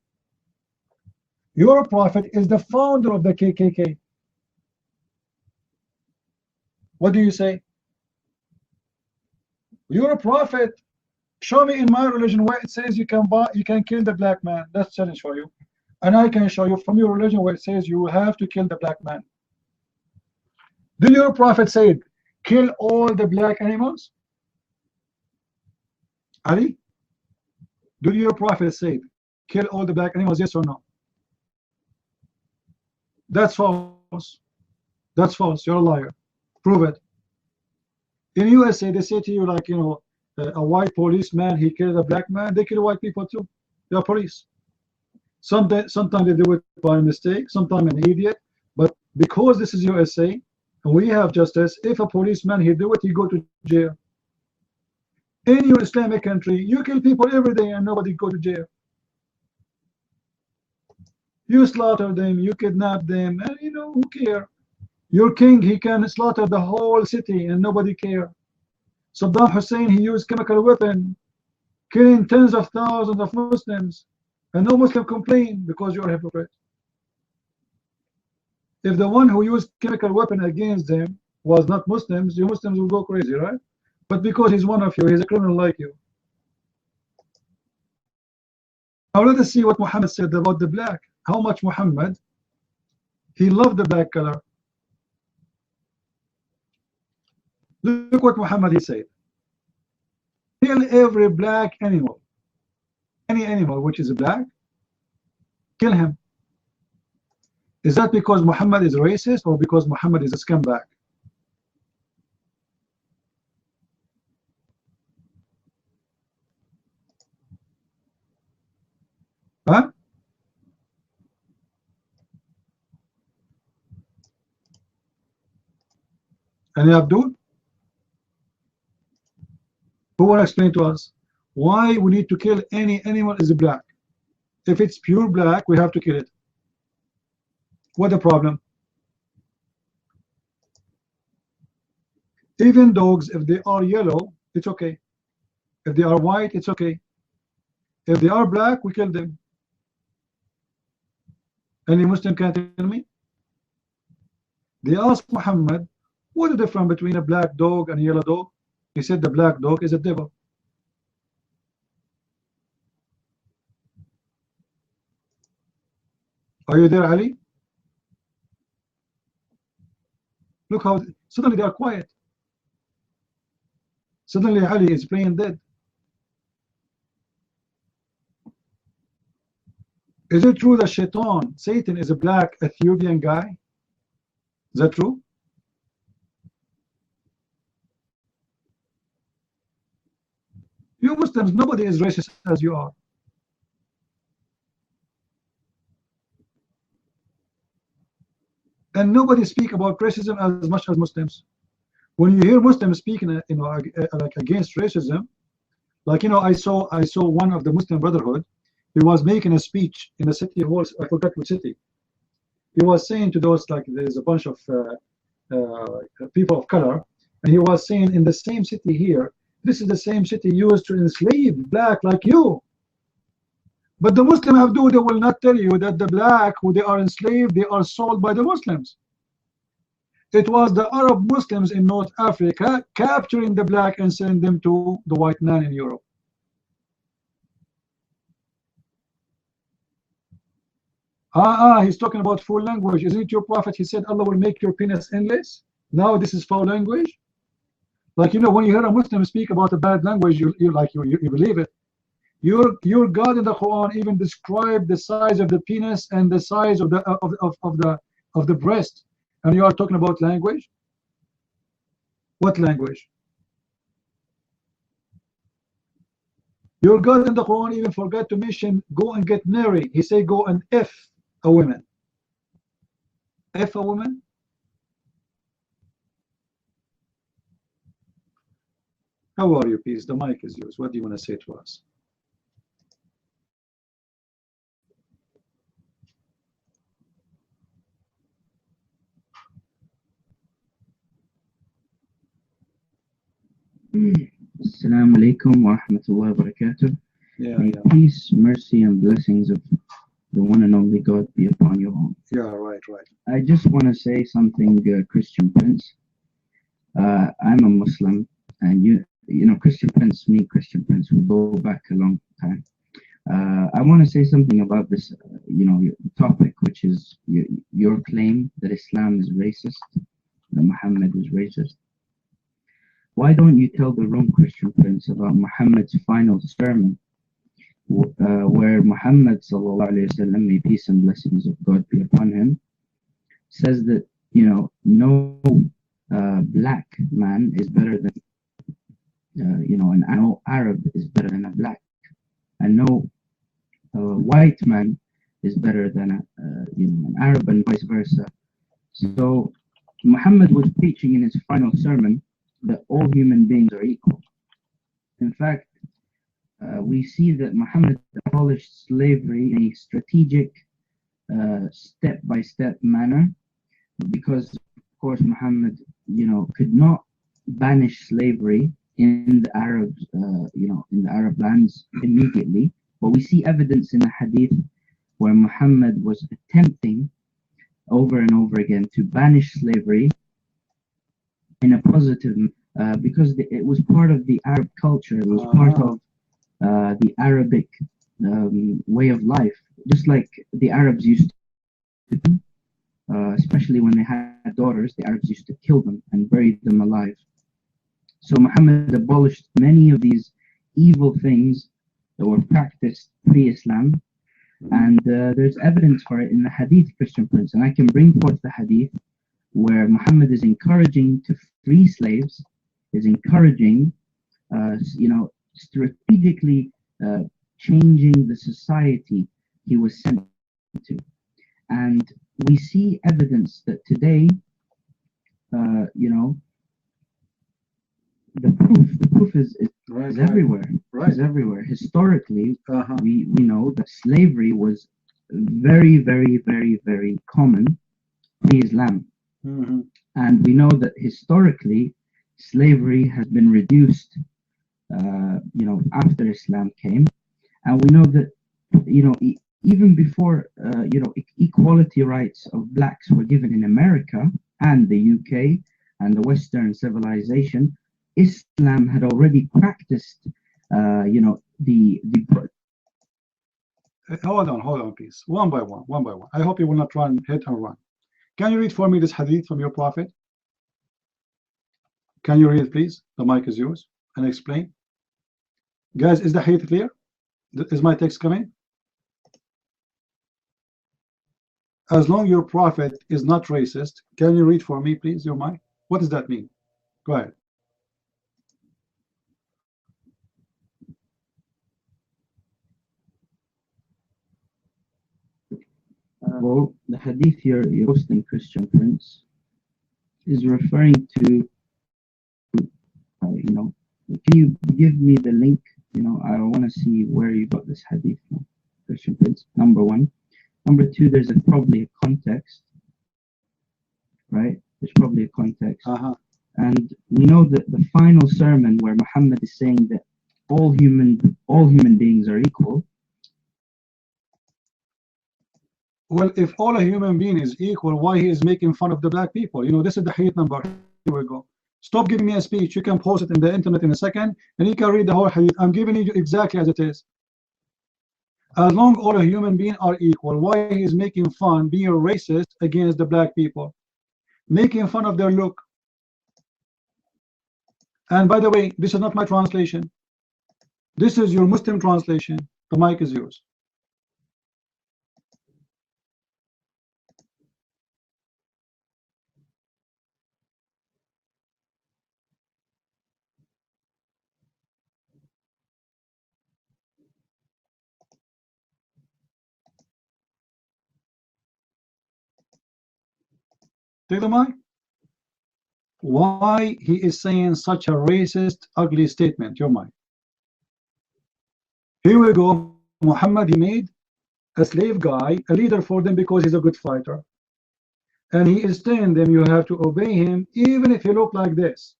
Your prophet is the founder of the KKK. What do you say? You're a prophet. Show me in my religion where it says you can kill the black man. That's challenge for you. And I can show you from your religion where it says you have to kill the black man. Did your prophet say kill all the black animals? Ali? Did your prophet say kill all the black animals? Yes or no? That's false. That's false. You're a liar. Prove it. In USA, they say to you, like, you know, a white policeman, he killed a black man. They kill white people too. They are police. Sometimes they do it by mistake, sometimes an idiot. But because this is USA and we have justice, if a policeman he do it, he go to jail. In your Islamic country, you kill people every day and nobody go to jail. You slaughter them, you kidnap them, and you know, who care? Your king, he can slaughter the whole city and nobody care. Saddam Hussein, he used chemical weapon, killing tens of thousands of Muslims, and no Muslim complain because you're a hypocrite. If the one who used chemical weapon against them was not Muslims, you Muslims will go crazy, right? But because he's one of you, he's a criminal like you. Now let us see what Muhammad said about the black. How much Muhammad, he loved the black color. Look what Muhammad he said. Kill every black animal. Any animal which is black, kill him. Is that because Muhammad is racist or because Muhammad is a scumbag? Huh? Any Abdul? Who will explain to us why we need to kill any animal is black? If it's pure black, we have to kill it. What the problem? Even dogs, if they are yellow, it's okay. If they are white, it's okay. If they are black, we kill them. Any Muslim can tell me? They asked Muhammad, what is the difference between a black dog and a yellow dog? He said the black dog is a devil. Are you there, Ali? Look how suddenly they are quiet. Suddenly Ali is playing dead. Is it true that Satan is a black Ethiopian guy? Is that true? You Muslims, nobody is racist as you are. And nobody speak about racism as much as Muslims. When you hear Muslims speaking, like against racism, like I saw one of the Muslim Brotherhood. He was making a speech in a city hall. I forgot which city. He was saying to those, like, there's a bunch of people of color, and he was saying, in the same city here, this is the same city used to enslave black like you. But the Muslim Abdu, they will not tell you that the black who they are enslaved, they are sold by the Muslims. It was the Arab Muslims in North Africa capturing the black and sending them to the white man in Europe. He's talking about foul language. Isn't it your prophet? He said Allah will make your penis endless. Now this is foul language. Like, when you hear a Muslim speak about a bad language, you believe it. Your God in the Quran even described the size of the penis and the size of the breast, and you are talking about language. What language? Your God in the Quran even forgot to mention go and get married. He said go and F a woman. F a woman? How are you, peace? The mic is yours. What do you want to say to us? Assalamu alaikum wa rahmatullahi wa barakatuh. May peace, mercy, and blessings of the one and only God be upon you all. Yeah, right. I just want to say something, Christian Prince. I'm a Muslim, and you know, Christian Prince, me, Christian Prince, we go back a long time. I want to say something about this, your topic, which is your claim that Islam is racist, that Muhammad was racist. Why don't you tell the wrong Christian Prince about Muhammad's final sermon, where Muhammad sallallahu alaihi wasallam, may peace and blessings of God be upon him, says that no black man is better than no Arab is better than a black, and no white man is better than an Arab, and vice versa. So Muhammad was preaching in his final sermon that all human beings are equal. In fact, we see that Muhammad abolished slavery in a strategic, step-by-step manner, because, of course, Muhammad, could not banish slavery in the Arab, in the Arab lands immediately. But we see evidence in the Hadith where Muhammad was attempting over and over again to banish slavery in a positive, because it was part of the Arab culture. It was part of the Arabic way of life, just like the Arabs used to do, especially when they had daughters. The Arabs used to kill them and bury them alive. So Muhammad abolished many of these evil things that were practiced pre-Islam, and there's evidence for it in the Hadith, Christian Prince, and I can bring forth the Hadith where Muhammad is encouraging to free slaves, is encouraging, strategically changing the society he was sent to. And we see evidence that today, the proof is everywhere. Right. Is everywhere. Historically, we know that slavery was very, very, very, very common pre-Islam. Mm-hmm. And we know that historically, slavery has been reduced, after Islam came. And we know that, even before, equality rights of blacks were given in America and the UK and the Western civilization, Islam had already practiced, hold on, please. One by one, one by one. I hope you will not hit and run. Can you read for me this hadith from your prophet? Can you read, please? The mic is yours. And explain. Guys, is the hadith clear? Is my text coming? As long your prophet is not racist, can you read for me, please, your mic? What does that mean? Go ahead. Well, the hadith you're posting, Christian Prince, is referring to, you know, can you give me the link? You know, I want to see where you got this hadith from, Christian Prince, number one. Number two, there's probably a context, right? There's probably a context. And we know that the final sermon where Muhammad is saying that all human beings are equal. Well, if all a human being is equal, why he is making fun of the black people? You know, this is the hadith number. Here we go. Stop giving me a speech. You can post it in the internet in a second, and you can read the whole hadith. I'm giving you exactly as it is. As long all a human being are equal, why he is making fun, being racist against the black people, making fun of their look? And by the way, this is not my translation. This is your Muslim translation. The mic is yours. Take the mic. Why he is saying such a racist, ugly statement? Your mic. Here we go. Muhammad, he made a slave guy a leader for them because he's a good fighter, and he is telling them you have to obey him even if he look like this,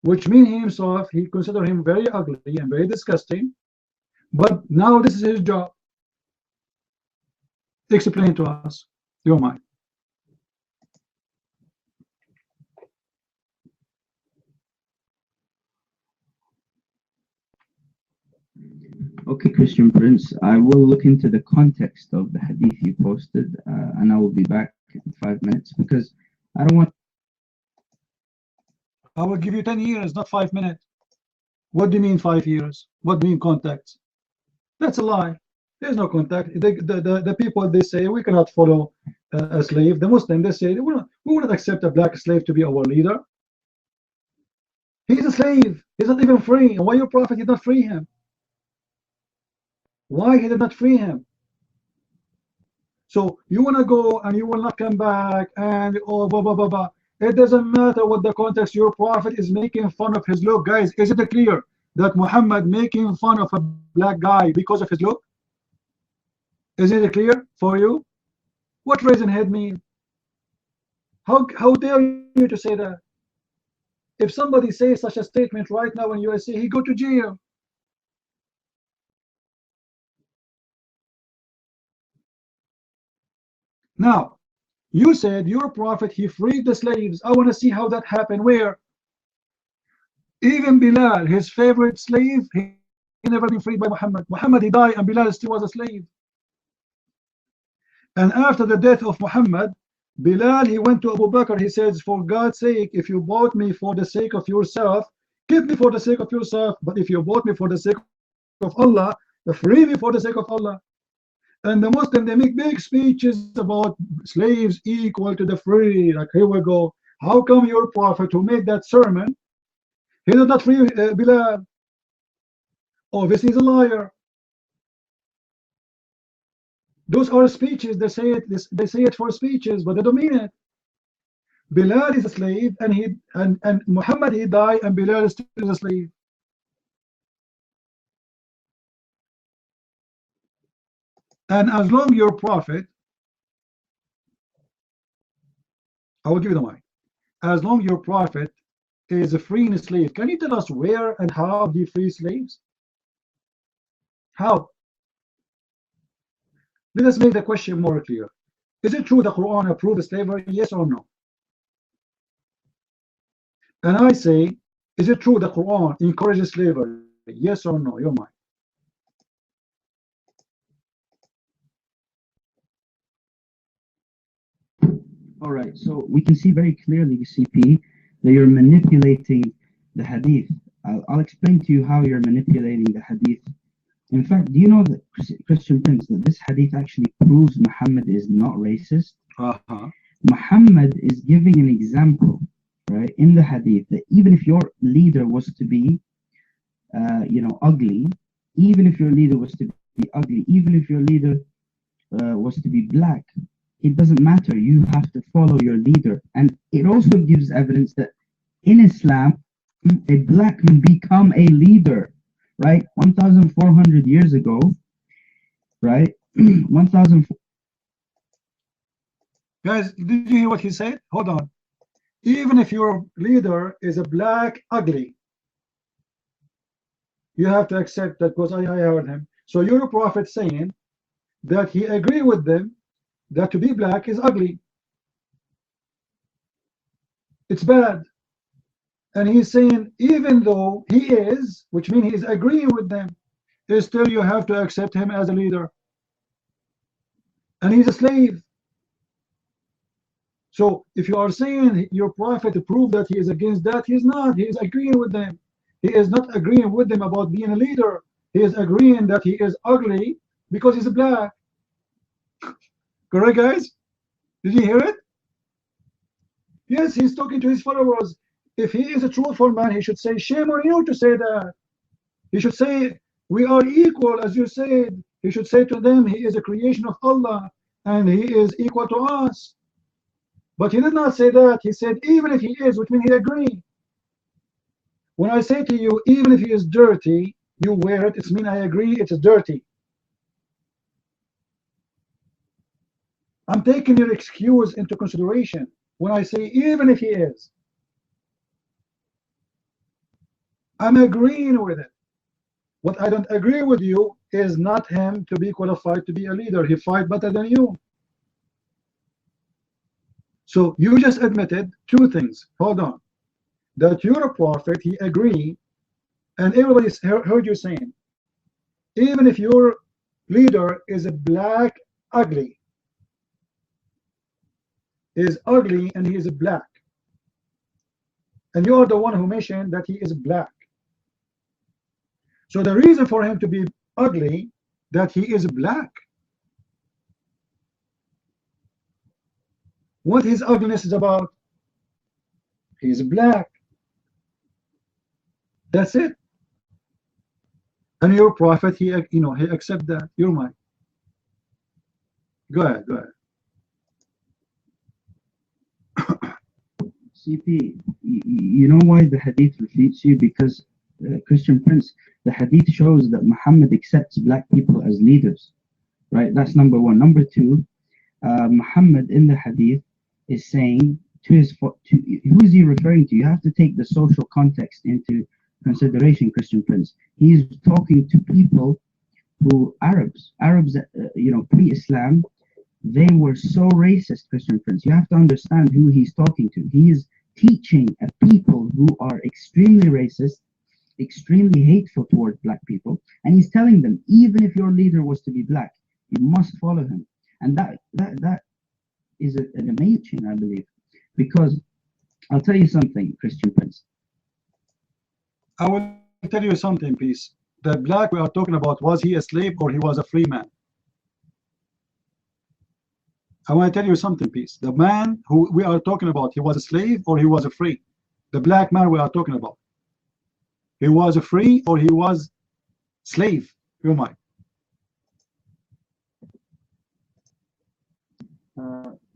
which means himself he consider him very ugly and very disgusting, but now this is his job. Explain to us. Your mic. Okay, Christian Prince, I will look into the context of the hadith you posted, and I will be back in 5 minutes because I don't want. I will give you 10 years, not 5 minutes. What do you mean 5 years? What do you mean contacts? That's a lie. There's no contact. The people, they say we cannot follow a slave. The Muslim, they say we will not accept a black slave to be our leader. He's a slave. He's not even free. Why your prophet did not free him? Why he did not free him? So you want to go and you will not come back and oh blah blah blah blah. It doesn't matter what the context. Your prophet is making fun of his look. Guys, is it clear that Muhammad making fun of a black guy because of his look? Is it clear for you? What raisin head mean? How dare you to say that? If somebody says such a statement right now in USA, he go to jail. Now, you said your prophet, he freed the slaves. I want to see how that happened. Where? Even Bilal, his favorite slave, he never been freed by Muhammad. Muhammad, he died and Bilal still was a slave. And after the death of Muhammad, Bilal, he went to Abu Bakr. He says, for God's sake, if you bought me for the sake of yourself, keep me for the sake of yourself. But if you bought me for the sake of Allah, free me for the sake of Allah. And the Muslim, they make big speeches about slaves equal to the free. Like, here we go. How come your prophet who made that sermon, he did not free Bilal? Obviously, he's a liar. Those are speeches. They say it for speeches, but they don't mean it. Bilal is a slave, and Muhammad, he died, and Bilal is still a slave. And as long your prophet, I will give you the mic. As long your prophet is a freeing slave, can you tell us where and how he frees slaves? How? Let us make the question more clear. Is it true the Quran approves slavery? Yes or no? And I say, is it true the Quran encourages slavery? Yes or no? Your mind. All right, so we can see very clearly, CP, that you're manipulating the hadith. I'll explain to you how you're manipulating the hadith. In fact, do you know that Christian Prince, that this hadith actually proves Muhammad is not racist? Muhammad is giving an example, right, in the hadith that even if your leader was to be, ugly, even if your leader was to be ugly, even if your leader was to be black, it doesn't matter. You have to follow your leader. And it also gives evidence that in Islam, a black can become a leader, right? 1,400 years ago, right? 1,000. Guys, did you hear what he said? Hold on. Even if your leader is a black ugly, you have to accept that, because I heard him. So you're a prophet saying that he agreed with them that to be black is ugly. It's bad. And he's saying even though he is, which means he's agreeing with them, still you have to accept him as a leader. And he's a slave. So if you are saying your prophet to prove that he is against that, he is not. He is agreeing with them. He is not agreeing with them about being a leader. He is agreeing that he is ugly because he's black. Correct, guys? Did you hear it? Yes, he's talking to his followers. If he is a truthful man, he should say, shame on you to say that. He should say, we are equal, as you said. He should say to them, he is a creation of Allah, and he is equal to us. But he did not say that. He said, even if he is, which means he agreed. When I say to you, even if he is dirty, you wear it, it means I agree it's dirty. I'm taking your excuse into consideration when I say even if he is. I'm agreeing with it. What I don't agree with you is not him to be qualified to be a leader. He fight better than you. So you just admitted two things. Hold on. That you're a prophet, he agreed, and everybody heard you saying, even if your leader is a black ugly, and he is black, and you are the one who mentioned that he is black. So the reason for him to be ugly, that he is black. What his ugliness is about? He is black. That's it. And your prophet, he accept that. You're mine. Go ahead. CP, you know why the hadith refutes you? Because Christian Prince, the hadith shows that Muhammad accepts black people as leaders, right? That's number one. Number two, Muhammad in the hadith is saying to who is he referring to? You have to take the social context into consideration, Christian Prince. He's talking to people who Arabs, pre-Islam, they were so racist, Christian Prince. You have to understand who he's talking to. He is teaching a people who are extremely racist, extremely hateful towards black people, and he's telling them, even if your leader was to be black, you must follow him. And that is an amazing, I believe, because I'll tell you something, Christian Prince. I will tell you something, peace. The black we are talking about, was he a slave or he was a free man? I want to tell you something, peace. The man who we are talking about, he was a slave or he was a free? The black man we are talking about, he was a free or he was slave? You mind?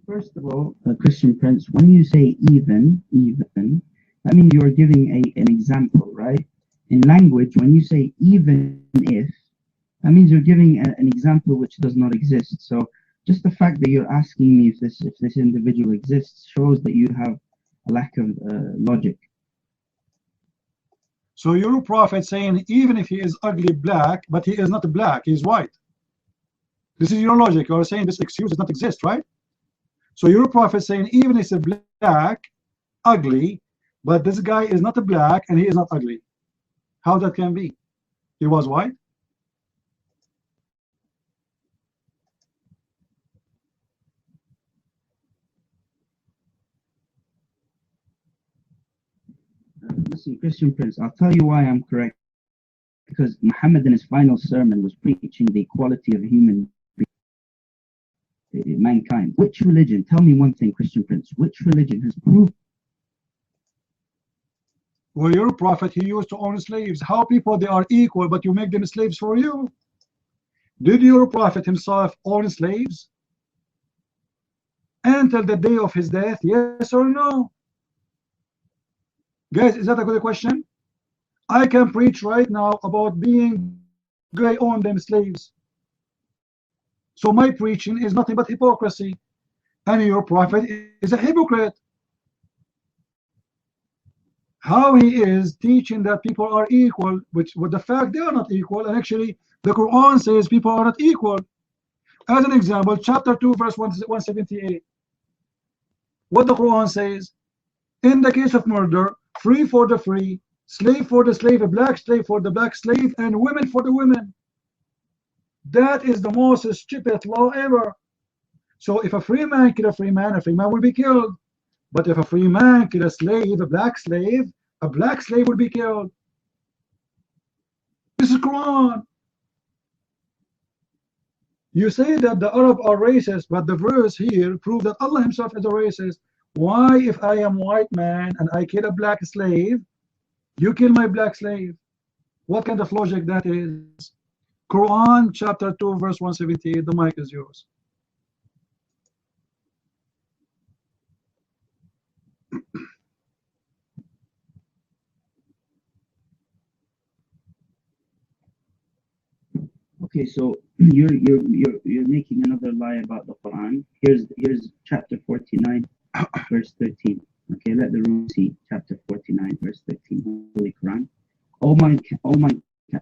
First of all, Christian Prince, when you say even, that means you are giving an example, right? In language, when you say even if, that means you're giving an example which does not exist. So just the fact that you're asking me if this individual exists shows that you have a lack of logic. So you're a prophet saying even if he is ugly black, but he is not black, he's white. This is your logic. You're saying this excuse does not exist, right? So you're a prophet saying even if he's a black, ugly, but this guy is not a black and he is not ugly. How that can be? He was white? Listen, Christian Prince, I'll tell you why I'm correct. Because Muhammad in his final sermon was preaching the equality of human mankind. Which religion? Tell me one thing, Christian Prince. Which religion has proved? Well, your prophet, he used to own slaves. How people, they are equal, but you make them slaves for you? Did your prophet himself own slaves until the day of his death? Yes or no? Guys, is that a good question? I can preach right now about being I own them slaves. So my preaching is nothing but hypocrisy. And your prophet is a hypocrite. How he is teaching that people are equal, which with the fact they are not equal, and actually the Quran says people are not equal. As an example, chapter 2, verse 178. What the Quran says, in the case of murder, free for the free, slave for the slave, a black slave for the black slave, and women for the women. That is the most stupid law ever. So if a free man kill a free man will be killed. But if a free man kill a slave, a black slave will be killed. This is Quran. You say that the Arab are racist, but the verse here proves that Allah himself is a racist. Why, if I am white man and I kill a black slave, you kill my black slave? What kind of logic that is? Quran chapter 2 verse 178. The mic is yours. Okay, so you're making another lie about the Quran. Here's chapter 49, verse 13. Okay, let the room see chapter 49, verse 13. Holy Quran.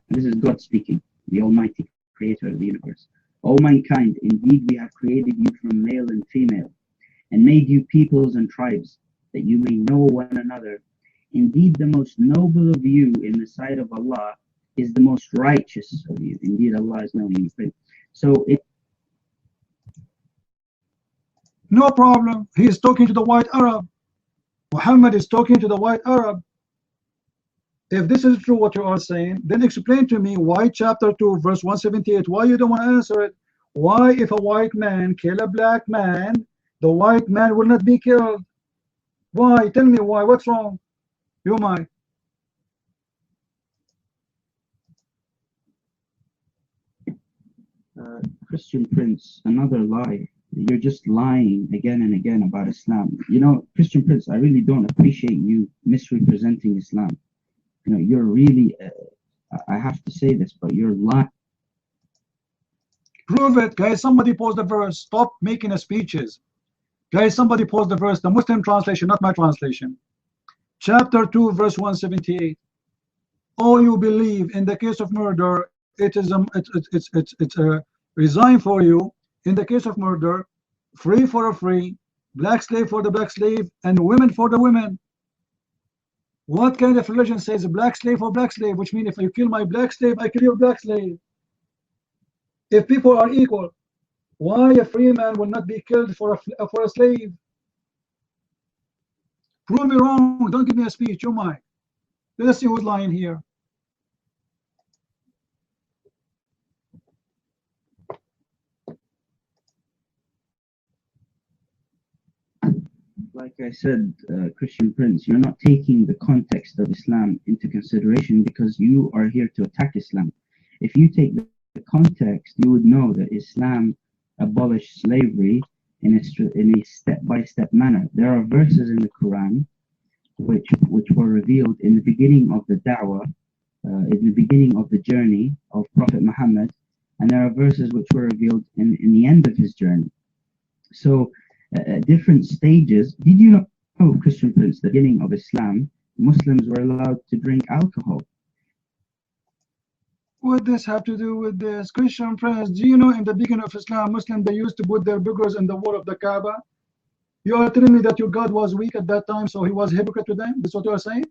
This is God speaking, the Almighty Creator of the universe. O mankind, indeed we have created you from male and female, and made you peoples and tribes, that you may know one another. Indeed, the most noble of you in the sight of Allah is the most righteous of you. Indeed, Allah is knowing you. So no problem. He is talking to the white Arab. Muhammad is talking to the white Arab. If this is true what you are saying, then explain to me why chapter 2 verse 178, why you don't want to answer it. Why, if a white man kill a black man, the white man will not be killed? Why? Tell me why. What's wrong? You might. Christian Prince, another lie. You're just lying again and again about Islam. You know, Christian Prince, I really don't appreciate you misrepresenting Islam. You know, you're really, I have to say this, but you're lying. Prove it, guys. Somebody post the verse. Stop making speeches. Guys, somebody post the verse. The Muslim translation, not my translation. Chapter 2, verse 178. Oh, you believe in the case of murder, it's resigned for you. In the case of murder, free for a free, black slave for the black slave, and women for the women. What kind of religion says a black slave for black slave? Which means if you kill my black slave, I kill your black slave. If people are equal, why a free man will not be killed for a slave? Prove me wrong. Don't give me a speech. You might. Let us see who's lying here. Like I said, Christian Prince, you're not taking the context of Islam into consideration because you are here to attack Islam. If you take the context, you would know that Islam abolished slavery in a step-by-step manner. There are verses in the Quran which were revealed in the beginning of the da'wah, in the beginning of the journey of Prophet Muhammad, and there are verses which were revealed in the end of his journey. So different stages. Did you know, Christian Prince, the beginning of Islam, Muslims were allowed to drink alcohol? What does this have to do with this? Christian Prince, do you know in the beginning of Islam, Muslims, they used to put their figures in the wall of the Kaaba? You are telling me that your God was weak at that time, so he was a hypocrite to them? That's what you are saying?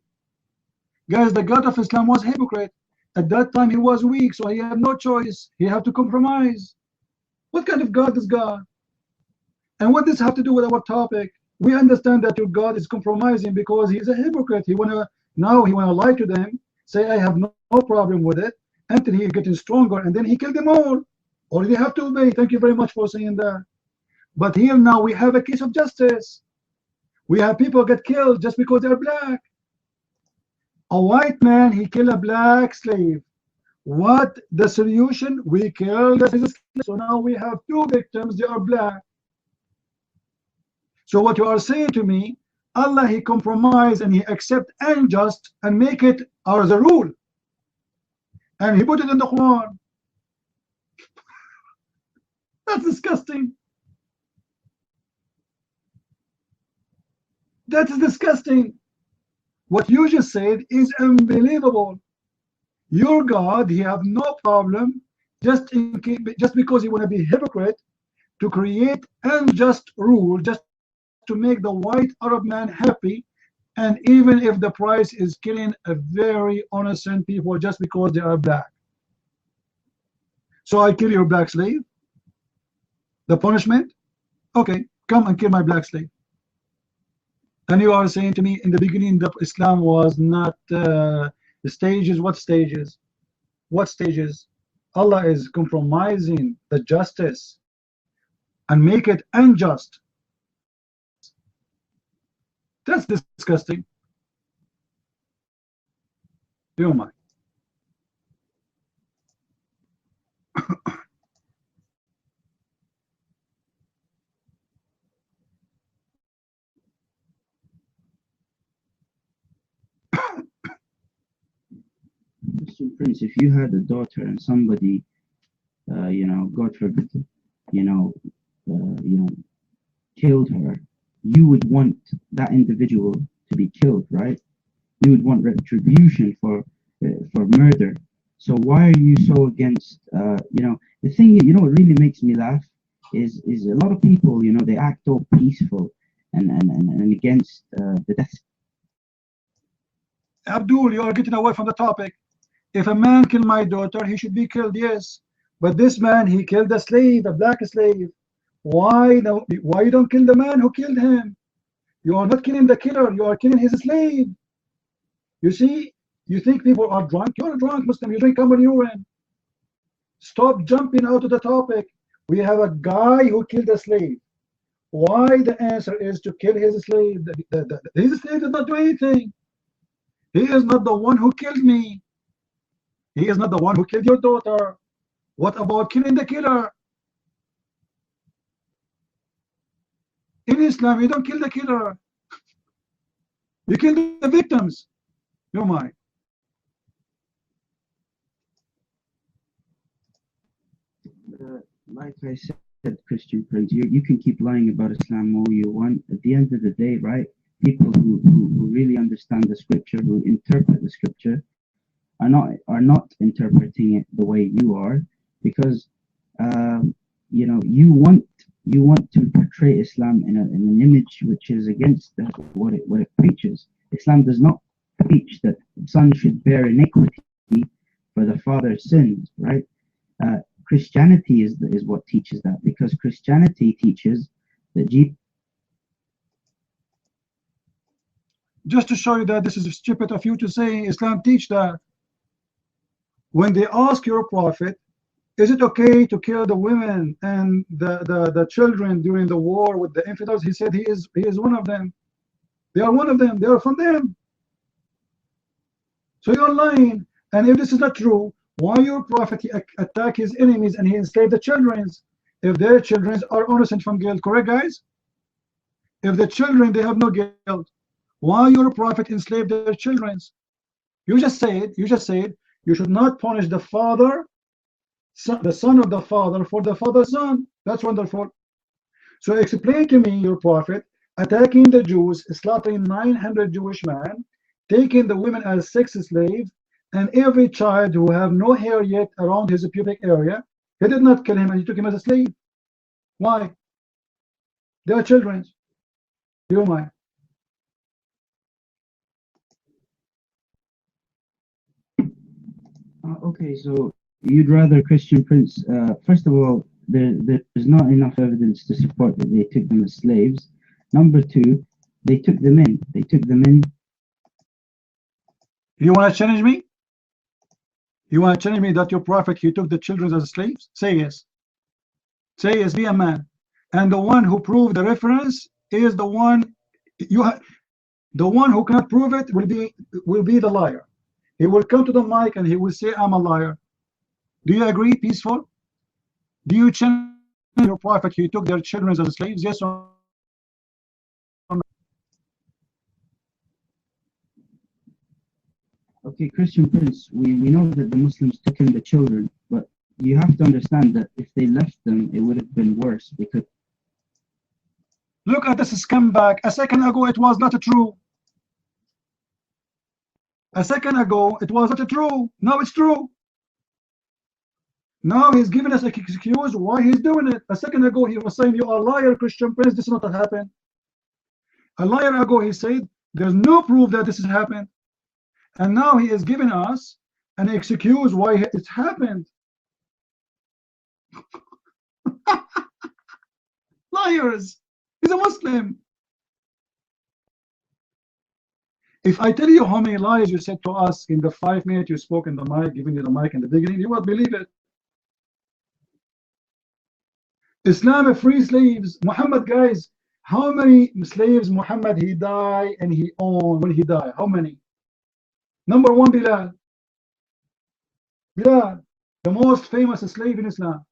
Guys, the God of Islam was a hypocrite. At that time, he was weak, so he had no choice. He had to compromise. What kind of God is God? And what does this have to do with our topic? We understand that your God is compromising because he's a hypocrite. He want to Now he want to lie to them, say I have no problem with it, until he getting stronger, and then he killed them all. Or they have to obey. Thank you very much for saying that. But here now we have a case of justice. We have people get killed just because they're black. A white man, he killed a black slave. What the solution? We killed the slave. So now we have two victims, they are black. So what you are saying to me, Allah, he compromise and he accept unjust and make it as a rule. And he put it in the Quran. That's disgusting. That is disgusting. What you just said is unbelievable. Your God, he have no problem just because he want to be hypocrite to create unjust rule just to make the white Arab man happy, and even if the price is killing a very innocent people just because they are black. So I kill your black slave. The punishment? Okay, come and kill my black slave. And you are saying to me in the beginning that Islam was not the stages. What stages? What stages? Allah is compromising the justice and make it unjust. That's disgusting. You mind? Mr. Prince, if you had a daughter and somebody, God forbid, killed her, you would want that individual to be killed, right? You would want retribution for murder. So why are you so against? The thing, what really makes me laugh is a lot of people, they act all peaceful and against the death. Abdul, you are getting away from the topic. If a man killed my daughter, he should be killed, yes. But this man, he killed a slave, a black slave. Why you don't kill the man who killed him? You are not killing the killer, you are killing his slave. You see, you think people are drunk? You're a drunk Muslim, you drink common urine. Stop jumping out of the topic. We have a guy who killed a slave. Why the answer is to kill his slave? His slave did not do anything. He is not the one who killed me. He is not the one who killed your daughter. What about killing the killer? In Islam, you don't kill the killer. You kill the victims. You mind? Like I said, Christian Prince, you can keep lying about Islam all you want. At the end of the day, right? People who really understand the scripture, who interpret the scripture, are not interpreting it the way you are, because you want to portray Islam in an image which is against what it preaches. Islam does not preach that the son should bear iniquity for the father's sins, right? Christianity is what teaches that, because Christianity teaches that just to show you that this is stupid of you to say Islam teach that. When they ask your prophet, is it okay to kill the women and the children during the war with the infidels? He said he is one of them. They are one of them. They are from them. So you're lying. And if this is not true, why your prophet he attack his enemies and he enslaved the children? If their children are innocent from guilt, correct, guys? If the children they have no guilt, why your prophet enslaved their children? You just said you should not punish the father, the son of the father for the father's son. That's wonderful. So explain to me your prophet attacking the Jews, slaughtering 900 Jewish men, taking the women as sex slaves, and every child who have no hair yet around his pubic area. He did not kill him and he took him as a slave. Why? They are children. You mind? Okay, so you'd rather, Christian Prince, first of all, there's not enough evidence to support that they took them as slaves. Number two, they took them in. You want to challenge me? You want to challenge me that your prophet, he took the children as slaves? Say yes. Say yes, be a man. And the one who proved the reference is the one, the one who cannot prove it will be the liar. He will come to the mic and he will say, I'm a liar. Do you agree, Peaceful? Do you challenge your prophet, he took their children as slaves? Yes or no? Okay, Christian Prince, we know that the Muslims took in the children, but you have to understand that if they left them, it would have been worse because. Look at this scumbag. A second ago, it was not true. A second ago, it was not true. Now it's true. Now he's giving us an excuse why he's doing it. A second ago, he was saying, you are a liar, Christian Prince. This is not what happened. A liar ago, he said, there's no proof that this has happened. And now he is giving us an excuse why it's happened. Liars. He's a Muslim. If I tell you how many lies you said to us in the 5 minutes you spoke in the mic, giving you the mic in the beginning, you won't believe it. Islam free slaves. Muhammad, guys, how many slaves Muhammad he died and he owned when he died? How many? Number one, Bilal. Bilal, the most famous slave in Islam.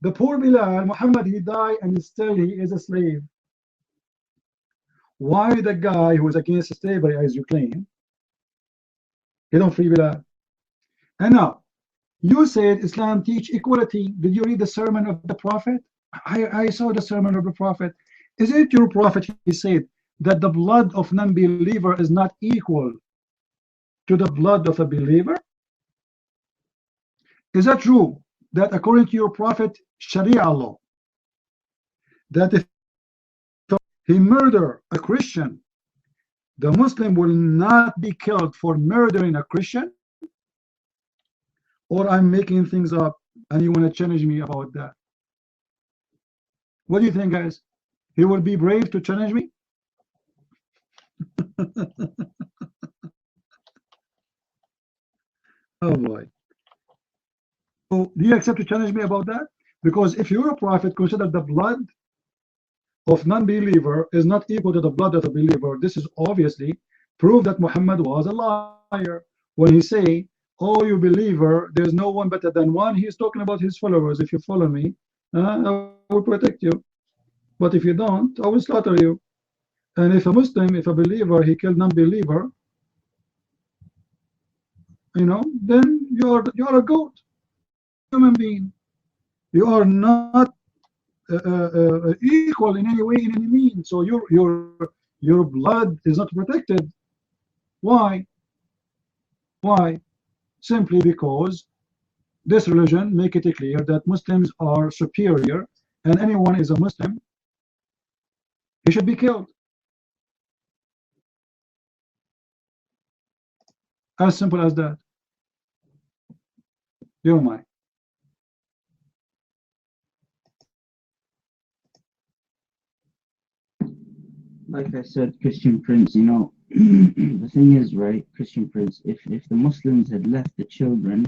The poor Bilal, Muhammad, he died and still he is a slave. Why the guy who is against slavery, as you claim, he don't free Bilal? And now, you said Islam teach equality. Did you read the sermon of the Prophet? I saw the sermon of the Prophet. Is it your Prophet, he said, that the blood of non-believer is not equal to the blood of a believer? Is that true? That according to your Prophet, Sharia law, that if he murder a Christian, the Muslim will not be killed for murdering a Christian? Or I'm making things up and you want to challenge me about that? What do you think, guys? He will be brave to challenge me? Oh boy. So do you accept to challenge me about that? Because if your prophet considered the blood of non-believer is not equal to the blood of a believer, this is obviously proof that Muhammad was a liar. When he say, oh, you believer, there's no one better than one, he's talking about his followers. If you follow me, I will protect you. But if you don't, I will slaughter you. And if a Muslim, if a believer, he killed non-believer, you know, then you're a goat, human being. You are not equal in any way, in any means. So your blood is not protected. Why? Why? Simply because this religion make it clear that Muslims are superior, and anyone is a Muslim, he should be killed. As simple as that. You mind? Like I said, Christian Prince, you know, the thing is, right, Christian Prince, if the Muslims had left the children,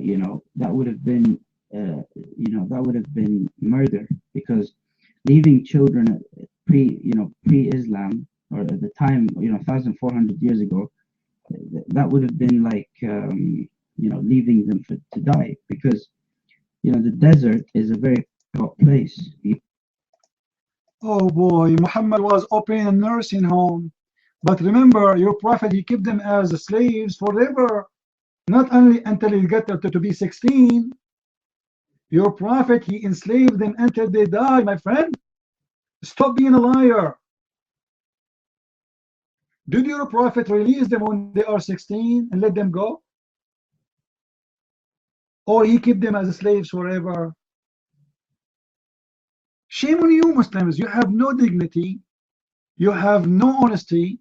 you know, that would have been, you know, that would have been murder, because leaving children pre-Islam, or at the time, you know, 1,400 years ago, that would have been like, you know, leaving them to die, because, you know, the desert is a very hot place. Oh boy, Muhammad was opening a nursing home. But remember, your prophet, he kept them as slaves forever. Not only until he got to be 16. Your prophet, he enslaved them until they die, my friend. Stop being a liar. Did your prophet release them when they are 16 and let them go? Or he kept them as slaves forever? Shame on you, Muslims. You have no dignity, you have no honesty,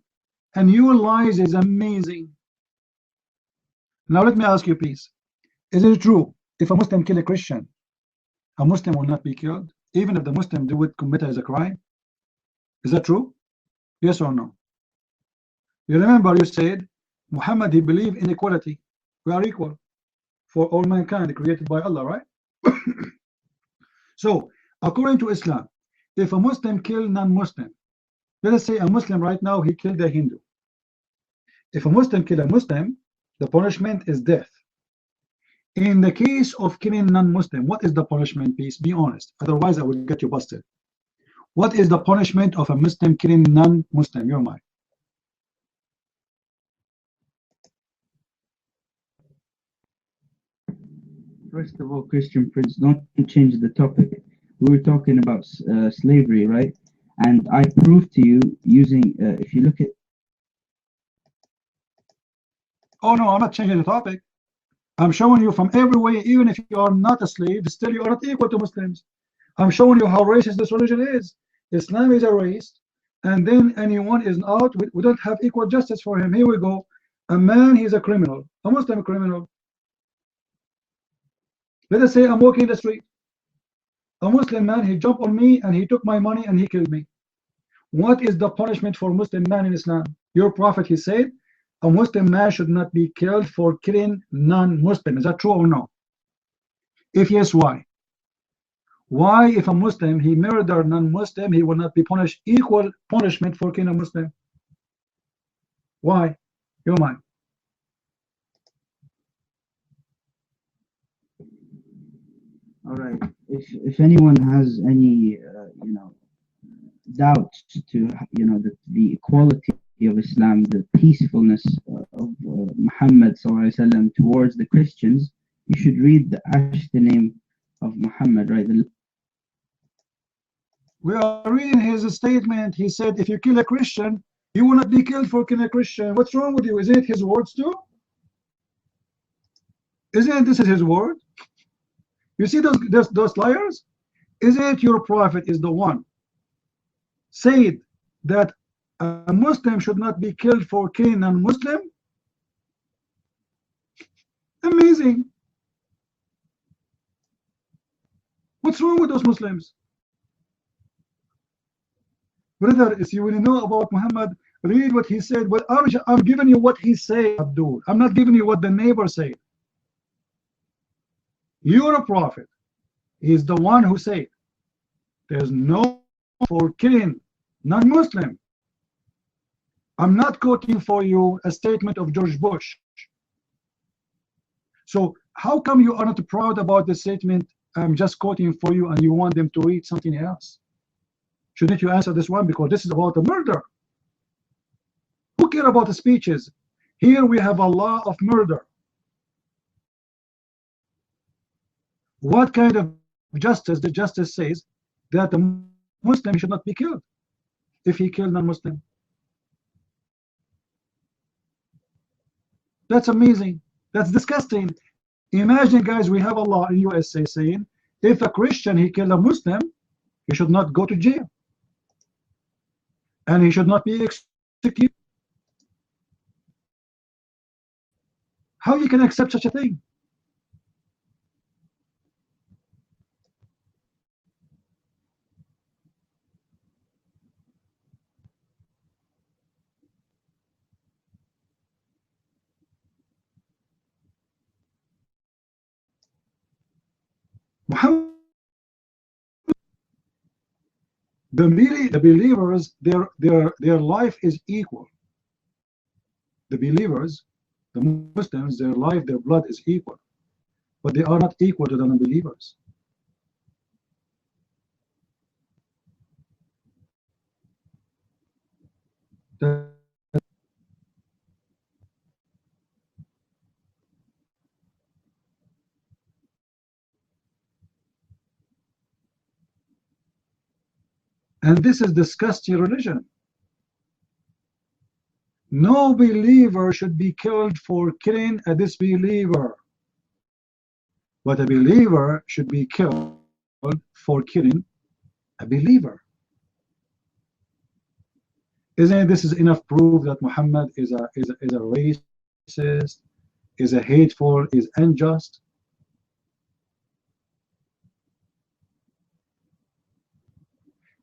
and your lies is amazing. Now let me ask you, please. Is it true if a Muslim kill a Christian, a Muslim will not be killed, even if the Muslim do it commit as a crime? Is that true? Yes or no? You remember you said Muhammad, he believed in equality. We are equal for all mankind created by Allah, right? So, according to Islam, if a Muslim kill non-Muslim, let us say a Muslim right now, he killed a Hindu. If a Muslim kill a Muslim, the punishment is death. In the case of killing non-Muslim, what is the punishment, please? Be honest. Otherwise, I will get you busted. What is the punishment of a Muslim killing non-Muslim? Your mind. First of all, Christian Prince, don't change the topic. We were talking about slavery, right? And I proved to you using, if you look at. Oh no, I'm not changing the topic. I'm showing you from every way, even if you are not a slave, still you are not equal to Muslims. I'm showing you how racist this religion is. Islam is a race, and then anyone is out. We don't have equal justice for him. Here we go. A man, he's a criminal, a Muslim criminal. Let us say I'm walking in the street. A Muslim man, he jumped on me and he took my money and he killed me. What is the punishment for Muslim man in Islam? Your prophet, he said, a Muslim man should not be killed for killing non-Muslim. Is that true or no? If yes, why? Why, if a Muslim, he murdered non-Muslim, he will not be punished equal punishment for killing a Muslim? Why? Your mind. All right. If anyone has any, you know, doubts to, you know, the equality of Islam, the peacefulness of Muhammad sallallahu alaihi wasallam towards the Christians, you should read the name of Muhammad, right? We are reading his statement. He said, if you kill a Christian, you will not be killed for killing a Christian. What's wrong with you? Isn't it his words too? Isn't this his word? You see those liars? Isn't it your prophet is the one said that a Muslim should not be killed for killing a Muslim? Amazing. What's wrong with those Muslims? Brother, if you want to know about Muhammad, read what he said. But I'm giving you what he said, Abdul. I'm not giving you what the neighbor said. You're a prophet. He's the one who said there's no for killing non-Muslim. I'm not quoting for you a statement of George Bush. So how come you are not proud about the statement I'm just quoting for you and you want them to read something else? Shouldn't you answer this one? Because this is about a murder. Who care about the speeches? Here we have a law of murder. What kind of justice? The justice says that the Muslim should not be killed if he killed non-Muslim. That's amazing. That's disgusting. Imagine, guys, we have a law in USA saying if a Christian he killed a Muslim, he should not go to jail and he should not be executed. How you can accept such a thing? Muhammad, the believers, their life is equal. The believers, the Muslims, their life, their blood is equal, but they are not equal to the non-believers. And this is disgusting religion. No believer should be killed for killing a disbeliever, but a believer should be killed for killing a believer. Isn't this is enough proof that Muhammad is a racist, is a hateful, is unjust?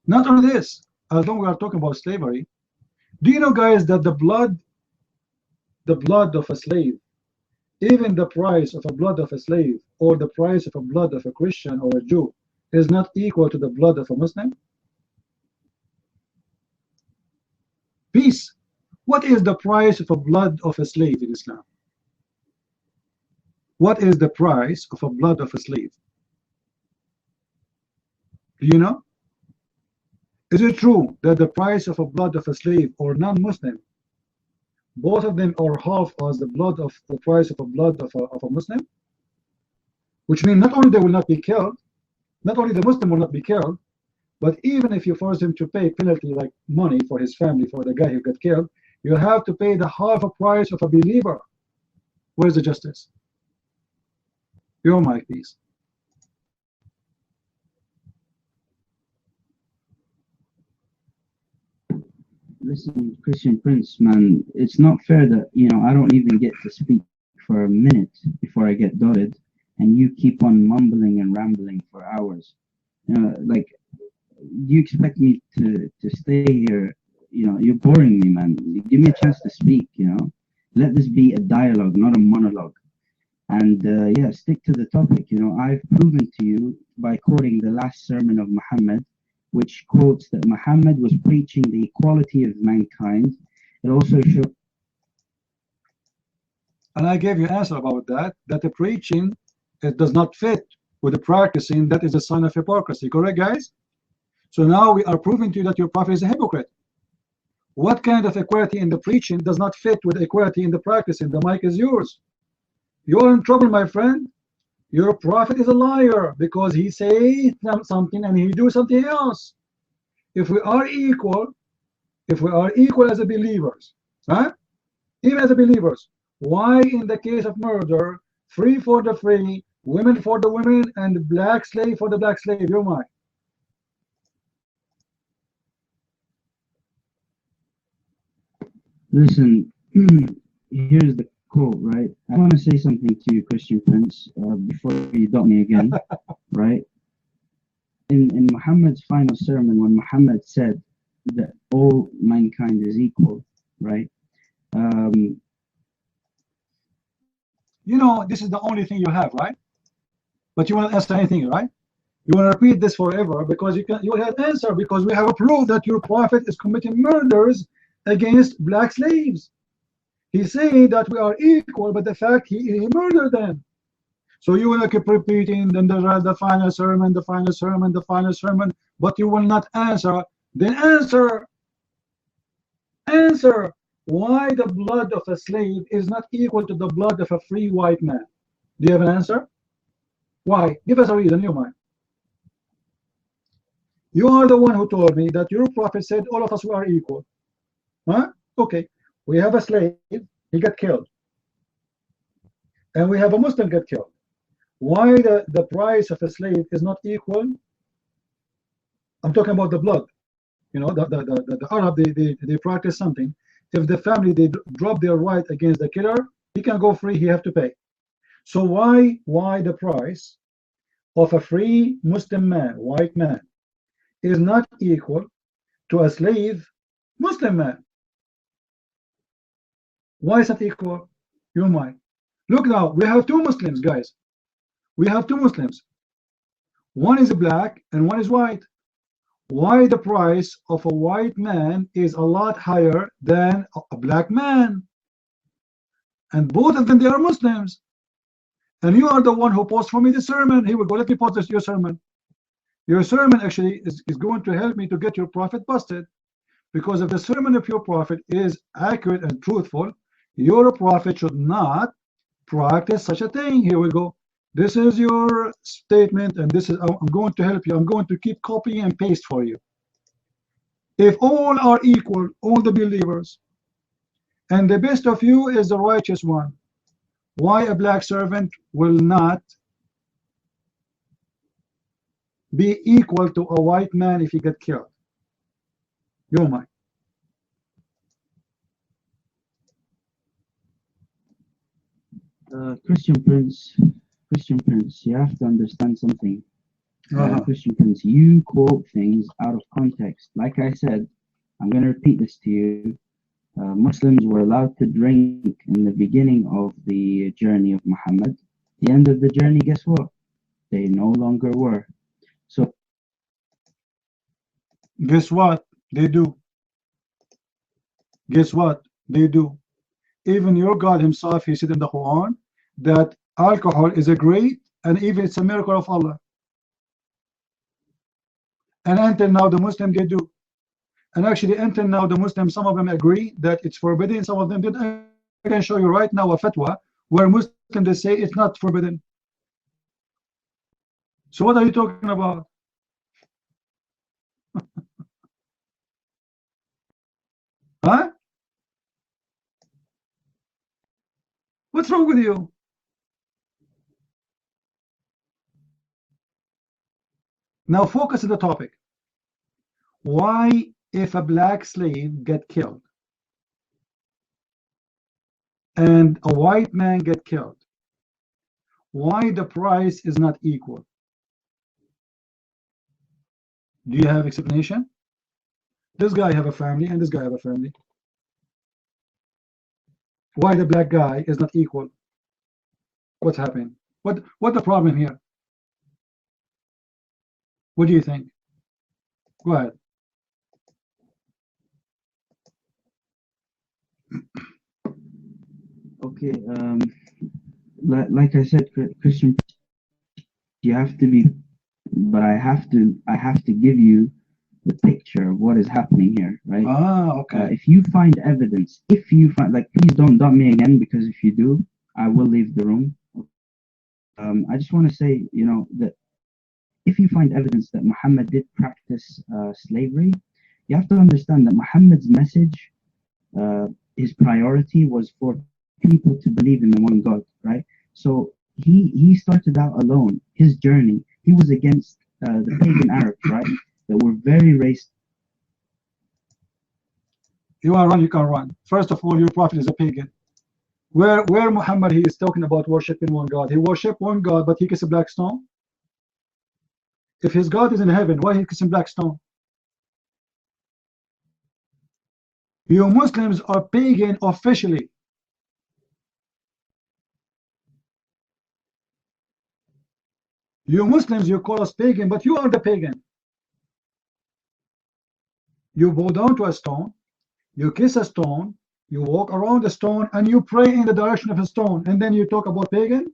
Not only this, as long as we are talking about slavery, do you know, guys, that the blood the blood of a slave, even the price of a blood of a slave or the price of a blood of a Christian or a Jew is not equal to the blood of a Muslim? Peace. What is the price of a blood of a slave in Islam? What is the price of a blood of a slave? Do you know? Is it true that the price of a blood of a slave or non-Muslim, both of them are half as the blood of the price of a blood of a Muslim? Which means not only they will not be killed, not only the Muslim will not be killed, but even if you force him to pay penalty like money for his family, for the guy who got killed, you have to pay the half a price of a believer. Where's the justice? Your mic, please. Listen, Christian Prince, man, it's not fair that, you know, I don't even get to speak for a minute before I get dotted, and you keep on mumbling and rambling for hours. Like, you expect me to stay here? You know, you're boring me, man. Give me a chance to speak, you know. Let this be a dialogue, not a monologue. And yeah, stick to the topic. You know, I've proven to you by quoting the last sermon of Muhammad, which quotes that Muhammad was preaching the equality of mankind. It also shows. And I gave you an answer about that the preaching, it does not fit with the practicing. That is a sign of hypocrisy. Correct, guys? So now we are proving to you that your prophet is a hypocrite. What kind of equality in the preaching does not fit with equality in the practicing? The mic is yours. You're in trouble, my friend. Your prophet is a liar because he says something and he do something else. If we are equal as a believers, right? Even as a believers, why in the case of murder, free for the free, women for the women, and black slave for the black slave? You're mine. Listen, here's the quote, right? I want to say something to you, Christian Prince, before you dot me again, right? In Muhammad's final sermon, when Muhammad said that all mankind is equal, right? You know, this is the only thing you have, right? But you won't answer anything, right? You want to repeat this forever because you have answer, because we have a proof that your prophet is committing murders against black slaves. He's saying that we are equal, but the fact he murdered them. So you will keep repeating then the final sermon, the final sermon, the final sermon, but you will not answer. Then answer why the blood of a slave is not equal to the blood of a free white man. Do you have an answer? Why? Give us a reason, you mind. You are the one who told me that your prophet said all of us are equal. Huh? Okay. We have a slave, he got killed. And we have a Muslim get killed. Why the price of a slave is not equal? I'm talking about the blood. You know, the Arab, they practice something. If the family, they drop their right against the killer, he can go free, he have to pay. So why the price of a free Muslim man, white man, is not equal to a slave Muslim man? Why is that equal? You mind. Look now, we have two Muslims, guys. We have two Muslims. One is black and one is white. Why the price of a white man is a lot higher than a black man? And both of them, they are Muslims. And you are the one who posted for me the sermon. Here we go. Let me post this, your sermon. Your sermon actually is going to help me to get your prophet busted. Because if the sermon of your prophet is accurate and truthful, your prophet should not practice such a thing. Here we go. This is your statement, and this is, I'm going to help you. I'm going to keep copying and paste for you. If all are equal, all the believers, and the best of you is the righteous one, why a black servant will not be equal to a white man if he get killed? Your mind. Christian Prince, you have to understand something. Christian Prince, you quote things out of context. Like I said, I'm going to repeat this to you. Muslims were allowed to drink in the beginning of the journey of Muhammad. The end of the journey, guess what? They no longer were. So Guess what they do? Guess what they do? Even your God himself, he said in the Quran that alcohol is a great and even it's a miracle of Allah. And until now the Muslim they do. And actually until now the Muslims, some of them agree that it's forbidden, some of them did. I can show you right now a fatwa where Muslims they say it's not forbidden. So what are you talking about? Huh? What's wrong with you? Now focus on the topic. Why, if a black slave get killed and a white man get killed, why the price is not equal? Do you have explanation? This guy have a family and this guy have a family. Why the black guy is not equal? What's happening? What the problem here? What do you think? Go ahead. okay, like I said, Christian, you have to be, but I have to give you the picture of what is happening here, right? Okay. If you find evidence, like, please don't dump me again, because if you do, I will leave the room. I just want to say, you know, that if you find evidence that Muhammad did practice slavery, you have to understand that Muhammad's message, his priority was for people to believe in the one God, right? So he started out alone. His journey, he was against the pagan Arabs, right? That were very racist. You want to run, you can run. First of all, your prophet is a pagan. Where Muhammad, he is talking about worshiping one God. He worshiped one God, but he kissed a black stone. If his God is in heaven, why he kissing black stone? You Muslims are pagan officially. You Muslims, you call us pagan, but you are the pagan. You bow down to a stone, you kiss a stone, you walk around the stone, and you pray in the direction of a stone, and then you talk about pagan?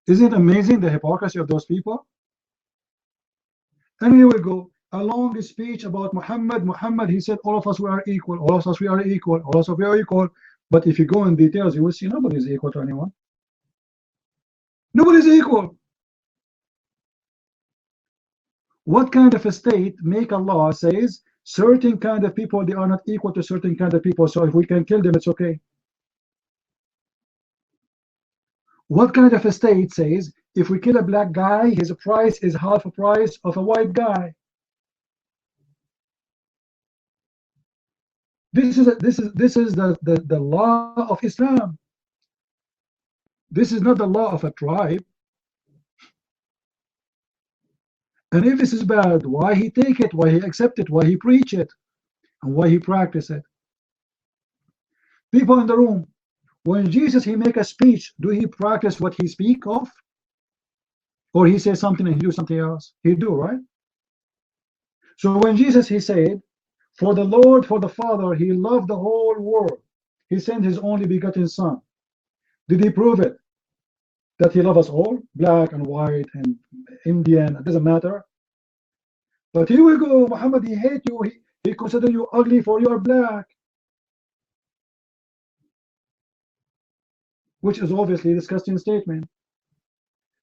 Isn't it amazing the hypocrisy of those people? And here we go, a long speech about Muhammad. Muhammad, he said, all of us we are equal, all of us we are equal, all of us we are equal. But if you go in details, you will see nobody is equal to anyone. Nobody is equal. What kind of a state make a law says certain kind of people, they are not equal to certain kind of people, so if we can kill them, it's okay? What kind of a state says if we kill a black guy, his price is half a price of a white guy? This is the law of Islam. This is not the law of a tribe. And if this is bad, why he take it, why he accept it, why he preach it, and why he practice it? People in the room, when Jesus he make a speech, do he practice what he speak of? Or he says something and he do something else? He do, right? So when Jesus he said, for the Lord, for the Father, he loved the whole world. He sent his only begotten son. Did he prove it? That he loves us all, black and white and Indian, it doesn't matter. But here we go, Muhammad, he hate you, he consider you ugly for you are black. Which is obviously a disgusting statement.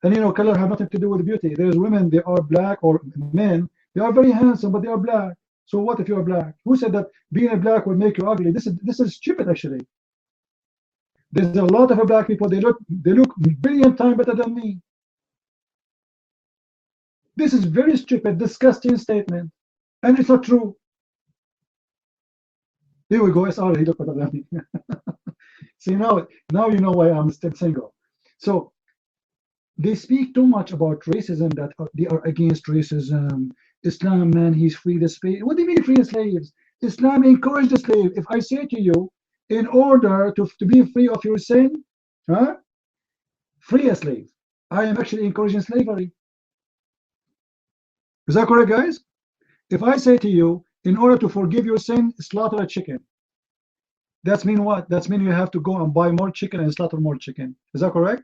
And you know, color has nothing to do with beauty. There's women, they are black, or men, they are very handsome, but they are black. So what if you are black? Who said that being a black would make you ugly? This is stupid, actually. There's a lot of black people, they look a billion times better than me. This is very stupid, disgusting statement. And it's not true. Here we go, SR, he look better than me. See, now you know why I'm still single. So they speak too much about racism, that they are against racism, Islam, man, he's free the slave. What do you mean free the slaves? Islam encouraged the slave. If I say to you, in order to be free of your sin, huh, free a slave, I am actually encouraging slavery. Is that correct, guys? If I say to you, in order to forgive your sin, slaughter a chicken, that's mean what? That's mean you have to go and buy more chicken and slaughter more chicken. Is that correct?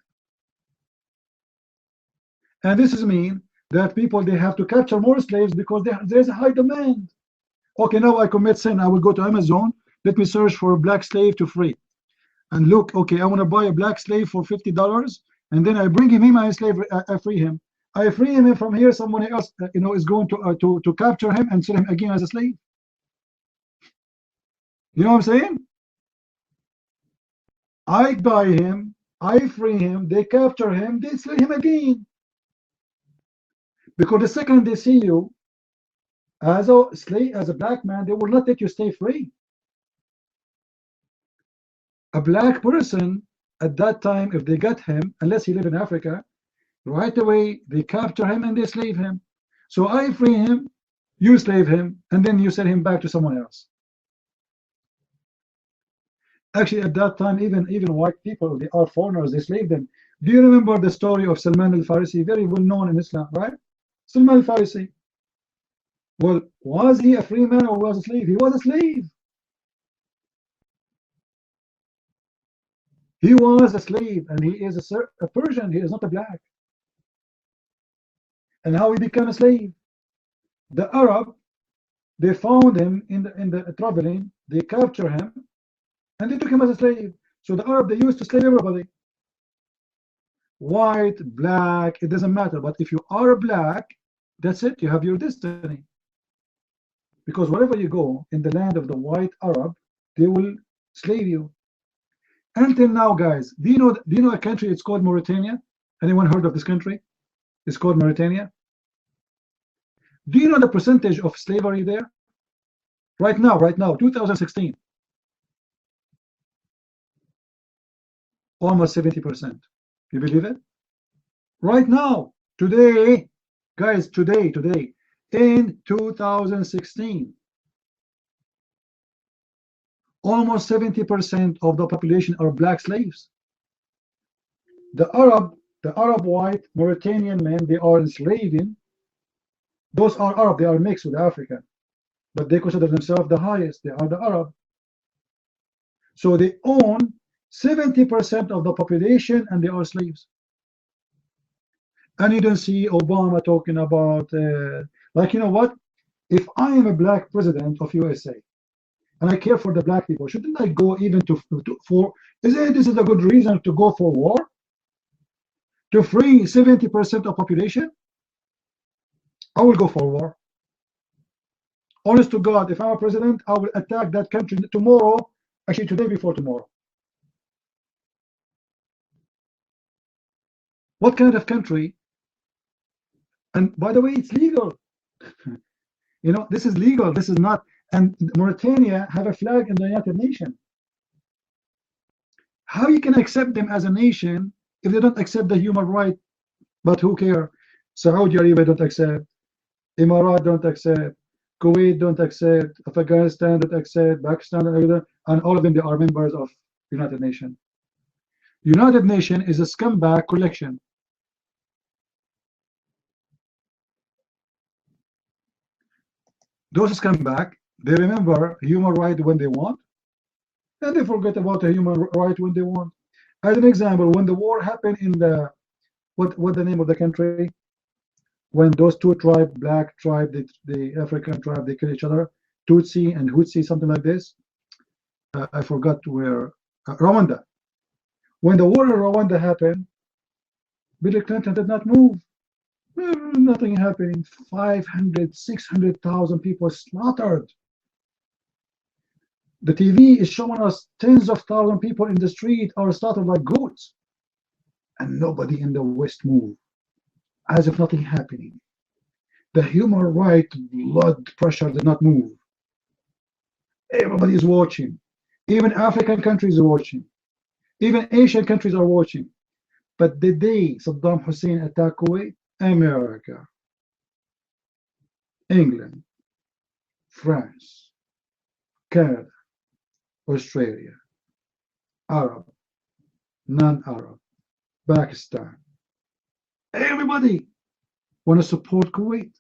And this is mean that people, they have to capture more slaves because there's a high demand. Okay, now I commit sin. I will go to Amazon. Let me search for a black slave to free. And look, okay, I want to buy a black slave for $50, and then I bring him in my slave. I free him. I free him, and from here, someone else, is going to capture him and sell him again as a slave. You know what I'm saying? I buy him, I free him, they capture him, they sell him again. Because the second they see you as a slave, as a black man, they will not let you stay free. A black person at that time, if they got him, unless he live in Africa, right away they capture him and they slave him. So I free him, you slave him, and then you sell him back to someone else. Actually, at that time, even white people, they are foreigners, they slave them. Do you remember the story of Salman al-Farisi, very well known in Islam, right? Salman al-Farisi. Well, was he a free man or was a slave? He was a slave. He was a slave, and he is a Persian. He is not a black. And how he became a slave? The Arab, they found him in the traveling. They captured him, and they took him as a slave. So the Arab, they used to slave everybody. White, black, it doesn't matter. But if you are a black, that's it. You have your destiny. Because wherever you go in the land of the white Arab, they will slave you. Until now, guys, do you know a country? It's called Mauritania. Anyone heard of this country? It's called Mauritania. Do you know the percentage of slavery there? Right now, 2016. Almost 70%. You believe it? Right now, today, guys, today, in 2016, almost 70% of the population are black slaves. The Arab white Mauritanian men, they are enslaving. Those are Arab, they are mixed with African, but they consider themselves the highest. They are the Arab. So they own 70% of the population, and they are slaves. And you don't see Obama talking about, like, you know what? If I am a black president of USA, and I care for the black people, shouldn't I go even for? Isn't this is a good reason to go for war? To free 70% of population? I will go for war. Honest to God, if I'm a president, I will attack that country tomorrow. Actually, today before tomorrow. What kind of country? And by the way, it's legal. You know, this is legal. This is not. And Mauritania have a flag in the United Nations. How you can accept them as a nation if they don't accept the human right? But who care? Saudi Arabia don't accept. Emirat don't accept. Kuwait don't accept. Afghanistan don't accept. Pakistan and all of them, they are members of United Nations. United Nations is a scumbag collection. Those scumbag, they remember human right when they want, and they forget about the human right when they want. As an example, when the war happened in the what the name of the country? When those two tribes, black tribe, the African tribe, they kill each other, Tutsi and Hutsi, something like this. I forgot where. Rwanda. When the war in Rwanda happened, Bill Clinton did not move. Nothing happening. 500, 600,000 people slaughtered. The TV is showing us tens of thousands of people in the street are slaughtered like goats, and nobody in the West moved, as if nothing happening. The human right blood pressure did not move. Everybody is watching. Even African countries are watching. Even Asian countries are watching. But the day Saddam Hussein attacked Kuwait, America. England, France, Canada, Australia, Arab, non-Arab, Pakistan. Everybody want to support Kuwait.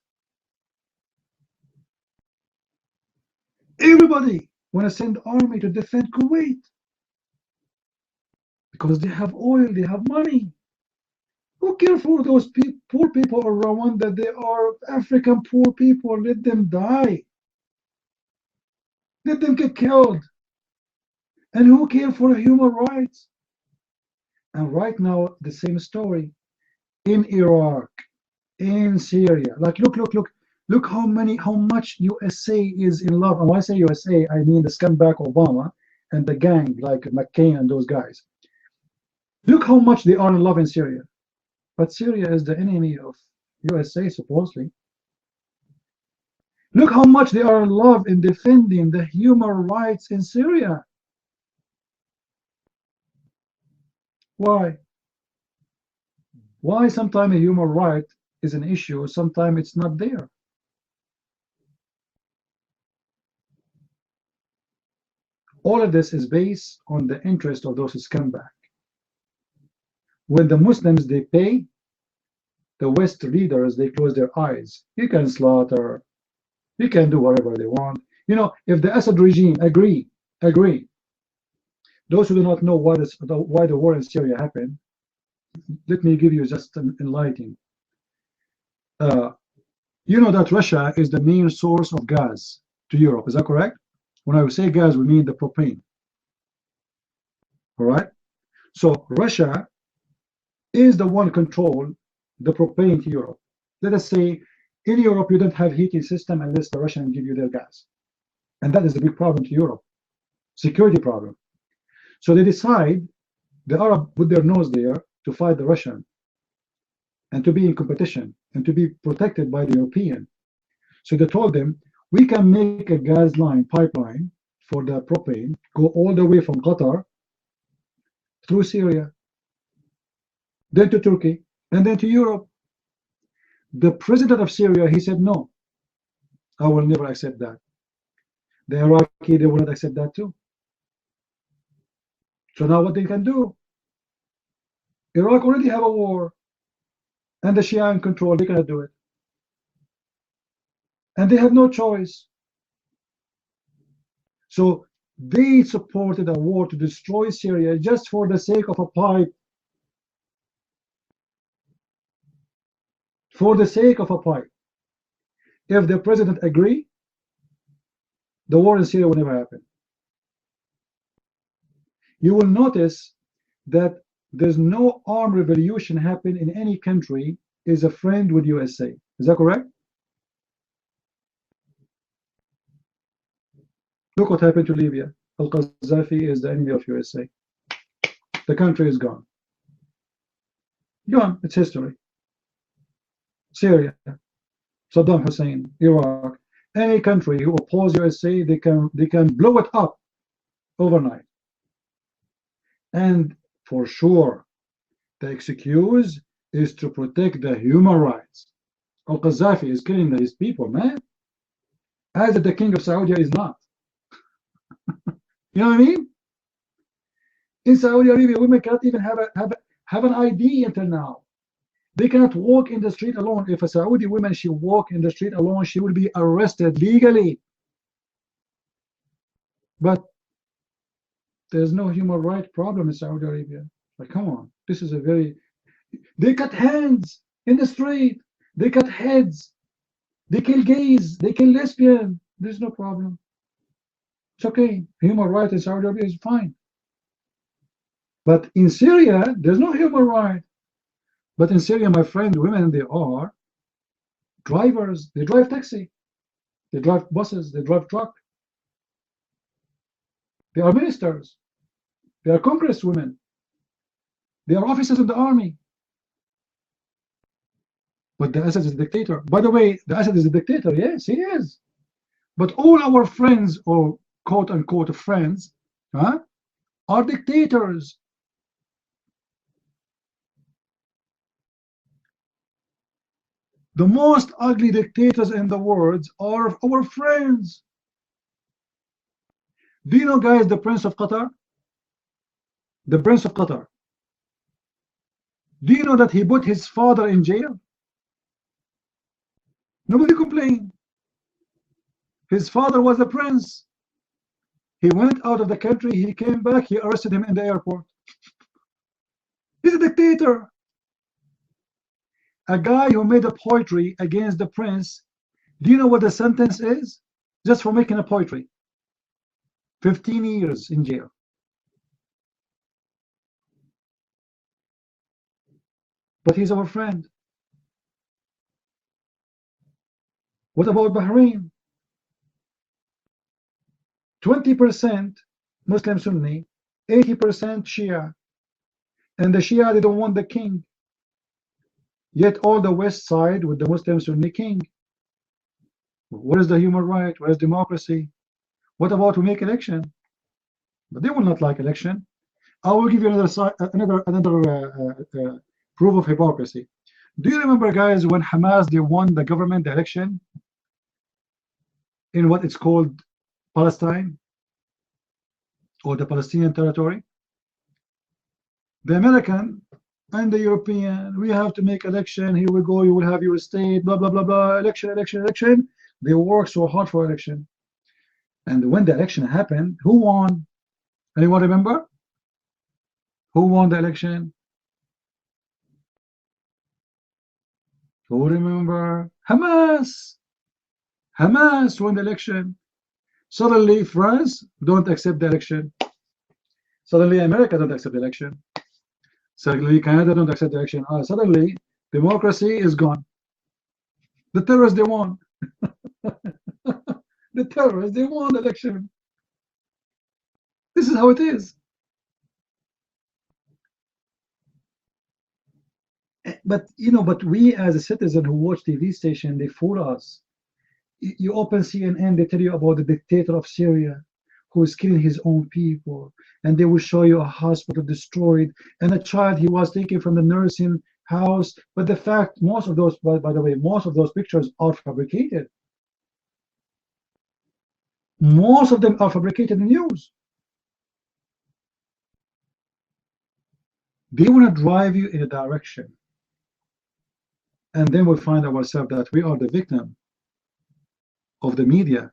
Everybody want to send army to defend Kuwait because they have oil, they have money. Who care for those poor people around that they are African poor people? Let them die. Let them get killed. And who care for human rights? And right now, the same story in Iraq, in Syria. Like, look how much USA is in love. And when I say USA, I mean the scumbag Obama and the gang like McCain and those guys. Look how much they are in love in Syria. But Syria is the enemy of USA, supposedly. Look how much they are in love in defending the human rights in Syria. Why? Why sometimes a human right is an issue, sometimes it's not there? All of this is based on the interest of those scumbags. When the Muslims, they pay, the West leaders, they close their eyes. You can slaughter, you can do whatever they want. You know, if the Assad regime agree, those who do not know why the war in Syria happened, let me give you just an enlightening. You know that Russia is the main source of gas to Europe, is that correct? When I say gas, we mean the propane. All right? So Russia is the one control the propane to Europe. Let us say in Europe you don't have heating system unless the Russians give you their gas. And that is the big problem to Europe. Security problem. So they decide, the Arab put their nose there to fight the Russian and to be in competition and to be protected by the European. So they told them, we can make a gas line, pipeline for the propane, go all the way from Qatar through Syria, then to Turkey, and then to Europe. The president of Syria, he said, no, I will never accept that. The Iraqi, they will not accept that too. So now what they can do? Iraq already have a war, and the Shia in control, they cannot do it. And they have no choice. So they supported a war to destroy Syria just for the sake of a pipe. For the sake of a pipe. If the president agree, the war in Syria will never happen. You will notice that there's no armed revolution happen in any country is a friend with USA. Is that correct? Look what happened to Libya. Al-Qaddafi is the enemy of USA. The country is gone. Gone. It's history. Syria, Saddam Hussein, Iraq, any country who oppose USA, they can blow it up overnight. And for sure, the excuse is to protect the human rights. Al-Qaddafi is killing his people, man. As the king of Saudi is not. You know what I mean? In Saudi Arabia, women can't even have an ID until now. They cannot walk in the street alone. If a Saudi woman, she walk in the street alone, she will be arrested legally. But there's no human rights problem in Saudi Arabia. Like, come on, this is a very... They cut hands in the street. They cut heads. They kill gays. They kill lesbians. There's no problem. It's okay. Human rights in Saudi Arabia is fine. But in Syria, there's no human right. But in Syria, my friend, women, they are drivers. They drive taxi. They drive buses. They drive truck. They are ministers. They are congresswomen. They are officers in the army. But the Assad is a dictator. By the way, the Assad is a dictator. Yes, he is. But all our friends, or quote-unquote friends, are dictators. The most ugly dictators in the world are our friends. Do you know, guys, the Prince of Qatar? The Prince of Qatar. Do you know that he put his father in jail? Nobody complained. His father was a prince. He went out of the country, he came back, he arrested him in the airport. He's a dictator. A guy who made a poetry against the prince, do you know what the sentence is? Just for making a poetry. 15 years in jail. But he's our friend. What about Bahrain? 20% Muslim Sunni, 80% Shia. And the Shia, they don't want the king. Yet all the West side with the Muslim Sunni king. Where is the human right? Where is democracy? What about we make election? But they will not like election. I will give you another proof of hypocrisy. Do you remember, guys, when Hamas, they won the government, the election in what it's called Palestine or the Palestinian territory? The American and the European, we have to make election, here we go, you will have your state, blah, blah, blah, blah, election, election, election. They work so hard for election. And when the election happened, who won? Anyone remember? Who won the election? Who remember? Hamas. Hamas won the election. Suddenly France don't accept the election. Suddenly America don't accept the election. Suddenly Canada don't accept the election. Suddenly democracy is gone. The terrorists, they won. The terrorists, they won the election. This is how it is. But you know, but we as a citizen who watch TV station, they fool us. You open CNN, they tell you about the dictator of Syria who is killing his own people, and they will show you a hospital destroyed and a child he was taken from the nursing house. But the fact, most of those, by the way, most of those pictures are fabricated. Most of them are fabricated in news. They want to drive you in a direction, and then we find ourselves that we are the victim of the media.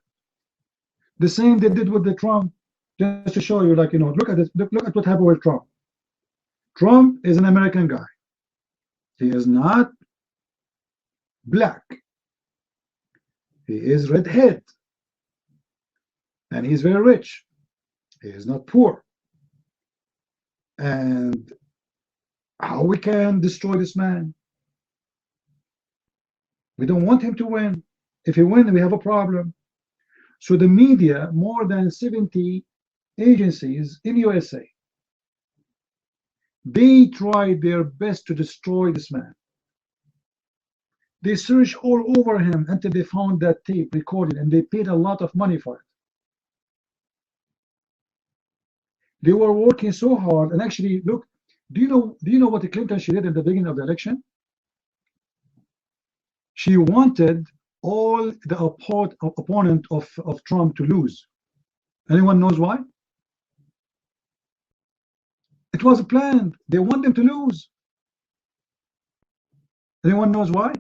The same they did with the Trump, just to show you, like, you know, look at this, look at what happened with Trump. Trump is an American guy. He is not black. He is redhead. And he's very rich. He is not poor. And how we can destroy this man? We don't want him to win. If he wins, we have a problem. So the media, more than 70 agencies in USA, they tried their best to destroy this man. They searched all over him until they found that tape recorded, and they paid a lot of money for it. They were working so hard, and actually, look, do you know what the Clinton, she did at the beginning of the election? She wanted all the opponent of Trump to lose. Anyone knows why? It was planned. They want them to lose. Anyone knows why?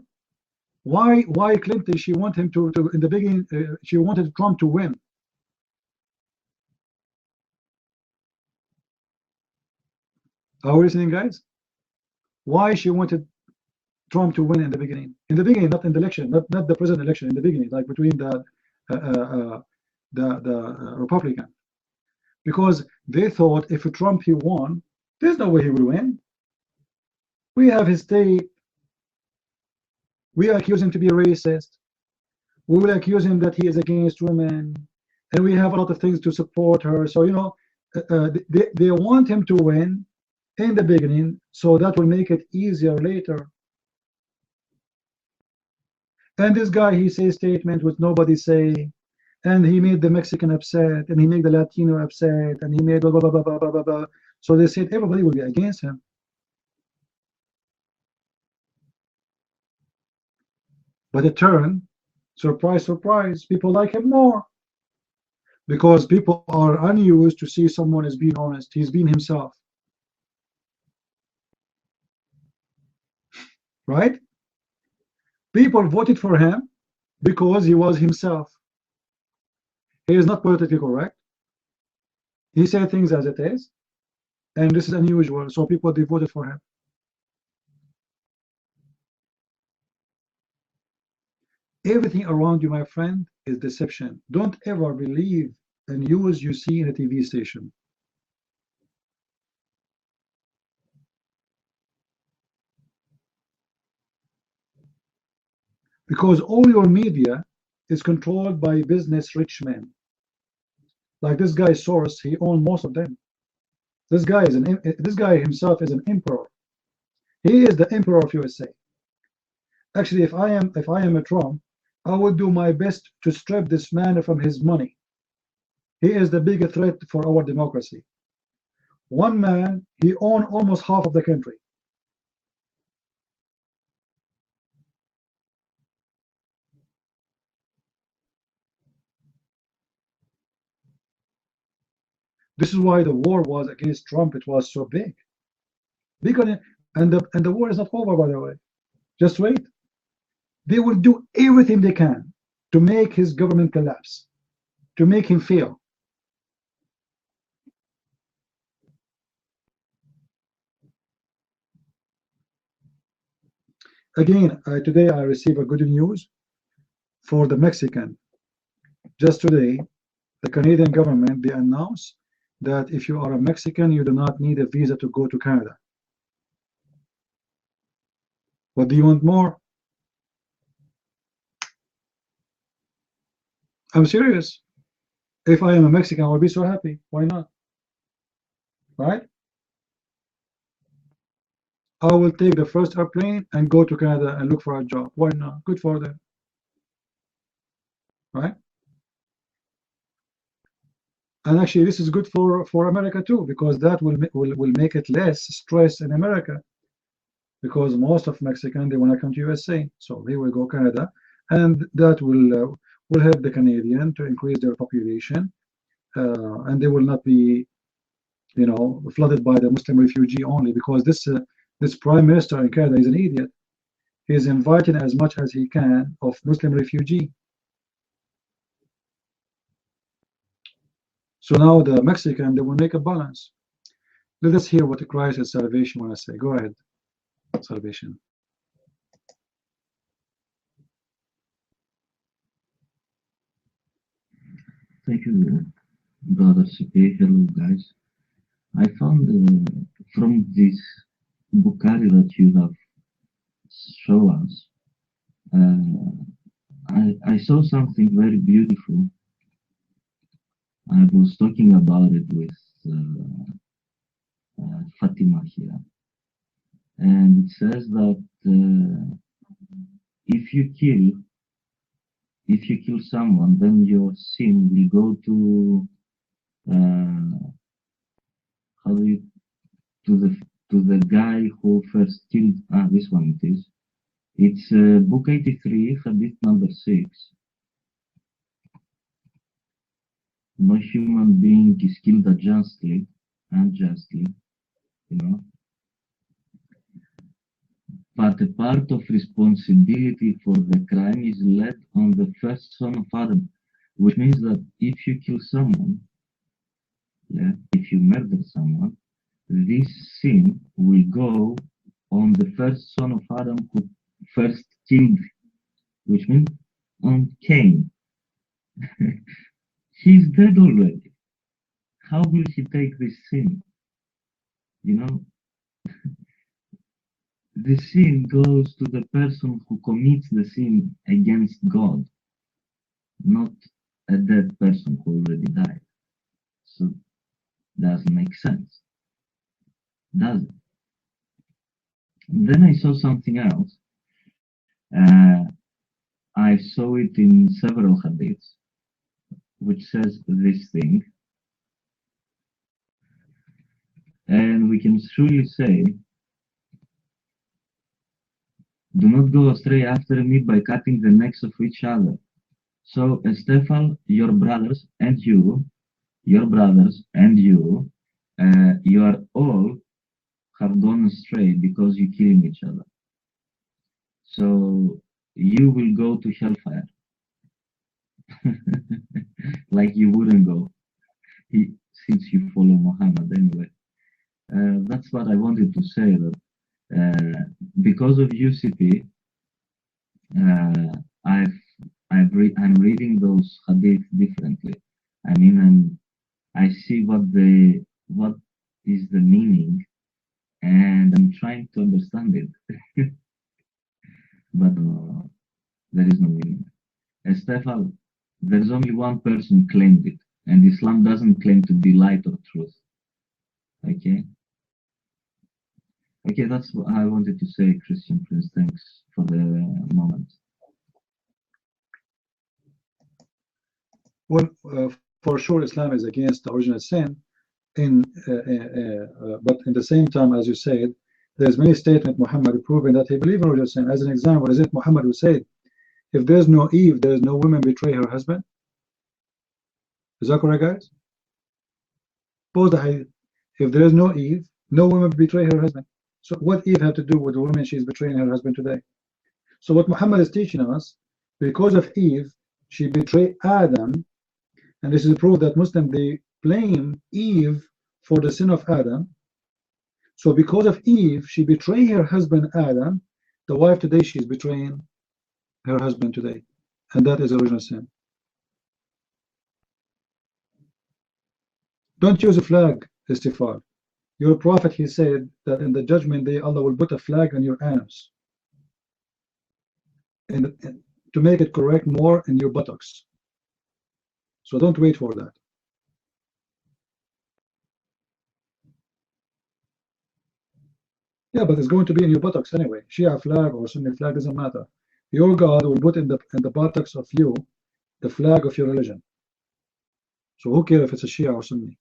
Why Clinton, she wanted him to in the beginning, she wanted Trump to win. Are we listening, guys? Why she wanted Trump to win in the beginning? In the beginning, not in the election, not the president election. In the beginning, like between the Republican, because they thought if Trump he won, there's no way he will win. We have his tape. We accuse him to be a racist. We will accuse him that he is against women, and we have a lot of things to support her. So you know, they want him to win in the beginning, so that will make it easier later. And this guy, he says statement with nobody say, and he made the Mexican upset, and he made the Latino upset, and he made blah, blah, blah, blah, blah, blah, blah. So they said everybody will be against him. But in turn, surprise, surprise, people like him more. Because people are unused to see someone as being honest. He's been himself. Right? People voted for him because he was himself. He is not politically correct. He said things as it is. And this is unusual. So people, they voted for him. Everything around you, my friend, is deception. Don't ever believe the news you see in a TV station. Because all your media is controlled by business rich men. Like this guy Soros, he owned most of them. This guy himself is an emperor. He is the emperor of USA. Actually, if I am a Trump, I would do my best to strip this man from his money. He is the biggest threat for our democracy. One man, he owned almost half of the country. This is why the war was against Trump. It was so big. And the war is not over, by the way. Just wait. They will do everything they can to make his government collapse, to make him fail. Again, today I received a good news for the Mexican. Just today, the Canadian government, they announced that if you are a Mexican, you do not need a visa to go to Canada. What do you want more? I'm serious. If I am a Mexican, I will be so happy. Why not? Right? I will take the first airplane and go to Canada and look for a job. Why not? Good for them. Right? And actually, this is good for America too, because that will make it less stress in America. Because most of Mexicans, they want to come to USA, so they will go Canada, and that will help the Canadian to increase their population, and they will not be, you know, flooded by the Muslim refugee only. Because this prime minister in Canada is an idiot. He is inviting as much as he can of Muslim refugee. So now the Mexican, they will make a balance. Let us hear what the Christ and Salvation want to say. Go ahead, Salvation. Thank you, Brother CP. Hello, guys. I found from this Bukhari that you have shown us, I saw something very beautiful. I was talking about it with Fatima here, and it says that if you kill someone, then your sin will go to to the guy who first killed. This one it is. It's book 83, hadith number 6. No human being is killed unjustly, you know. But a part of responsibility for the crime is laid on the first son of Adam, which means that if you kill someone, if you murder someone, this sin will go on the first son of Adam who first killed, which means on Cain. He's dead already. How will he take this sin? You know, the sin goes to the person who commits the sin against God, not a dead person who already died. So, doesn't make sense, does it? Then I saw something else. I saw it in several hadiths, which says this thing. And we can truly say Do not go astray after me by cutting the necks of each other. So, Stefan, your brothers and you, you are all have gone astray because you killing each other. So you will go to hellfire. Like you wouldn't go since you follow Muhammad anyway. That's what I wanted to say, that because of UCP, I'm reading those hadith differently. I mean, I see what is the meaning, and I'm trying to understand it. But there is no meaning. Stefan, there's only one person claimed it, and Islam doesn't claim to be light or truth. Okay? Okay, that's what I wanted to say, Christian Prince. Thanks for the moment. Well, for sure, Islam is against the original sin. But in the same time, as you said, there's many statements Muhammad proving that he believed in original sin. As an example, is it Muhammad who said, if there's no Eve, there's no woman betray her husband? Is that correct, guys? Suppose the hadith. If there's no Eve, no woman betray her husband. So what Eve had to do with the woman she's betraying her husband today? So what Muhammad is teaching us, because of Eve, she betrayed Adam, and this is proof that Muslims, they blame Eve for the sin of Adam. So because of Eve, she betrayed her husband Adam. The wife today, she's betraying her husband today, and that is original sin. Don't use a flag, Istighfar. Your prophet, he said that in the judgment day, Allah will put a flag on your anus and to make it correct more in your buttocks. So don't wait for that. Yeah, but it's going to be in your buttocks anyway. Shia flag or Sunni flag doesn't matter. Your God will put in the buttocks of you the flag of your religion. So who cares if it's a Shia or Sunni?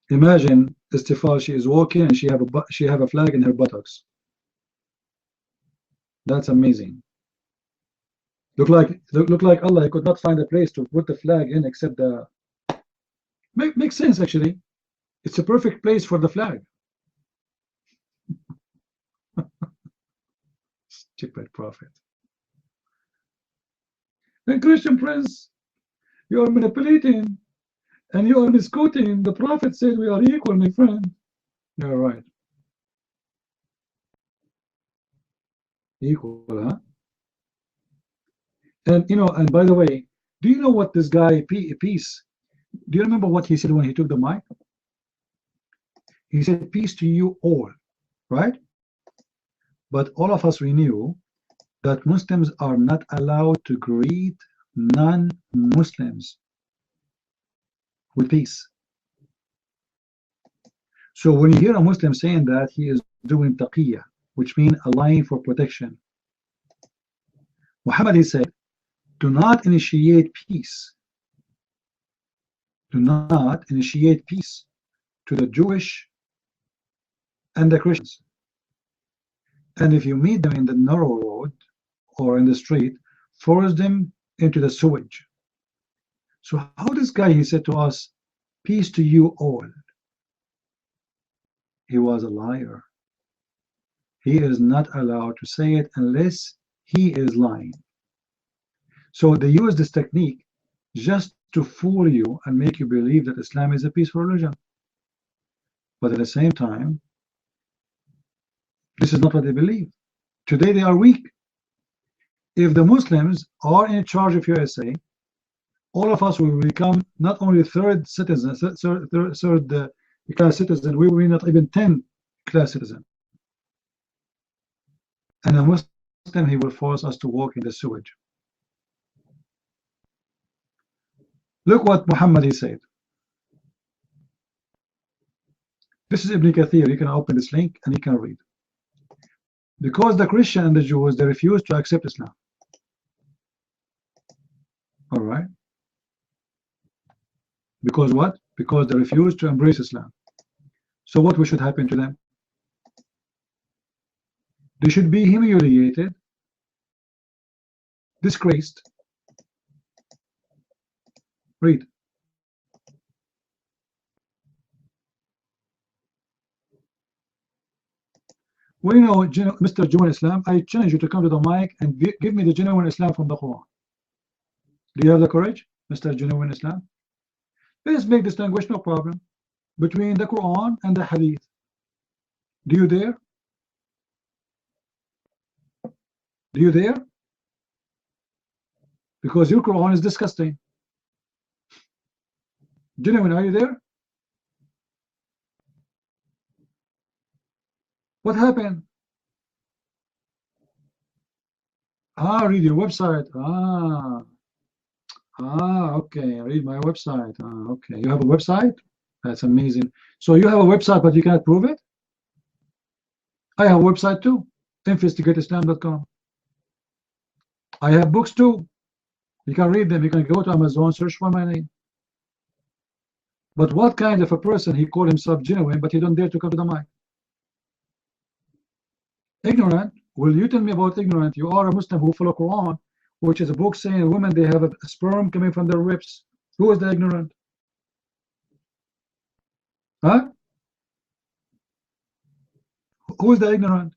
Imagine Istighfar, she is walking and she have a flag in her buttocks. That's amazing. Look like Allah could not find a place to put the flag in except the. Makes sense actually. It's a perfect place for the flag. Stupid prophet. And Christian Prince, you are manipulating and you are misquoting. The prophet said we are equal, my friend. You're right. Equal, huh? And and by the way, do you know what this guy Peace? Do you remember what he said when he took the mic? He said, "Peace to you all," right? But all of us, we knew that Muslims are not allowed to greet non-Muslims with peace. So when you hear a Muslim saying that, he is doing taqiyya, which means a line for protection. Muhammad, he said, do not initiate peace. Do not initiate peace to the Jewish and the Christians. And if you meet them in the narrow road or in the street, force them into the sewage. So how this guy, he said to us, peace to you all. He was a liar. He is not allowed to say it unless he is lying. So they use this technique just to fool you and make you believe that Islam is a peaceful religion. But at the same time, this is not what they believe. Today they are weak. If the Muslims are in charge of USA, all of us will become not only third citizen, third class citizen, we will be not even 10 class citizen. And a Muslim, he will force us to walk in the sewage. Look what Muhammad, he said. This is Ibn Kathir. You can open this link and you can read. Because the Christian and the Jews, they refuse to accept Islam. All right. Because what? Because they refuse to embrace Islam. So what should happen to them? They should be humiliated, disgraced. Read. Well, you know, Mr. Genuine Islam, I challenge you to come to the mic and give me the genuine Islam from the Quran. Do you have the courage, Mr. Genuine Islam? Let's make distinguish, no problem, between the Quran and the Hadith. Do you dare? Do you dare? Because your Quran is disgusting. Genuine, are you there? What happened? Read your website. Okay, read my website. Okay, you have a website? That's amazing. So you have a website, but you cannot prove it? I have a website too, investigateislam.com. I have books too. You can read them. You can go to Amazon, search for my name. But what kind of a person he called himself genuine, but he don't dare to come to the mic? Ignorant. Will you tell me about ignorant? You are a Muslim who follow Quran, which is a book saying women, they have a sperm coming from their ribs. Who is the ignorant? Huh? Who is the ignorant?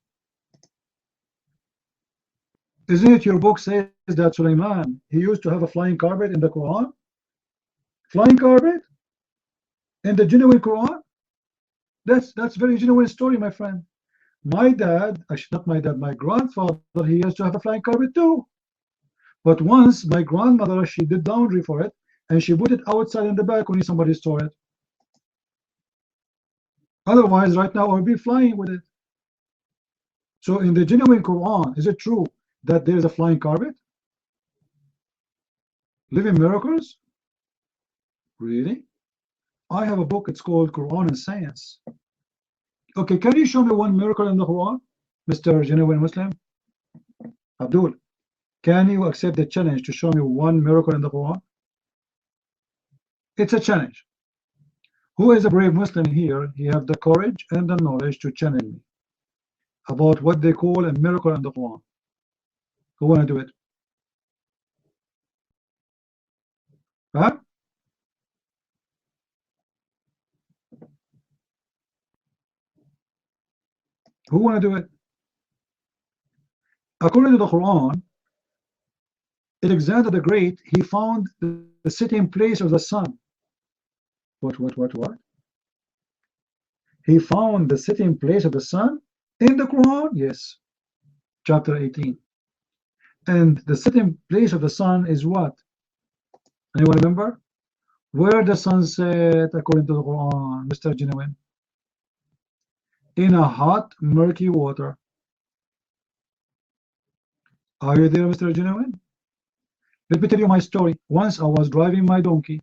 Isn't it your book says that Sulaiman, he used to have a flying carpet in the Quran? Flying carpet? In the genuine Quran? That's very genuine story, my friend. My dad, actually not my dad, my grandfather, he used to have a flying carpet too. But once my grandmother, she did laundry for it, and she put it outside in the balcony, somebody stole it. Otherwise, right now, I would be flying with it. So in the genuine Quran, is it true that there is a flying carpet? Living miracles? Really? I have a book, it's called Quran and Science. Okay, can you show me one miracle in the Quran, Mr. Genuine Muslim? Abdul, can you accept the challenge to show me one miracle in the Quran? It's a challenge. Who is a brave Muslim here? He have the courage and the knowledge to challenge me about what they call a miracle in the Quran. Who want to do it? Huh? Who want to do it? According to the Quran, Alexander the Great, he found the sitting place of the sun. What? He found the sitting place of the sun in the Quran? Yes. Chapter 18. And the sitting place of the sun is what? Anyone remember? Where the sun set according to the Quran, Mr. Genuine? In a hot, murky water. Are you there, Mr. Genuine? Let me tell you my story. Once I was driving my donkey.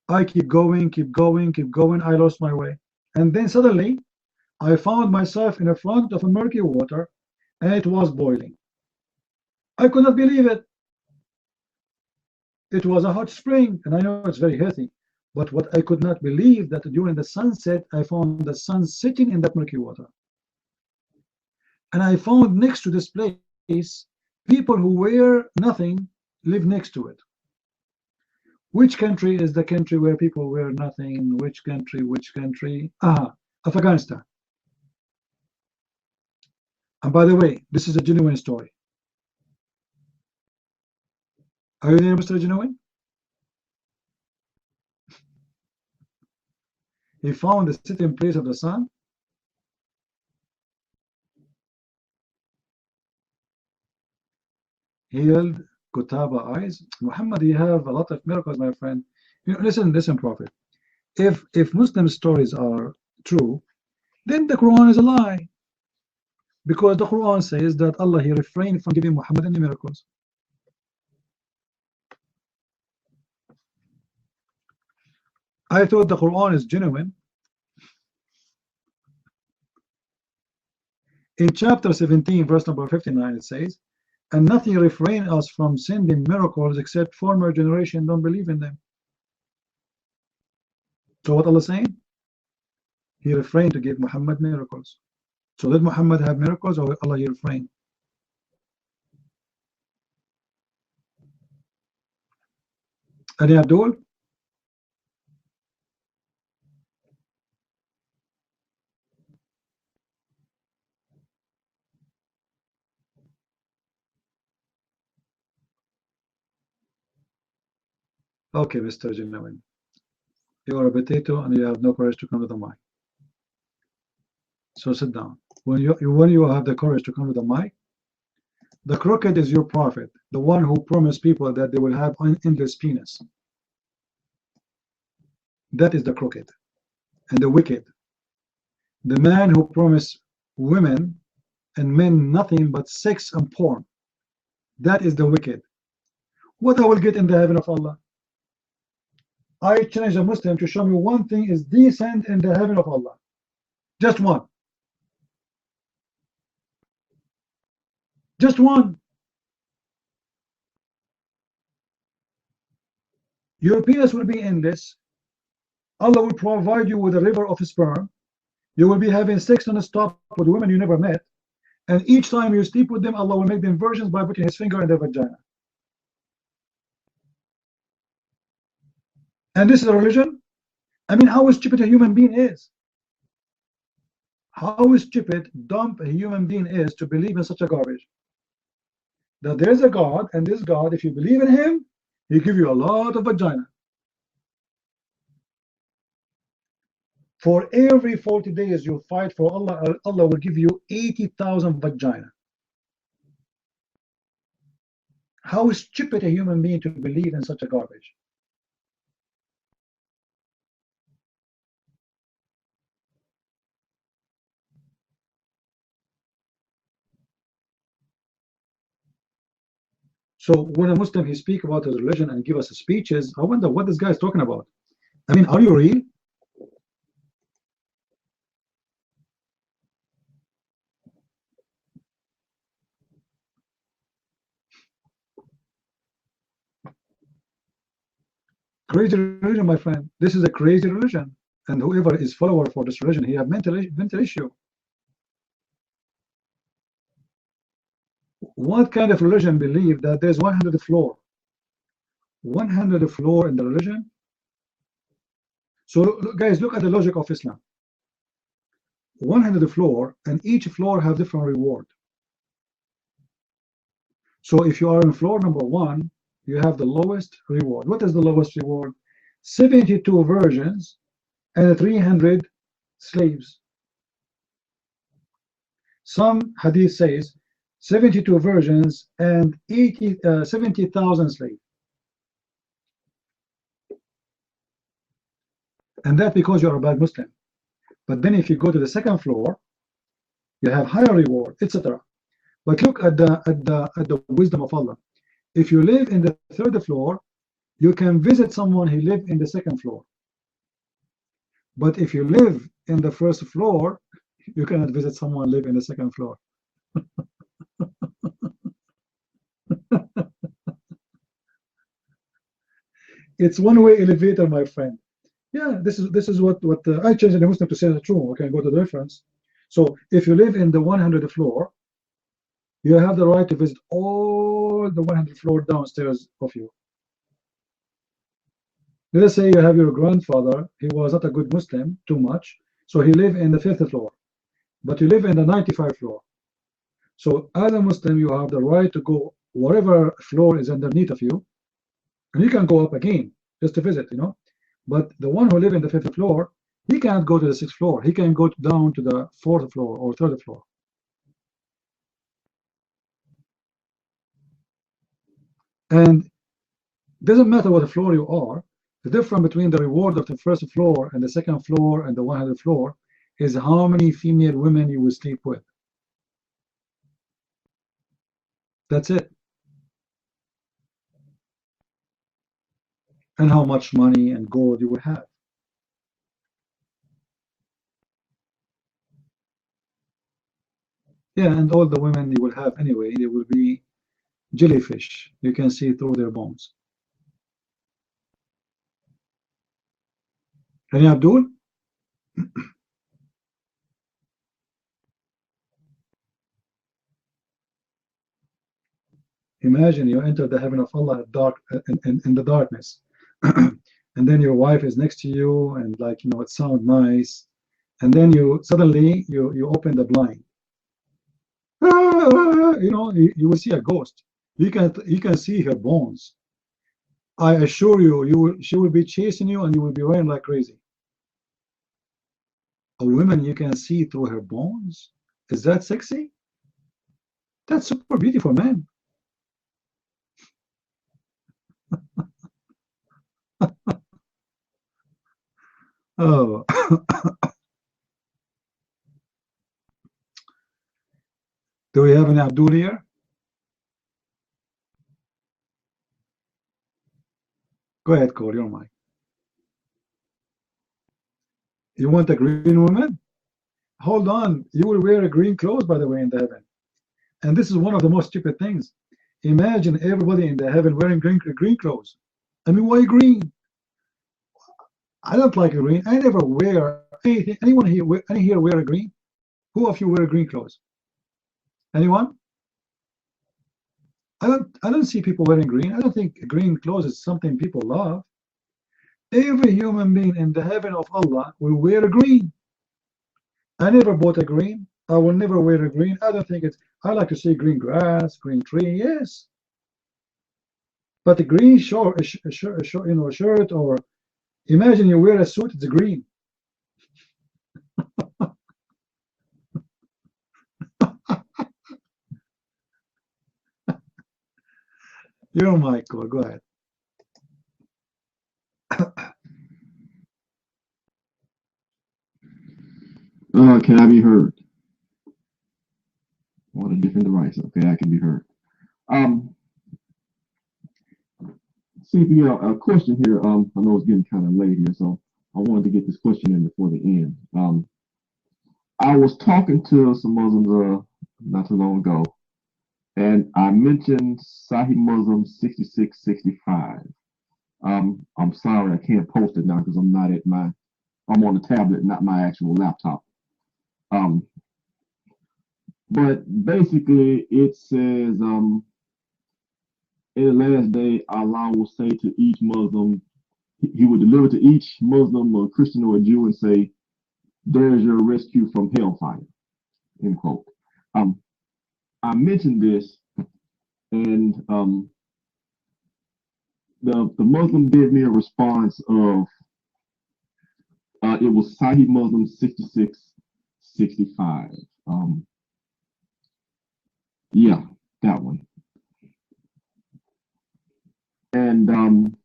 I keep going. I lost my way. And then suddenly, I found myself in the front of a murky water, and it was boiling. I could not believe it. It was a hot spring, and I know it's very healthy. But what I could not believe that during the sunset, I found the sun sitting in that murky water. And I found next to this place, people who wear nothing live next to it. Which country is the country where people wear nothing? Which country? Afghanistan. And by the way, this is a genuine story. Are you there, Mr. Genuine? He found the sitting place of the sun. Healed Kutaba eyes. Muhammad, you have a lot of miracles, my friend. You know, listen, Prophet. If Muslim stories are true, then the Quran is a lie. Because the Quran says that Allah, he refrained from giving Muhammad any miracles. I thought the Quran is genuine. In chapter 17, verse number 59, it says, and nothing refrain us from sending miracles except former generation don't believe in them. So what Allah is saying? He refrained to give Muhammad miracles. So did Muhammad have miracles, or Allah he refrained? Any Abdul? Okay, Mr. Jinnawi. You are a potato and you have no courage to come to the mic. So sit down. When you have the courage to come to the mic, the crooked is your prophet, the one who promised people that they will have endless penis. That is the crooked and the wicked. The man who promised women and men nothing but sex and porn. That is the wicked. What I will get in the heaven of Allah? I challenge a Muslim to show me one thing is decent in the heaven of Allah. Just one. Just one. Your penis will be endless. Allah will provide you with a river of sperm. You will be having sex non-stop with women you never met. And each time you sleep with them, Allah will make them virgins by putting his finger in their vagina. And this is a religion? I mean, how stupid a human being is. How stupid, dumb a human being is to believe in such a garbage. That there's a God, and this God, if you believe in him, he'll give you a lot of vagina. For every 40 days you fight for Allah, Allah will give you 80,000 vagina. How stupid a human being to believe in such a garbage. So when a Muslim he speak about his religion and give us speeches, I wonder what this guy is talking about. I mean, are you real? Crazy religion, my friend. This is a crazy religion, and whoever is follower for this religion, he have mental issue. What kind of religion believe that there's 100 floor? 100 floor in the religion? So guys, look at the logic of Islam. 100 floor, and each floor have different reward. So if you are in floor number 1, you have the lowest reward. What is the lowest reward? 72 virgins and 300 slaves. Some hadith says 72 virgins and 70,000 slaves. And that because you're a bad Muslim. But then if you go to the second floor, you have higher reward, etc. But look at the wisdom of Allah. If you live in the third floor, you can visit someone who live in the second floor. But if you live in the first floor, you cannot visit someone live in the second floor. It's one-way elevator, my friend. Yeah, this is what I changed the Muslim to say the truth. Okay, go to the reference. So if you live in the 100th floor, you have the right to visit all the 100 floor downstairs of you. Let us say you have your grandfather, he was not a good Muslim, too much, so he lived in the 5th floor, but you live in the 95th floor. So as a Muslim, you have the right to go whatever floor is underneath of you, and you can go up again, just to visit, you know. But the one who live in the 5th floor, he can't go to the 6th floor, he can go down to the 4th floor or 3rd floor. And doesn't matter what floor you are, the difference between the reward of the first floor and the second floor and the 100th floor is how many female women you will sleep with. That's it. And how much money and gold you will have. Yeah, and all the women you will have anyway, they will be jellyfish. You can see through their bones. Any Abdul? Imagine you enter the heaven of Allah at dark, in the darkness, and then your wife is next to you, and like, you know, it sounds nice, and then you suddenly you open the blind. You know, you will see a ghost. You can see her bones. I assure you, she will be chasing you, and you will be running like crazy. A woman you can see through her bones. Is that sexy? That's super beautiful, man. Oh. Do we have an Abdul here? Go ahead, Cole, your mic. You want a green woman? Hold on. You will wear a green clothes, by the way, in the heaven. And this is one of the most stupid things. Imagine everybody in the heaven wearing green clothes. I mean, why green? I don't like green. I never wear anything. Anyone here wear a green? Who of you wear green clothes? Anyone? I don't see people wearing green. I don't think green clothes is something people love. Every human being in the heaven of Allah will wear a green. I never bought a green. I will never wear a green. I don't think it's. I like to see green grass, green tree. Yes, but a green shirt, you know, a shirt, or imagine you wear a suit. It's green. You're Michael. Go ahead. Can I be heard? On a different device. Okay, I can be heard. CP, a question here. I know it's getting kind of late here, so I wanted to get this question in before the end. I was talking to some Muslims not too long ago, and I mentioned Sahih Muslim 6665. I'm sorry I can't post it now because I'm not at my. I'm on the tablet, not my actual laptop. But basically, it says, in the last day, Allah will say to each Muslim, He will deliver to each Muslim or Christian or a Jew and say, "There is your rescue from hellfire." End quote. I mentioned this, and the Muslim gave me a response of it was Sahih Muslim 6665. Yeah, that one. And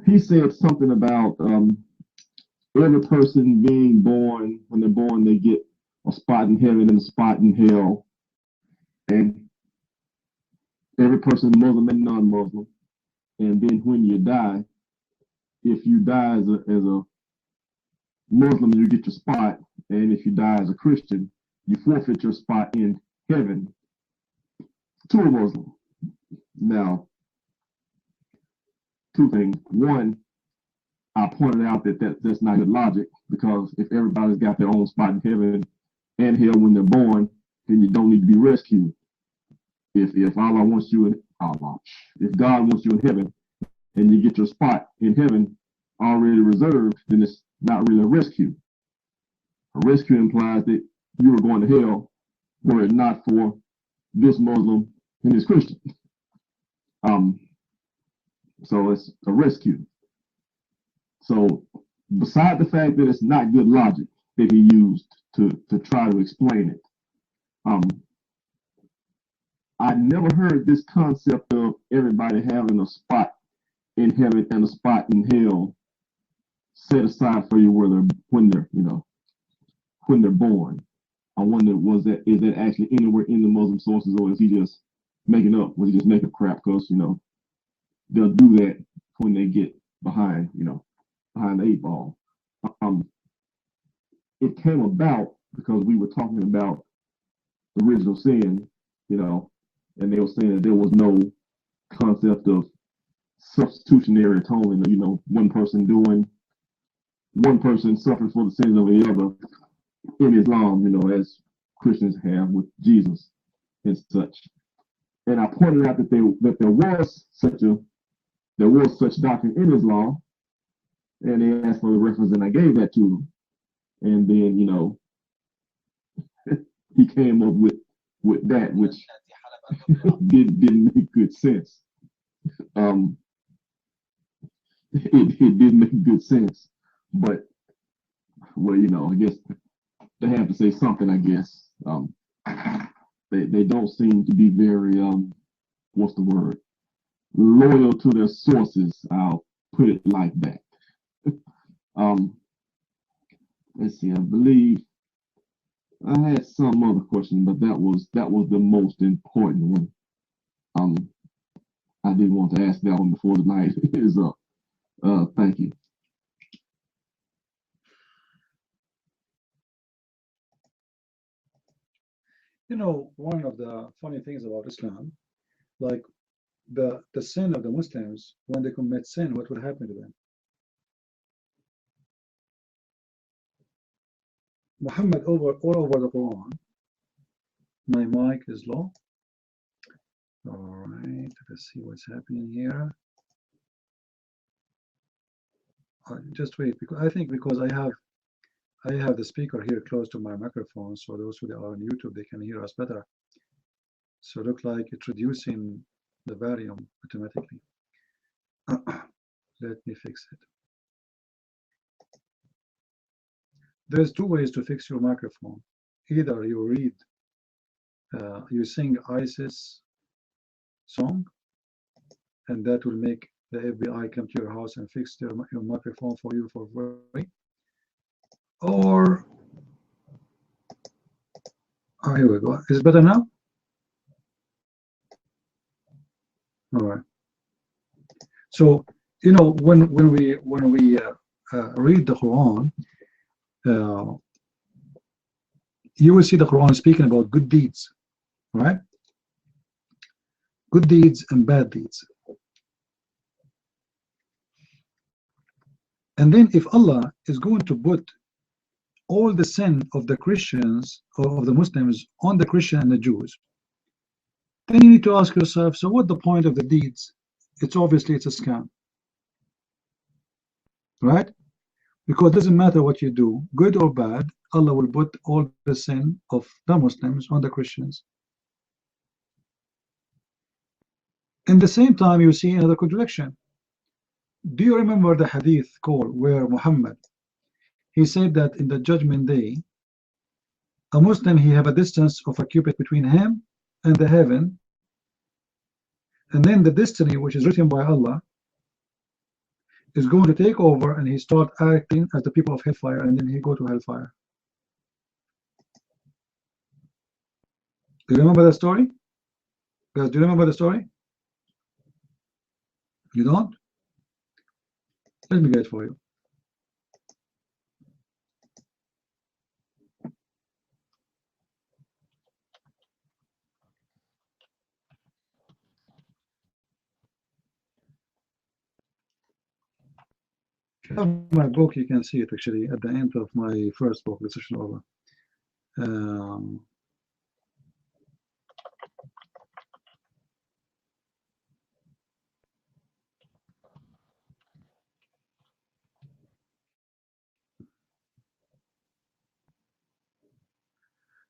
he said something about every person being born, when they're born, they get a spot in heaven and a spot in hell. And every person, Muslim and non-Muslim. And then when you die, if you die as a Muslim, you get your spot. And if you die as a Christian, you forfeit your spot in heaven to a Muslim. Now, two things. One, I pointed out that's not good logic, because if everybody's got their own spot in heaven and hell when they're born, then you don't need to be rescued. If Allah wants you in if God wants you in heaven and you get your spot in heaven already reserved, then it's not really a rescue. A rescue implies that you were going to hell were it not for this Muslim and this Christian. So it's a rescue. So beside the fact that it's not good logic that he used to try to explain it, I never heard this concept of everybody having a spot in heaven and a spot in hell set aside for you when they're born. I wonder, is that actually anywhere in the Muslim sources, or is he just making up? Was he just making crap? Because they'll do that when they get behind the 8 ball. It came about because we were talking about the original sin, and they were saying that there was no concept of substitutionary atonement. One person suffering for the sins of the other in Islam, as Christians have with Jesus and such. and I pointed out that there was such doctrine in Islam, and they asked for the reference, and I gave that to them. And then, you know, he came up with that, which didn't make good sense. It didn't make good sense, but well, you know, I guess they have to say something. I guess they don't seem to be very what's the word, loyal to their sources. I'll put it like that. Let's see. I believe I had some other question, but that was the most important one. I did want to ask that one before the night is up. Thank you. You know, one of the funny things about Islam, like the sin of the Muslims, when they commit sin, what will happen to them? Muhammad all over the Quran. My mic is low. All right, let's see what's happening here. Just wait, because I think because I have the speaker here close to my microphone, so those who are on YouTube, they can hear us better. So it looks like it's reducing the volume automatically. Let me fix it. There's two ways to fix your microphone. Either you read, you sing ISIS song, and that will make the FBI come to your house and fix your microphone for you for free. Or, oh, here we go. Is it better now? All right. So, you know, when we read the Quran, you will see the Quran speaking about good deeds, right? Good deeds and bad deeds. And then if Allah is going to put all the sin of the Christians or of the Muslims on the Christian and the Jews, then you need to ask yourself, so what's the point of the deeds? It's obviously it's a scam, right? Because it doesn't matter what you do, good or bad, Allah will put all the sin of the Muslims on the Christians. In the same time, you see another contradiction. Do you remember the hadith call where Muhammad, he said that in the judgment day, a Muslim, he have a distance of a cubit between him and the heaven, and then the destiny which is written by Allah is going to take over, and he start acting as the people of hellfire, and then he go to hellfire. Do you remember that story? Guys, do you remember the story? You don't? Let me get it for you. If you have my book, you can see it actually at the end of my first book, The Session Over.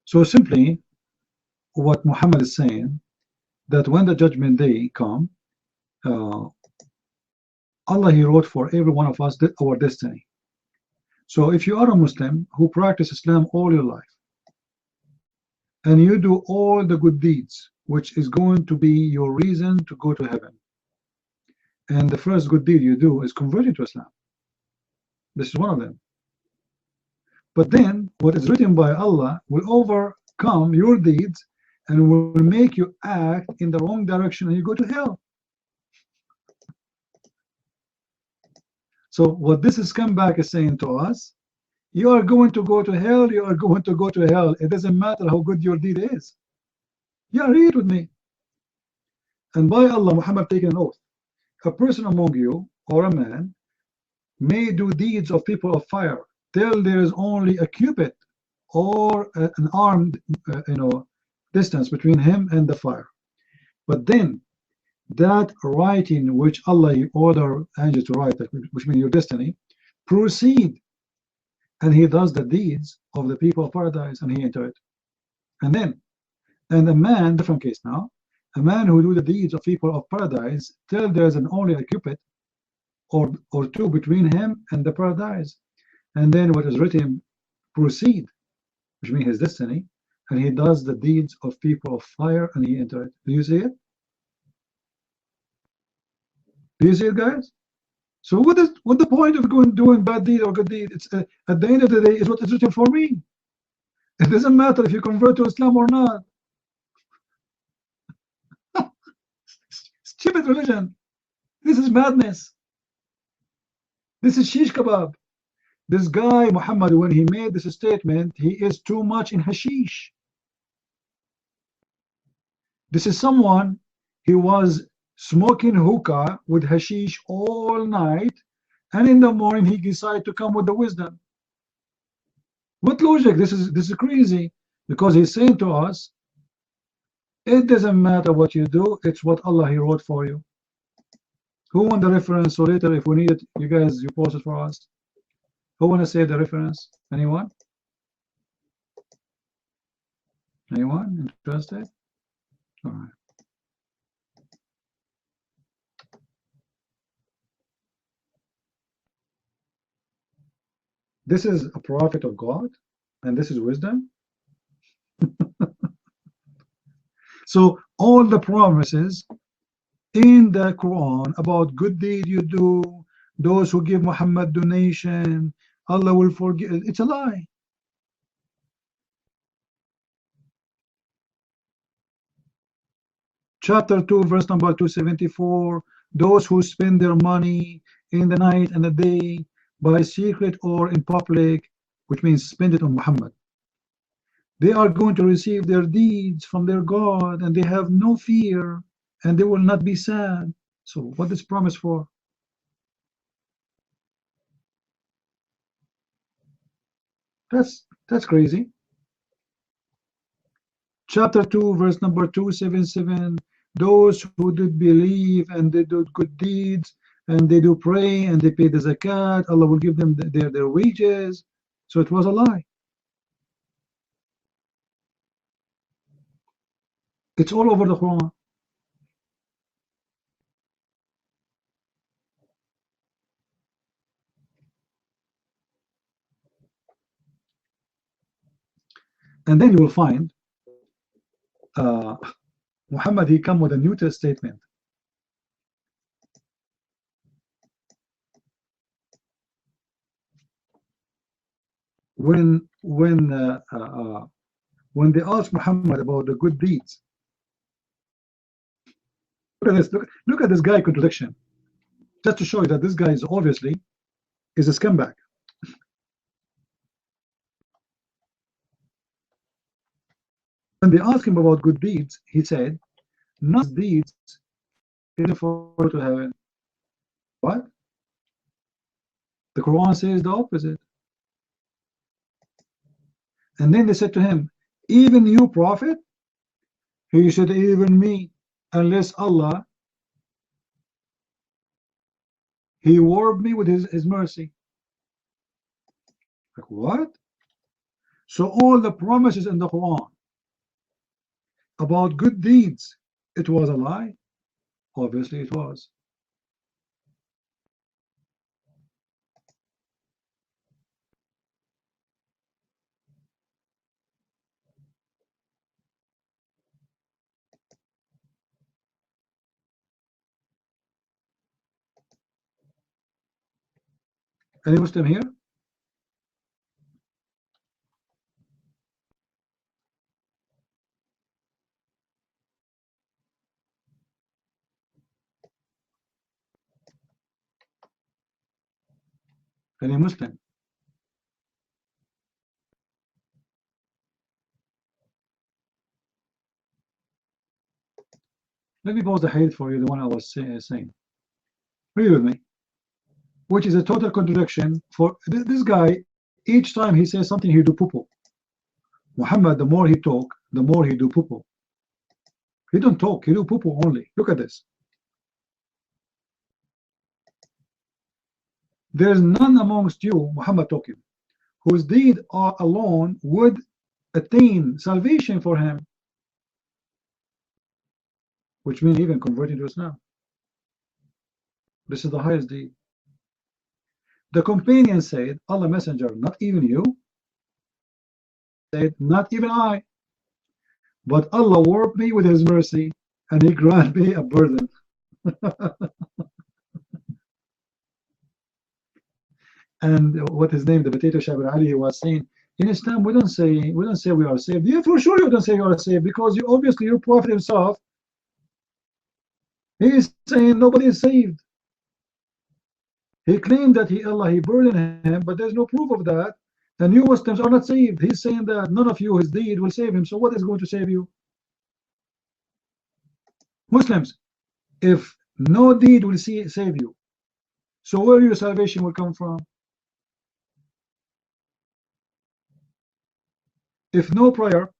So simply, what Muhammad is saying, that when the judgment day come, Allah, he wrote for every one of us our destiny. So if you are a Muslim who practice Islam all your life, and you do all the good deeds, which is going to be your reason to go to heaven, and the first good deed you do is converting to Islam. This is one of them. But then what is written by Allah will overcome your deeds and will make you act in the wrong direction, and you go to hell. So what this is come back is saying to us, you are going to go to hell, you are going to go to hell. It doesn't matter how good your deed is. Yeah, read it with me. And by Allah, Muhammad taken an oath. A person among you, or a man, may do deeds of people of fire till there is only a cubit or an armed distance between him and the fire. But then that writing which Allah order angels to write, which means your destiny, proceed, and he does the deeds of the people of paradise, and he enter it. And a man, different case now, a man who do the deeds of people of paradise till there's an only a cupid or two between him and the paradise, and then what is written proceed, which means his destiny, and he does the deeds of people of fire, and he enter it. Do you see it? Do you see it, guys? So what the point of doing bad deed or good deed? It's at the end of the day, is what is written for me. It doesn't matter if you convert to Islam or not. Stupid religion. This is madness. This is shish kebab. This guy Muhammad, when he made this statement, he is too much in hashish. This is someone, he was smoking hookah with hashish all night, and in the morning he decided to come with the wisdom. What logic? This is crazy, because he's saying to us, it doesn't matter what you do, it's what Allah he wrote for you. Who want the reference? So later, if we need it, you guys, you post it for us. Who want to say the reference? Anyone? Anyone interested? All right. This is a prophet of God, and this is wisdom. So all the promises in the Quran about good deed you do, those who give Muhammad donation, Allah will forgive, it's a lie. Chapter 2, verse number 274, those who spend their money in the night and the day, by secret or in public, which means spend it on Muhammad, they are going to receive their deeds from their God, and they have no fear, and they will not be sad. So what is promised for? That's crazy. Chapter 2, verse number 277, those who did believe and they do good deeds, and they do pray and they pay the zakat, Allah will give them their wages. So it was a lie. It's all over the Quran. And then you will find Muhammad, he come with a new statement. When they asked Muhammad about the good deeds, look at this. Look at this guy contradiction. Just to show you that this guy is obviously a scumbag. When they asked him about good deeds, he said, "Not deeds is for to heaven." What? The Quran says the opposite. And then they said to him, "Even you, Prophet?" He said, "Even me, unless Allah, He warned me with his mercy." Like what? So all the promises in the Quran about good deeds, it was a lie? Obviously it was. Any Muslim here? Any Muslim? Let me pause the hadith for you, the one I was saying. Read with me. Which is a total contradiction for this guy. Each time he says something, he do poo-poo. Muhammad, the more he talk, the more he do poo-poo. He don't talk, he do poo-poo only. Look at this. There is none amongst you, Muhammad talking, whose deed are alone would attain salvation for him, which means even converting to Islam. This is the highest deed. The companion said, Allah Messenger, not even you? Said, not even I. But Allah warped me with His mercy, and He granted me a burden. And what his name, the potato Shabir Ali, was saying, in Islam we don't say we are saved. Yeah, for sure you don't say you are saved, because you obviously your Prophet himself, he is saying nobody is saved. He claimed that Allah burdened him, but there's no proof of that. And you Muslims are not saved. He's saying that none of you, his deed will save him. So what is going to save you? Muslims, if no deed will save you, so where your salvation will come from? If no prayer,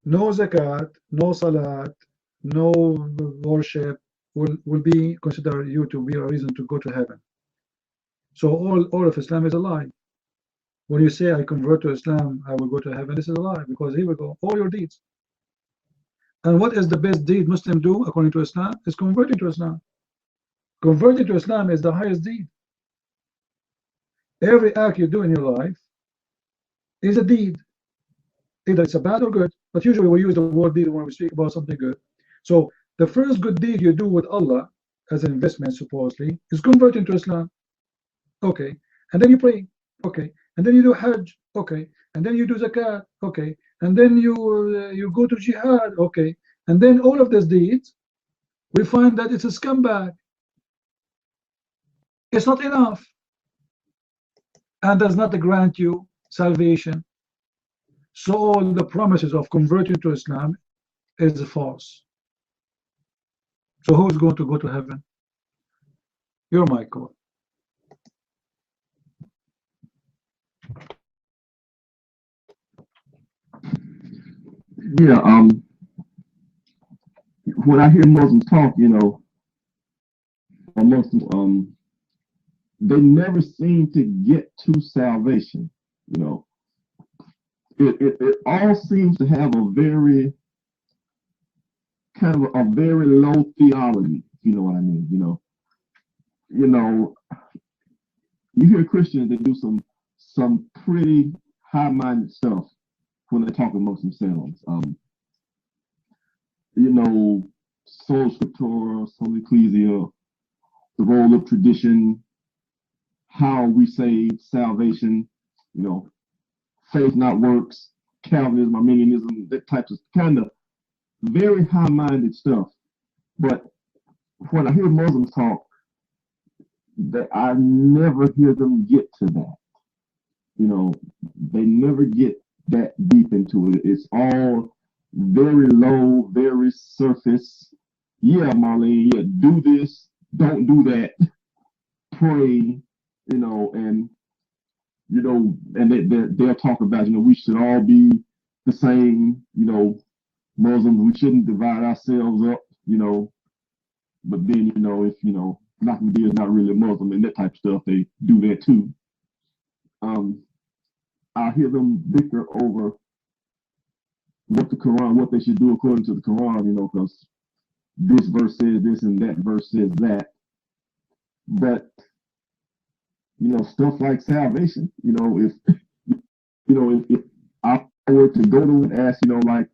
no zakat, no salat, no worship will be considered you to be a reason to go to heaven. So all of Islam is a lie. When you say I convert to Islam, I will go to heaven, this is a lie, because here we go, all your deeds. And what is the best deed Muslim do according to Islam? Is converting to Islam. Converting to Islam is the highest deed. Every act you do in your life is a deed. Either it's a bad or good, but usually we use the word deed when we speak about something good. So the first good deed you do with Allah as an investment, supposedly, is converting to Islam. Okay. And then you pray. Okay. And then you do Hajj. Okay. And then you do Zakat. Okay. And then you go to Jihad. Okay. And then all of these deeds, we find that it's a scumbag. It's not enough. And does not grant you salvation. So all the promises of converting to Islam is false. So who is going to go to heaven? You're Michael. Yeah, when I hear Muslims talk, or Muslims, they never seem to get to salvation. It all seems to have a very kind of a very low theology, if you know what I mean. You hear Christians that do some pretty high-minded stuff when they talk amongst themselves. Sola Scriptura, Sola Ecclesia, the role of tradition, how we say salvation, faith not works, Calvinism, Arminianism, that types of kind of very high-minded stuff. But when I hear Muslims talk, that I never hear them get to that. They never get that deep into it. It's all very low, very surface. Yeah, Marlene, yeah, do this, don't do that, pray, and they'll talk about, we should all be the same, Muslims, we shouldn't divide ourselves up, but then, if, Ahmadiyya is not really a Muslim and that type of stuff, they do that too. I hear them bicker over what they should do according to the Quran, because this verse says this and that verse says that. But, stuff like salvation, if I were to go to and ask, like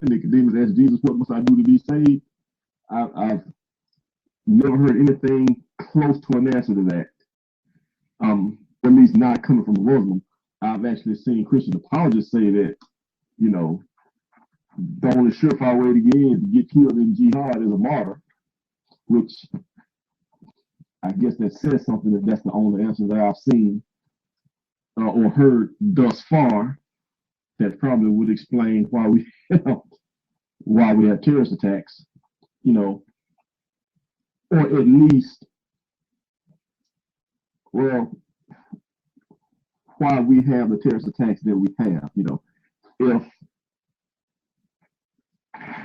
Nicodemus asked Jesus, what must I do to be saved? I've never heard anything close to an answer to that. At least not coming from a Muslim. I've actually seen Christian apologists say that, the only surefire way to get in is to get killed in jihad as a martyr, which I guess that says something if that's the only answer that I've seen or heard thus far. That probably would explain why we have terrorist attacks, or at least, why we have the terrorist attacks that we have. If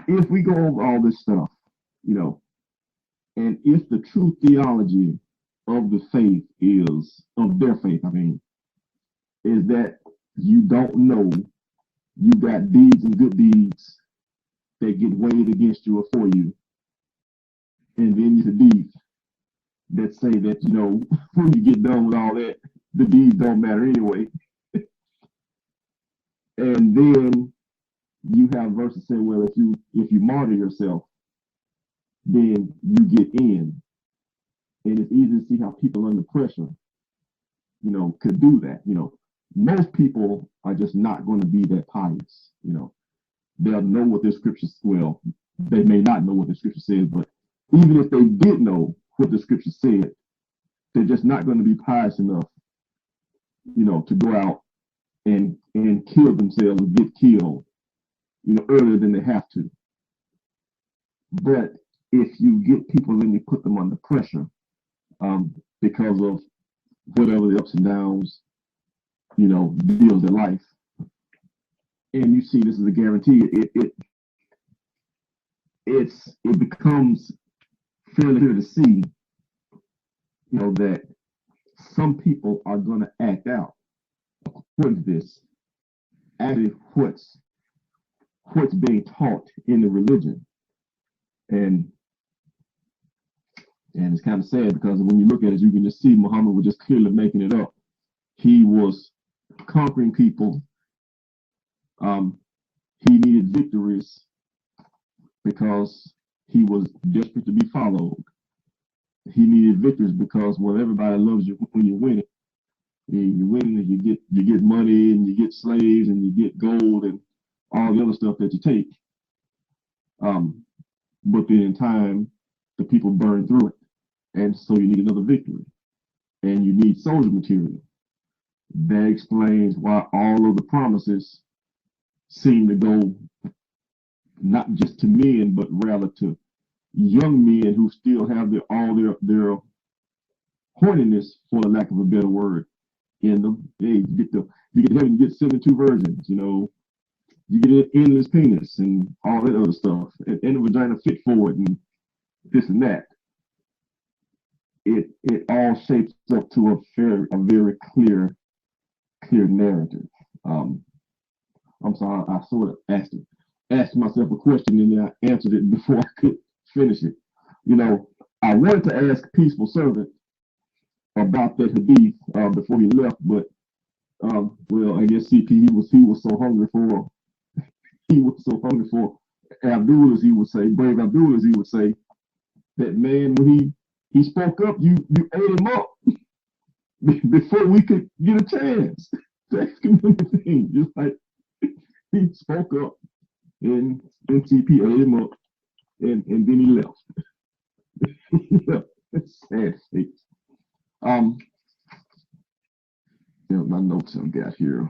if we go over all this stuff, you know, and if the true theology of the faith is, of their faith, I mean, is that you don't know you got deeds and good deeds that get weighed against you or for you, and then you the deeds that say that, you know, when you get done with all that, the deeds don't matter anyway. And then you have verses saying, well, if you martyr yourself, then you get in. And it's easy to see how people under pressure, you know, could do that. You know, most people are just not going to be that pious. You know, they'll know what the scriptures, well, they may not know what the scripture says, but even if they did know what the scripture said, they're just not going to be pious enough, you know, to go out and kill themselves and get killed, you know, earlier than they have to. But if you get people and you put them under pressure, because of whatever the ups and downs, you know, deals in life, and you see this is a guarantee, it becomes fairly clear to see, you know, that some people are going to act out according to this, actually what's being taught in the religion. And it's kind of sad, because when you look at it, you can just see Muhammad was just clearly making it up. He was conquering people. He needed victories because he was desperate to be followed. He needed victories because, well, everybody loves you when you win it. You win and you get money and you get slaves and you get gold and all the other stuff that you take. But then in time, the people burn through it. And so you need another victory. And you need soldier material. That explains why all of the promises seem to go not just to men, but rather to young men who still have all their horniness, for the lack of a better word, in them. Hey, you get heaven, you get 72 virgins, you know, you get an endless penis and all that other stuff, and the vagina fit for it, and this and that. It all shapes up to a very clear narrative. I'm sorry, I sort of asked myself a question and then I answered it before I could finish it. You know, I wanted to ask Peaceful Servant about that hadith before he left, but well, I guess CP he was so hungry for Abdul, as he would say, brave Abdul, as he would say, that man, when he spoke up, you ate him up before we could get a chance to ask him anything. Just like he spoke up, and CP ate him up, and then he left. Yeah, it's sad face. You know, my notes I've got here.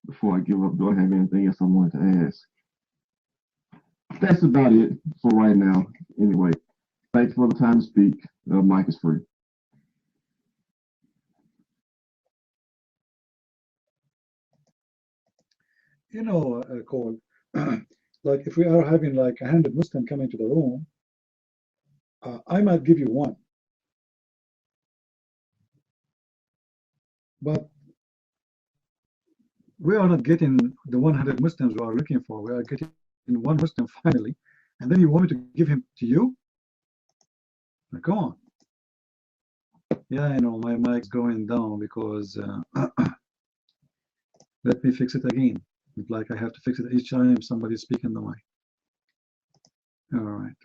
Before I give up, do I have anything else I wanted to ask? That's about it for right now. Anyway, thanks for the time to speak. Mic is free. You know, Cole, like if we are having like 100 Muslims coming to the room, I might give you one. But we are not getting the 100 Muslims we are looking for. We are getting one Muslim finally, and then you want me to give him to you? Now, come on. Yeah, I know my mic's going down because let me fix it again. It's like I have to fix it each time somebody's speaking the mic. All right.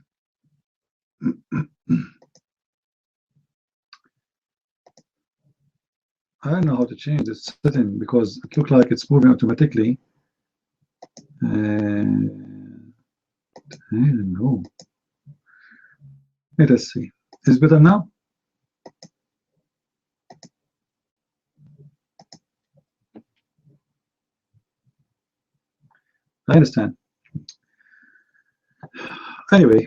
I don't know how to change this setting because it looks like it's moving automatically. I don't know. Let us see. Is it better now? I understand. Anyway,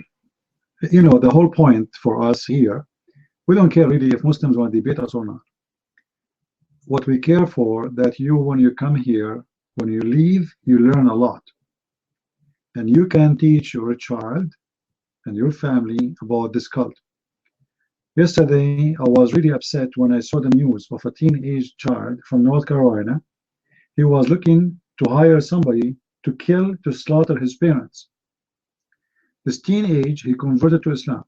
you know, the whole point for us here, we don't care really if Muslims want to debate us or not. What we care for, that you, when you come here, when you leave, you learn a lot. and you can teach your child and your family about this cult. Yesterday, I was really upset when I saw the news of a teenage child from North Carolina. He was looking to hire somebody to slaughter his parents. This teenage, he converted to Islam.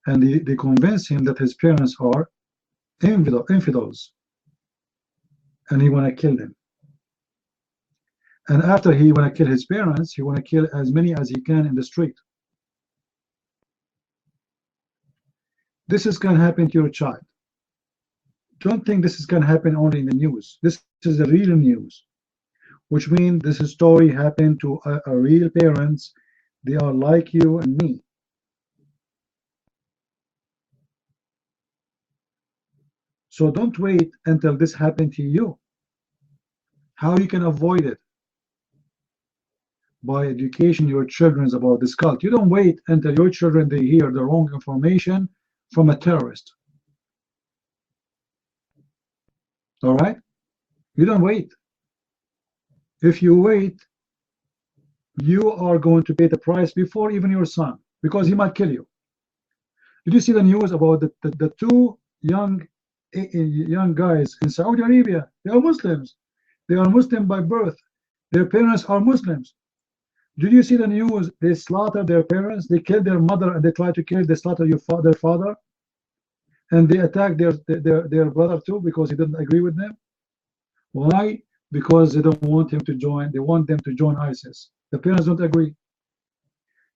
And they convinced him that his parents are infidels. And he want to kill them. And after he want to kill his parents, he want to kill as many as he can in the street. This is going to happen to your child. Don't think this is going to happen only in the news. This is the real news, which means this story happened to a real parents. They are like you and me. So don't wait until this happened to you. How you can avoid it? By educating your children about this cult. You don't wait until your children they hear the wrong information from a terrorist. All right? You don't wait. If you wait, you are going to pay the price before even your son, because he might kill you. Did you see the news about the two young guys in Saudi Arabia? They are Muslims. They are Muslim by birth. Their parents are Muslims. Did you see the news? They slaughtered their parents. They killed their mother, and they tried to kill. They slaughtered their father, and they attacked their brother too because he didn't agree with them. Why? Because they don't want him to join. They want them to join ISIS. The parents don't agree,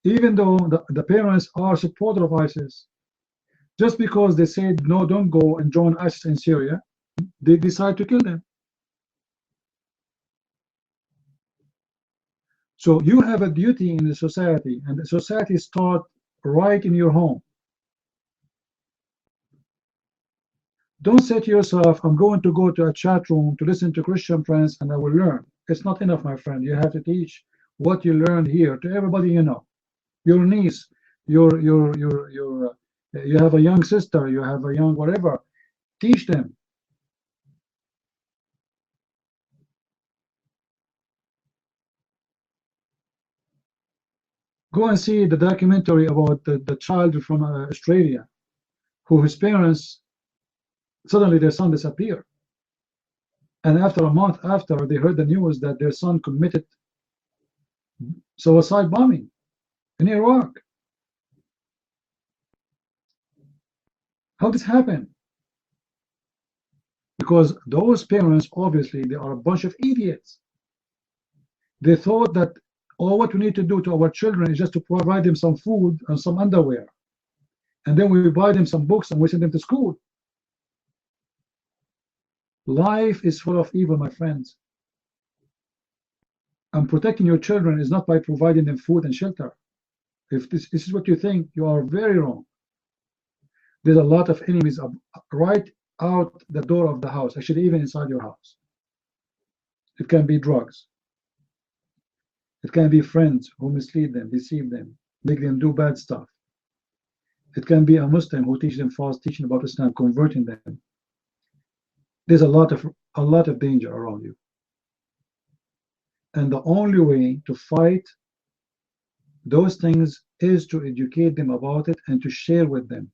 even though the parents are supporters of ISIS. Just because they said no, don't go and join ISIS in Syria, they decide to kill them. So you have a duty in the society, and the society starts right in your home. Don't say to yourself, I'm going to go to a chat room to listen to Christian friends and I will learn. It's not enough, my friend. You have to teach what you learned here to everybody you know. Your niece, you have a young sister, you have a young whatever. Teach them. Go and see the documentary about the child from Australia, who his parents, suddenly their son disappeared. And after a month after, they heard the news that their son committed suicide bombing in Iraq. How did this happen? Because those parents, obviously, they are a bunch of idiots. They thought that all what we need to do to our children is just to provide them some food and some underwear. And then we buy them some books and we send them to school. Life is full of evil, my friends. And protecting your children is not by providing them food and shelter. If this is what you think, you are very wrong. There's a lot of enemies right out the door of the house, actually even inside your house. It can be drugs. It can be friends who mislead them, deceive them, make them do bad stuff. It can be a Muslim who teaches them false teaching about Islam, converting them. There's a lot of danger around you. And the only way to fight those things is to educate them about it and to share with them.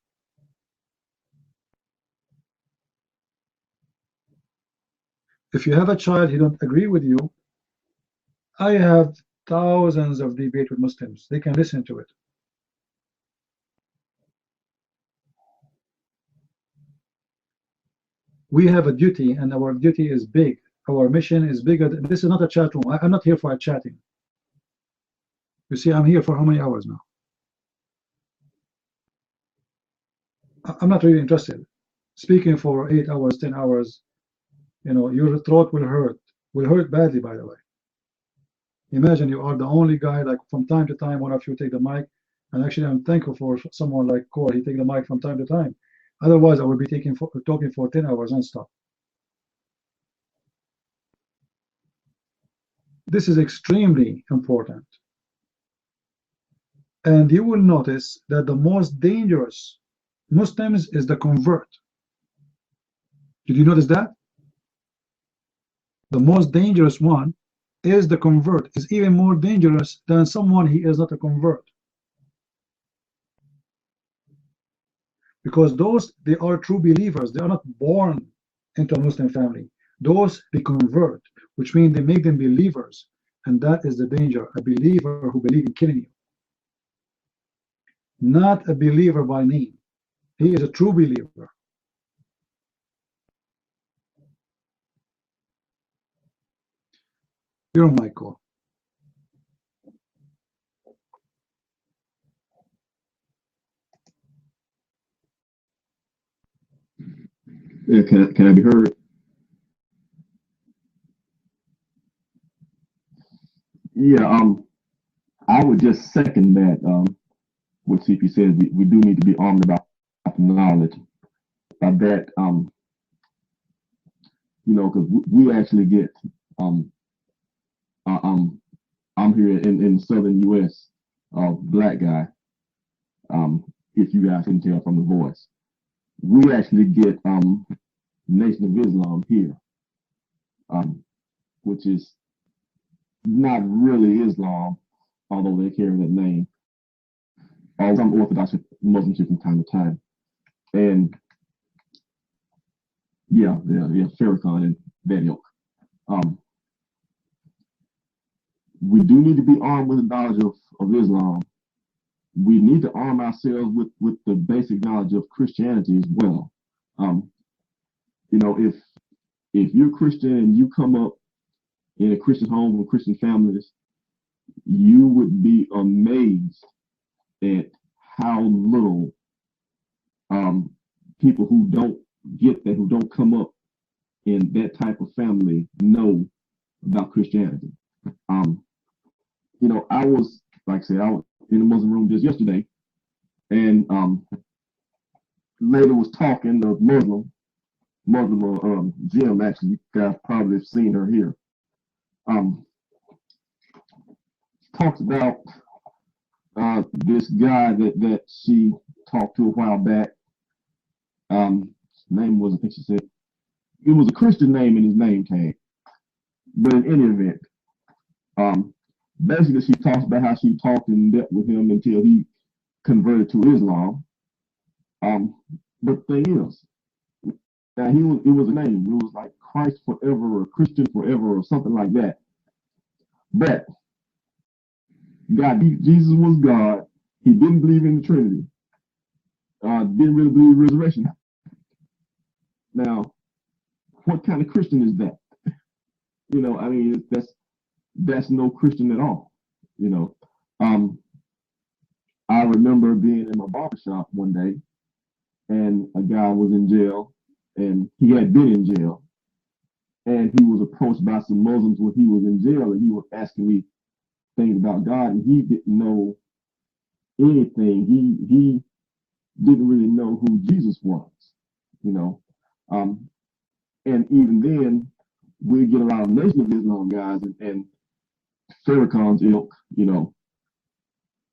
If you have a child who don't agree with you, I have thousands of debates with Muslims. They can listen to it. We have a duty, and our duty is big. Our mission is bigger. This is not a chat room. I'm not here for a chatting. You see, I'm here for how many hours now? I'm not really interested. Speaking for 8 hours, 10 hours, you know, your throat will hurt badly, by the way. Imagine you are the only guy, like from time to time, one of you take the mic, and actually I'm thankful for someone like Cole, he take the mic from time to time. Otherwise, I would be talking for 10 hours non-stop. This is extremely important. And you will notice that the most dangerous Muslims is the convert. Did you notice that? The most dangerous one is the convert is even more dangerous than someone he is not a convert. Because those, they are true believers. They are not born into a Muslim family. Those they convert, which means they make them believers. And that is the danger. A believer who believes in killing you. Not a believer by name. He is a true believer. You're Michael. Yeah, can I be heard? Yeah, I would just second that. What CP says, we do need to be armed about knowledge. By that, you know, because we actually get, I'm here in the southern U.S. Black guy. If you guys can tell from the voice, we actually get Nation of Islam here, which is not really Islam, although they carry that name. Some Orthodox Muslims here from time to time, and yeah, Farrakhan and that ilk. We do need to be armed with the knowledge of Islam. We need to arm ourselves with the basic knowledge of Christianity as well. You know, if you're Christian and you come up in a Christian home with Christian families, you would be amazed at how little people who don't get that, who don't come up in that type of family, know about Christianity. You know, I was, like I said, I was in the Muslim room just yesterday, and lady was talking, the Muslim Jim, actually, you guys probably have seen her here. Talks about this guy that she talked to a while back. His name was, I think she said, it was a Christian name in his name tag. But in any event, basically she talks about how she talked and dealt with him until he converted to Islam. But the thing is, now it was a name. It was like Christ forever or Christian forever or something like that. But Jesus was God. He didn't believe in the Trinity. Didn't really believe in resurrection. Now, what kind of Christian is that? You know, I mean, that's no Christian at all. You know, I remember being in my barbershop one day, and a guy was in jail, and he had been in jail, and he was approached by some Muslims when he was in jail, and he was asking me things about God, and he didn't know anything. He didn't really know who Jesus was, you know. And even then, we get a lot of Nation of Islam guys and Farrakhan's ilk, you know,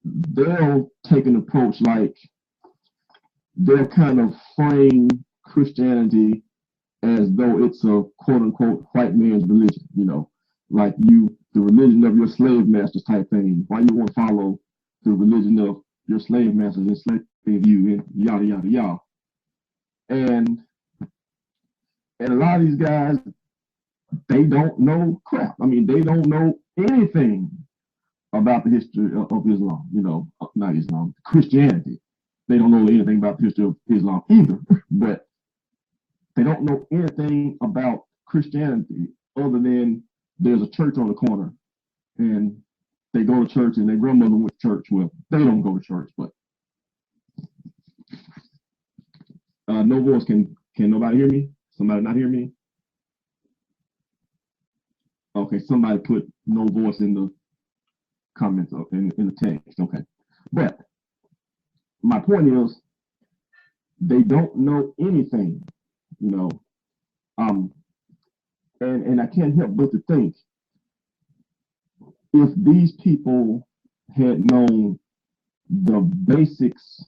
they'll take an approach like they'll kind of frame Christianity as though it's a quote unquote white man's religion, you know, like the religion of your slave masters type thing. Why you want to follow the religion of your slave masters enslaving you and yada yada yada. And a lot of these guys, they don't know crap. I mean, they don't know anything about the history of Islam, you know, not Islam, Christianity. They don't know anything about the history of Islam either, but they don't know anything about Christianity other than there's a church on the corner and they go to church and their grandmother went to church. Well, they don't go to church, but no voice. Can nobody hear me? Somebody not hear me? Okay, somebody put no voice in the comments in the text. Okay, but my point is they don't know anything, you know. And I can't help but to think if these people had known the basics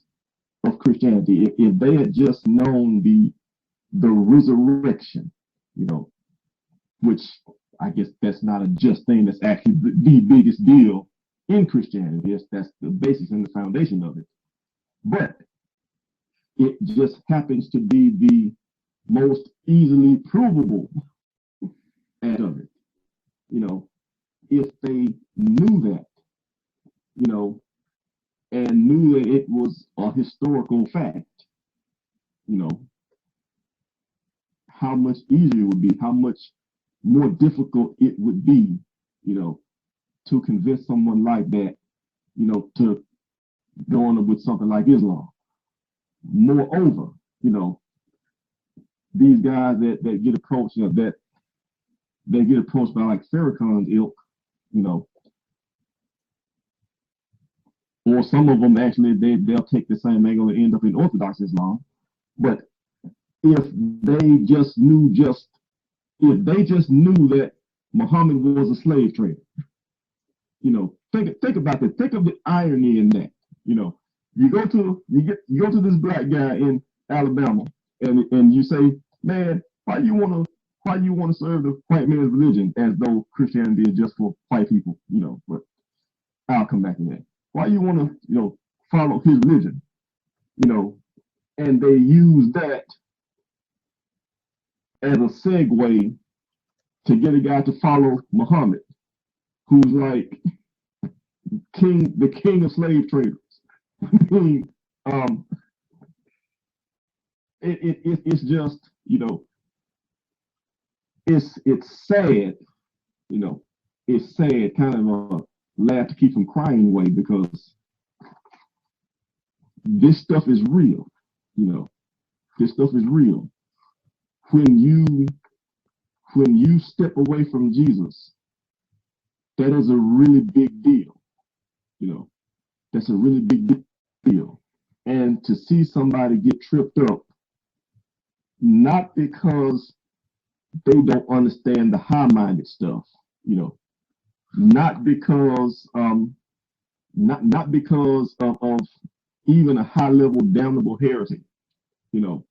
of Christianity, if they had just known the resurrection, you know, which I guess that's not a just thing. That's actually the biggest deal in Christianity. That's the basis and the foundation of it. But it just happens to be the most easily provable aspect of it. You know, if they knew that, you know, and knew that it was a historical fact, you know, how much easier it would be, how much more difficult it would be, you know, to convince someone like that, you know, to go on with something like Islam. Moreover, you know, these guys that get approached, you know, that they get approached by like Farrakhan's ilk, you know, or some of them actually they'll take the same angle and end up in Orthodox Islam. But if they just knew that Muhammad was a slave trader, you know, think about that. Think of the irony in that. You know, you go to this black guy in Alabama and you say, man, why you wanna serve the white man's religion, as though Christianity is just for white people, you know, but I'll come back to that. Why you wanna, you know, follow his religion? You know, and they use that as a segue to get a guy to follow Muhammad, who's like the king of slave traders. It's just, you know, it's sad, you know, it's sad, kind of a laugh to keep from crying way, because this stuff is real, you know, this stuff is real. When you step away from Jesus, that is a really big deal, you know, that's a really big deal. And to see somebody get tripped up, not because they don't understand the high-minded stuff, you know, not because not because of even a high-level damnable heresy, you know,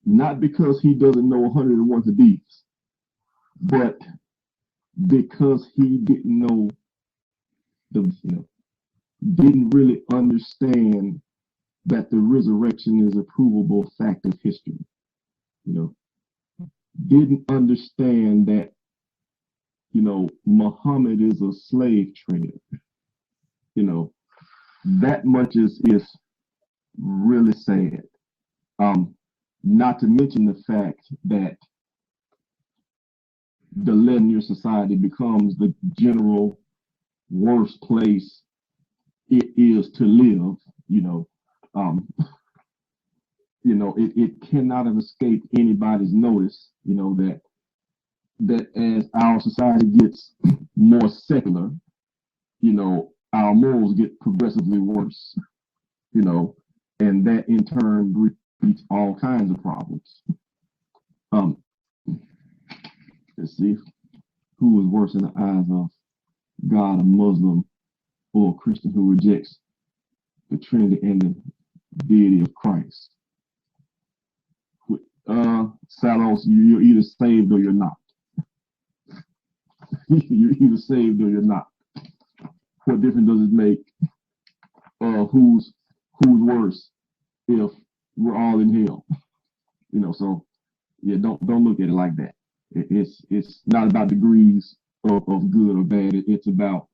not because he doesn't know 101 hadiths, but because he didn't know didn't really understand that the resurrection is a provable fact of history, you know, didn't understand that, you know, Muhammad is a slave trader, you know, that much is really sad. Not to mention the fact that the linear society becomes the general worst place it is to live, you know. You know, it cannot have escaped anybody's notice, you know, that as our society gets more secular, you know, our morals get progressively worse, you know, and that in turn breeds all kinds of problems. Let's see, who is worse in the eyes of God, a Muslim or a Christian who rejects the Trinity and the deity of Christ? Salos, you're either saved or you're not. You're either saved or you're not. What difference does it make? Who's worse if we're all in hell? You know, so yeah, don't look at it like that. It's not about degrees of good or bad. It's about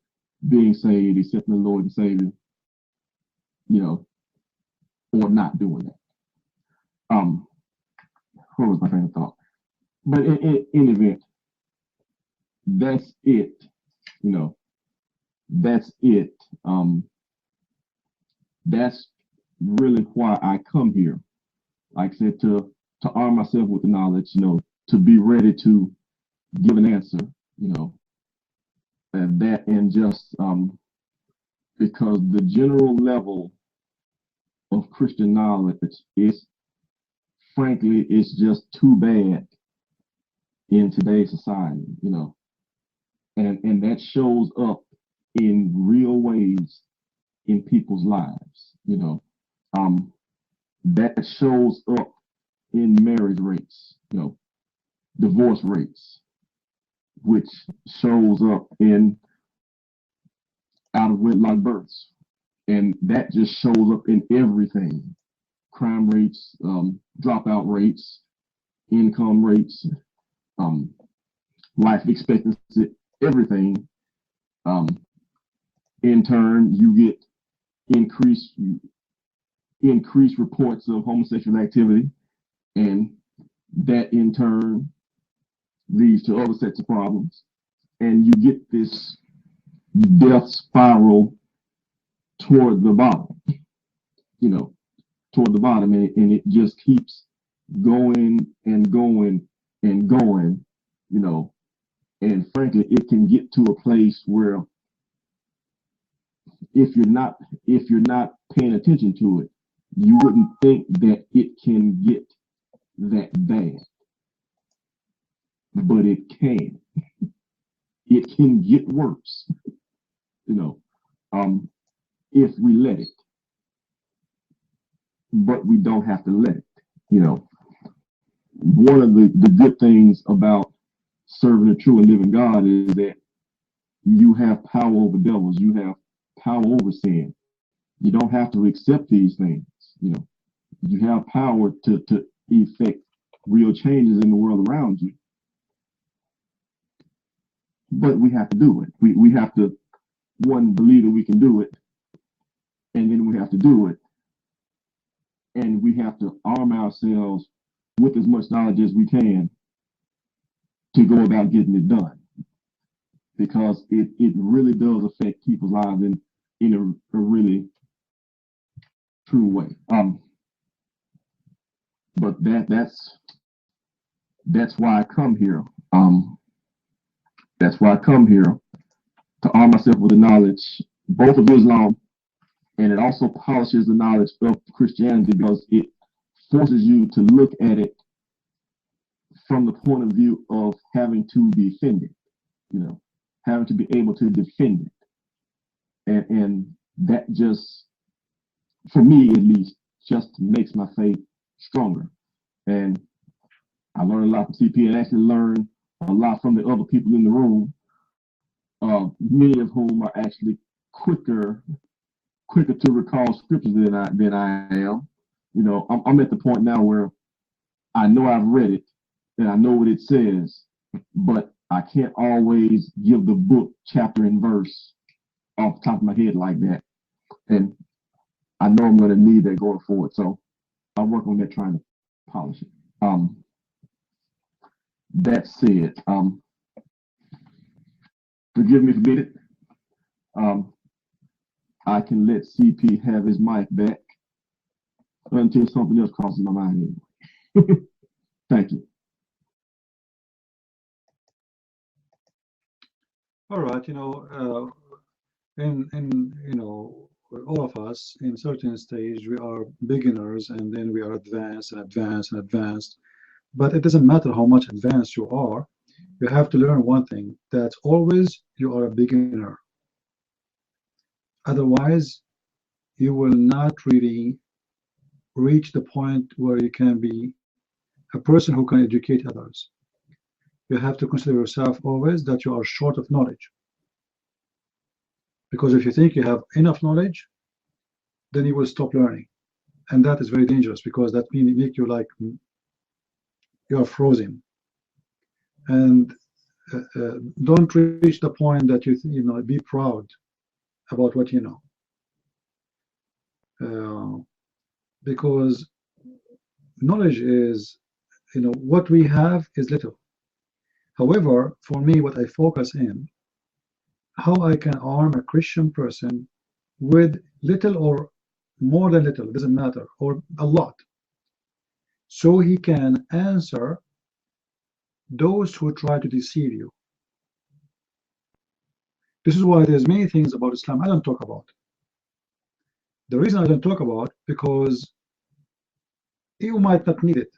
being saved, accepting the Lord and Savior, you know, or not doing that. What was my train of thought? But in event, that's it. You know, that's it. That's really why I come here. Like I said, to arm myself with the knowledge, you know, to be ready to give an answer, you know, and that, and just because the general level of Christian knowledge is, frankly, it's just too bad in today's society, you know, and that shows up in real ways in people's lives, you know. That shows up in marriage rates, you know, divorce rates, which shows up in out of wedlock births. And that just shows up in everything. Crime rates, dropout rates, income rates, life expectancy, everything. In turn, you get increased reports of homosexual activity, and that in turn leads to other sets of problems. And you get this death spiral toward the bottom, toward the bottom, and it just keeps going and going and going, and frankly, it can get to a place where if you're not paying attention to it, you wouldn't think that it can get that bad, but it can. It can get worse, if we let it. But we don't have to let it. One of the good things about serving a true and living God is that you have power over devils. You have power over sin. You don't have to accept these things. You have power to effect real changes in the world around you. But we have to do it. We have to, one, believe that we can do it, and then we have to do it. And we have to arm ourselves with as much knowledge as we can to go about getting it done. Because it really does affect people's lives in a really true way. But that's why I come here. That's why I come here, to arm myself with the knowledge both of Islam, and it also polishes the knowledge of Christianity, because it forces you to look at it from the point of view of having to defend it, having to be able to defend it. And that just, for me at least, just makes my faith stronger. And I learned a lot from CP, and actually learned a lot from the other people in the room, many of whom are actually quicker to recall scriptures than I am. I'm at the point now where I know I've read it and I know what it says, but I can't always give the book, chapter, and verse off the top of my head like that. And I know I'm going to need that going forward. So I'll work on that, trying to polish it. That said, forgive me for being it. I can let CP have his mic back until something else crosses my mind anyway. Thank you. All right, all of us in certain stage we are beginners, and then we are advanced and advanced and advanced. But it doesn't matter how much advanced you are. You have to learn one thing, that always you are a beginner. Otherwise, you will not really reach the point where you can be a person who can educate others. You have to consider yourself always that you are short of knowledge. Because if you think you have enough knowledge, then you will stop learning. And that is very dangerous, because that means it makes you like you are frozen. And don't reach the point that you be proud about what you know. Because knowledge is, what we have is little. However, for me, what I focus in, how I can arm a Christian person with little or more than little, doesn't matter, or a lot, so he can answer those who try to deceive you. This is why there's many things about Islam I don't talk about. The reason I don't talk about, because you might not need it.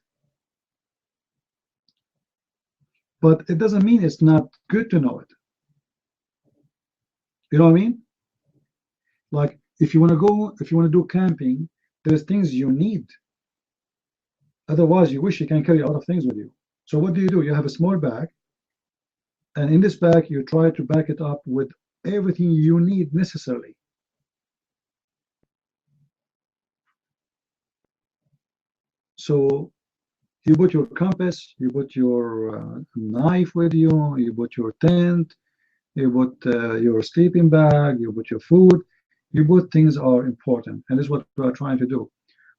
But it doesn't mean it's not good to know it. You know what I mean? Like, if you want to do camping, there's things you need. Otherwise, you wish you can carry a lot of things with you. So what do? You have a small bag, And in this bag, you try to back it up with everything you need necessarily. So you put your compass, you put your knife with you, you put your tent, you put your sleeping bag, you put your food, you put things are important. And this is what we are trying to do.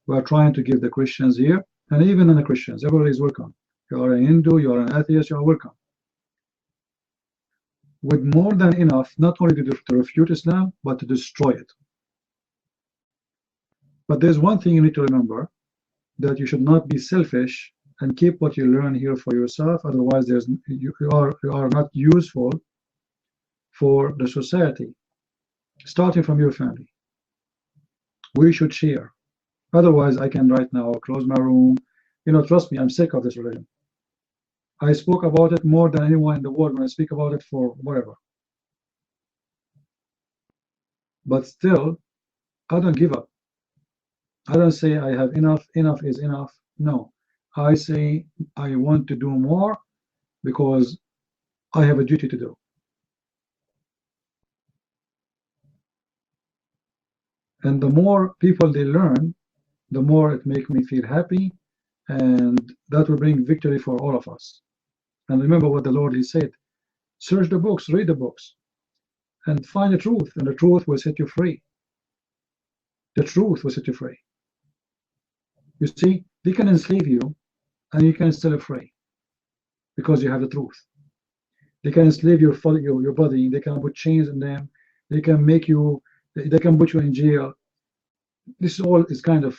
We are trying to give the Christians here, and even non-Christians, everybody is welcome. You are a Hindu, you are an atheist, you are welcome. With more than enough, not only to refute Islam, but to destroy it. But there's one thing you need to remember, that you should not be selfish and keep what you learn here for yourself. Otherwise, you are not useful for the society, starting from your family. We should share. Otherwise, I can right now close my room. You know, trust me, I'm sick of this religion. I spoke about it more than anyone in the world when I speak about it for whatever. But still, I don't give up. I don't say I have enough, enough is enough. No, I say I want to do more because I have a duty to do. And the more people they learn, the more it makes me feel happy, and that will bring victory for all of us. And remember what the Lord, He said, search the books, read the books, and find the truth, and the truth will set you free. The truth will set you free. You see, they can enslave you, and you can still be free, because you have the truth. They can enslave your body, they can put chains on them, they can make you, they can put you in jail. This all is kind of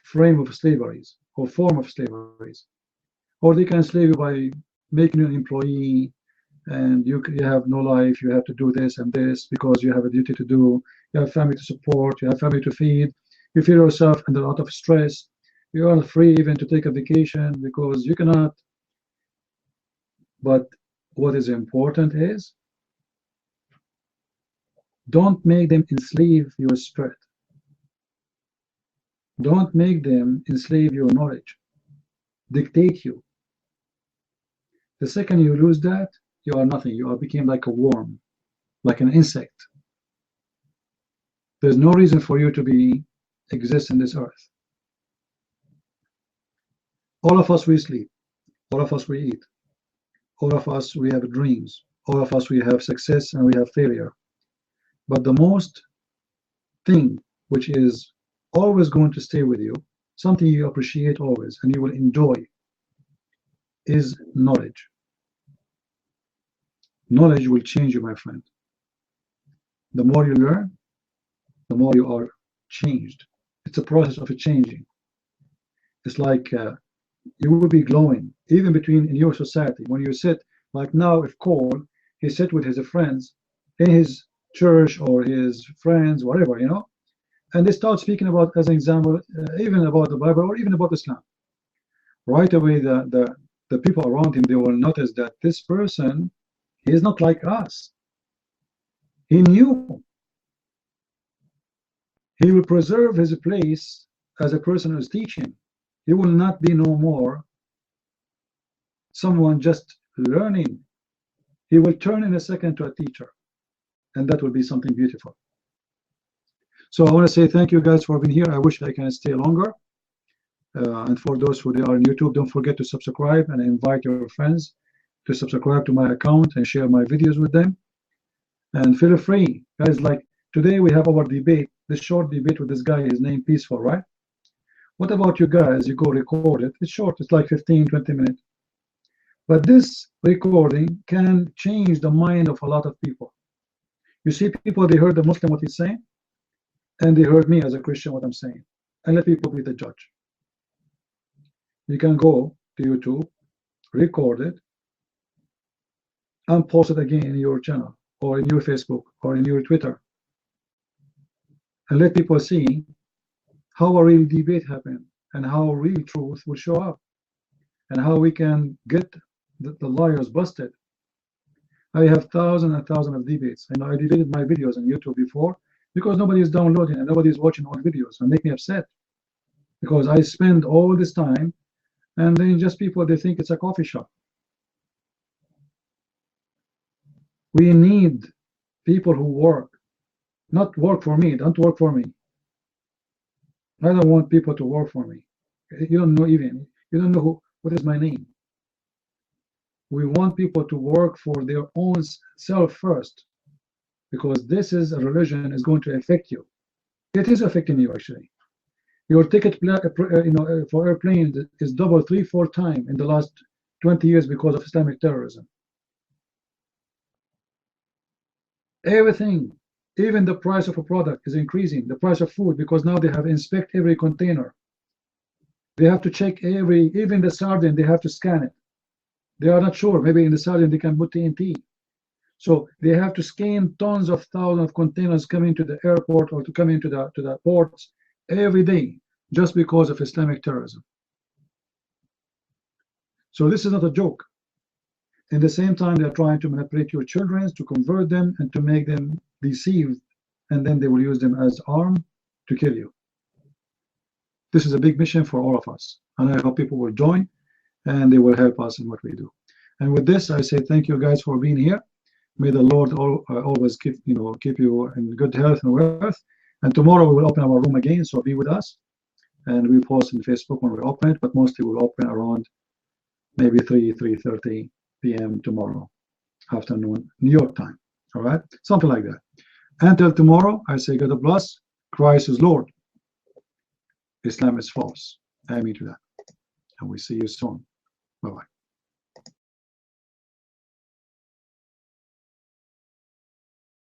frame of slaveries, or form of slaveries. Or they can enslave you by making you an employee, and you have no life, you have to do this and this because you have a duty to do, you have family to support, you have family to feed, you feel yourself under a lot of stress, you are free even to take a vacation because you cannot. But what is important is, don't make them enslave your spirit. Don't make them enslave your knowledge, dictate you. The second you lose that, you are nothing. You are became like a worm, like an insect. There's no reason for you to exist in this earth. All of us, we sleep. All of us, we eat. All of us, we have dreams. All of us, we have success and we have failure. But the most thing which is always going to stay with you, something you appreciate always and you will enjoy, is knowledge. Knowledge will change you, my friend. The more you learn, the more you are changed. It's a process of changing. It's like you will be glowing, even in your society. When you sit, like now, if Cole, he sit with his friends in his church or his friends, whatever, you know, and they start speaking about, as an example, even about the Bible or even about Islam. Right away, the people around him, they will notice that this person, he is not like us. He knew. He will preserve his place as a person who is teaching. He will not be no more someone just learning. He will turn in a second to a teacher, and that will be something beautiful. So I want to say thank you guys for being here. I wish I can stay longer. And for those who are on YouTube, don't forget to subscribe and invite your friends to subscribe to my account and share my videos with them. And feel free, guys. Like today, we have our debate, this short debate with this guy. His name Peaceful, right? What about you guys? You go record it. It's short. It's like 15-20 minutes. But this recording can change the mind of a lot of people. You see, people, they heard the Muslim what he's saying, and they heard me as a Christian what I'm saying. And let people be the judge. You can go to YouTube, record it, and post it again in your channel, or in your Facebook, or in your Twitter. And let people see how a real debate happened, and how real truth will show up, and how we can get the liars busted. I have thousands and thousands of debates, and I deleted my videos on YouTube before because nobody is downloading and nobody is watching all videos, and make me upset because I spend all this time, and then just people, they think it's a coffee shop. We need people who work, not work for me. Don't work for me. I don't want people to work for me. You don't know even. You don't know what is my name. We want people to work for their own self first, because this is a religion is going to affect you. It is affecting you actually. Your ticket, for airplane is double 3-4 times in the last 20 years because of Islamic terrorism. Everything, even the price of a product is increasing. The price of food, because now they have inspect every container. They have to check even the sardine. They have to scan it. They are not sure. Maybe in the sardine they can put TNT. So they have to scan tons of thousands of containers coming to the airport or to come into the ports every day, just because of Islamic terrorism. So this is not a joke. In the same time, they're trying to manipulate your children, to convert them and to make them deceived, and then they will use them as arm to kill you. This is a big mission for all of us, and I hope people will join and they will help us in what we do. And with this, I say thank you guys for being here. May the Lord always keep you in good health and wealth. And tomorrow we will open our room again, so be with us. And we post on Facebook when we open it, but mostly we'll open around maybe 3:30 p.m. tomorrow afternoon, New York time. All right, something like that. Until tomorrow, I say God bless. Christ is Lord. Islam is false. Amen to that. And we see you soon. Bye-bye.